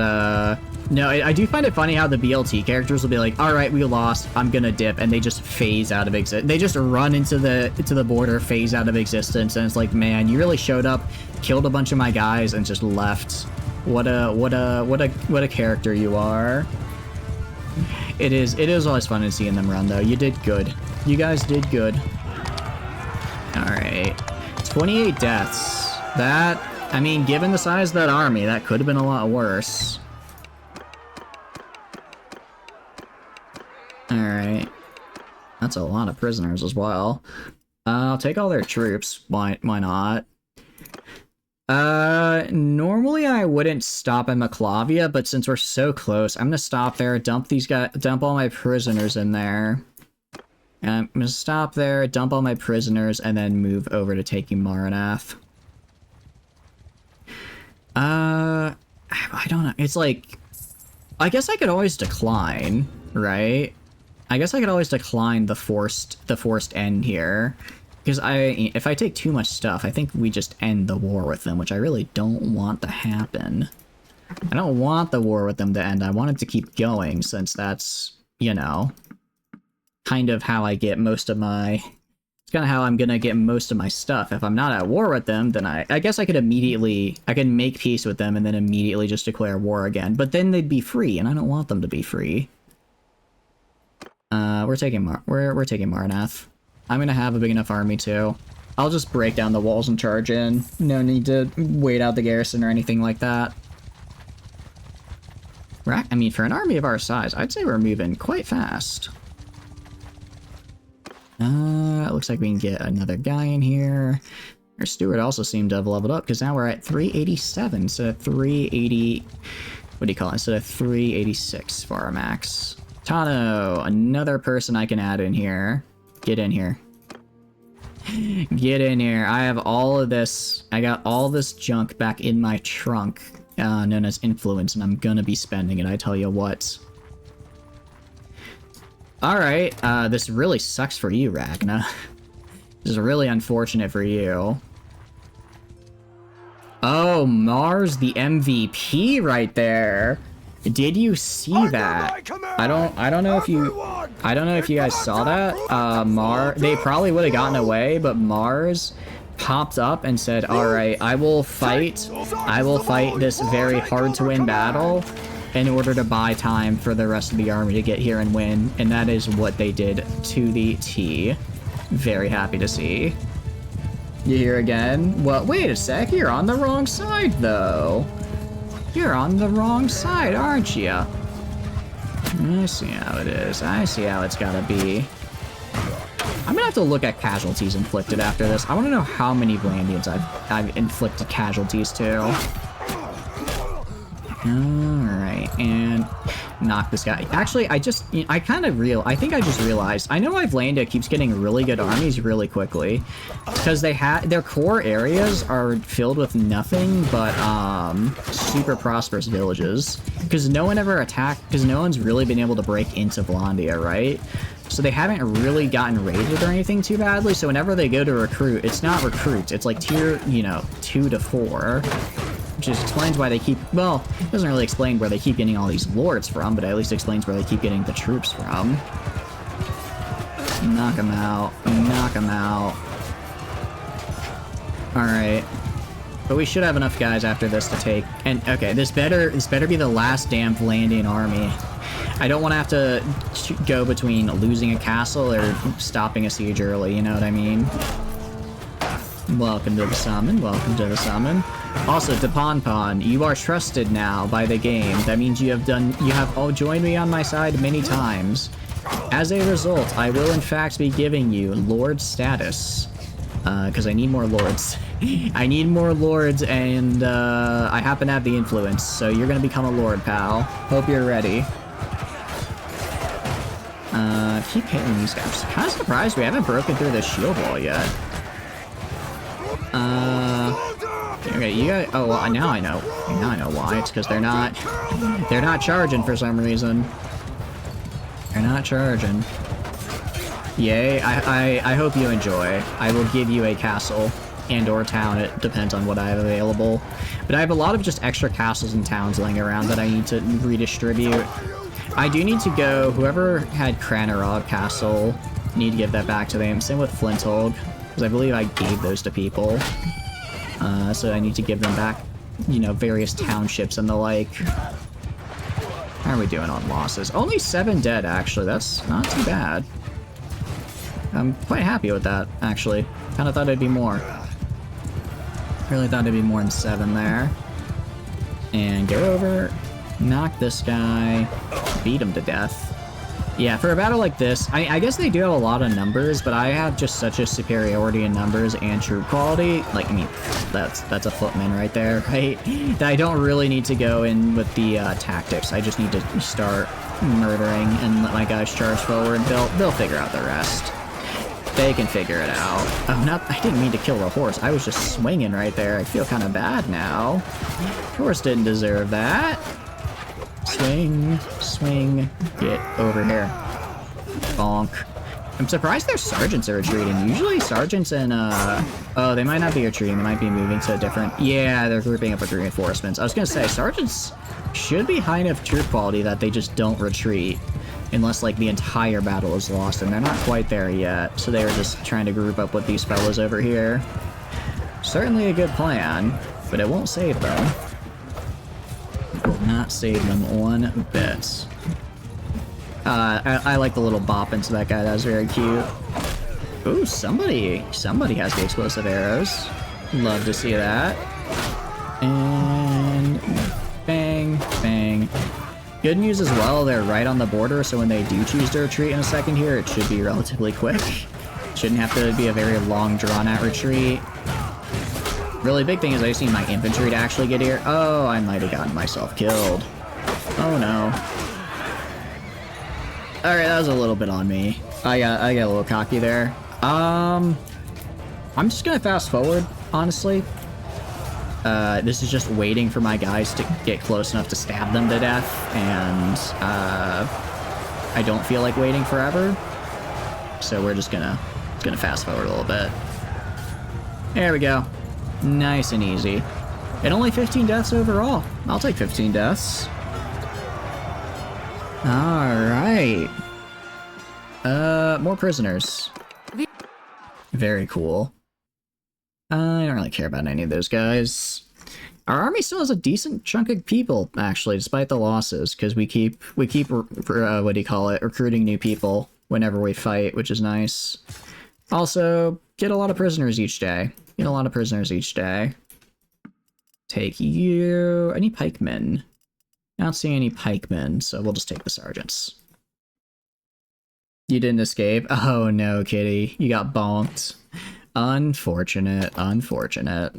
no, I do find it funny how the BLT characters will be like, alright, we lost, I'm gonna dip, and they just phase out of existence. They just run into the border, phase out of existence, and it's like, man, you really showed up, killed a bunch of my guys, and just left. What a character you are. It is always fun to seeing them run, though. You did good. You guys did good. Alright. 28 deaths. That, I mean, given the size of that army, that could have been a lot worse. Alright. That's a lot of prisoners as well. I'll take all their troops. Why not? Normally I wouldn't stop in Maclavia, but since we're so close, I'm gonna stop there, dump all my prisoners in there. And I'm gonna stop there, dump all my prisoners, and then move over to taking Maranath. I don't know. It's like, I guess I could always decline, right? I guess I could always decline the forced end here. Because if I take too much stuff, I think we just end the war with them, which I really don't want to happen. I don't want the war with them to end. I want it to keep going, since that's, you know, kind of how I get most of my... It's kind of how I'm gonna get most of my stuff. If I'm not at war with them, then I guess I could make peace with them and then immediately just declare war again. But then they'd be free, and I don't want them to be free. We're taking Maranath. I'm gonna have a big enough army, too. I'll just break down the walls and charge in. No need to wait out the garrison or anything like that. I mean, for an army of our size, I'd say we're moving quite fast. It looks like we can get another guy in here. Our steward also seemed to have leveled up, because now we're at 387 instead of 380... What do you call it? Instead of 386 for our max. Tano, another person I can add in here. Get in here. Get in here. I have all of this. I got all this junk back in my trunk, known as influence, and I'm gonna be spending it, I tell you what. Alright, this really sucks for you, Ragna. This is really unfortunate for you. Oh, Mars, the MVP right there. Did you see that? I don't know if you guys saw that. They probably would have gotten away, but Mars popped up and said, "Alright, I will fight this very hard to win battle in order to buy time for the rest of the army to get here and win." And that is what they did to the T. Very happy to see. You here again? Well, wait a sec, you're on the wrong side, though. You're on the wrong side, aren't you? I see how it is. I see how it's gotta be. I'm gonna have to look at casualties inflicted after this. I wanna know how many Vlandians I've inflicted casualties to. Alright, and knock this guy. Actually, I just realized, I know Vlandia keeps getting really good armies really quickly, because their core areas are filled with nothing but, super prosperous villages, because no one ever attacked, because no one's really been able to break into Vlandia, right? So they haven't really gotten raided or anything too badly, so whenever they go to recruit, it's not recruits, it's like tier, 2 to 4. Which just explains why they keep, well, it doesn't really explain where they keep getting all these lords from, but at least explains where they keep getting the troops from. Knock them out. Knock them out. Alright. But we should have enough guys after this to take, and okay, this better be the last damn Vlandian army. I don't want to have to go between losing a castle or stopping a siege early, you know what I mean? Welcome to the summon, welcome to the summon. Also, Deponpon, you are trusted now by the game. That means you have all joined me on my side many times. As a result, I will in fact be giving you Lord status. Because I need more lords. I need more lords, and I happen to have the influence, so you're gonna become a lord, pal. Hope you're ready. Keep hitting these guys. Kinda surprised we haven't broken through the shield wall yet. Okay, you guys, oh, well, now I know why. It's because they're not charging for some reason. They're not charging. Yay, I hope you enjoy. I will give you a castle and or town, it depends on what I have available. But I have a lot of just extra castles and towns laying around that I need to redistribute. I do need to go, whoever had Cranarog Castle, need to give that back to them. Same with Flinthold, because I believe I gave those to people. So I need to give them back, various townships and the like. How are we doing on losses? Only 7 dead, actually. That's not too bad. I'm quite happy with that, actually. Kinda thought it'd be more. Really thought it'd be more than 7 there. And go over, knock this guy, beat him to death. Yeah, for a battle like this, I guess they do have a lot of numbers, but I have just such a superiority in numbers and troop quality. Like, I mean, that's a footman right there, right? That I don't really need to go in with the tactics. I just need to start murdering and let my guys charge forward. They'll figure out the rest. They can figure it out. Oh, I didn't mean to kill the horse. I was just swinging right there. I feel kind of bad now. Horse didn't deserve that. Swing, swing, get over here. Bonk. I'm surprised their sergeants are retreating. Usually sergeants and, oh, they might not be retreating. They might be moving to a different, yeah, they're grouping up with reinforcements. I was gonna say, sergeants should be high enough troop quality that they just don't retreat. Unless, like, the entire battle is lost, and they're not quite there yet. So they were just trying to group up with these fellas over here. Certainly a good plan, but it won't save them. It will not save them one bit. I like the little bop into that guy. That was very cute. Ooh, somebody has the explosive arrows. Love to see that. And bang, bang. Good news as well, they're right on the border, so when they do choose to retreat in a second here, it should be relatively quick. Shouldn't have to be a very long, drawn-out retreat. Really big thing is I just need my infantry to actually get here. Oh, I might have gotten myself killed. Oh no. Alright, that was a little bit on me. I got a little cocky there. I'm just gonna fast forward, honestly. This is just waiting for my guys to get close enough to stab them to death, and I don't feel like waiting forever. So we're just gonna fast forward a little bit. There we go. Nice and easy. And only 15 deaths overall. I'll take 15 deaths. Alright. More prisoners. Very cool. I don't really care about any of those guys. Our army still has a decent chunk of people, actually, despite the losses, because we keep what do you call it, recruiting new people whenever we fight, which is nice. Also, get a lot of prisoners each day. Get a lot of prisoners each day. Take you. Any pikemen? I don't see any pikemen, so we'll just take the sergeants. You didn't escape? Oh no, kitty. You got bonked. Unfortunate. Unfortunate.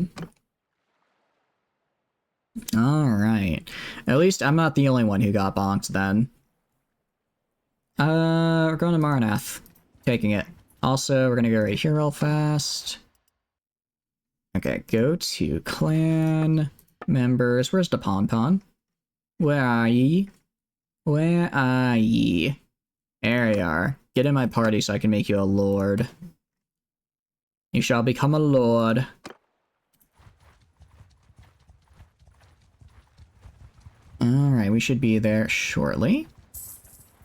Alright. At least I'm not the only one who got bonked then. We're going to Maranath. Taking it. Also, we're gonna go right here real fast. Okay, go to clan members. Where's the Pon? Where are ye? Where are ye? There you are. Get in my party so I can make you a lord. You shall become a lord. Alright, we should be there shortly.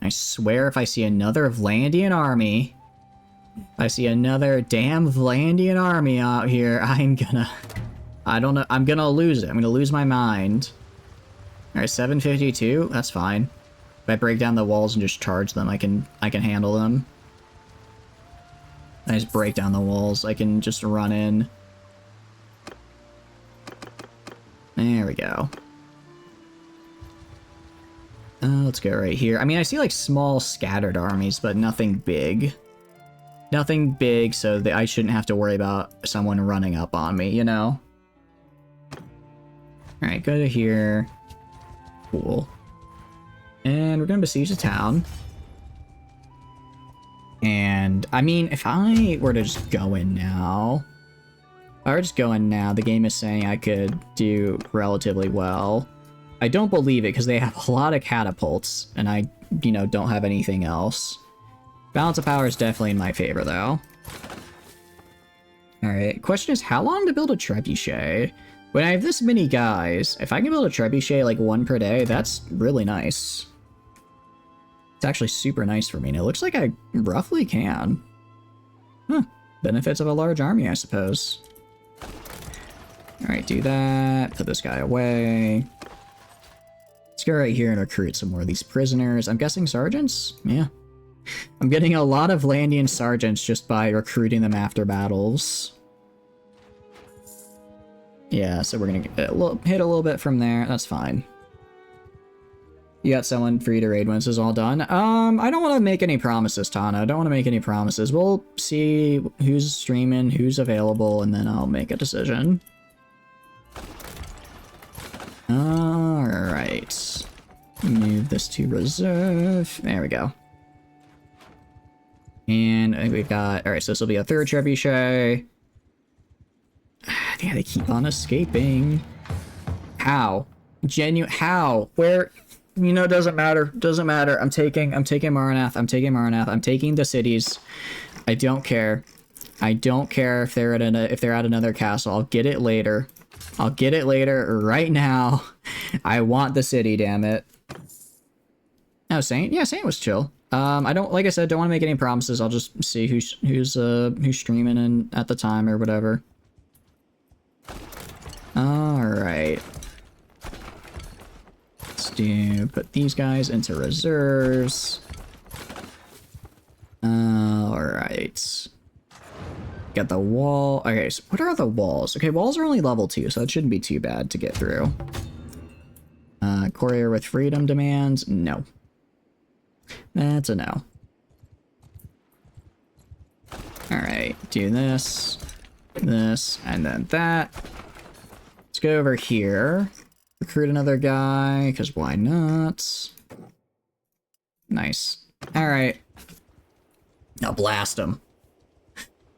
I swear if I see another Vlandian army, if I see another damn Vlandian army out here, I'm gonna lose it. I'm gonna lose my mind. Alright, 752, that's fine. If I break down the walls and just charge them, I can handle them. I just break down the walls, I can just run in. There we go. Let's go right here. I mean, I see like small scattered armies, but nothing big. Nothing big, so that I shouldn't have to worry about someone running up on me, you know? Alright, go to here. Cool. And we're gonna besiege the town. And, I mean, if I were to just go in now... If I were just going now, the game is saying I could do relatively well. I don't believe it, because they have a lot of catapults, and I, you know, don't have anything else. Balance of power is definitely in my favor, though. Alright, question is, how long to build a trebuchet? When I have this many guys, if I can build a trebuchet, like, one per day, that's really nice. It's actually super nice for me, and it looks like I roughly can. Huh. Benefits of a large army, I suppose. Alright, do that. Put this guy away. Let's go right here and recruit some more of these prisoners. I'm guessing sergeants? Yeah. I'm getting a lot of Vlandian sergeants just by recruiting them after battles. Yeah, so we're gonna hit a little bit from there. That's fine. You got someone free to raid when this is all done. I don't want to make any promises, Tana. I don't want to make any promises. We'll see who's streaming, who's available, and then I'll make a decision. Alright. Move this to reserve. There we go. And we've got... Alright, so this will be a third trebuchet. Yeah, they keep on escaping. How? How? Where? You know, doesn't matter. Doesn't matter. I'm taking Maranath. I'm taking Maranath. I'm taking the cities. I don't care. I don't care if they're at another castle. I'll get it later. I'll get it later. Right now, I want the city. Damn it. Oh, Saint. Yeah, Saint was chill. I don't, like I said, don't want to make any promises. I'll just see who's streaming and at the time or whatever. All right. Put these guys into reserves. Alright. Got the wall. Okay, so what are the walls? Okay, walls are only level 2, so that shouldn't be too bad to get through. Courier with freedom demands? No. That's a no. Alright, do this, this, and then that. Let's go over here. Recruit another guy, because why not? Nice. Alright. Now blast them.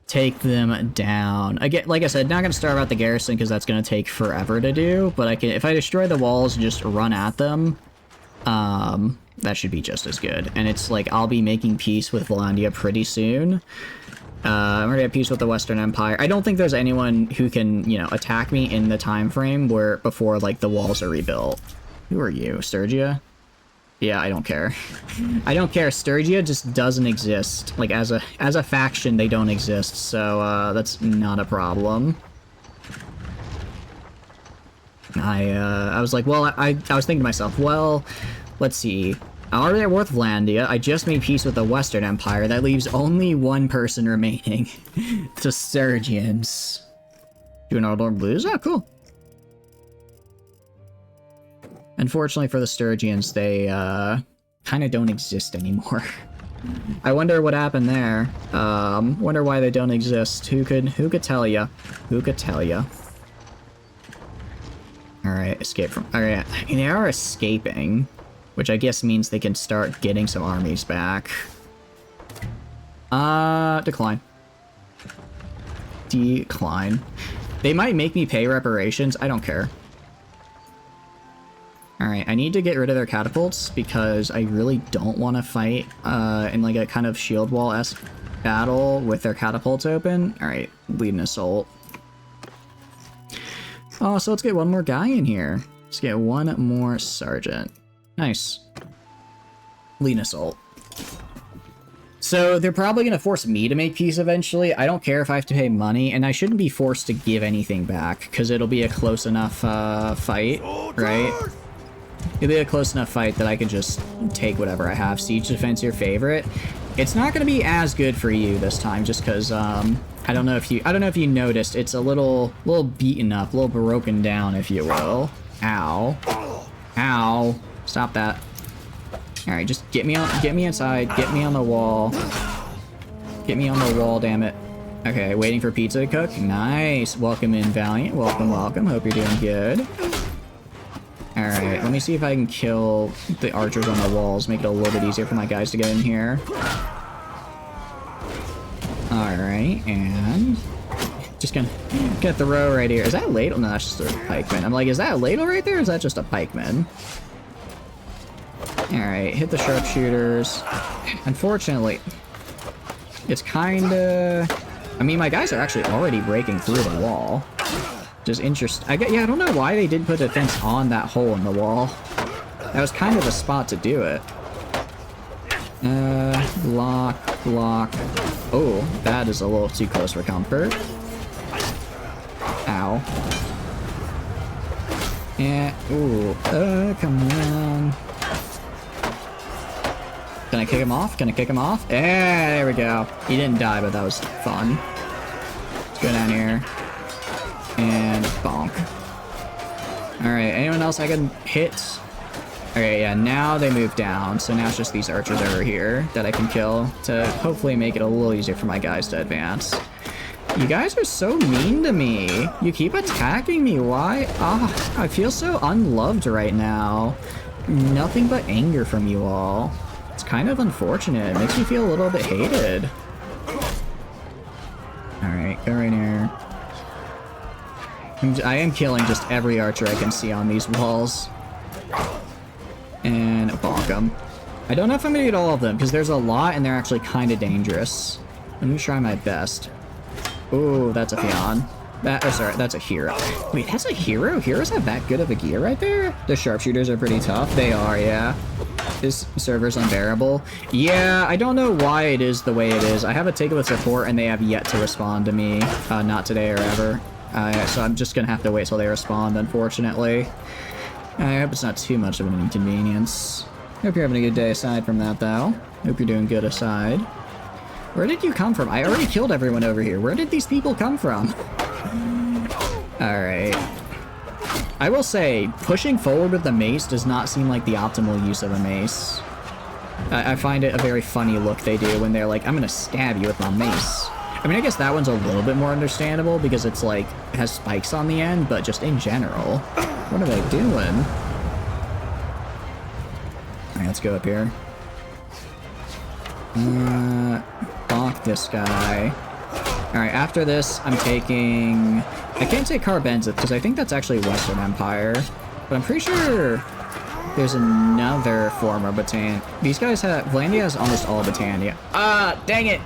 Take them down. Again, like I said, not going to starve out the garrison because that's going to take forever to do, but I can, if I destroy the walls and just run at them, that should be just as good. And it's like, I'll be making peace with Vlandia pretty soon. I'm already at peace with the Western Empire. I don't think there's anyone who can, you know, attack me in the time frame where, before, like, the walls are rebuilt. Who are you? Sturgia? Yeah, I don't care. I don't care. Sturgia just doesn't exist. Like, as a faction, they don't exist, so, that's not a problem. I was like, well, I was thinking to myself, well, let's see. I'm already at Worth Vlandia. I just made peace with the Western Empire. That leaves only one person remaining. The Sturgians. Doing our Lord Blues? Oh, cool. Unfortunately for the Sturgians, they, kind of don't exist anymore. I wonder what happened there. Wonder why they don't exist. Who could tell ya? Who could tell ya? Alright, escape from... Alright, I mean, they are escaping, which I guess means they can start getting some armies back. Decline. Decline. They might make me pay reparations. I don't care. Alright, I need to get rid of their catapults because I really don't want to fight in like a kind of shield wall-esque battle with their catapults open. Alright, lead an assault. Oh, so let's get one more guy in here. Let's get one more sergeant. Nice. Lead an assault. So they're probably going to force me to make peace eventually. I don't care if I have to pay money, and I shouldn't be forced to give anything back because it'll be a close enough fight, right? It'll be a close enough fight that I can just take whatever I have. Siege defense, your favorite. It's not going to be as good for you this time, just because I don't know if you noticed. It's a little beaten up, a little broken down, if you will. Ow, ow! Stop that. All right, just get me inside. Get me on the wall. Get me on the wall, damn it. Okay, waiting for pizza to cook. Nice. Welcome in, Valiant. Welcome, welcome. Hope you're doing good. Alright, let me see if I can kill the archers on the walls, make it a little bit easier for my guys to get in here. Alright, and... just gonna throw right here. Is that a ladle? No, that's just a pikeman. I'm like, is that a ladle right there, or is that just a pikeman? Alright, hit the sharpshooters. Unfortunately, it's kinda... I mean, my guys are actually already breaking through the wall. Just interesting. Yeah, I don't know why they did put a fence on that hole in the wall. That was kind of the spot to do it. Block. Oh, that is a little too close for comfort. Ow. Yeah, ooh, come on. Can I kick him off? Can I kick him off? Yeah, there we go. He didn't die, but that was fun. Let's go down here. And bonk. Alright, anyone else I can hit? Okay, yeah, now they move down, so now it's just these archers over here that I can kill to hopefully make it a little easier for my guys to advance. You guys are so mean to me. You keep attacking me. Why? Ah, I feel so unloved right now. Nothing but anger from you all. It's kind of unfortunate. It makes me feel a little bit hated. Alright, go right here. I am killing just every archer I can see on these walls. And bonk them. I don't know if I'm gonna get all of them, because there's a lot and they're actually kind of dangerous. Let me try my best. Ooh, that's a Fion. Sorry, that's a hero. Wait, that's a hero? Heroes have that good of a gear right there? The sharpshooters are pretty tough. They are, yeah. This server's unbearable. Yeah, I don't know why it is the way it is. I have a ticket with support and they have yet to respond to me. Not today or ever. So I'm just gonna have to wait till they respond, unfortunately. I hope it's not too much of an inconvenience. Hope you're having a good day aside from that, though. Hope you're doing good aside. Where did you come from? I already killed everyone over here. Where did these people come from? Alright. I will say, pushing forward with the mace does not seem like the optimal use of a mace. I find it a very funny look they do when they're like, I'm gonna stab you with my mace. I mean, I guess that one's a little bit more understandable because it's like, it has spikes on the end, but just in general, what are they doing? Alright, let's go up here. Bonk this guy. Alright, after this, I'm taking... I can't take Carbenzith because I think that's actually Western Empire. But I'm pretty sure there's another former Battanian. These guys have... Vlandia has almost all Battania. Ah, dang it!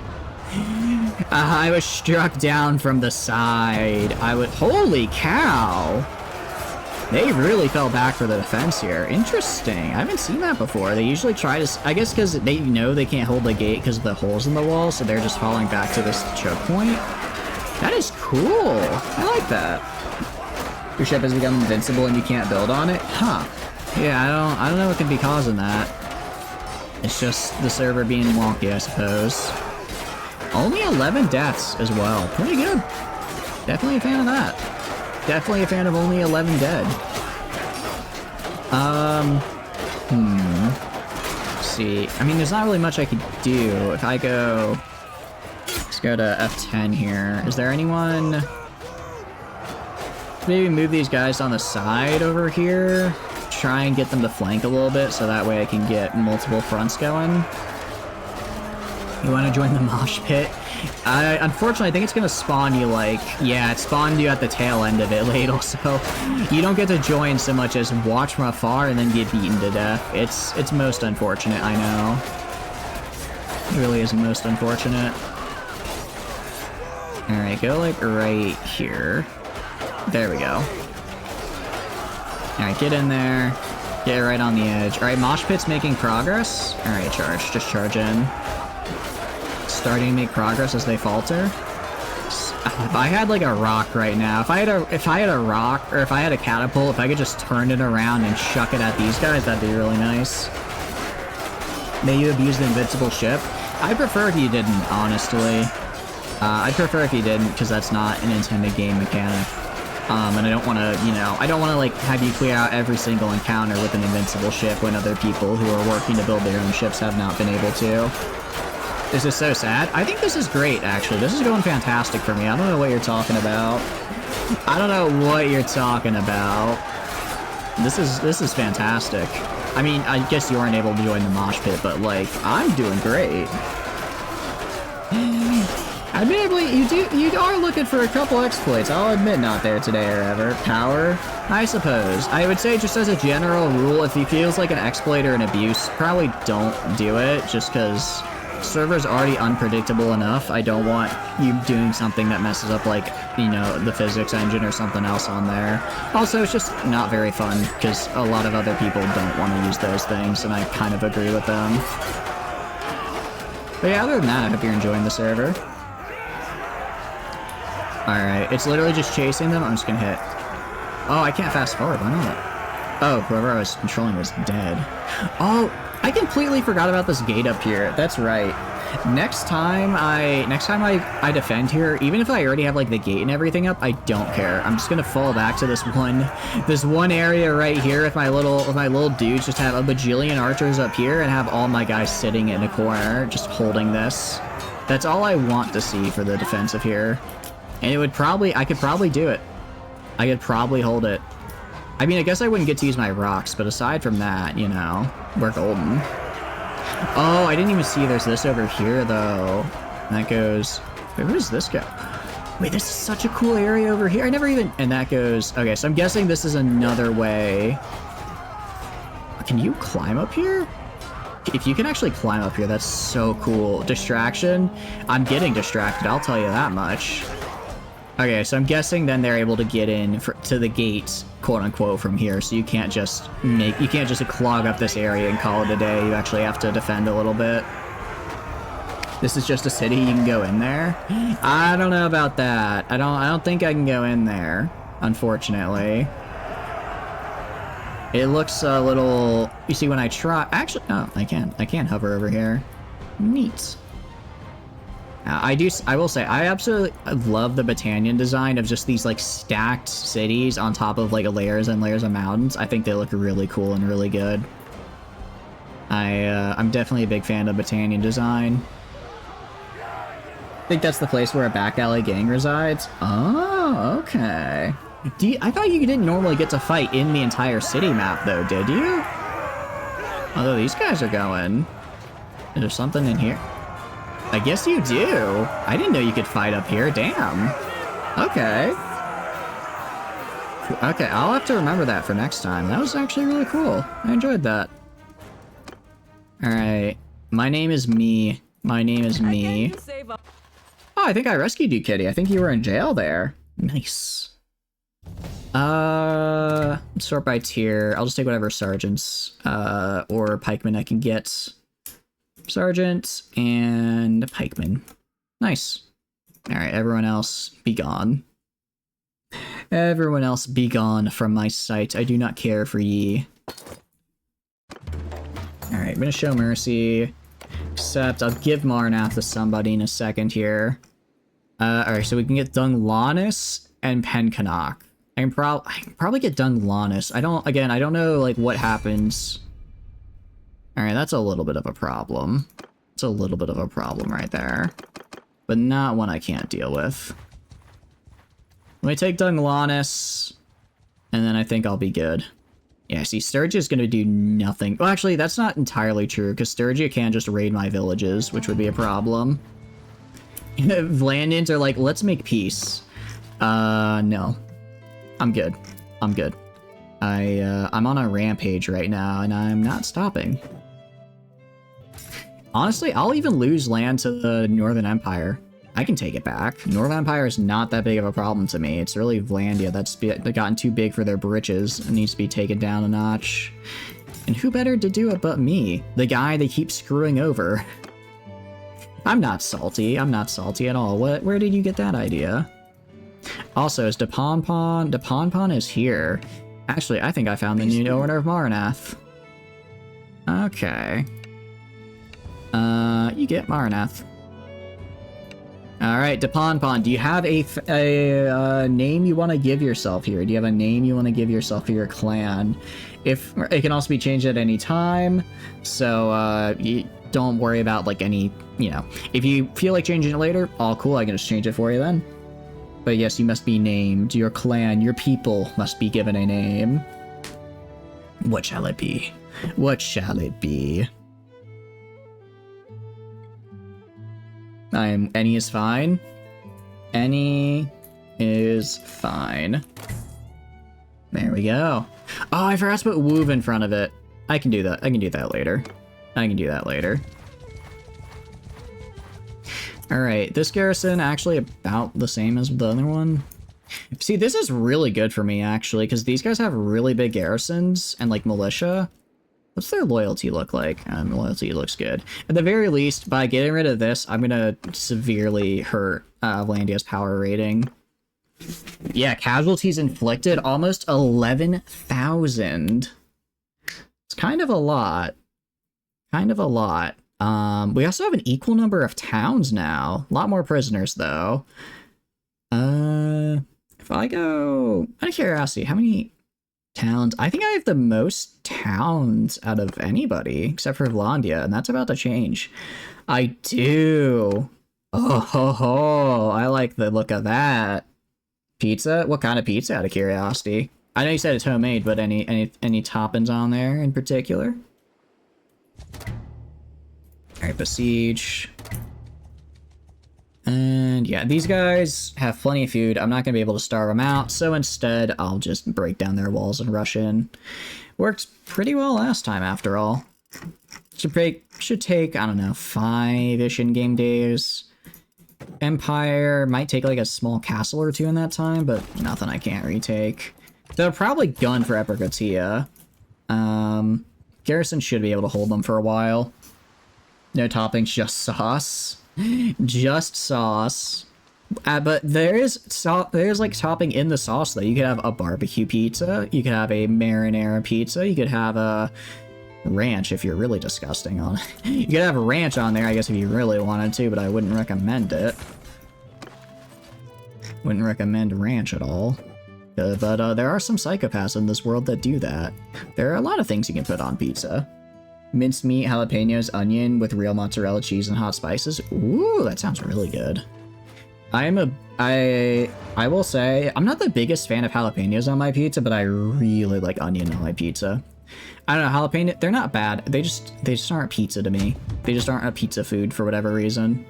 I was struck down from the side. Holy cow! They really fell back for the defense here. Interesting. I haven't seen that before. They usually try to... I guess because they know they can't hold the gate because of the holes in the wall, so they're just falling back to this choke point. That is cool. I like that. Your ship has become invincible and you can't build on it? Huh. Yeah, I don't know what could be causing that. It's just the server being wonky, I suppose. Only 11 deaths as well. Pretty good. Definitely a fan of that. Definitely a fan of only 11 dead. Let's see. I mean, there's not really much I could do. If I go... Let's go to F10 here. Is there anyone... Maybe move these guys on the side over here. Try and get them to flank a little bit so that way I can get multiple fronts going. You want to join the mosh pit? Unfortunately, I think it's going to spawn you like... Yeah, it spawned you at the tail end of it, Ladle, so you don't get to join so much as watch from afar and then get beaten to death. It's most unfortunate, I know. It really is most unfortunate. Alright, go like right here. There we go. Alright, get in there. Get right on the edge. Alright, mosh pit's making progress. Alright, charge. Just charge in. Starting to make progress as they falter. If I had like a rock right now, if I had a rock, or if I had a catapult, if I could just turn it around and chuck it at these guys, that'd be really nice. May you have used the invincible ship? I'd prefer if you didn't, honestly. I'd prefer if you didn't, because that's not an intended game mechanic. And I don't want to, you know, I don't want to like have you clear out every single encounter with an invincible ship when other people who are working to build their own ships have not been able to. This is so sad. I think this is great, actually. This is going fantastic for me. I don't know what you're talking about. I don't know what you're talking about. This is fantastic. I mean, I guess you weren't able to join the mosh pit, but like, I'm doing great. Admittedly, you are looking for a couple exploits. I'll admit not there today or ever. Power, I suppose. I would say just as a general rule, if he feels like an exploit or an abuse, probably don't do it, just because server's already unpredictable enough. I don't want you doing something that messes up, like, you know, the physics engine or something else on there. Also, it's just not very fun, because a lot of other people don't want to use those things, and I kind of agree with them. But yeah, other than that, I hope you're enjoying the server. Alright, it's literally just chasing them. I'm just gonna hit. Oh, I can't fast forward. Why not? Oh, whoever I was controlling was dead. Oh, I completely forgot about this gate up here. That's right. Next time I defend here, even if I already have like the gate and everything up, I don't care. I'm just gonna fall back to this one area right here with my little dudes. Just have a bajillion archers up here and have all my guys sitting in a corner, just holding this. That's all I want to see for the defensive here. And I could probably do it. I could probably hold it. I mean, I guess I wouldn't get to use my rocks, but aside from that, you know, we're golden. Oh, I didn't even see there's this over here, though. And that goes... Wait, where does this go? Wait, this is such a cool area over here. I never even... And that goes... Okay, so I'm guessing this is another way. Can you climb up here? If you can actually climb up here, that's so cool. Distraction? I'm getting distracted, I'll tell you that much. Okay, so I'm guessing then they're able to get in to the gates, quote unquote, from here. So you can't just clog up this area and call it a day. You actually have to defend a little bit. This is just a city. You can go in there. I don't know about that. I don't think I can go in there, unfortunately. It looks a little. You see, when I try, actually, no, I can hover over here. Neat. I will say, I absolutely love the Battanian design of just these, like, stacked cities on top of, like, layers and layers of mountains. I think they look really cool and really good. I'm definitely a big fan of Battanian design. think that's the place where a back alley gang resides? Oh, okay. I thought you didn't normally get to fight in the entire city map, though, did you? Although these guys are going. Is there something in here? I guess you do. I didn't know you could fight up here. Damn. Okay. Okay, I'll have to remember that for next time. That was actually really cool. I enjoyed that. Alright. My name is me. My name is me. Oh, I think I rescued you, Kitty. I think you were in jail there. Nice. Sort by tier. I'll just take whatever sergeants, or pikemen I can get. Sergeant and pikeman. Nice. Alright, everyone else, be gone. Everyone else, be gone from my sight. I do not care for ye. Alright, I'm gonna show mercy. Except, I'll give Marnath to somebody in a second here. Alright, so we can get Dunglanis and Pencanak. I can probably get Dunglanis. I don't know, like, what happens. Alright, that's a little bit of a problem. It's a little bit of a problem right there. But not one I can't deal with. Let me take Dunglanis, and then I think I'll be good. Yeah, see, Sturgia's gonna do nothing. Well, actually, that's not entirely true, because Sturgia can just raid my villages, which would be a problem. Vlandians are like, let's make peace. No. I'm good. I'm good. I'm on a rampage right now, and I'm not stopping. Honestly, I'll even lose land to the Northern Empire. I can take it back. Northern Empire is not that big of a problem to me. It's really Vlandia that's gotten too big for their britches and needs to be taken down a notch. And who better to do it but me, the guy they keep screwing over? I'm not salty. I'm not salty at all. Where did you get that idea? Also, is Deponpon? Deponpon is here. Actually, I think I found the new owner of Marnath. Okay. You get Marnath. Alright, Deponpon, do you have a name you want to give yourself here? Do you have a name you want to give yourself for your clan? If it can also be changed at any time, so you don't worry about like any, you know, if you feel like changing it later, all cool, I can just change it for you then. But yes, you must be named. Your clan, your people must be given a name. What shall it be? What shall it be? Any is fine. Any is fine. There we go. Oh, I forgot to put Woov in front of it. I can do that. I can do that later. I can do that later. Alright, this garrison actually about the same as the other one. See, this is really good for me, actually, because these guys have really big garrisons and, like, militia. What's their loyalty look like? Loyalty looks good. At the very least, by getting rid of this, I'm gonna severely hurt Vlandia's power rating. Yeah, casualties inflicted, almost 11,000. It's kind of a lot. Kind of a lot. We also have an equal number of towns now. A lot more prisoners, though. If I go... Out of curiosity, how many towns? I think I have the most towns out of anybody, except for Vlandia, and that's about to change. I do! Oh ho ho! I like the look of that. Pizza? What kind of pizza, out of curiosity? I know you said it's homemade, but any toppings on there in particular? Alright, besiege. And yeah, these guys have plenty of food. I'm not going to be able to starve them out, so instead I'll just break down their walls and rush in. Worked pretty well last time, after all. Should take, I don't know, 5-ish in-game days. Empire might take like a small castle or two in that time, but nothing I can't retake. They'll probably gun for Epigratia. Garrison should be able to hold them for a while. No toppings, just sauce. Just sauce. But there's like topping in the sauce though. You could have a barbecue pizza, you could have a marinara pizza, you could have a ranch if you're really disgusting on it. You could have a ranch on there, I guess, if you really wanted to, but I wouldn't recommend it. Wouldn't recommend ranch at all. But there are some psychopaths in this world that do that. There are a lot of things you can put on pizza. Minced meat, jalapenos, onion with real mozzarella cheese and hot spices. Ooh, that sounds really good. I will say, I'm not the biggest fan of jalapenos on my pizza, but I really like onion on my pizza. I don't know, jalapeno, they're not bad. They just aren't pizza to me. They just aren't a pizza food for whatever reason.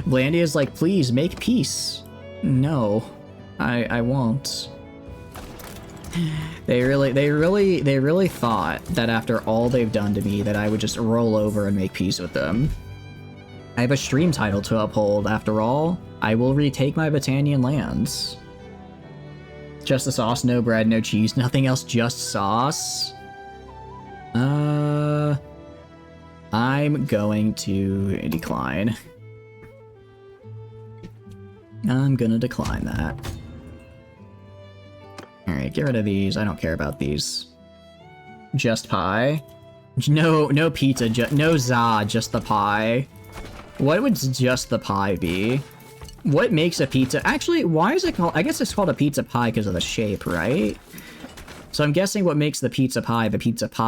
Vlandia's like, please make peace. No, I won't. They really thought that after all they've done to me that I would just roll over and make peace with them. I have a stream title to uphold, after all. I will retake my Battanian lands. Just the sauce, no bread, no cheese, nothing else, just sauce. I'm going to decline. I'm gonna decline that. Alright, get rid of these. I don't care about these. Just pie? No pizza, no za, just the pie. What would just the pie be? What makes a pizza? Actually, why is it called? I guess it's called a pizza pie because of the shape, right? So I'm guessing what makes the pizza pie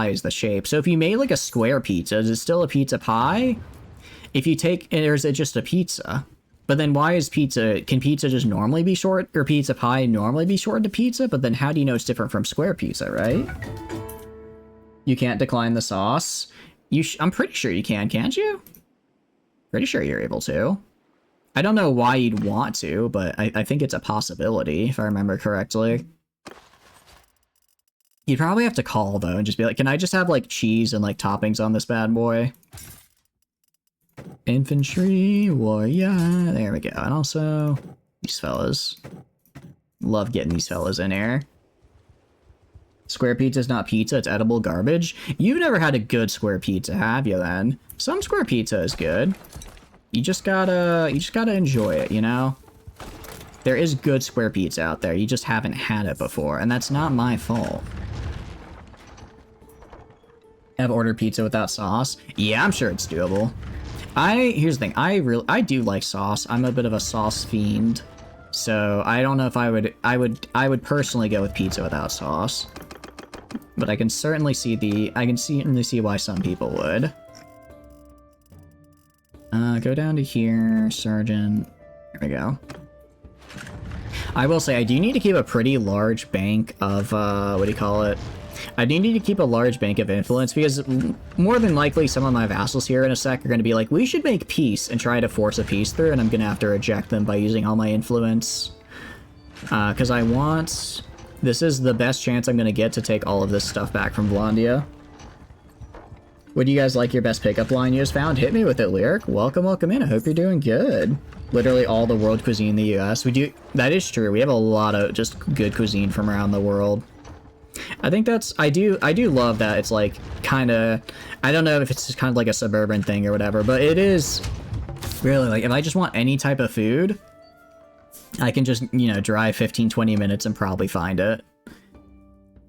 is the shape. So if you made like a square pizza, is it still a pizza pie? If you take, or is it just a pizza? But then why is pizza, can pizza just normally be short, or pizza pie normally be shortened to pizza? But then how do you know it's different from square pizza, right? You can't decline the sauce. I'm pretty sure you can, can't you? Pretty sure you're able to. I don't know why you'd want to, but I think it's a possibility, if I remember correctly. You'd probably have to call, though, and just be like, can I just have, like, cheese and, like, toppings on this bad boy? Infantry, warrior, there we go. And also, these fellas. Love getting these fellas in here. Square pizza's not pizza, it's edible garbage. You've never had a good square pizza, have you, then? Some square pizza is good. You just gotta enjoy it, you know? There is good square pizza out there, you just haven't had it before, and that's not my fault. Have ordered pizza without sauce? Yeah, I'm sure it's doable. Here's the thing, I do like sauce. I'm a bit of a sauce fiend. So I don't know if I would personally go with pizza without sauce. But I can certainly see why some people would. Go down to here, Sergeant. There we go. I will say, I do need to keep a pretty large bank of, what do you call it? I do need to keep a large bank of influence, because more than likely some of my vassals here in a sec are going to be like, we should make peace, and try to force a peace through, and I'm going to have to reject them by using all my influence. Because I want... This is the best chance I'm going to get to take all of this stuff back from Vlandia. Would you guys like your best pickup line you just found? Hit me with it, Lyric. Welcome, welcome in. I hope you're doing good. Literally all the world cuisine in the US. We do... That is true. We have a lot of just good cuisine from around the world. I think that's... I do love that it's like kind of... I don't know if it's just kind of like a suburban thing or whatever, but it is really like if I just want any type of food, I can just, you know, drive 15-20 minutes and probably find it.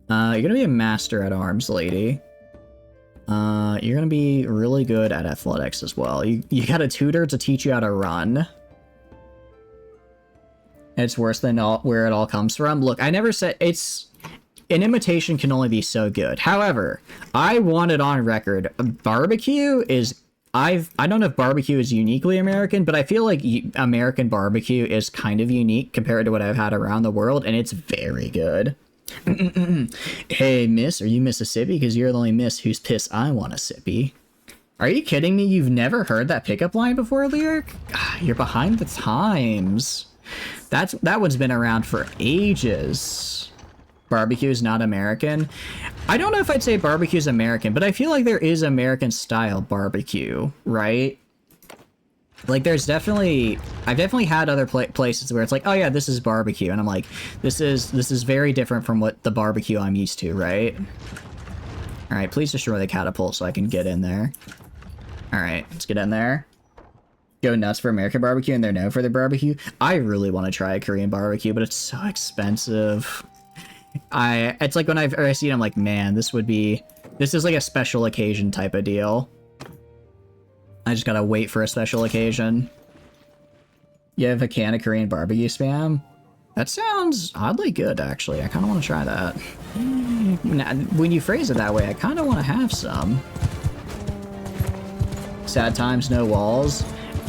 You're gonna be a master at arms, lady. You're gonna be really good at athletics as well. You got a tutor to teach you how to run. It's worse than where it all comes from. Look, I never said it's... An imitation can only be so good. However, I want it on record. Barbecue is... I don't know if barbecue is uniquely American, but I feel like American barbecue is kind of unique compared to what I've had around the world, and it's very good. Hey, miss, are you Mississippi? Because you're the only miss whose piss I want to sippy. Are you kidding me? You've never heard that pickup line before, Lyric? You're behind the times. That one's been around for ages. Barbecue is not American. I don't know if I'd say barbecue is American, but I feel like there is American style barbecue, right? Like there's definitely, I've definitely had other places where it's like, oh yeah, this is barbecue, and I'm like, this is very different from what the barbecue I'm used to, right? All right, please destroy the catapult so I can get in there. All right, let's get in there. Go nuts for American barbecue, and they're known for their barbecue. I really want to try a Korean barbecue, but it's so expensive. It's like when I see it, I'm like, man, this is like a special occasion type of deal. I just gotta wait for a special occasion. You have a can of Korean barbecue spam? That sounds oddly good, actually. I kind of want to try that. When you phrase it that way, I kind of want to have some. Sad times, no walls.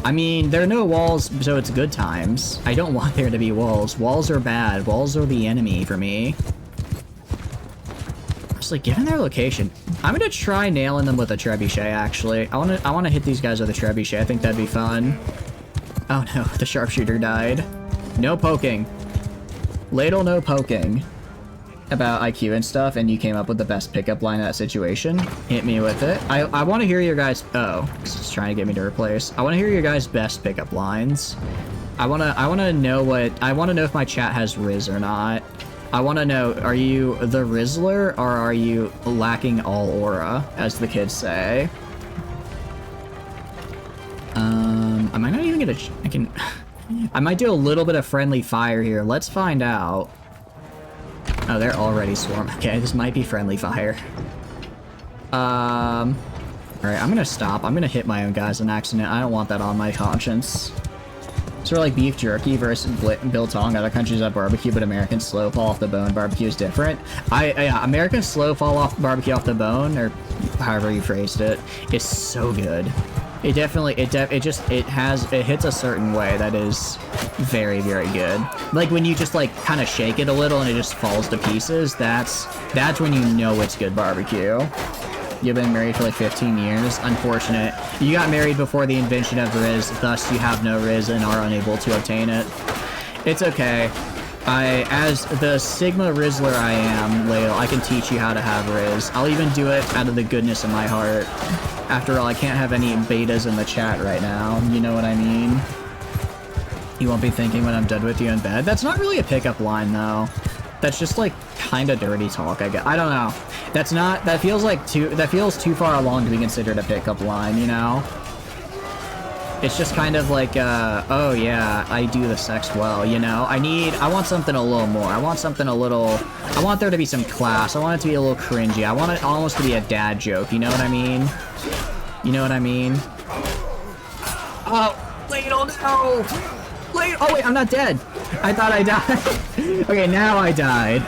I mean, there are no walls, so it's good times. I don't want there to be walls. Walls are bad. Walls are the enemy for me. Actually, given their location, I'm gonna try nailing them with a trebuchet, actually. I wanna hit these guys with a trebuchet. I think that'd be fun. Oh no, the sharpshooter died. No poking. Ladle, no poking. About IQ and stuff, and you came up with the best pickup line in that situation. Hit me with it. I want to hear your guys. Oh, it's trying to get me to replace. I want to hear your guys' best pickup lines. I want to know what. I want to know if my chat has Riz or not. I want to know, are you the Rizzler or are you lacking all aura, as the kids say? Am I not even gonna? I can. I might do a little bit of friendly fire here. Let's find out. Oh, they're already swarming. Okay, this might be friendly fire. Alright, I'm gonna stop. I'm gonna hit my own guys on accident. I don't want that on my conscience. Sort of like beef jerky versus biltong. Other countries have barbecue, but American slow fall off the bone barbecue is different. American slow fall off barbecue off the bone, or however you phrased it, is so good. It definitely, it hits a certain way that is very, very good. Like when you just like kind of shake it a little and it just falls to pieces, that's when you know it's good barbecue. You've been married for like 15 years. Unfortunate. You got married before the invention of Riz, thus you have no Riz and are unable to obtain it. It's okay. As the Sigma Rizzler I am, Ladle, I can teach you how to have Riz. I'll even do it out of the goodness of my heart. After all, I can't have any betas in the chat right now. You know what I mean? You won't be thinking when I'm done with you in bed. That's not really a pickup line, though. That's just like kind of dirty talk, I guess. I don't know. That feels too far along to be considered a pickup line, you know? It's just kind of like, oh yeah, I do the sex well, you know? I want something a little more. I want there to be some class. I want it to be a little cringy. I want it almost to be a dad joke, you know what I mean? You know what I mean? Oh, Ladle, no! Ladle, oh wait, I'm not dead. I thought I died. Okay, now I died.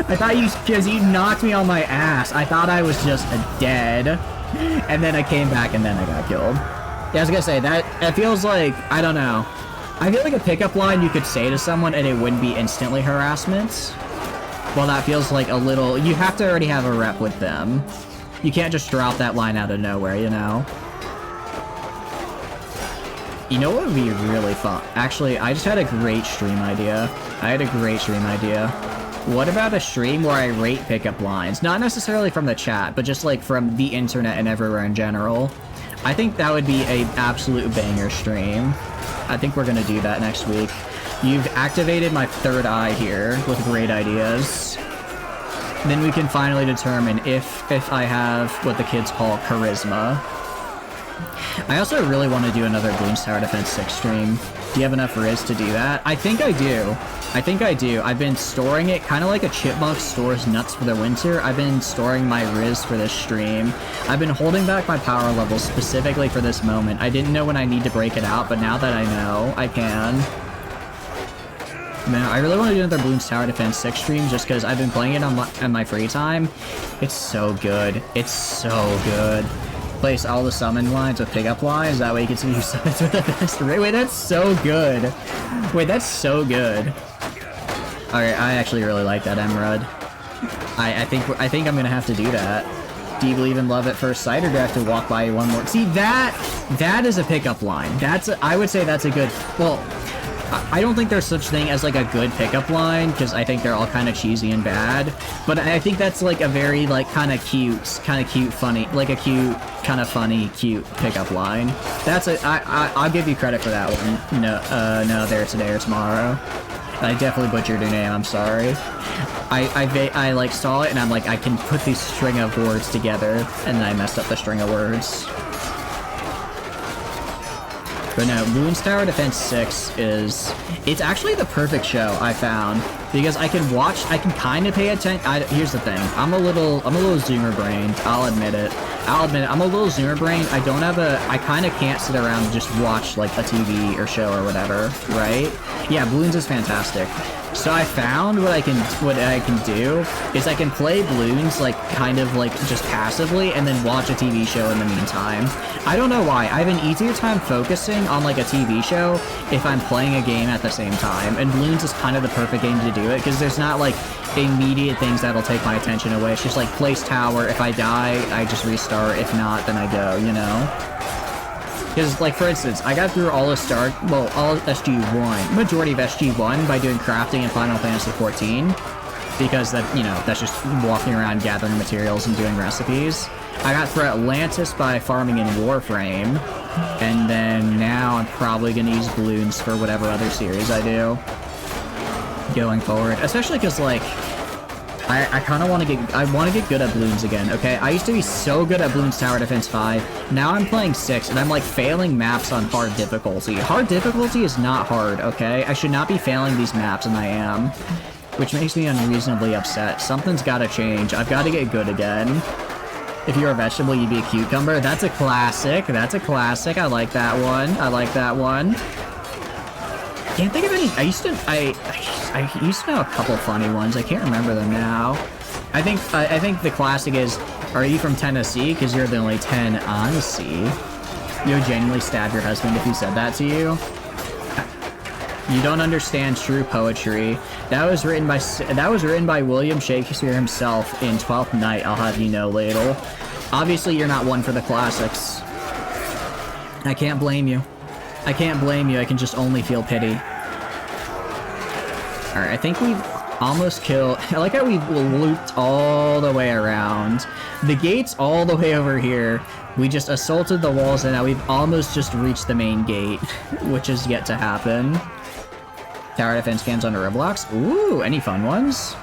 I thought because you knocked me on my ass. I thought I was just dead. And then I came back and then I got killed. Yeah, I was gonna say, it feels like, I don't know. I feel like a pickup line you could say to someone and it wouldn't be instantly harassment. Well, that feels like a little, you have to already have a rep with them. You can't just drop that line out of nowhere, you know? You know what would be really fun? Actually, I just had a great stream idea. What about a stream where I rate pickup lines? Not necessarily from the chat, but just like from the internet and everywhere in general. I think that would be an absolute banger stream. I think we're gonna do that next week. You've activated my third eye here with great ideas. Then we can finally determine if I have what the kids call charisma. I also really want to do another Bloons Tower Defense 6 stream. Do you have enough Riz to do that? I think I do. I've been storing it kind of like a chipmunk stores nuts for the winter. I've been storing my Riz for this stream. I've been holding back my power levels specifically for this moment. I didn't know when I need to break it out, but now that I know, I can. Man, I really want to do another Bloons Tower Defense 6 stream just because I've been playing it on my free time. It's so good. It's so good. Place all the summon lines with pickup lines, that way you can see who summons with the best rate. Wait, that's so good. Wait, that's so good. Alright, I actually really like that Emerald. I think I'm gonna have to do that. Do you believe in love at first sight, or do I have to walk by you one more? See, that is a pickup line. I would say that's a good, well, I don't think there's such thing as like a good pickup line, because I think they're all kind of cheesy and bad, but I think that's like a very like kind of cute, funny, like a cute, kind of funny, cute pickup line. I'll give you credit for that one. No, there today or tomorrow. I definitely butchered your name, I'm sorry. I like saw it and I'm like, I can put these string of words together, and then I messed up the string of words. But no, Bloons Tower Defense 6 it's actually the perfect show, I found. because I can watch, I can kind of pay attention. Here's the thing, I'm a little zoomer brained. I'll admit it. I'm a little zoomer brained. I kind of can't sit around and just watch like a TV or show or whatever, right? Yeah, Bloons is fantastic. So I found what I can do is I can play Bloons like kind of like just passively and then watch a TV show in the meantime. I don't know why. I have an easier time focusing on like a TV show if I'm playing a game at the same time. And Bloons is kind of the perfect game to do it because there's not like immediate things that'll take my attention away. It's just like place tower. If I die, I just restart. If not, then I go, you know? Because, like, for instance, I got through all of SG1, majority of SG1 by doing crafting in Final Fantasy XIV. Because that, you know, that's just walking around gathering materials and doing recipes. I got through Atlantis by farming in Warframe. And then now I'm probably going to use Bloons for whatever other series I do going forward. Especially because, like, I kind of want to get good at Bloons again, okay? I used to be so good at Bloons Tower Defense 5. Now I'm playing 6, and I'm, like, failing maps on hard difficulty. Hard difficulty is not hard, okay? I should not be failing these maps, and I am. Which makes me unreasonably upset. Something's gotta change. I've got to get good again. If you're a vegetable, you'd be a cucumber. That's a classic. That's a classic. I like that one. I like that one. Can't think of any. I used to know a couple funny ones. I can't remember them now. I think the classic is, are you from Tennessee? Because you're the only 10 I see. You'll genuinely stab your husband if he said that to you. You don't understand true poetry. That was written by William Shakespeare himself in Twelfth Night. I'll have you know, Ladle. Obviously, you're not one for the classics. I can't blame you. I can't blame you. I can just only feel pity. Alright, I think we've almost killed... I like how we've looped all the way around. The gate's all the way over here. We just assaulted the walls, and now we've almost just reached the main gate, which is yet to happen. Tower defense cams under Roblox. Ooh, any fun ones?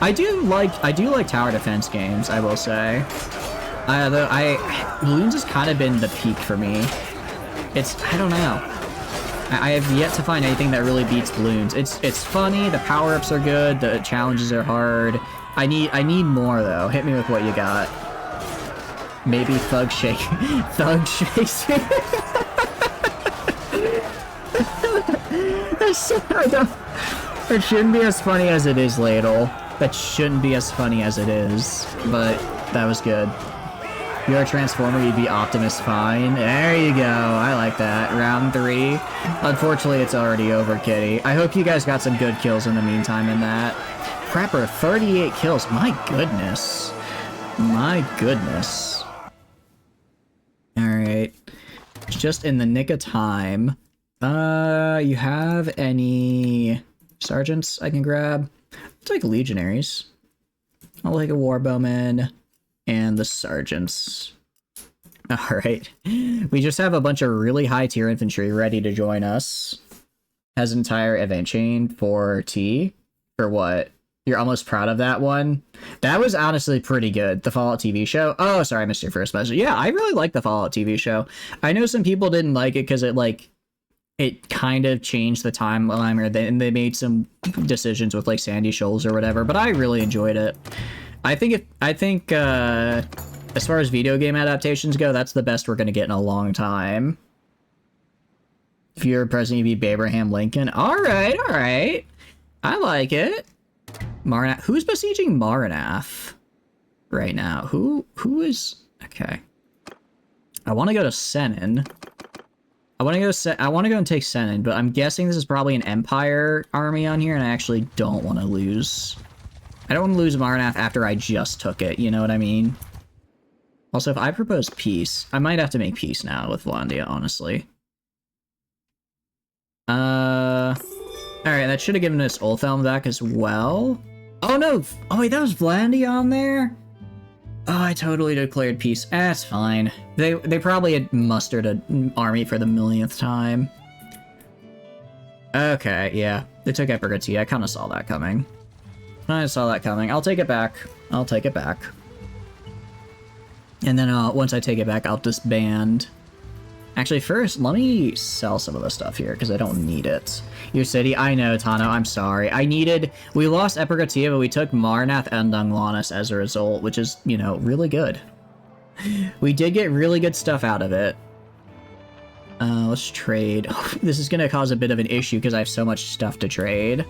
I do like tower defense games, I will say. Bloons has kind of been the peak for me. I don't know. I have yet to find anything that really beats Bloons. It's funny, the power-ups are good, the challenges are hard. I need more though. Hit me with what you got. Maybe Thug Shake. Thug Shakes. It shouldn't be as funny as it is, Ladle. That shouldn't be as funny as it is. But that was good. You're a Transformer, you'd be Optimus Fine. There you go. I like that. Round 3. Unfortunately, it's already over, Kitty. I hope you guys got some good kills in the meantime in that. Prepper, 38 kills. My goodness. My goodness. Alright. Just in the nick of time. You have any sergeants I can grab? I'll take legionaries. I'll take a warbowman and the sergeants. Alright. We just have a bunch of really high tier infantry ready to join us. Has entire event chain for T. For what? You're almost proud of that one? That was honestly pretty good. The Fallout TV show. Oh, sorry, I missed your first message. Yeah, I really like the Fallout TV show. I know some people didn't like it because it kind of changed the timeline, and they made some decisions with like Sandy Shoals or whatever, but I really enjoyed it. I think as far as video game adaptations go, that's the best we're gonna get in a long time. If you're president, you'd be Abraham Lincoln. Alright, alright. I like it. Maranath. Who's besieging Maranath right now? Who is... Okay. I want to go to Senin. I want to go and take Senin, but I'm guessing this is probably an Empire army on here, and I actually don't want to lose. I don't want to lose Maranath after I just took it, you know what I mean? Also, if I propose peace, I might have to make peace now with Vlandia, honestly. Alright, that should have given us Ulthelm back as well. Oh no! Oh wait, that was Vlandia on there? Oh, I totally declared peace. That's fine. They probably had mustered an army for the millionth time. Okay, yeah. They took Epirgati. I kind of saw that coming. I'll take it back. I'll take it back. And then once I take it back, I'll disband Actually, first, let me sell some of the stuff here, because I don't need it. Your city, I know, Tano, I'm sorry. We lost Epigratia, but we took Marnath and Dunglanis as a result, which is, you know, really good. We did get really good stuff out of it. Let's trade. This is going to cause a bit of an issue, because I have so much stuff to trade.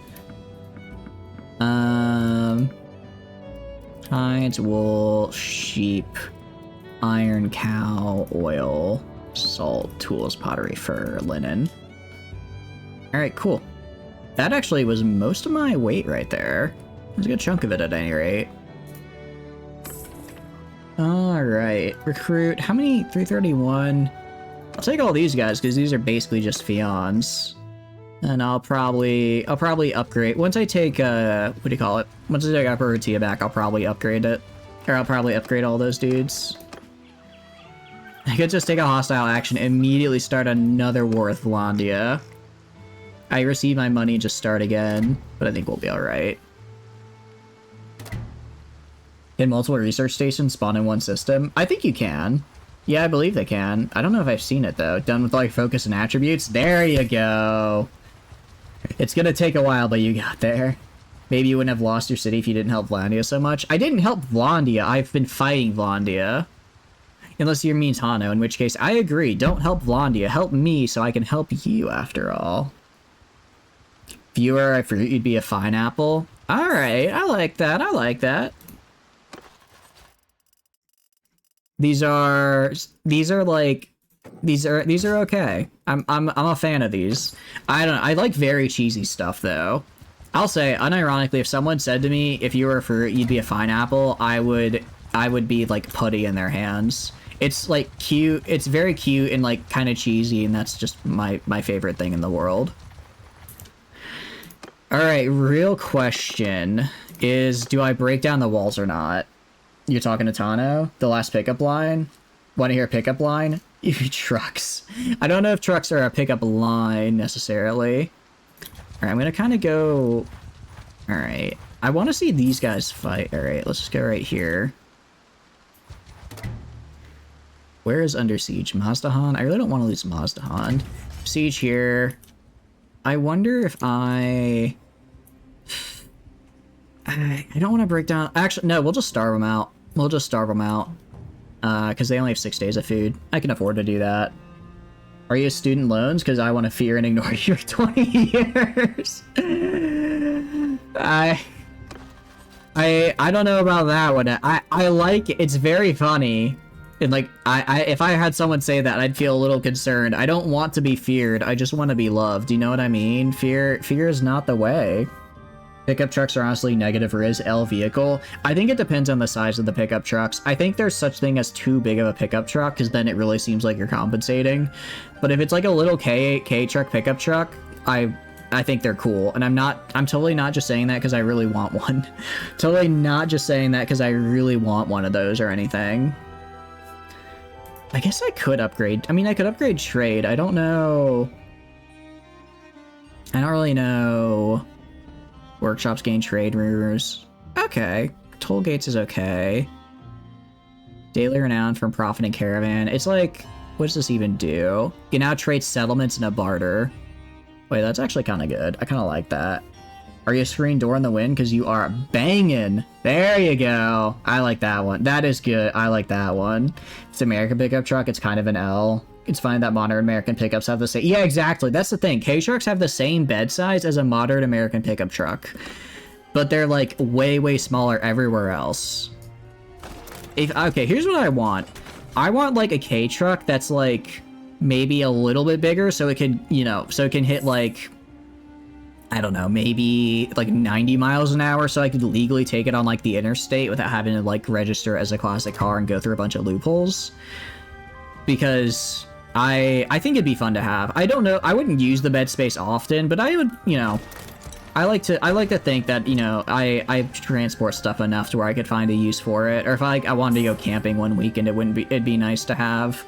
Hides, wool, sheep, iron, cow, oil, salt, tools, pottery, fur, linen. Alright, cool. That actually was most of my weight right there. There's a good chunk of it at any rate. Alright, recruit. How many? 331. I'll take all these guys, because these are basically just Fions. And I'll probably upgrade. Once I take, what do you call it? Once I take Epigratia back, I'll probably upgrade it. Or I'll probably upgrade all those dudes. I could just take a hostile action, immediately start another war with Vlandia. I receive my money and just start again, but I think we'll be alright. Can multiple research stations spawn in one system? I think you can. Yeah, I believe they can. I don't know if I've seen it, though. Done with all your focus and attributes? There you go! It's gonna take a while, but you got there. Maybe you wouldn't have lost your city if you didn't help Vlandia so much. I didn't help Vlandia, I've been fighting Vlandia. Unless you mean Tano, in which case, I agree. Don't help Vlandia, help me so I can help you, after all. If you were a fruit, you'd be a fine apple. Alright, I like that, I like that. These are okay. I'm a fan of these. I like very cheesy stuff though. I'll say, unironically, if someone said to me, if you were a fruit, you'd be a fine apple, I would be like putty in their hands. It's like cute, it's very cute and like kind of cheesy, and that's just my favorite thing in the world. Alright, real question is, do I break down the walls or not? You're talking to Tano? The last pickup line? Want to hear a pickup line? Trucks. I don't know if trucks are a pickup line, necessarily. Alright, I'm gonna kind of go... Alright. I want to see these guys fight. Alright, let's just go right here. Where is Under Siege? Mazdahan? I really don't want to lose Mazdahan. Siege here. I wonder if I don't want to break down... Actually, no, we'll just starve them out. We'll just starve them out. Because they only have 6 days of food. I can afford to do that. Are you student loans? Because I want to fear and ignore you for 20 years. I don't know about that one. I like it. It's very funny. And like, if I had someone say that, I'd feel a little concerned. I don't want to be feared. I just want to be loved. You know what I mean? Fear is not the way. Pickup trucks are honestly negative Riz L vehicle. I think it depends on the size of the pickup trucks. I think there's such thing as too big of a pickup truck, because then it really seems like you're compensating. But if it's like a little K truck pickup truck, I think they're cool. And I'm totally not just saying that because I really want one. Totally not just saying that because I really want one of those or anything. I guess I could upgrade. I mean, I could upgrade trade. I don't know. I don't really know. Workshops gain trade rumors. Okay. Toll gates is okay. Daily renown from profiting caravan. It's like, what does this even do? You can now trade settlements in a barter. Wait, that's actually kind of good. I kind of like that. Are you a screen door in the wind? Because you are banging. There you go. I like that one. That is good. I like that one. It's an American pickup truck. It's kind of an L. It's fine that modern American pickups have the same... Yeah, exactly. That's the thing. K-trucks have the same bed size as a modern American pickup truck. But they're, like, way, way smaller everywhere else. Okay, here's what I want. I want, like, a K-truck that's, like, maybe a little bit bigger so it can, you know, so it can hit, like... I don't know, maybe, like, 90 miles an hour so I could legally take it on, like, the interstate without having to, like, register as a classic car and go through a bunch of loopholes. Because... I think it'd be fun to have. I don't know, I wouldn't use the bed space often, but I would, you know, I like to think that, you know, I transport stuff enough to where I could find a use for it. Or if I wanted to go camping one weekend, it'd be nice to have.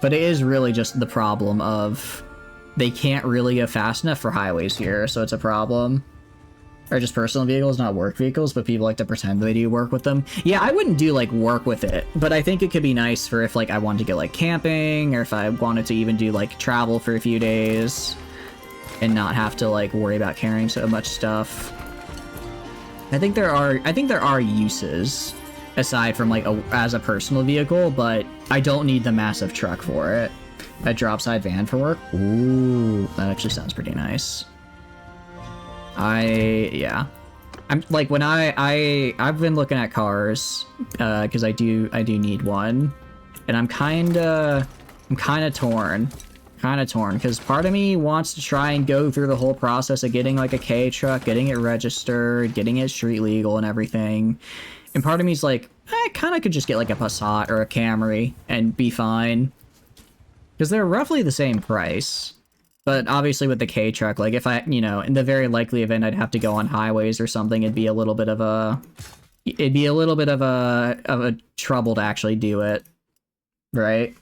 But it is really just the problem of they can't really go fast enough for highways here, so it's a problem. Or just personal vehicles, not work vehicles, but people like to pretend they do work with them. Yeah, I wouldn't do, like, work with it, but I think it could be nice for if, like, I wanted to go, like, camping, or if I wanted to even do, like, travel for a few days, and not have to, like, worry about carrying so much stuff. I think there are uses, aside from, like, as a personal vehicle, but I don't need the massive truck for it. A drop-side van for work? Ooh, that actually sounds pretty nice. Yeah. I'm like when I've been looking at cars because I do need one, and I'm kind of torn because part of me wants to try and go through the whole process of getting like a K truck, getting it registered, getting it street legal and everything, and part of me's like I kind of could just get like a Passat or a Camry and be fine because they're roughly the same price. But obviously with the K truck, like if I, you know, in the very likely event I'd have to go on highways or something, it'd be a little bit of a trouble to actually do it, right?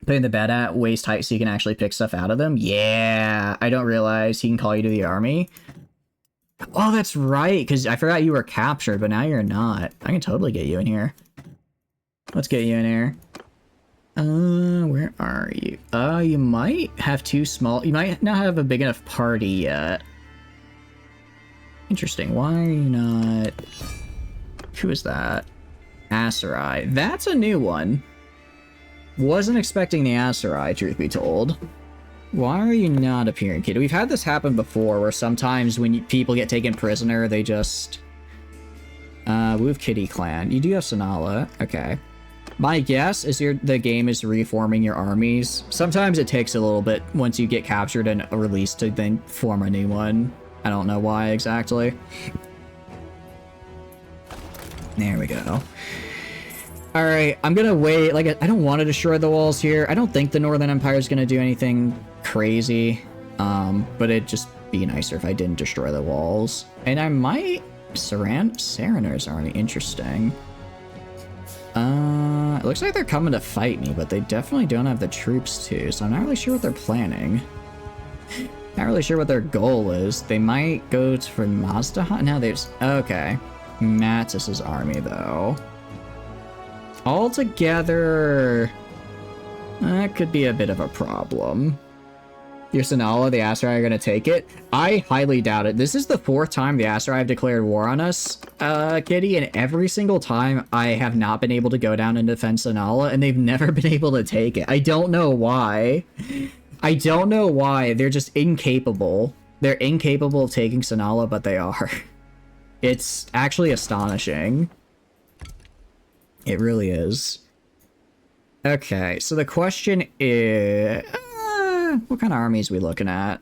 Putting the bed at waist height so you can actually pick stuff out of them. Yeah, I don't realize he can call you to the army. Oh, that's right, because I forgot you were captured, but now you're not. I can totally get you in here. Let's get you in here. Where are you? You might have too small. You might not have a big enough party yet. Interesting. Why are you not? Who is that? Aserai. That's a new one. Wasn't expecting the Aserai, truth be told. Why are you not appearing, kid? We've had this happen before, where sometimes when people get taken prisoner, they just... Woof Kitty Clan. You do have Sonala. Okay. My guess is the game is reforming your armies. Sometimes it takes a little bit once you get captured and released to then form a new one. I don't know why exactly. There we go. Alright, I'm gonna wait. Like, I don't want to destroy the walls here. I don't think the Northern Empire is gonna do anything crazy. But it'd just be nicer if I didn't destroy the walls. And I might... Sereners army. Interesting. It looks like they're coming to fight me, but they definitely don't have the troops to, so I'm not really sure what they're planning. Not really sure what their goal is. They might go for Mazda. No, there's... Okay. Mattis's army, though. Altogether... That could be a bit of a problem. Your Sonala, the Aserai, are going to take it? I highly doubt it. This is the 4th time the Aserai have declared war on us, Kitty, and every single time I have not been able to go down and defend Sonala, and they've never been able to take it. I don't know why. I don't know why. They're just incapable. They're incapable of taking Sonala, but they are. It's actually astonishing. It really is. Okay, so the question is... what kind of armies are we looking at?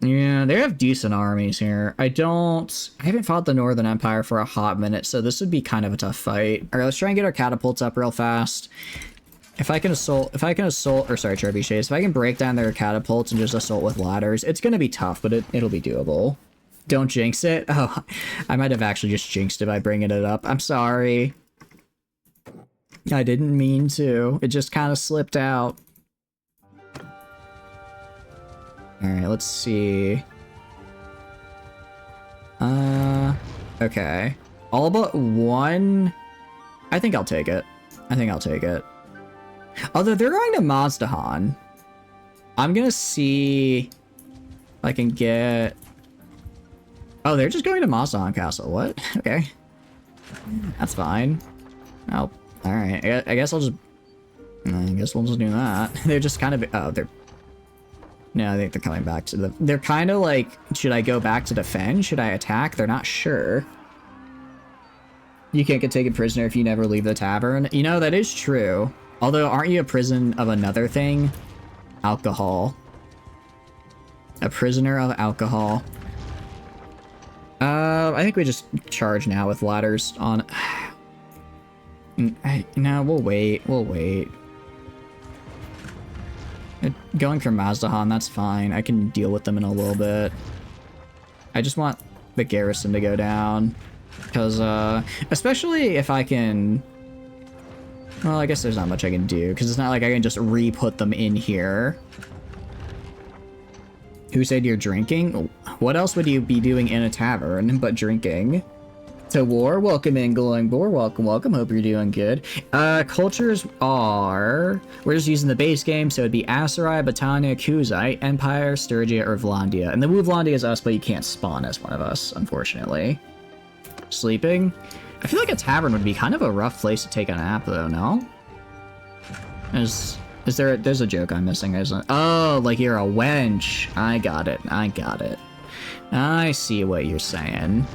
Yeah, they have decent armies here. I haven't fought the Northern Empire for a hot minute, so this would be kind of a tough fight. Alright, let's try and get our catapults up real fast. If I can assault, trebuchets, if I can break down their catapults and just assault with ladders, it's gonna be tough, but it'll be doable. Don't jinx it. Oh, I might have actually just jinxed it by bringing it up. I'm sorry. I didn't mean to. It just kind of slipped out. Alright, let's see. Okay. All but one... I think I'll take it. Although they're going to Mazdahan. I'm gonna see... if I can get... Oh, they're just going to Mazdahan Castle. What? Okay. That's fine. Oh, alright. I guess I'll just... I guess we'll just do that. They're just kind of... Oh, they're... No, I think they're coming back to the... They're kind of like, should I go back to defend? Should I attack? They're not sure. You can't get taken prisoner if you never leave the tavern. You know, that is true. Although, aren't you a prison of another thing? Alcohol. A prisoner of alcohol. I think we just charge now with ladders on... No, we'll wait. Going for Mazdahan, that's fine. I can deal with them in a little bit. I just want the garrison to go down. Because, especially if I can... Well, I guess there's not much I can do, because it's not like I can just re-put them in here. Who said you're drinking? What else would you be doing in a tavern but drinking? To War, welcome in, Glowing Boar, welcome, welcome, hope you're doing good. Cultures are... We're just using the base game, so it'd be Aserai, Battania, Kuzite, Empire, Sturgia, or Vlandia. And the Vlandia is us, but you can't spawn as one of us, unfortunately. Sleeping? I feel like a tavern would be kind of a rough place to take a nap, though, no? There's a joke I'm missing, isn't it? Oh, like you're a wench. I got it, I got it. I see what you're saying.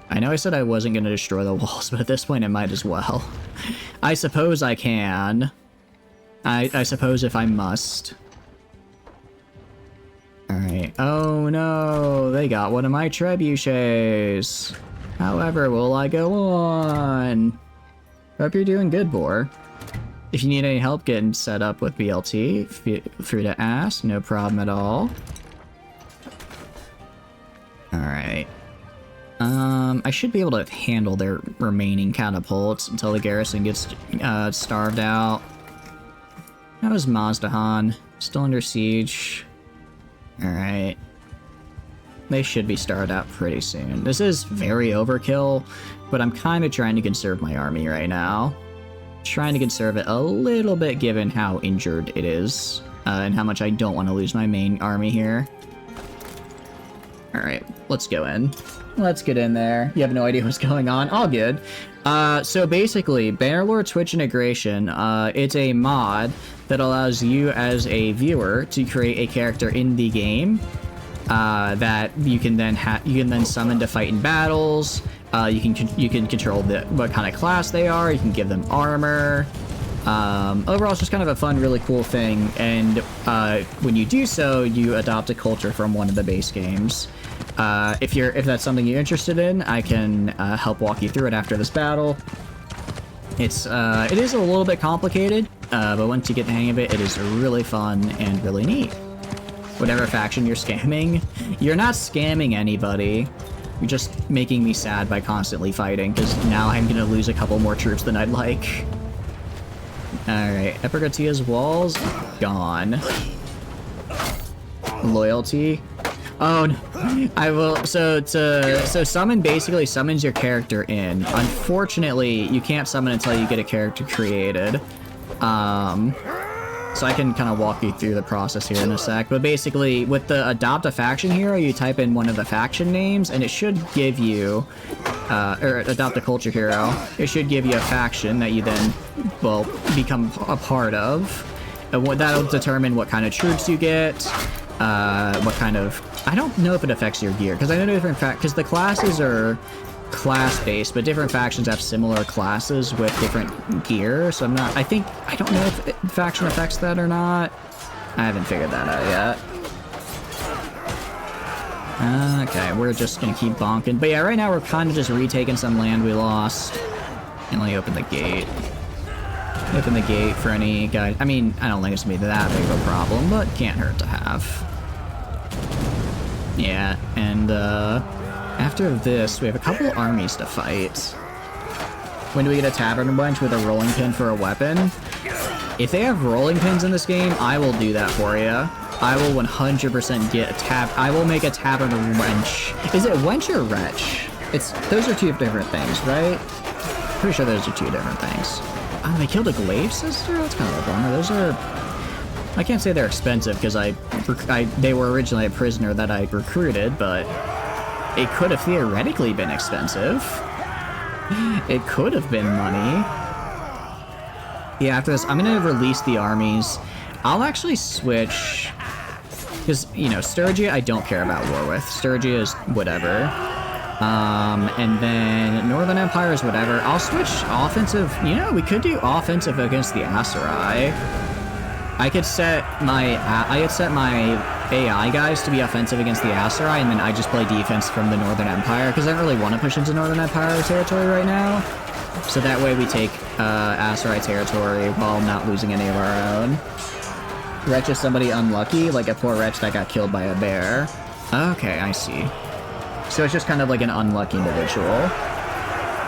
I know I said I wasn't going to destroy the walls, but at this point I might as well. I suppose I can. I suppose if I must. Alright. Oh no, they got one of my trebuchets. However, will I go on? Hope you're doing good, Boar. If you need any help getting set up with BLT, feel free to ask, no problem at all. Alright. I should be able to handle their remaining catapults until the garrison gets starved out. How is Mazdahan? Still under siege. Alright. They should be starved out pretty soon. This is very overkill, but I'm kind of trying to conserve my army right now. Trying to conserve it a little bit given how injured it is, and how much I don't want to lose my main army here. Alright, let's go in. Let's get in there. You have no idea what's going on. All good. So basically, Bannerlord Twitch integration, it's a mod that allows you as a viewer to create a character in the game that you can then summon to fight in battles. You can control what kind of class they are. You can give them armor. Overall, it's just kind of a fun, really cool thing. And when you do so, you adopt a culture from one of the base games. If that's something you're interested in, I can help walk you through it after this battle. It is a little bit complicated, but once you get the hang of it, it is really fun and really neat. Whatever faction you're scamming, you're not scamming anybody. You're just making me sad by constantly fighting, because now I'm gonna lose a couple more troops than I'd like. Alright, Epigatia's walls, gone. Loyalty. Oh, no. I will, so summon basically summons your character in. Unfortunately, you can't summon until you get a character created. So I can kind of walk you through the process here in a sec, but basically with the adopt a faction hero, you type in one of the faction names and it should give you, or adopt a culture hero, it should give you a faction that you then, well, become a part of. And that'll determine what kind of troops you get, what kind of, I don't know if it affects your gear, because I know different because the classes are class-based, but different factions have similar classes with different gear, so I don't know if faction affects that or not. I haven't figured that out yet. Okay, we're just gonna keep bonking. But yeah, right now we're kind of just retaking some land we lost. And let me open the gate. Open the gate for any guy. I mean, I don't think it's gonna be that big of a problem, but can't hurt to have. Yeah, and after this, we have a couple armies to fight. When do we get a tavern wench with a rolling pin for a weapon? If they have rolling pins in this game, I will do that for you. I will 100% get I will make a tavern wench. Is it wench or wretch? Those are two different things, right? Pretty sure those are two different things. Oh, they killed a glaive sister? That's kind of a bummer. Those are... I can't say they're expensive because they were originally a prisoner that I recruited, but it could have theoretically been expensive. It could have been money. Yeah, after this, I'm going to release the armies. I'll actually switch, because, you know, Sturgia I don't care about war with. Sturgia is whatever. And then Northern Empire is whatever. I'll switch offensive. You know, we could do offensive against the Aserai. I could set my AI guys to be offensive against the Aserai, and then I just play defense from the Northern Empire, because I don't really want to push into Northern Empire territory right now. So that way we take Aserai territory while not losing any of our own. Wretch is somebody unlucky, like a poor wretch that got killed by a bear. Okay, I see. So it's just kind of like an unlucky individual.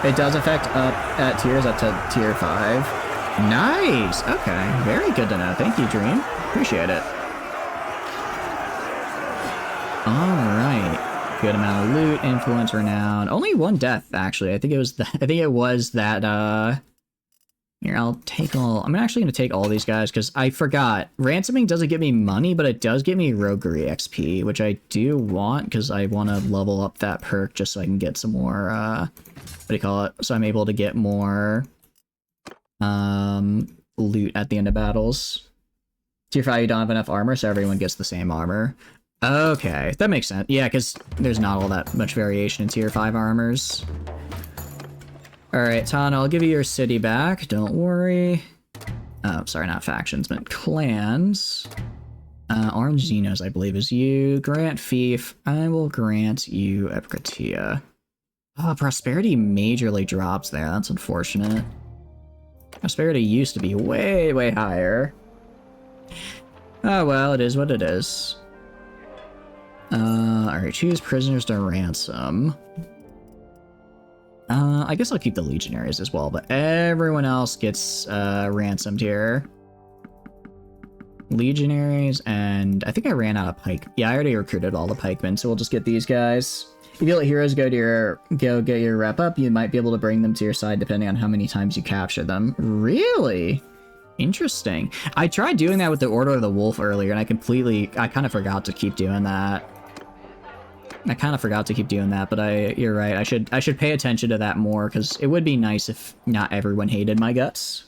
It does affect up at tiers up to tier 5. Nice! Okay, very good to know. Thank you, Dream. Appreciate it. Good amount of loot, influence, renown. Only one death, actually. I think it was that, here, I'll take all... I'm actually going to take all these guys, because I forgot. Ransoming doesn't give me money, but it does give me roguery XP, which I do want, because I want to level up that perk just so I can get some more, what do you call it? So I'm able to get more, loot at the end of battles. Tier 5, you don't have enough armor, so everyone gets the same armor. Okay, that makes sense. Yeah, because there's not all that much variation in tier 5 armors. Alright, Tana, I'll give you your city back. Don't worry. Oh, sorry, not factions, but clans. Orange Xenos, I believe, is you. Grant Fief. I will grant you Epikratia. Oh, prosperity majorly drops there. That's unfortunate. Prosperity used to be way, way higher. Oh, well, it is what it is. Alright, choose prisoners to ransom. I guess I'll keep the legionaries as well, but everyone else gets, ransomed here. Legionaries, and I think I ran out of pike. Yeah, I already recruited all the pikemen, so we'll just get these guys. If you let heroes go get your rep up, you might be able to bring them to your side depending on how many times you capture them. Really? Interesting. I tried doing that with the Order of the Wolf earlier, and I kind of forgot to keep doing that. But you're right. I should pay attention to that more, because it would be nice if not everyone hated my guts.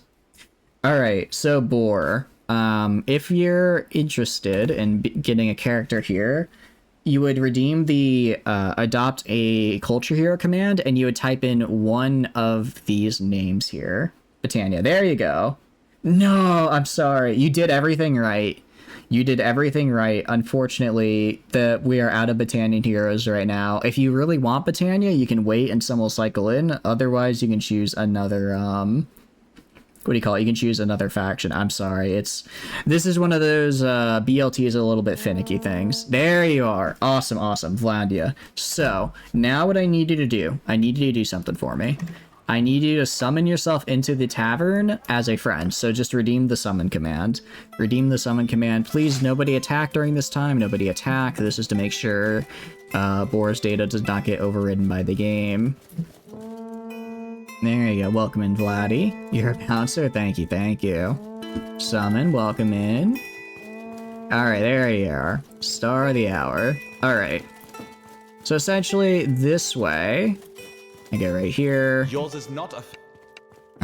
Alright, so Boar. If you're interested in getting a character here, you would redeem the adopt a culture hero command, and you would type in one of these names here. Battania. There you go. No, I'm sorry. You did everything right. You did everything right. Unfortunately, we are out of Battanian heroes right now. If you really want Battania, you can wait and some will cycle in. Otherwise, you can choose another, what do you call it? You can choose another faction. I'm sorry. This is one of those, BLTs a little bit finicky things. There you are. Awesome, awesome. Vlandia. So, now what I need you to do, I need you to do something for me. I need you to summon yourself into the tavern as a friend. So just redeem the summon command. Redeem the summon command. Please, nobody attack during this time. Nobody attack. This is to make sure Boar's data does not get overridden by the game. There you go. Welcome in, Vladdy. You're a bouncer. Thank you, thank you. Summon. Welcome in. Alright, there you are. Star of the hour. Alright. So essentially, this way... I go right here. Yours is not a...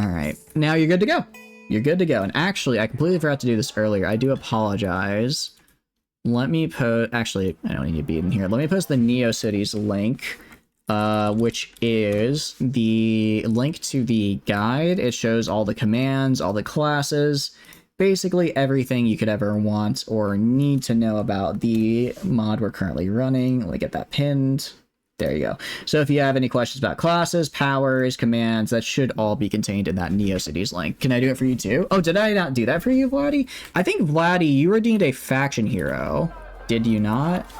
Alright, now you're good to go. You're good to go. And actually, I completely forgot to do this earlier. I do apologize. Let me post... Actually, I don't need to be in here. Let me post the NeoCities link, which is the link to the guide. It shows all the commands, all the classes, basically everything you could ever want or need to know about the mod we're currently running. Let me get that pinned. There you go. So if you have any questions about classes, powers, commands, that should all be contained in that NeoCities link. Can I do it for you too? Oh, did I not do that for you, Vladdy? I think, Vladdy, you redeemed a faction hero. Did you not?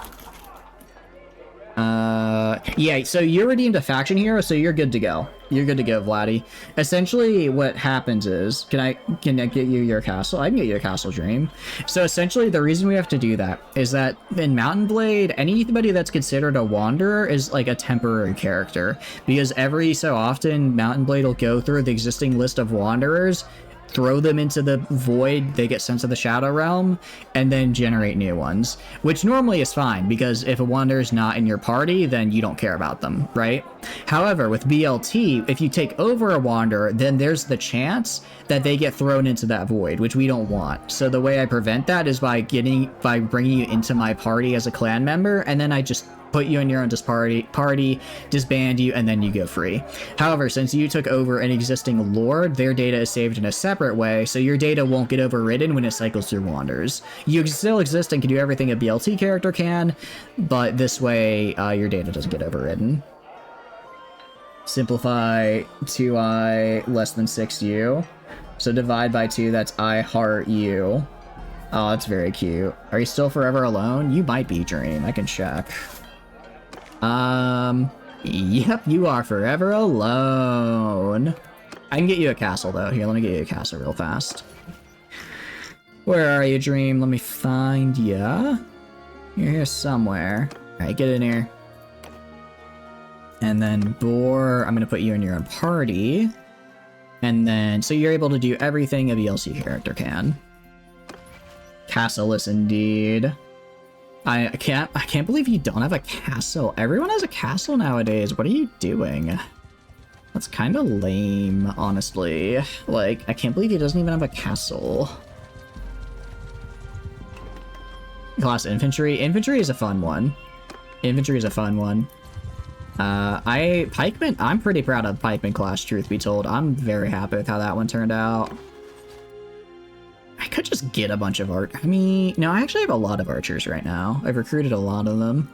Yeah, so you redeemed a faction hero, so you're good to go. You're good to go, Vladdy. Essentially, what happens is... Can I get you your castle? I can get you a castle dream. So essentially, the reason we have to do that is that in Mountain Blade, anybody that's considered a wanderer is like a temporary character. Because every so often, Mountain Blade will go through the existing list of wanderers, throw them into the void, they get sent to the Shadow Realm, and then generate new ones. Which normally is fine, because if a wanderer's not in your party, then you don't care about them, right? However, with BLT, if you take over a wanderer, then there's the chance that they get thrown into that void, which we don't want. So the way I prevent that is by bringing you into my party as a clan member, and then I just put you in your own party, disband you, and then you go free. However, since you took over an existing lord, their data is saved in a separate way, so your data won't get overridden when it cycles through wanders. You still exist and can do everything a BLT character can, but this way, your data doesn't get overridden. Simplify 2i less than 6u. So divide by 2, that's I heart you. Oh, that's very cute. Are you still forever alone? You might be, Dream. I can check. Yep, you are forever alone. I can get you a castle, though. Here, let me get you a castle real fast. Where are you, Dream? Let me find ya. You're here somewhere. Alright, get in here. And then Boar, I'm going to put you in your own party. And then, so you're able to do everything a VLC character can. Castle-less indeed. I can't believe you don't have a castle. Everyone has a castle nowadays. What are you doing? That's kind of lame, honestly. Like, I can't believe he doesn't even have a castle. Class infantry. Infantry is a fun one. Infantry is a fun one. Pikeman, I'm pretty proud of Pikeman class, truth be told. I'm very happy with how that one turned out. I could just get a bunch of art. I mean, no, I actually have a lot of archers right now. I've recruited a lot of them.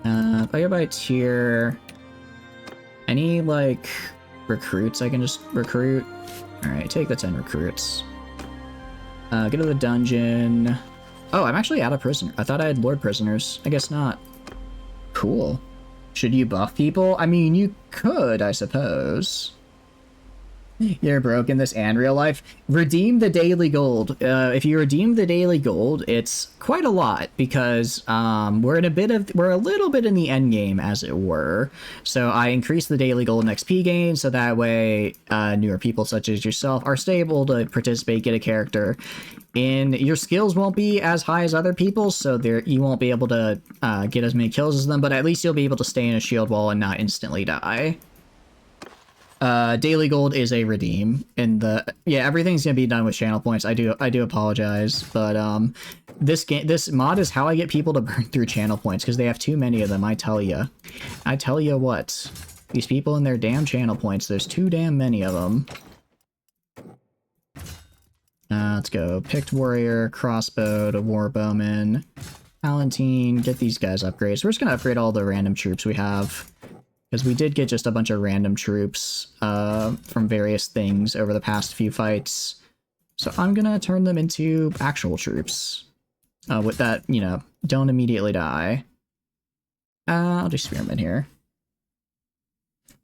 If I go by tier, any like recruits I can just recruit. All right, take the 10 recruits. Get to the dungeon. Oh, I'm actually out of prisoner. I thought I had lord prisoners. I guess not. Cool. Should you buff people? I mean, you could, I suppose. You're broke in this and real life. Redeem the daily gold. If you redeem the daily gold, it's quite a lot because we're a little bit in the end game, as it were. So I increase the daily gold and XP gain, so that way newer people such as yourself are stable to participate, get a character. And your skills won't be as high as other people's, so you won't be able to get as many kills as them, but at least you'll be able to stay in a shield wall and not instantly die. Daily gold is a redeem, and everything's gonna be done with channel points. I do apologize, but this mod is how I get people to burn through channel points because they have too many of them. I tell you what, these people and their damn channel points. There's too damn many of them. Let's go. Picked warrior, crossbow, to warbowman, palatine. Get these guys upgrades. We're just gonna upgrade all the random troops we have. Because we did get just a bunch of random troops from various things over the past few fights. So I'm going to turn them into actual troops. With that, you know, don't immediately die. I'll do spearmen here.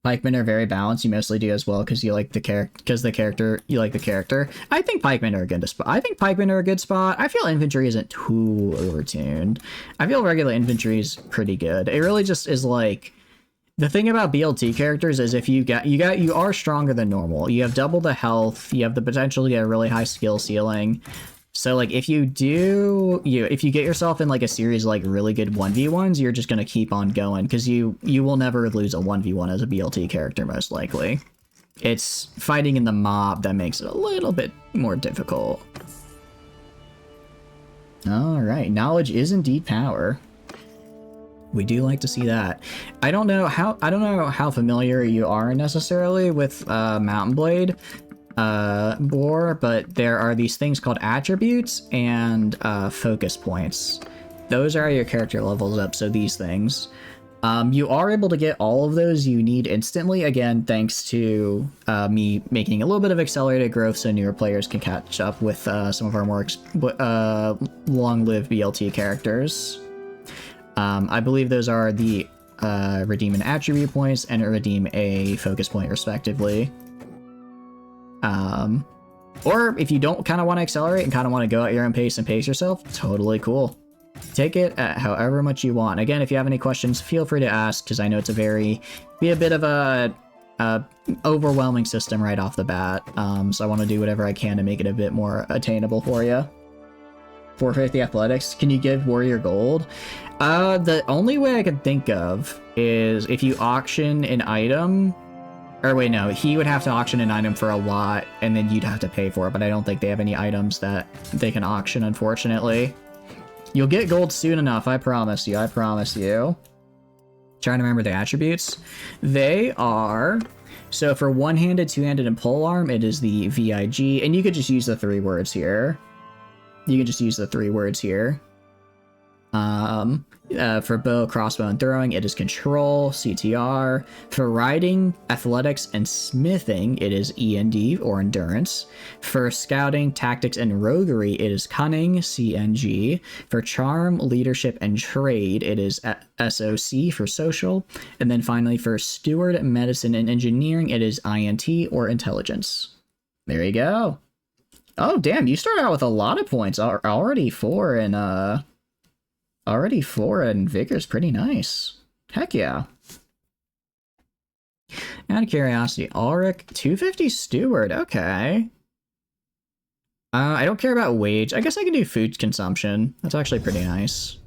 Pikemen are very balanced. You mostly do as well because you like the character. You like the character. I think pikemen are a good spot. I think pikemen are a good spot. I feel infantry isn't too overtuned. I feel regular infantry is pretty good. It really just is like... The thing about BLT characters is if you are stronger than normal. You have double the health. You have the potential to get a really high skill ceiling. So like if you get yourself in like a series of like really good 1v1s, you're just gonna keep on going because you will never lose a 1v1 as a BLT character most likely. It's fighting in the mob that makes it a little bit more difficult. All right, knowledge is indeed power. We do like to see that. I don't know how familiar you are necessarily with Mountain Blade Boar, but there are these things called attributes and focus points. Those are your character levels up, so these things. You are able to get all of those you need instantly, again, thanks to me making a little bit of accelerated growth so newer players can catch up with some of our more long-lived BLT characters. I believe those are the redeem an attribute points and redeem a focus point respectively. Or if you don't kind of want to accelerate and kind of want to go at your own pace and pace yourself, totally cool. Take it at however much you want. Again, if you have any questions, feel free to ask because I know it's be a bit of a overwhelming system right off the bat. So I want to do whatever I can to make it a bit more attainable for you. 450 athletics. Can you give warrior gold? The only way I can think of is if you auction an item, or wait, no, he would have to auction an item for a lot and then you'd have to pay for it, but I don't think they have any items that they can auction, unfortunately. You'll get gold soon enough, I promise you, Trying to remember the attributes. They are, so for one-handed, two-handed, and polearm, it is the VIG, and you could just use the 3 words here. For bow, crossbow, and throwing, it is control, CTR. For riding, athletics, and smithing, it is END, or endurance. For scouting, tactics, and roguery, it is cunning, CNG. For charm, leadership, and trade, it is SOC for social. And then finally, for steward, medicine, and engineering, it is INT, or intelligence. There you go. Oh, damn, you start out with a lot of points. Already 4 and Vigor's pretty nice. Heck yeah. Out of curiosity, Ulrich, 250 steward, okay. I don't care about wage. I guess I can do food consumption. That's actually pretty nice.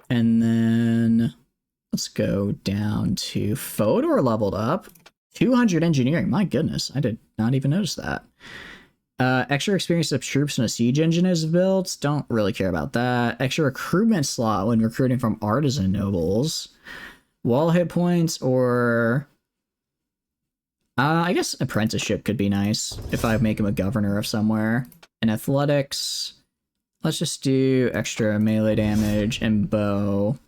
And then let's go down to Fodor leveled up. 200 engineering, my goodness, I did not even notice that. Extra experience of troops when a siege engine is built. Don't really care about that. Extra recruitment slot when recruiting from artisan nobles. Wall hit points or... I guess apprenticeship could be nice if I make him a governor of somewhere. And athletics, let's just do extra melee damage and bow.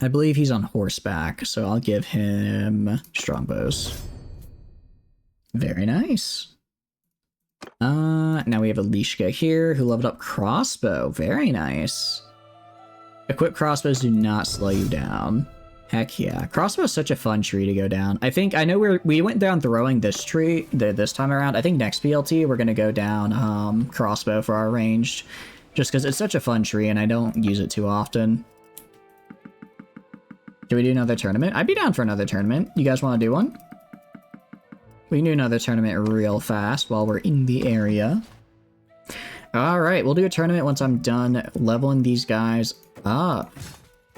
I believe he's on horseback, so I'll give him strongbows. Very nice. Now we have Alishka here who leveled up crossbow. Very nice. Equipped crossbows do not slow you down. Heck yeah. Crossbow is such a fun tree to go down. I know we went down throwing this tree this time around. I think next BLT we're going to go down crossbow for our ranged. Just because it's such a fun tree and I don't use it too often. Can we do another tournament? I'd be down for another tournament. You guys want to do one? We can do another tournament real fast while we're in the area. Alright, we'll do a tournament once I'm done leveling these guys up.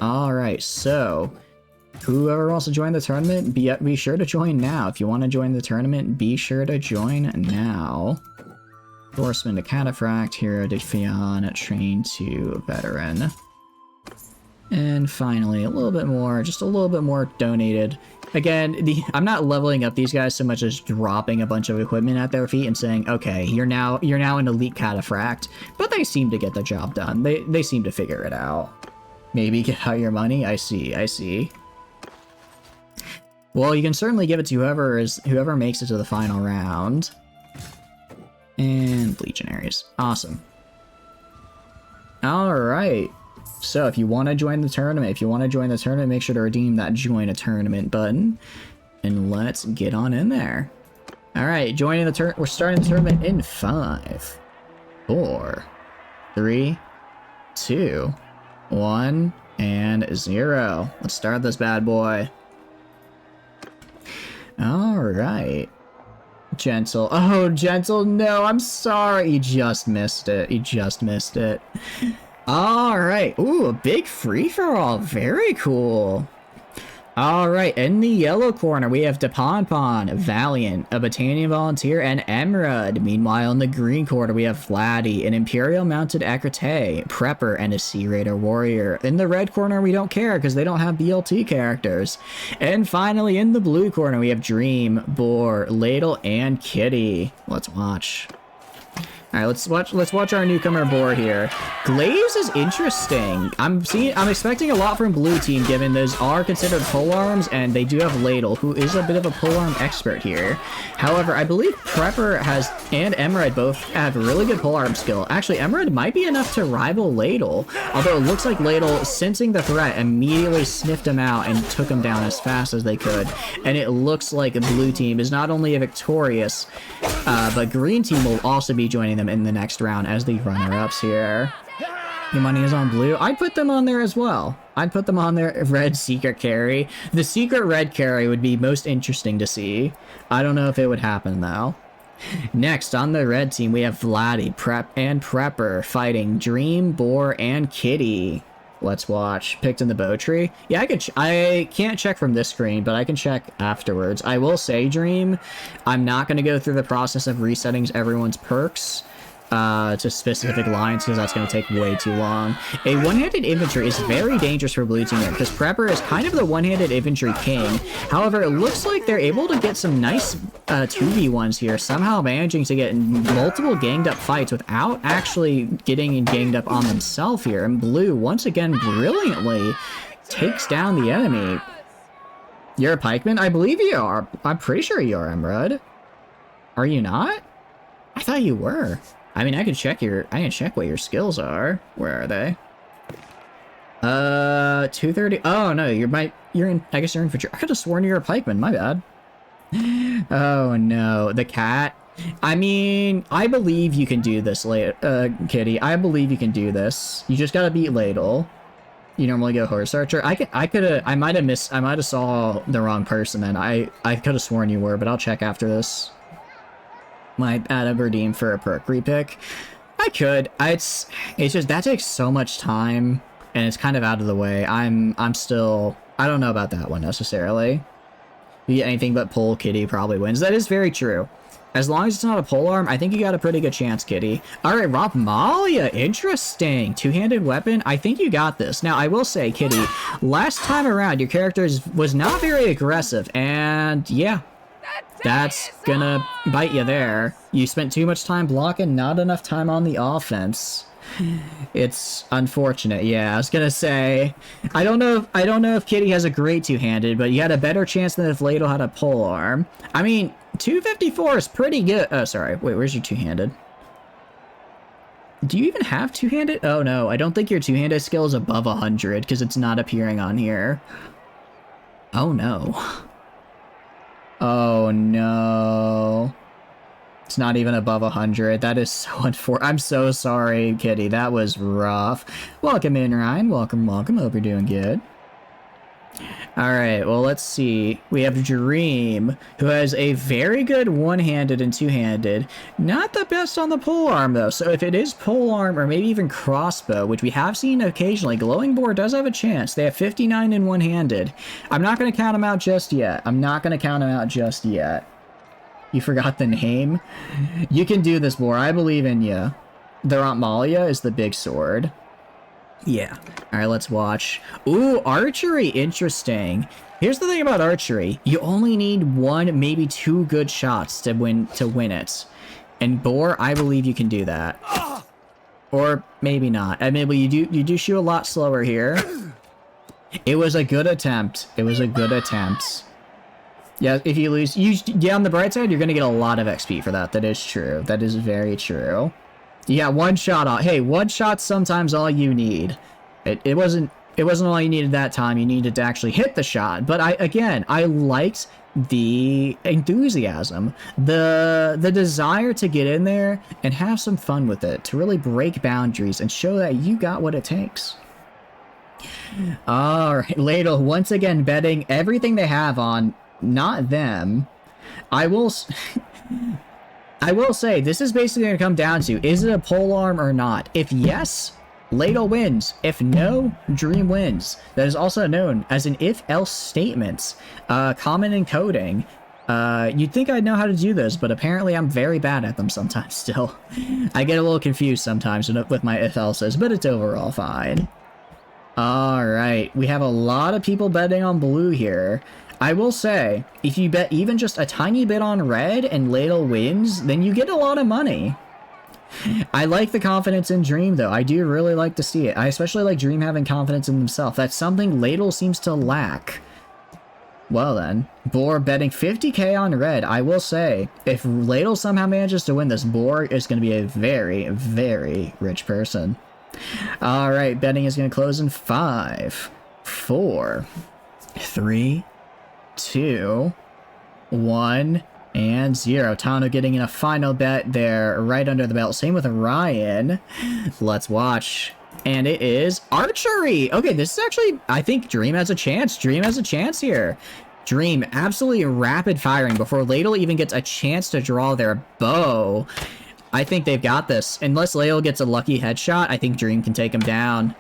Alright, so... whoever wants to join the tournament, be sure to join now. If you want to join the tournament, be sure to join now. Horseman to Cataphract, Hero to Fion, Train to Veteran. And finally, just a little bit more donated. Again, I'm not leveling up these guys so much as dropping a bunch of equipment at their feet and saying, okay, you're now an elite Cataphract. But they seem to get the job done. They seem to figure it out. Maybe get out your money? I see. Well, you can certainly give it to whoever makes it to the final round. And Legionaries. Awesome. Alright. So if you want to join the tournament, make sure to redeem that join a tournament button. And let's get on in there. Alright, we're starting the tournament in 5, 4, 3, 2, 1, and 0. Let's start this bad boy. Alright. Gentle. Oh, Gentle, no, I'm sorry. You just missed it. Alright. Ooh, a big free-for-all. Very cool. Alright, in the yellow corner, we have Deponpon, Valiant, a Battanian Volunteer, and Emrud. Meanwhile, in the green corner, we have Vladdy, an Imperial Mounted Akrate, Prepper, and a Sea Raider Warrior. In the red corner, we don't care, because they don't have BLT characters. And finally, in the blue corner, we have Dream, Boar, Ladle, and Kitty. Let's watch. Alright, let's watch our newcomer board here. Glaives is interesting. I'm expecting a lot from blue team given those are considered polearms and they do have Ladle, who is a bit of a polearm expert here. However, I believe Prepper and Emrud both have really good polearm skill. Actually, Emrud might be enough to rival Ladle, although it looks like Ladle, sensing the threat, immediately sniffed him out and took him down as fast as they could. And it looks like blue team is not only victorious, but green team will also be joining them in the next round as the runner-ups here. Your money is on blue. I'd put them on there as well. I'd put them on there. Red secret carry. The secret red carry would be most interesting to see. I don't know if it would happen though. Next, on the red team, we have Vladdy, Prepper fighting Dream, Boar, and Kitty. Let's watch. Picked in the bow tree. Yeah, I can't check from this screen, but I can check afterwards. I will say, Dream, I'm not going to go through the process of resetting everyone's perks to specific lines because that's going to take way too long. A one-handed infantry is very dangerous for blue team here because Prepper is kind of the one-handed infantry king. However, it looks like they're able to get some nice 2v1s here, somehow managing to get multiple ganged up fights without actually getting ganged up on themselves here. And blue, once again, brilliantly takes down the enemy. You're a pikeman? I believe you are. I'm pretty sure you are, Emrud. Are you not? I thought you were. I mean, I can check what your skills are. Where are they? 230. Oh no, you're in. I guess you're infantry. I could have sworn you're a pikeman. My bad. Oh no, the cat. I mean, I believe you can do this, Kitty. I believe you can do this. You just gotta beat Ladle. You normally go horse archer. I might have saw the wrong person then. I could have sworn you were, but I'll check after this. Might add a redeem for a perk repick. I could. It's just that takes so much time, and it's kind of out of the way. I'm still. I don't know about that one necessarily. You get anything but pole, Kitty probably wins. That is very true. As long as it's not a polearm, I think you got a pretty good chance, Kitty. Alright, Rob Malia, interesting. Two-handed weapon, I think you got this. Now, I will say, Kitty, last time around, your character was not very aggressive, and yeah, that's gonna bite you there. You spent too much time blocking, not enough time on the offense. It's unfortunate. Yeah, I was gonna say, I don't know if Kitty has a great two-handed, but you had a better chance than if Ladle had a polearm. I mean, 254 is pretty good. Oh, sorry. Wait, where's your two-handed? Do you even have two-handed? Oh no, I don't think your two-handed skill is above 100 because it's not appearing on here. Oh no. Oh no. It's not even above 100. That is so unfortunate. I'm so sorry, Kitty. That was rough. Welcome in, Ryan. Welcome, welcome. Hope you're doing good. Alright, well, let's see. We have Dream, who has a very good one-handed and two-handed. Not the best on the polearm, though. So if it is polearm or maybe even crossbow, which we have seen occasionally, Glowing Boar does have a chance. They have 59 in one-handed. I'm not going to count them out just yet. You forgot the name? You can do this, Boar. I believe in you. The Rotmalia is the big sword. Yeah. Alright, let's watch. Ooh, archery. Interesting. Here's the thing about archery. You only need one, maybe two good shots to win it. And Boar, I believe you can do that. Or maybe not. I mean, you do shoot a lot slower here. It was a good attempt. Yeah, if you lose, on the bright side, you're going to get a lot of XP for that. That is true. That is very true. Yeah, one shot off. Hey, one shot's sometimes all you need. It wasn't all you needed that time. You needed to actually hit the shot. But I liked the enthusiasm, the desire to get in there and have some fun with it, to really break boundaries and show that you got what it takes. Alright, Ladle once again betting everything they have on not them. I will say, this is basically going to come down to, is it a polearm or not? If yes, Ladle wins. If no, Dream wins. That is also known as an if-else statement. Common in coding. You'd think I'd know how to do this, but apparently I'm very bad at them sometimes still. I get a little confused sometimes with my if-elses, but it's overall fine. Alright, we have a lot of people betting on blue here. I will say, if you bet even just a tiny bit on red and Ladle wins, then you get a lot of money. I like the confidence in Dream, though. I do really like to see it. I especially like Dream having confidence in himself. That's something Ladle seems to lack. Well then, Boar betting 50k on red. I will say, if Ladle somehow manages to win this, Boar is going to be a very, very rich person. Alright, betting is going to close in 5, 4, 3, 2, 1, and 0. Tano getting in a final bet there, right under the belt. Same with Ryan. Let's watch. And it is archery! Okay, this is actually, I think Dream has a chance. Dream has a chance here. Dream absolutely rapid firing before Ladle even gets a chance to draw their bow. I think they've got this. Unless Ladle gets a lucky headshot, I think Dream can take him down.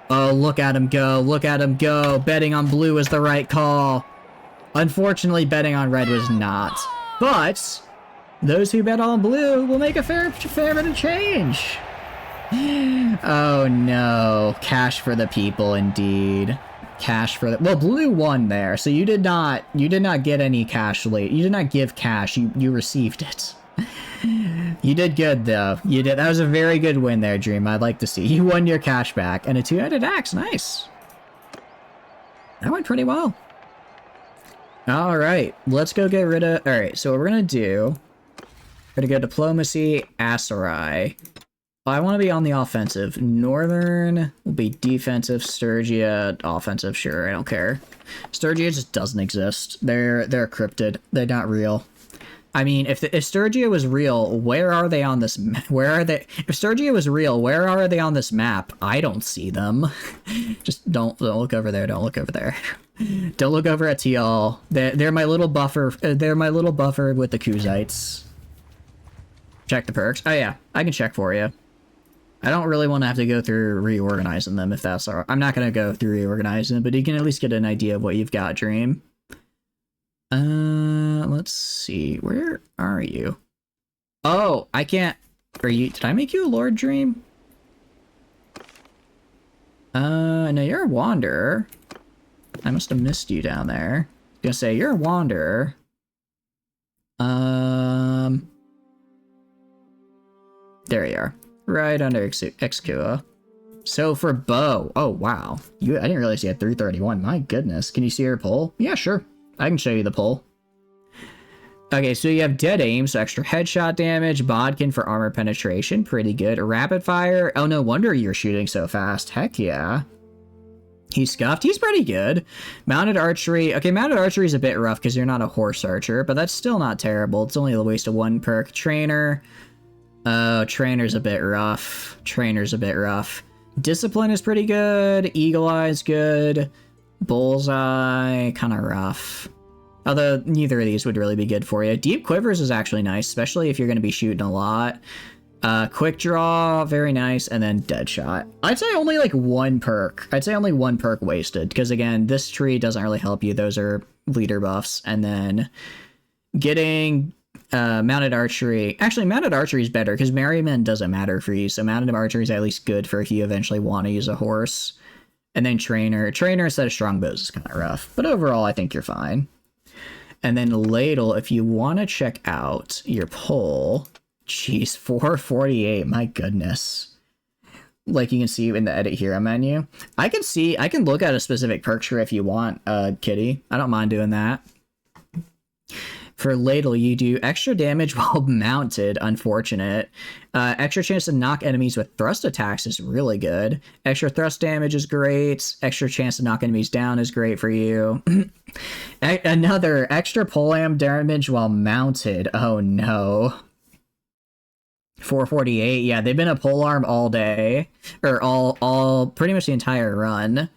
Oh, look at him go. Look at him go. Betting on blue is the right call. Unfortunately, betting on red was not. But those who bet on blue will make a fair bit of change. Oh no. Cash for the people, indeed. Cash for the... Well, blue won there, so you did not get any cash late. You did not give cash. You received it. You did good, though. You did. That was a very good win there, Dream. I'd like to see. You won your cash back. And a two-headed axe. Nice. That went pretty well. Alright. Let's go get rid of... Alright, so what we're going to do... We're going to go Diplomacy, Asarai. I want to be on the offensive. Northern will be defensive. Sturgia, offensive. Sure, I don't care. Sturgia just doesn't exist. They're cryptid. They're not real. I mean, if Sturgia was real, where are they on this? Where are they? If Sturgia was real, where are they on this map? I don't see them. Just don't look over there. Don't look over there. Don't look over at Tial. They're my little buffer. They're my little buffer with the Kuzites. Check the perks. Oh yeah, I can check for you. I don't really want to have to go through reorganizing them if that's all right. I'm not going to go through reorganizing them, but you can at least get an idea of what you've got, Dream. Let's see. Where are you? Oh, I can't. Are you? Did I make you a Lord, Dream? No, you're a Wanderer. I must have missed you down there. I was gonna say, you're a Wanderer. There you are. Right under Excua. So for Bo, oh wow. I didn't realize you had 331. My goodness. Can you see your pull? Yeah, sure. I can show you the pull. Okay, so you have Dead Aim, so extra headshot damage. Bodkin for armor penetration, pretty good. Rapid Fire, oh no wonder you're shooting so fast. Heck yeah. He's Scuffed, he's pretty good. Mounted Archery, okay, Mounted Archery is a bit rough because you're not a horse archer, but that's still not terrible. It's only a waste of 1 perk. Trainer, oh, Trainer's a bit rough. Trainer's a bit rough. Discipline is pretty good. Eagle Eye's good. Bullseye, kind of rough. Although neither of these would really be good for you. Deep Quivers is actually nice, especially if you're going to be shooting a lot. Quick Draw, very nice. And then Deadshot. I'd say only like 1 perk. I'd say only 1 perk wasted. Because again, this tree doesn't really help you. Those are leader buffs. And then getting Mounted Archery. Actually, Mounted Archery is better because Merryman doesn't matter for you. So Mounted Archery is at least good for if you eventually want to use a horse. And then Trainer. Trainer instead of Strongbows is kind of rough. But overall, I think you're fine. And then Ladle, if you want to check out your pull. Jeez, 448. My goodness. Like you can see in the Edit Hero menu. I can look at a specific perk tree if you want, Kitty. I don't mind doing that. For Ladle, you do extra damage while mounted, unfortunate. Extra chance to knock enemies with thrust attacks is really good. Extra thrust damage is great. Extra chance to knock enemies down is great for you. Another extra polearm damage while mounted. Oh no. 448, yeah, they've been a polearm all day. Or all pretty much the entire run.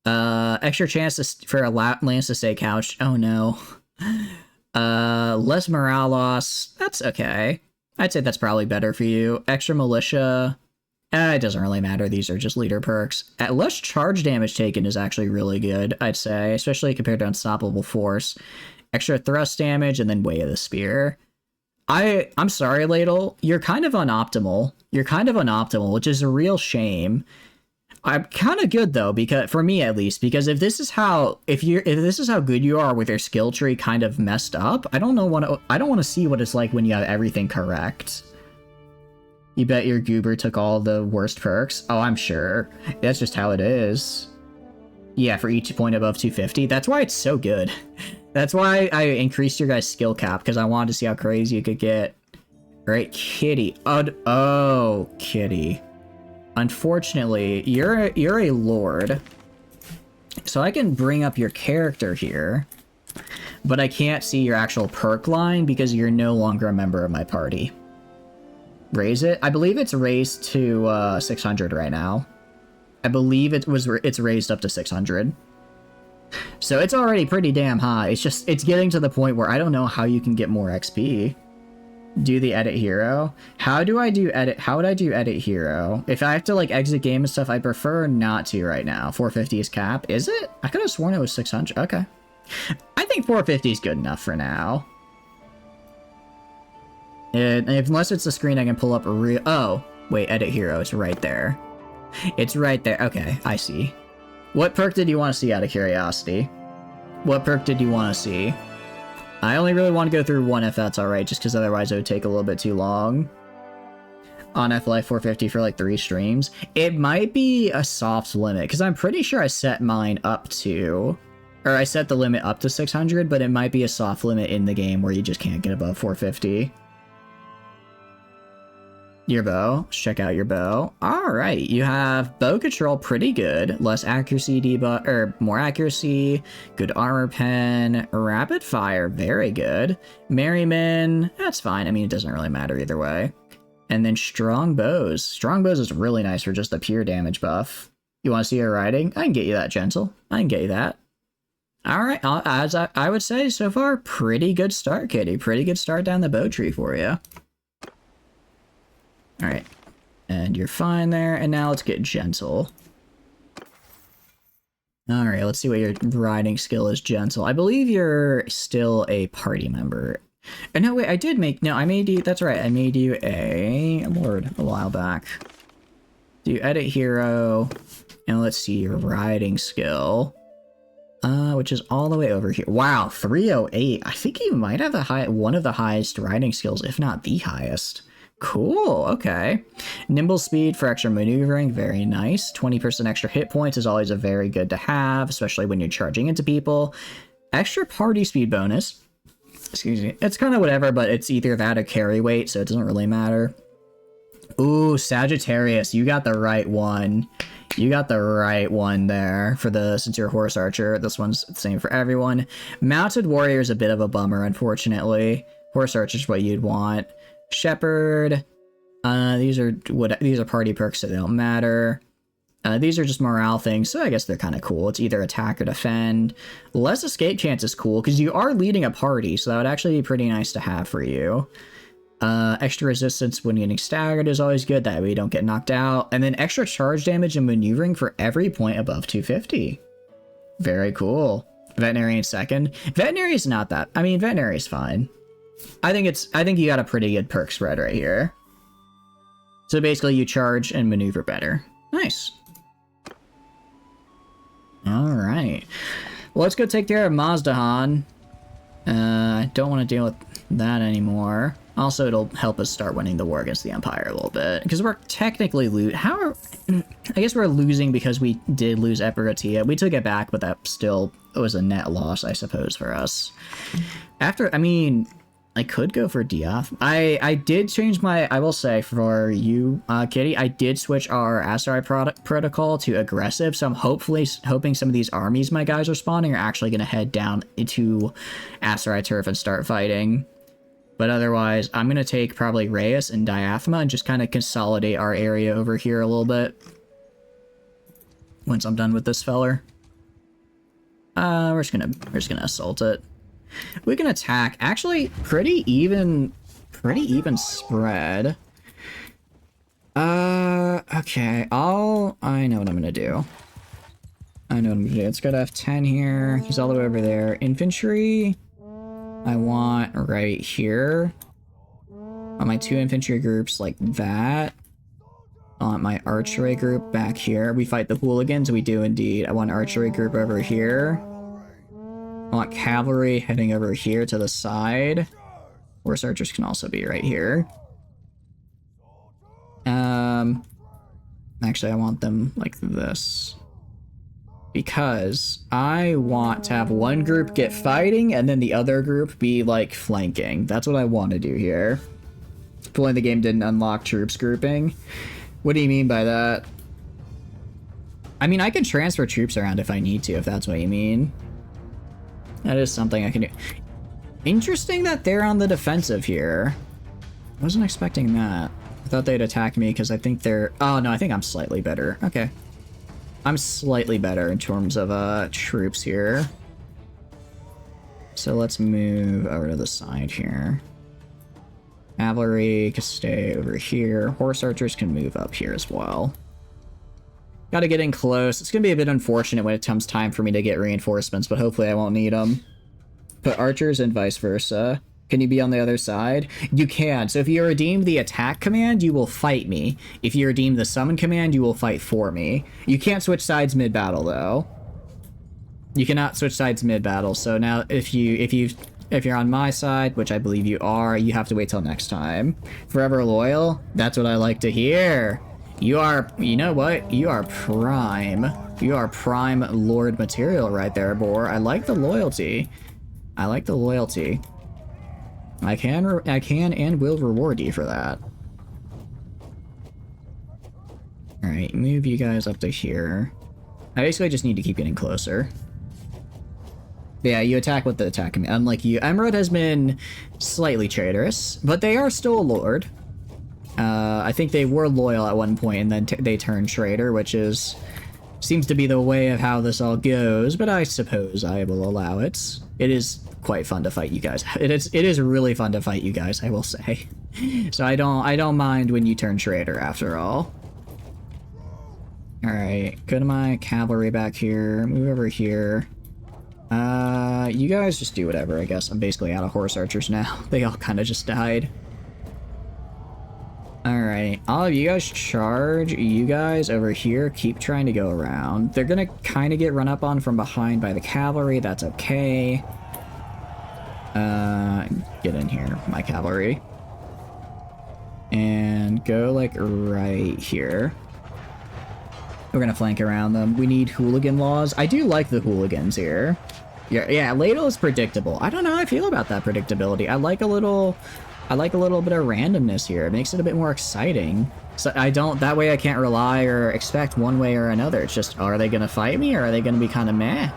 Extra chance for a lance to stay couched. Oh no. Less morale loss. That's okay. I'd say that's probably better for you. Extra militia. It doesn't really matter. These are just leader perks. Less charge damage taken is actually really good, I'd say, especially compared to Unstoppable Force. Extra thrust damage and then Way of the Spear. I'm sorry, Ladle. You're kind of unoptimal. You're kind of unoptimal, which is a real shame. I'm kind of good though, because for me at least, because if this is how good you are with your skill tree kind of messed up, I don't want to see what it's like when you have everything correct. You bet your goober took all the worst perks? Oh, I'm sure. That's just how it is. Yeah, for each point above 250. That's why it's so good. That's why I increased your guys' skill cap, because I wanted to see how crazy you could get. Right, Kitty. Oh, Kitty. Unfortunately, you're a lord, so I can bring up your character here, but I can't see your actual perk line because you're no longer a member of my party. Raise it? I believe it's raised to 600 right now. I believe it's raised up to 600. So it's already pretty damn high. It's getting to the point where I don't know how you can get more XP. Do the edit hero. How would I do edit hero? If I have to like exit game and stuff, I prefer not to right now. 450 is cap. Is it? I could have sworn it was 600. Okay. I think 450 is good enough for now. Unless it's a screen I can pull up a real... Oh, wait, edit hero is right there. It's right there. Okay, I see. What perk did you want to see out of curiosity? What perk did you want to see? I only really want to go through one if that's alright, just because otherwise it would take a little bit too long. On FLife 450 for like 3 streams. It might be a soft limit, because I'm pretty sure I set mine up to... Or I set the limit up to 600, but it might be a soft limit in the game where you just can't get above 450. Your bow. Let's check out your bow. Alright, you have bow control pretty good. Less accuracy debuff, or more accuracy. Good armor pen. Rapid fire, very good. Merryman, that's fine. I mean, it doesn't really matter either way. And then strong bows. Strong bows is really nice for just the pure damage buff. You want to see your riding? I can get you that, Gentle. I can get you that. Alright, as I would say, so far, pretty good start, Kitty. Pretty good start down the bow tree for you. Alright, and you're fine there, and now let's get Gentle. Alright, let's see what your riding skill is, Gentle. I believe you're still a party member. Oh, no, wait, I made you, that's right, I made you a lord a while back. Do edit hero, and let's see your riding skill. Which is all the way over here. Wow, 308. I think you might have one of the highest riding skills, if not the highest. Cool, okay. Nimble speed for extra maneuvering, very nice. 20% extra hit points is always a very good to have, especially when you're charging into people. Extra party speed bonus. Excuse me. It's kind of whatever, but it's either that or carry weight, so it doesn't really matter. Ooh, Sagittarius, you got the right one. You got the right one there for since you're a horse archer. This one's the same for everyone. Mounted warrior is a bit of a bummer, unfortunately. Horse archer is what you'd want. Shepherd, these are party perks, so they don't matter. These are just morale things, so I guess they're kind of cool. It's either attack or defend. Less escape chance is cool, because you are leading a party, so that would actually be pretty nice to have for you. Extra resistance when getting staggered is always good, that way you don't get knocked out. And then extra charge damage and maneuvering for every point above 250. Very cool. Veterinarian second. Veterinary is not that. I mean, veterinary is fine. I think you got a pretty good perk spread right here. So basically you charge and maneuver better. Nice. Alright. Well, let's go take care of Mazdahan. I don't want to deal with that anymore. Also, it'll help us start winning the war against the Empire a little bit. Because we're technically I guess we're losing because we did lose Epiratia. We took it back, but that still was a net loss, I suppose, for us. I could go for Diath. I did change I will say, for you, Kitty, I did switch our Asteroid protocol to aggressive, so I'm hoping some of these armies my guys are spawning are actually going to head down into Asteroid Turf and start fighting. But otherwise, I'm going to take probably Reyes and Diathema and just kind of consolidate our area over here a little bit. Once I'm done with this feller. We're just gonna assault it. We can attack. Actually, pretty even spread. Okay. I know what I'm gonna do. It's got F10 here. He's all the way over there. Infantry, I want right here. On my 2 infantry groups like that. I want my archery group back here. We fight the hooligans, we do indeed. I want archery group over here. I want cavalry heading over here to the side. Horse archers can also be right here. Actually, I want them like this. Because I want to have one group get fighting and then the other group be like flanking. That's what I want to do here. If only the game didn't unlock troops grouping. What do you mean by that? I mean, I can transfer troops around if I need to, if that's what you mean. That is something I can do. Interesting that they're on the defensive here. I wasn't expecting that. I thought they'd attack me because I think they're... Oh, no, I think I'm slightly better. Okay. I'm slightly better in terms of troops here. So let's move over to the side here. Cavalry can stay over here. Horse archers can move up here as well. Gotta get in close. It's gonna be a bit unfortunate when it comes time for me to get reinforcements, but hopefully I won't need them. But archers and vice versa. Can you be on the other side? You can. So if you redeem the attack command, you will fight me. If you redeem the summon command, you will fight for me. You can't switch sides mid-battle, though. You cannot switch sides mid-battle. So now, if you're on my side, which I believe you are, you have to wait till next time. Forever loyal? That's what I like to hear. You are, you know what? You are prime. You are prime lord material right there, Boar. I like the loyalty. I like the loyalty. I can and will reward you for that. Alright, move you guys up to here. I basically just need to keep getting closer. Yeah, you attack with the attack command. Unlike you, Emerald has been slightly traitorous, but they are still a lord. I think they were loyal at one point, and then they turned traitor, which seems to be the way of how this all goes. But I suppose I will allow it. It is quite fun to fight you guys. It is really fun to fight you guys, I will say. So I don't mind when you turn traitor after all. All right, go to my cavalry back here. Move over here. You guys just do whatever, I guess. I'm basically out of horse archers now. They all kind of just died. Alright, all of you guys charge. You guys over here keep trying to go around. They're gonna kind of get run up on from behind by the cavalry. That's okay. Get in here, my cavalry. And go, like, right here. We're gonna flank around them. We need hooligan laws. I do like the hooligans here. Yeah, Ladle is predictable. I don't know how I feel about that predictability. I like a little bit of randomness here. It makes it a bit more exciting. So that way I can't rely or expect one way or another. It's just, are they gonna fight me or are they gonna be kind of meh?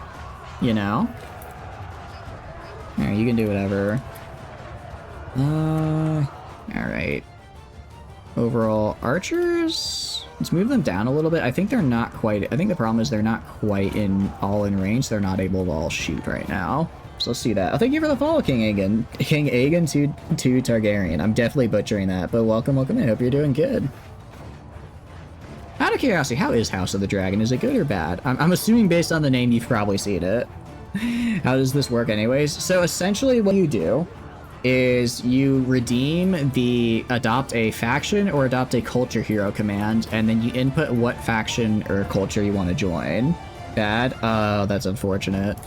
You know? Alright, you can do whatever. Alright. Overall, archers? Let's move them down a little bit. I think they're not quite... I think the problem is they're not quite all in range. They're not able to all shoot right now. So let's see that. Oh, thank you for the follow, King Aegon. King Aegon to Targaryen. I'm definitely butchering that, but welcome in. Hope you're doing good. Out of curiosity, how is House of the Dragon? Is it good or bad? I'm assuming based on the name you've probably seen it. How does this work anyways? So essentially what you do is you redeem adopt a faction or adopt a culture hero command, and then you input what faction or culture you want to join. Bad? Oh, that's unfortunate.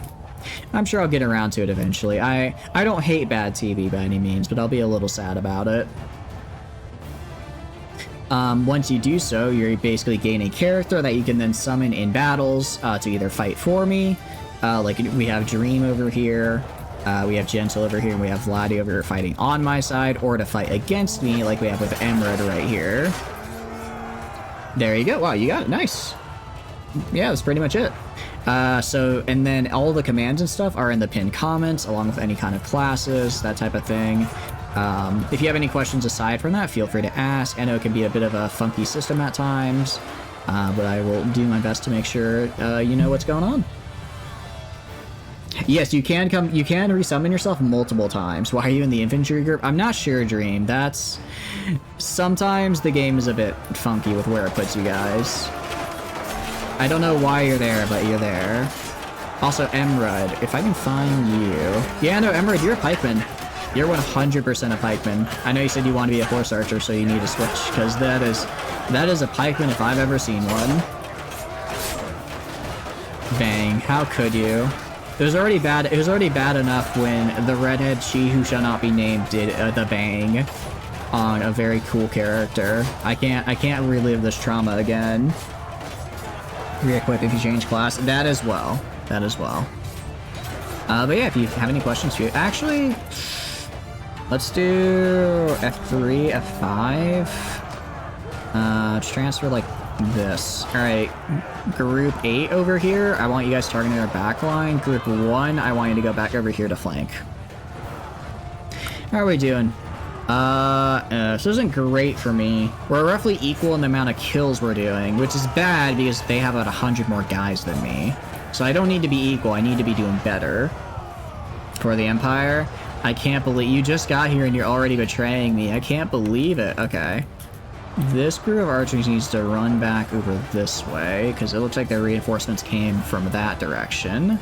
I'm sure I'll get around to it eventually. I don't hate bad TV by any means, but I'll be a little sad about it. Once you do so, you basically gain a character that you can then summon in battles to either fight for me. Like we have Dream over here. We have Gentle over here, and we have Vladi over here fighting on my side, or to fight against me, like we have with Emerald right here. There you go. Wow, you got it. Nice. Yeah, that's pretty much it. And then all the commands and stuff are in the pinned comments, along with any kind of classes, that type of thing. If you have any questions aside from that, feel free to ask. I know it can be a bit of a funky system at times, but I will do my best to make sure you know what's going on. Yes, you can resummon yourself multiple times. Why are you in the infantry group? I'm not sure, Dream. Sometimes the game is a bit funky with where it puts you guys. I don't know why you're there, but you're there. Also, Emerald, if I can find you... Yeah, no, Emerald, you're a pikeman. You're 100% a pikeman. I know you said you want to be a horse archer, so you need to switch, because that is a pikeman if I've ever seen one. Bang, how could you? It was already bad enough when the redhead she who shall not be named did the bang on a very cool character. I can't relive this trauma again. Re-equip if you change class. That as well. But yeah, if you have any questions, actually, let's do F3, F5. Transfer like this. Alright, group 8 over here, I want you guys targeting our back line. Group 1, I want you to go back over here to flank. How are we doing? This isn't great for me. We're roughly equal in the amount of kills we're doing, which is bad because they have about 100 more guys than me. So I don't need to be equal, I need to be doing better. For the Empire, I can't believe you just got here and you're already betraying me. I can't believe it. Okay. This group of archers needs to run back over this way, because it looks like their reinforcements came from that direction.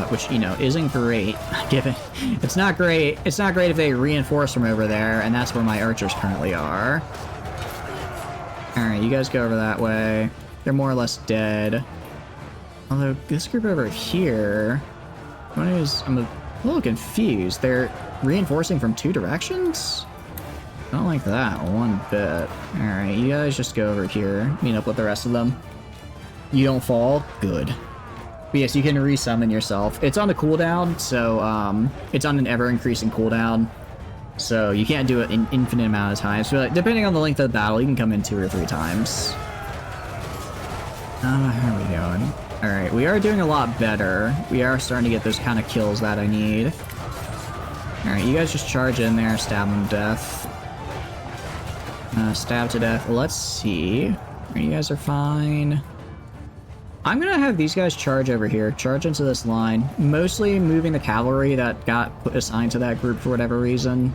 Which, you know, isn't great, given... It's not great if they reinforce from over there, and that's where my archers currently are. Alright, you guys go over that way. They're more or less dead. Although, this group over here... I'm a little confused. They're reinforcing from 2 directions? I don't like that one bit. Alright, you guys just go over here, meet up with the rest of them. You don't fall? Good. But yes, you can resummon yourself. It's on a cooldown, so it's on an ever-increasing cooldown. So you can't do it an infinite amount of times. So, like, depending on the length of the battle, you can come in 2 or 3 times. How are we doing? Alright, we are doing a lot better. We are starting to get those kind of kills that I need. Alright, you guys just charge in there, stab them to death. Stab to death. Let's see. You guys are fine. I'm gonna have these guys charge over here, charge into this line, mostly moving the cavalry that got assigned to that group for whatever reason.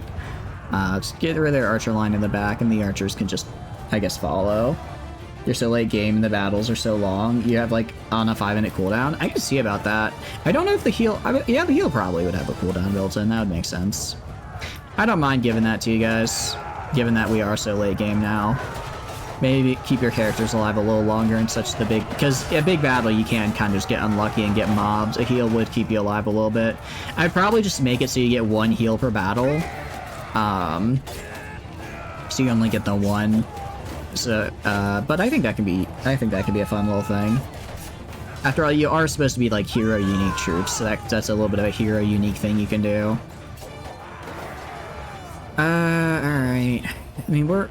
Just get rid of their archer line in the back, and the archers can just, I guess, follow. You're so late game and the battles are so long, you have like on a 5-minute cooldown. I can see about that. I don't know if the heal, yeah, the heal probably would have a cooldown built in, that would make sense. I don't mind giving that to you guys, given that we are so late game now. Maybe keep your characters alive a little longer in such the big... Because a big battle, you can kind of just get unlucky and get mobs. A heal would keep you alive a little bit. I'd probably just make it so you get 1 heal per battle. So you only get the 1. So, but I think that can be... I think that could be a fun little thing. After all, you are supposed to be, like, hero-unique troops. So that's a little bit of a hero-unique thing you can do. Alright. I mean, we're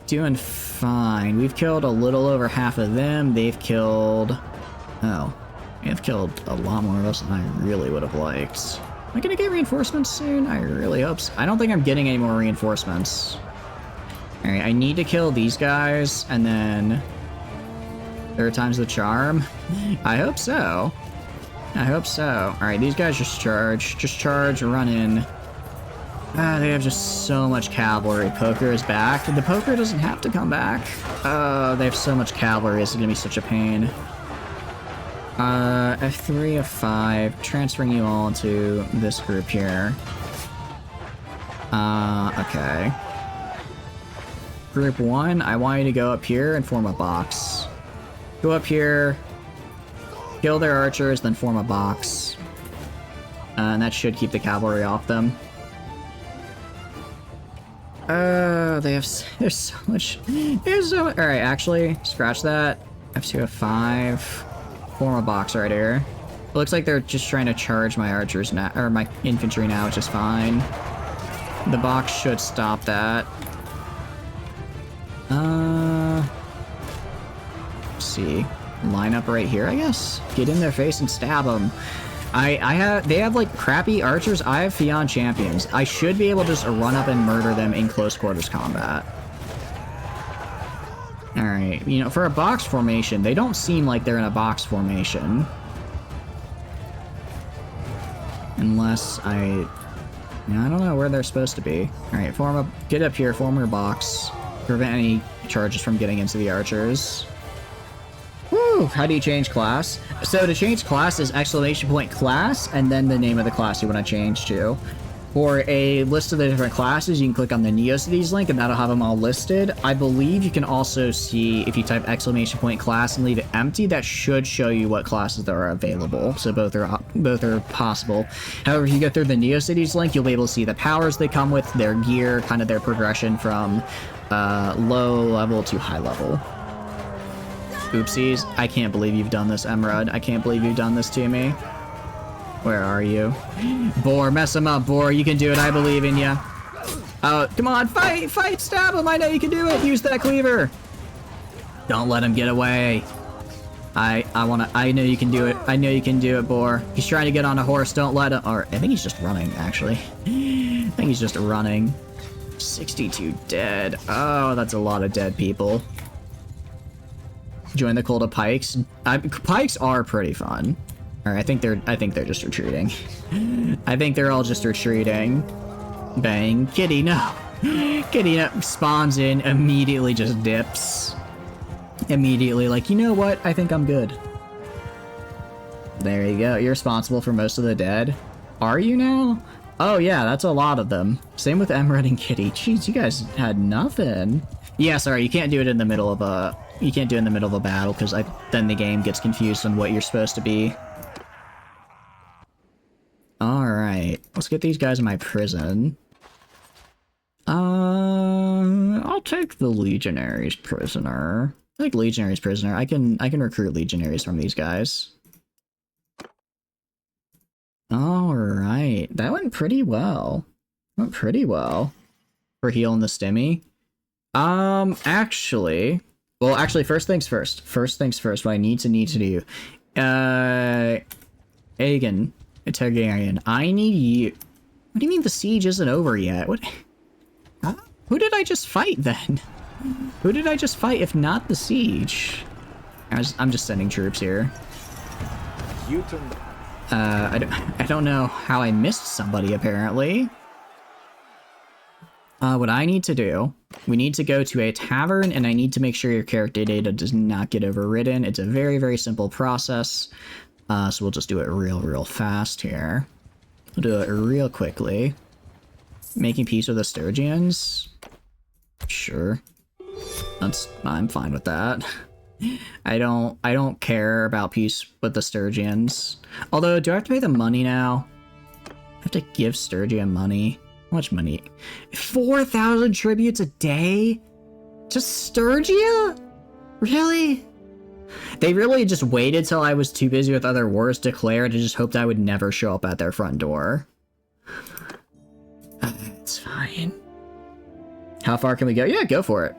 doing fine. We've killed a little over half of them. They've killed... Oh. They've killed a lot more of us than I really would have liked. Am I gonna get reinforcements soon? I really hope so. I don't think I'm getting any more reinforcements. Alright, I need to kill these guys, and then... Third time's the charm? I hope so. I hope so. Alright, these guys just charge. Just charge, run in. They have just so much cavalry. Poker is back. The poker doesn't have to come back. They have so much cavalry. It's gonna be such a pain. F3, F5. Transferring you all into this group here. Okay. Group 1, I want you to go up here and form a box. Go up here, kill their archers, then form a box. And that should keep the cavalry off them. There's so much. There's so much. Alright, actually, scratch that. F2, F5. Form a box right here. It looks like they're just trying to charge my archers now, or my infantry now, which is fine. The box should stop that. Let's see. Line up right here, I guess? Get in their face and stab them. They have like crappy archers. I have Fion champions. I should be able to just run up and murder them in close quarters combat. Alright, you know, for a box formation, they don't seem like they're in a box formation. Unless I don't know where they're supposed to be. Alright, get up here, form your box. Prevent any charges from getting into the archers. Woo! How do you change class? So to change class is !class, and then the name of the class you want to change to. For a list of the different classes, you can click on the Neocities link, and that'll have them all listed. I believe you can also see, if you type !class and leave it empty, that should show you what classes there are available. So both are possible. However, if you go through the Neocities link, you'll be able to see the powers they come with, their gear, kind of their progression from low level to high level. Oopsies. I can't believe you've done this, Emerald. I can't believe you've done this to me. Where are you? Boar, mess him up, Boar. You can do it. I believe in you. Oh, come on. Fight! Fight! Stab him! I know you can do it! Use that cleaver! Don't let him get away. I know you can do it. I know you can do it, Boar. He's trying to get on a horse. Don't let him. Or, I think he's just running, actually. I think he's just running. 62 dead. Oh, that's a lot of dead people. Join the cult of pikes. Pikes are pretty fun. Or I think they're just retreating. I think they're all just retreating. Bang. Kitty, no. Kitty no. Spawns in, immediately just dips. Immediately, like, you know what? I think I'm good. There you go. You're responsible for most of the dead. Are you now? Oh yeah, that's a lot of them. Same with Emerald and Kitty. Jeez, you guys had nothing. Yeah, sorry, you can't do it in the middle of a... You can't do it in the middle of a battle, because then the game gets confused on what you're supposed to be. Alright, let's get these guys in my prison. I'll take the Legionaries prisoner. I like Legionaries prisoner. I can recruit Legionaries from these guys. Alright, that went pretty well. Went pretty well. For healing the stimmy. Actually, Well, actually, first things first. First things first, what I need to do. Aegon, Targaryen, I need you. What do you mean the siege isn't over yet? What? Huh? Who did I just fight then? Who did I just fight if not the siege? I'm just sending troops here. I don't know how I missed somebody apparently. What I need to do, we need to go to a tavern and I need to make sure your character data does not get overridden. It's a very, very simple process. So we'll just do it real fast here. We'll do it real quickly. Making peace with the Sturgians? Sure. I'm fine with that. I don't care about peace with the Sturgians. Although, do I have to pay them money now? I have to give Sturgian money. How much money? 4,000 tributes a day? To Sturgia? Really? They really just waited till I was too busy with other wars declared and just hoped I would never show up at their front door. It's fine. How far can we go? Yeah, go for it.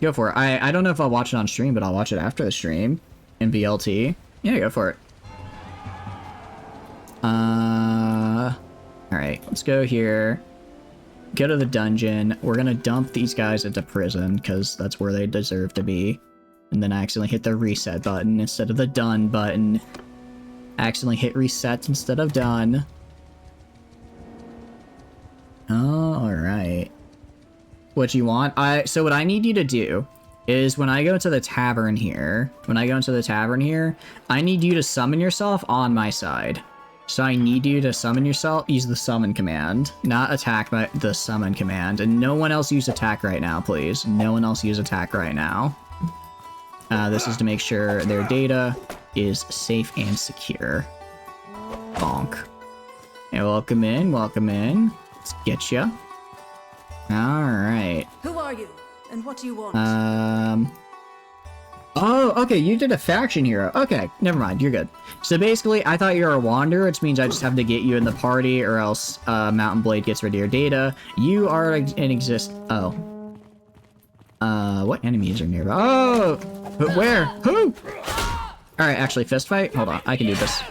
Go for it. I don't know if I'll watch it on stream, but I'll watch it after the stream in BLT. Yeah, go for it. Alright, let's go here. Go to the dungeon. We're gonna dump these guys into prison, because that's where they deserve to be. And then I accidentally hit the reset button instead of the done button. I accidentally hit reset instead of done. Oh, alright. What you want? So what I need you to do is when I go into the tavern here, I need you to summon yourself on my side. So I need you to summon yourself, use the summon command, not attack, but the summon command. And no one else use attack right now, please. No one else use attack right now. This is to make sure their data is safe and secure. Bonk. And welcome in, welcome in. Let's get ya. Alright. Who are you? And what do you want? Oh, okay, you did a faction hero. Okay, never mind, you're good. So basically, I thought you were a wanderer, which means I just have to get you in the party, or else Mountain Blade gets rid of your data. You are Oh. What enemies are nearby? Oh! Where? Who? Alright, actually, fist fight? Hold on, I can do this.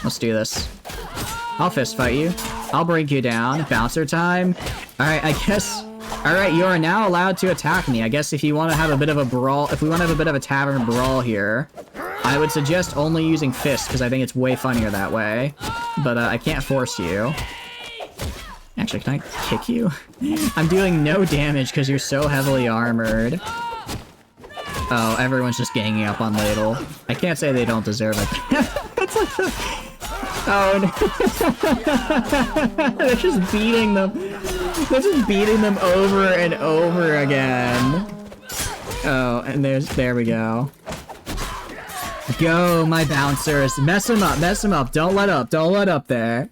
Let's do this. I'll fist fight you. I'll break you down. Bouncer time. Alright, I guess... Alright, you are now allowed to attack me. I guess if you want to have a bit of a brawl... If we want to have a bit of a tavern brawl here, I would suggest only using fists, because I think it's way funnier that way. But I can't force you. Actually, can I kick you? I'm doing no damage because you're so heavily armored. Oh, everyone's just ganging up on Ladle. I can't say they don't deserve it. That's like the... Oh, no. They're just beating them. They're just beating them over and over again. Oh, and there we go. Go, my bouncers. Mess them up, mess them up. Don't let up there.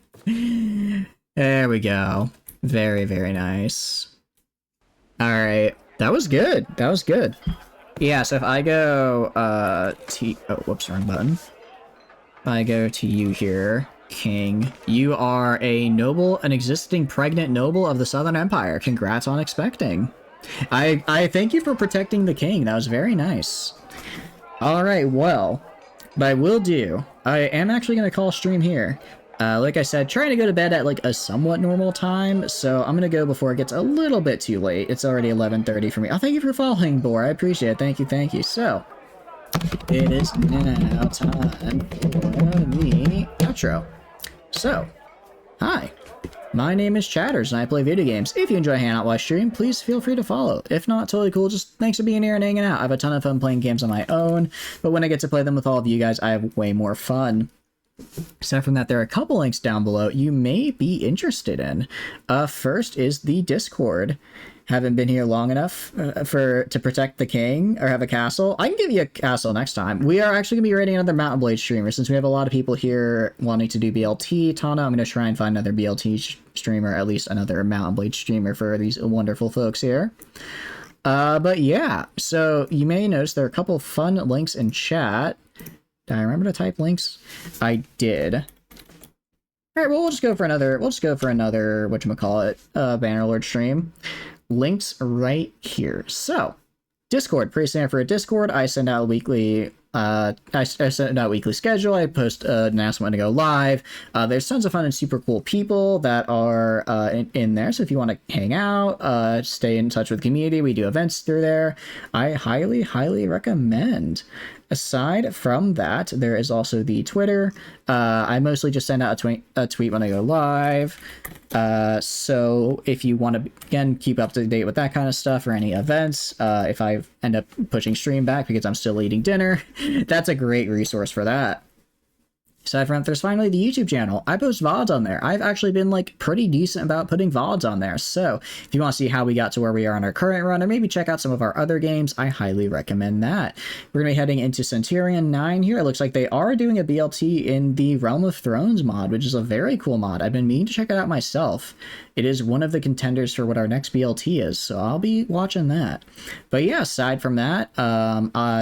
There we go. Very, very nice. Alright. That was good. That was good. Yeah, so if I go, oh, whoops, wrong button. If I go to you here, King, you are a noble, an existing pregnant noble of the Southern Empire. Congrats on expecting. I thank you for protecting the king. That was very nice. Alright, well, but I will do. I am actually going to call stream here. Like I said, trying to go to bed at like a somewhat normal time, so I'm gonna go before it gets a little bit too late. It's already 11:30 for me. Oh, thank you for following, Boar. I appreciate it. Thank you, thank you. So, it is now time for the outro. So, hi. My name is Chatters, and I play video games. If you enjoy hanging out while stream, please feel free to follow. If not, totally cool. Just thanks for being here and hanging out. I have a ton of fun playing games on my own, but when I get to play them with all of you guys, I have way more fun. Aside from that, there are a couple links down below you may be interested in. First is the Discord. Haven't been here long enough to protect the king or have a castle. I can give you a castle next time. We are actually going to be raiding another Mountain Blade streamer since we have a lot of people here wanting to do BLT. Tana, I'm going to try and find another BLT streamer, at least another Mountain Blade streamer for these wonderful folks here. But yeah, so you may notice there are a couple fun links in chat. Did I remember to type links? I did. All right, well, we'll just go for another, whatchamacallit, Bannerlord stream. Links right here. So, Discord, pretty standard for a Discord. I send out weekly. I send out weekly schedule. I post an announcement to go live. There's tons of fun and super cool people that are in there. So if you want to hang out, stay in touch with the community, we do events through there. I highly, highly recommend. Aside from that, there is also the Twitter. I mostly just send out a tweet when I go live. So if you want to, again, keep up to date with that kind of stuff or any events, if I end up pushing stream back because I'm still eating dinner, that's a great resource for that. Aside from that, there's finally the YouTube channel. I post VODs on there. I've actually been like pretty decent about putting VODs on there. So if you want to see how we got to where we are on our current run, or maybe check out some of our other games, I highly recommend that. We're going to be heading into Centurion 9 here. It looks like they are doing a BLT in the Realm of Thrones mod, which is a very cool mod. I've been meaning to check it out myself. It is one of the contenders for what our next BLT is, so I'll be watching that. But yeah, aside from that,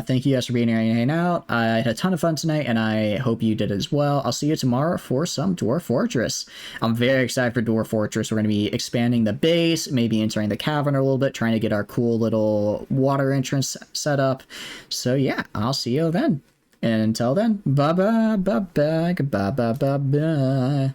thank you guys for being here and hanging out. I had a ton of fun tonight, and I hope you did as well. I'll see you tomorrow for some Dwarf Fortress. I'm very excited for Dwarf Fortress. We're going to be expanding the base, maybe entering the cavern a little bit, trying to get our cool little water entrance set up. So yeah, I'll see you then. And until then, bye-bye, bye-bye, goodbye, bye-bye, bye.